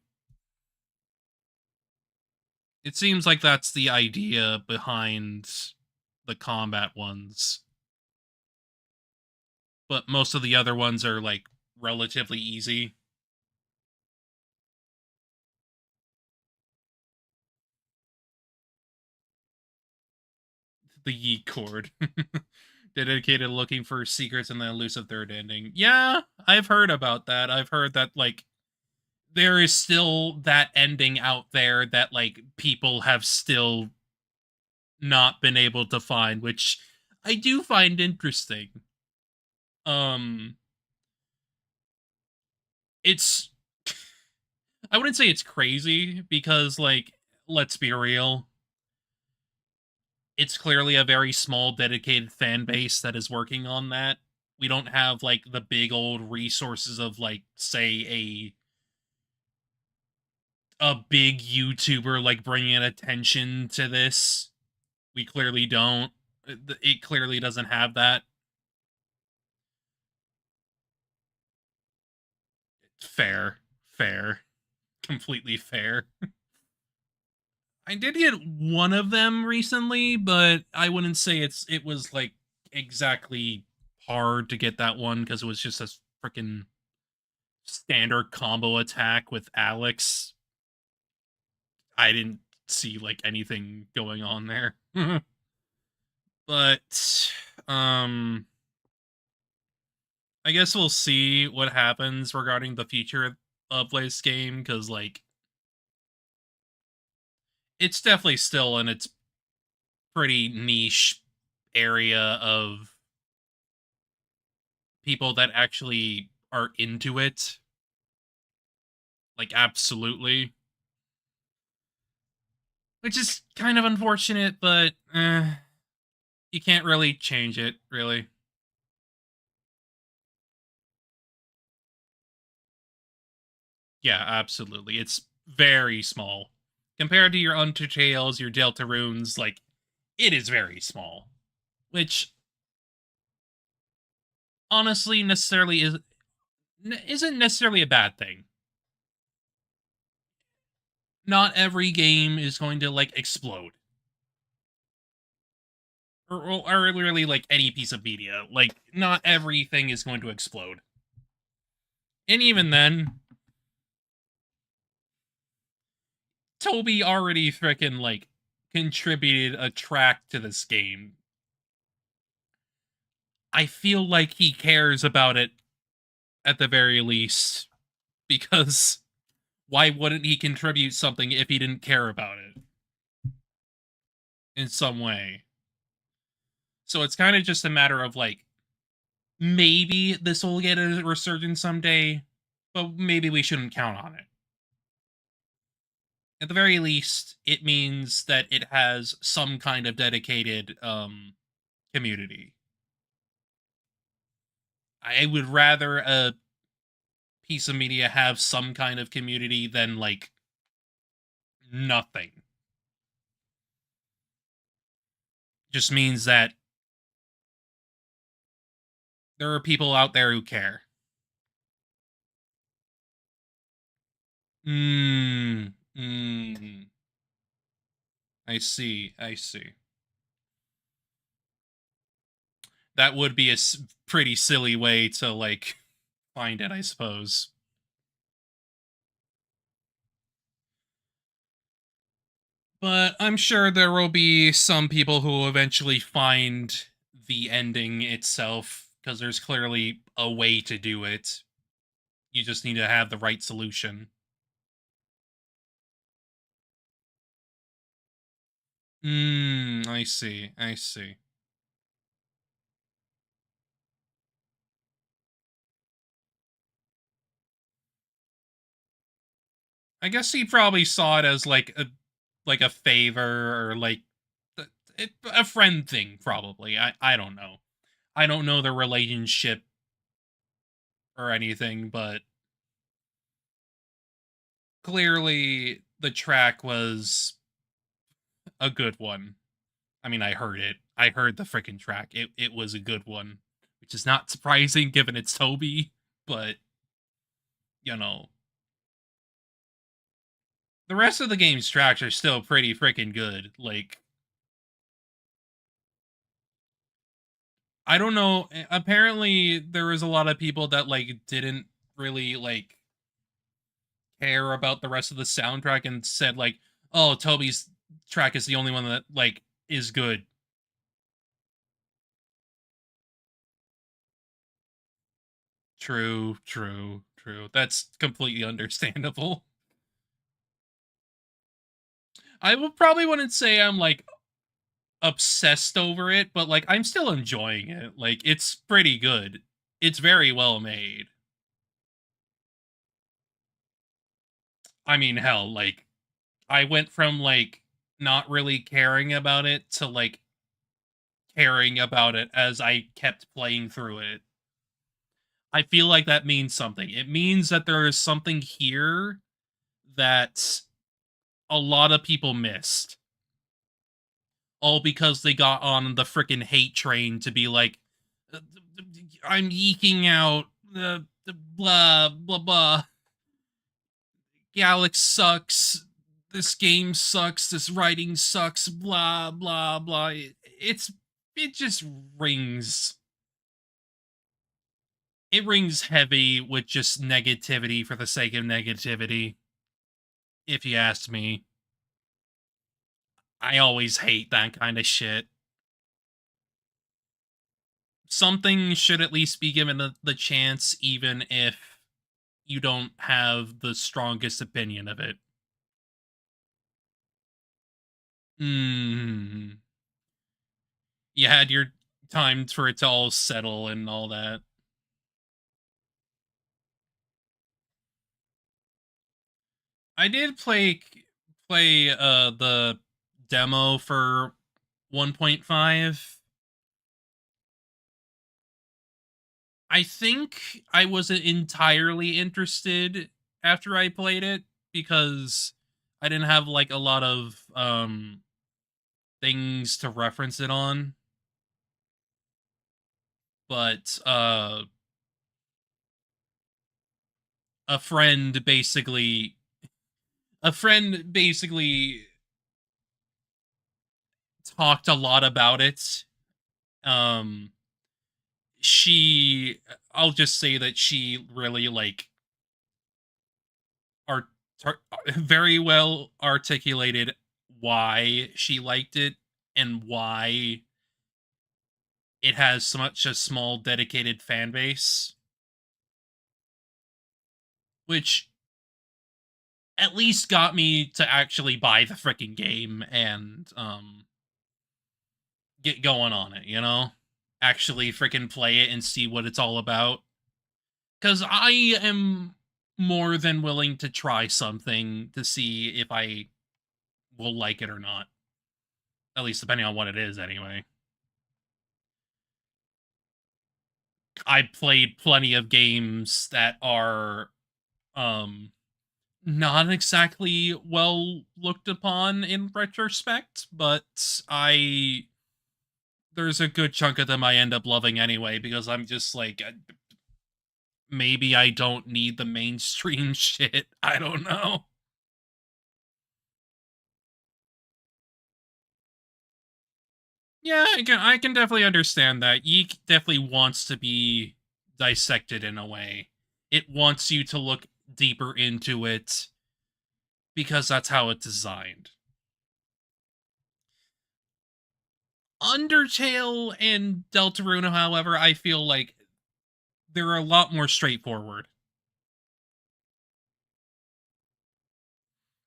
It seems like that's the idea behind the combat ones. But most of the other ones are, like, relatively easy. The YIIK chord. Dedicated looking for secrets in the elusive third ending. Yeah, I've heard about that. I've heard that, like, there is still that ending out there that, like, people have still not been able to find, which I do find interesting. It's I wouldn't say it's crazy because, like, let's be real. It's clearly a very small dedicated fan base that is working on that. We don't have, like, the big old resources of, like, say a big YouTuber, like, bringing attention to this. We clearly don't. It clearly doesn't have that. Fair. Fair. Completely fair. I did get one of them recently, but I wouldn't say it was, like, exactly hard to get that one because it was just a freaking standard combo attack with Alex. I didn't see like anything going on there. But I guess we'll see what happens regarding the future of this game, because like it's definitely still in its pretty niche area of people that actually are into it. Like, absolutely. Which is kind of unfortunate, but you can't really change it, really. Yeah, absolutely. It's very small. Compared to your Undertales, your Deltarunes, like, it is very small. Which, honestly, isn't necessarily a bad thing. Not every game is going to, like, explode. Or really, like, any piece of media. Like, not everything is going to explode. And even then, Toby already frickin', like, contributed a track to this game. I feel like he cares about it at the very least, because why wouldn't he contribute something if he didn't care about it in some way? So it's kind of just a matter of, like, maybe this will get a resurgence someday, but maybe we shouldn't count on it. At the very least, it means that it has some kind of dedicated community. I would rather a piece of media have some kind of community than, like, nothing. Just means that there are people out there who care. I see, I see. That would be a pretty silly way to, like, find it, I suppose. But I'm sure there will be some people who will eventually find the ending itself, because there's clearly a way to do it. You just need to have the right solution. I see, I see. I guess he probably saw it as like a favor, or like a friend thing, probably. I don't know. I don't know the relationship or anything, but clearly the track was a good one. I mean, I heard it. I heard the freaking track. It was a good one, which is not surprising given it's Toby, but you know, the rest of the game's tracks are still pretty freaking good. Like, I don't know. Apparently, there was a lot of people that, like, didn't really, like, care about the rest of the soundtrack and said, like, oh, Toby's track is the only one that, like, is good. True, true, true. That's completely understandable. I probably wouldn't say I'm, like, obsessed over it, but, like, I'm still enjoying it. Like, it's pretty good. It's very well made. I mean, hell, like, I went from, like, not really caring about it to, like, caring about it as I kept playing through it. I feel like that means something. It means that there is something here that a lot of people missed. All because they got on the frickin' hate train to be like, I'm yeeking out, blah, blah, blah. Alex sucks. This game sucks. This writing sucks. Blah, blah, blah. It just rings. It rings heavy with just negativity for the sake of negativity, if you ask me. I always hate that kind of shit. Something should at least be given the chance, even if you don't have the strongest opinion of it. You had your time for it to all settle and all that. I did play the demo for 1.5. I think I wasn't entirely interested after I played it because I didn't have like a lot of things to reference it on. But a friend basically talked a lot about it. I'll just say that she really like very well articulated why she liked it and why it has such a small dedicated fan base, which at least got me to actually buy the freaking game and get going on it, you know? Actually freaking play it and see what it's all about. Because I am more than willing to try something to see if I will like it or not. At least depending on what it is, anyway. I played plenty of games that are not exactly well looked upon in retrospect, but there's a good chunk of them I end up loving anyway, because I'm just like, maybe I don't need the mainstream shit. I don't know. Yeah, I can definitely understand that. YIIK definitely wants to be dissected in a way. It wants you to look deeper into it because that's how it's designed. Undertale and Deltarune, however, I feel like they're a lot more straightforward.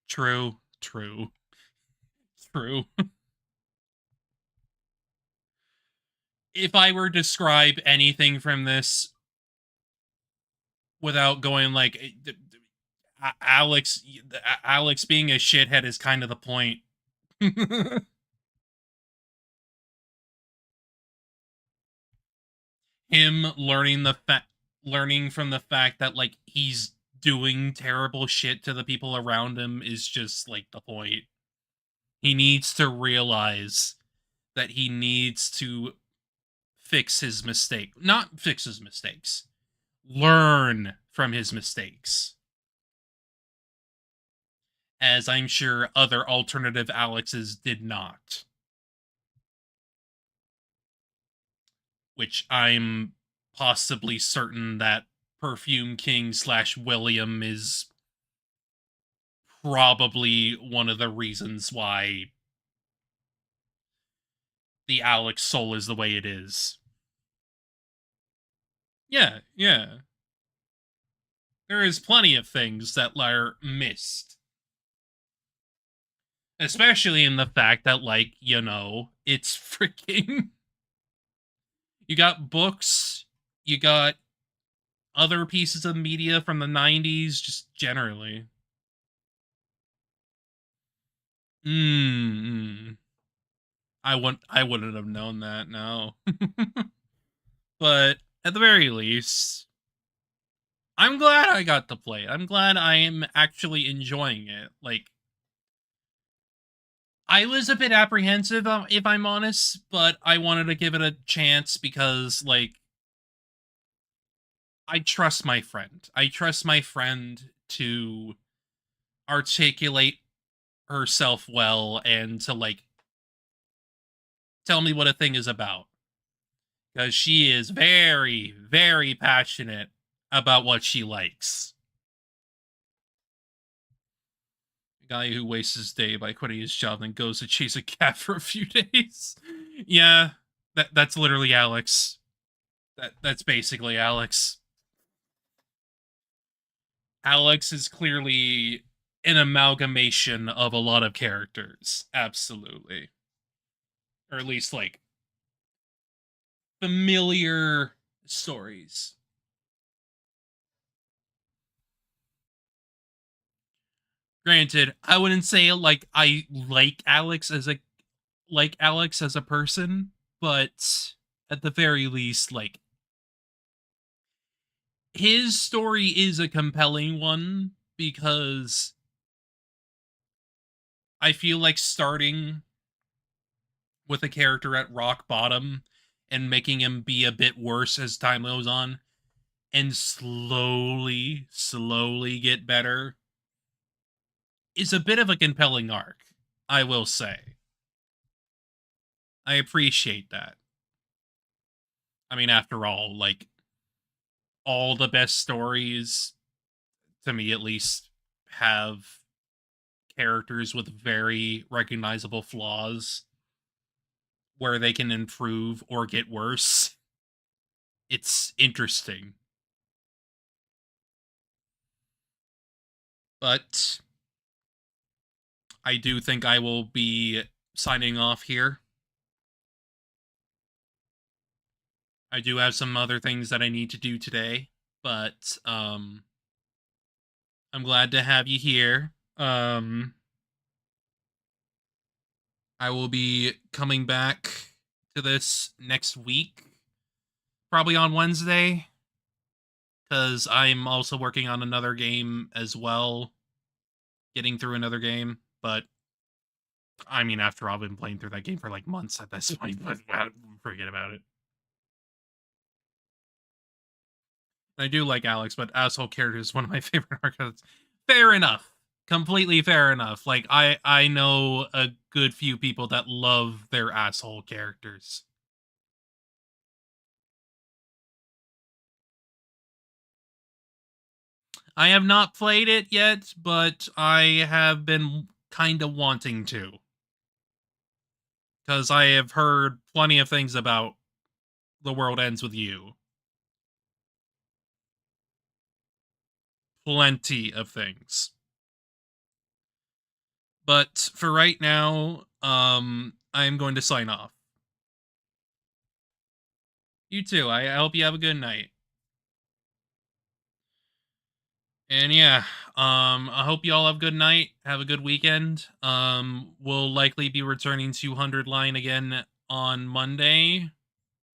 True. If I were to describe anything from this without going like Alex being a shithead is kind of the point. Him learning from the fact that like he's doing terrible shit to the people around him is just like the point. He needs to realize that he needs to fix his mistake. Not fix his mistakes. Learn from his mistakes. As I'm sure other alternative Alexes did not. Which I'm possibly certain that Perfume King / William is probably one of the reasons why the Alex soul is the way it is. Yeah. There is plenty of things that are missed. Especially in the fact that, like, you know, it's freaking... You got books, you got other pieces of media from the 90s, just generally. I wouldn't have known that, no. But at the very least, I'm glad I got to play it. I'm glad I am actually enjoying it. Like, I was a bit apprehensive, if I'm honest, but I wanted to give it a chance because, like, I trust my friend. I trust my friend to articulate herself well and to, like, tell me what a thing is about. Because she is very, very passionate about what she likes. guy who wastes his day by quitting his job and goes to chase a cat for a few days. Yeah, that's literally Alex. That's basically Alex. Alex is clearly an amalgamation of a lot of characters. Absolutely. Or at least, like, familiar stories. Granted, I wouldn't say, like, I like Alex as a person, but at the very least, like, his story is a compelling one because I feel like starting with a character at rock bottom and making him be a bit worse as time goes on and slowly get better is a bit of a compelling arc, I will say. I appreciate that. I mean, after all, like, all the best stories, to me at least, have characters with very recognizable flaws where they can improve or get worse. It's interesting. But I do think I will be signing off here. I do have some other things that I need to do today, but I'm glad to have you here. I will be coming back to this next week, probably on Wednesday, because I'm also working on another game as well, getting through another game, but I mean, after all, I've been playing through that game for like months at this point, but forget about it. I do like Alex, but asshole character is one of my favorite archetypes. Fair enough. Completely fair enough. Like, I know a good few people that love their asshole characters. I have not played it yet, but I have been kind of wanting to. Because I have heard plenty of things about The World Ends With You. Plenty of things. But for right now, I'm going to sign off. You too. I hope you have a good night. And yeah, I hope you all have a good night. Have a good weekend. We'll likely be returning to 100 Line again on Monday.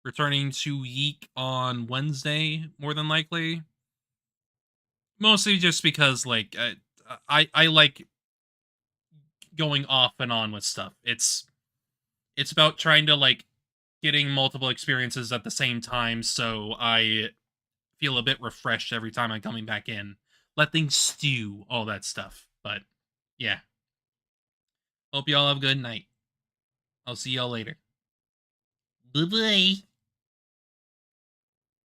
Returning to YIIK on Wednesday, more than likely. Mostly just because, like, I like going off and on with stuff. It's about trying to, like, getting multiple experiences at the same time, so I feel a bit refreshed every time I'm coming back in. Let things stew, all that stuff. But, yeah. Hope y'all have a good night. I'll see y'all later. Bye-bye.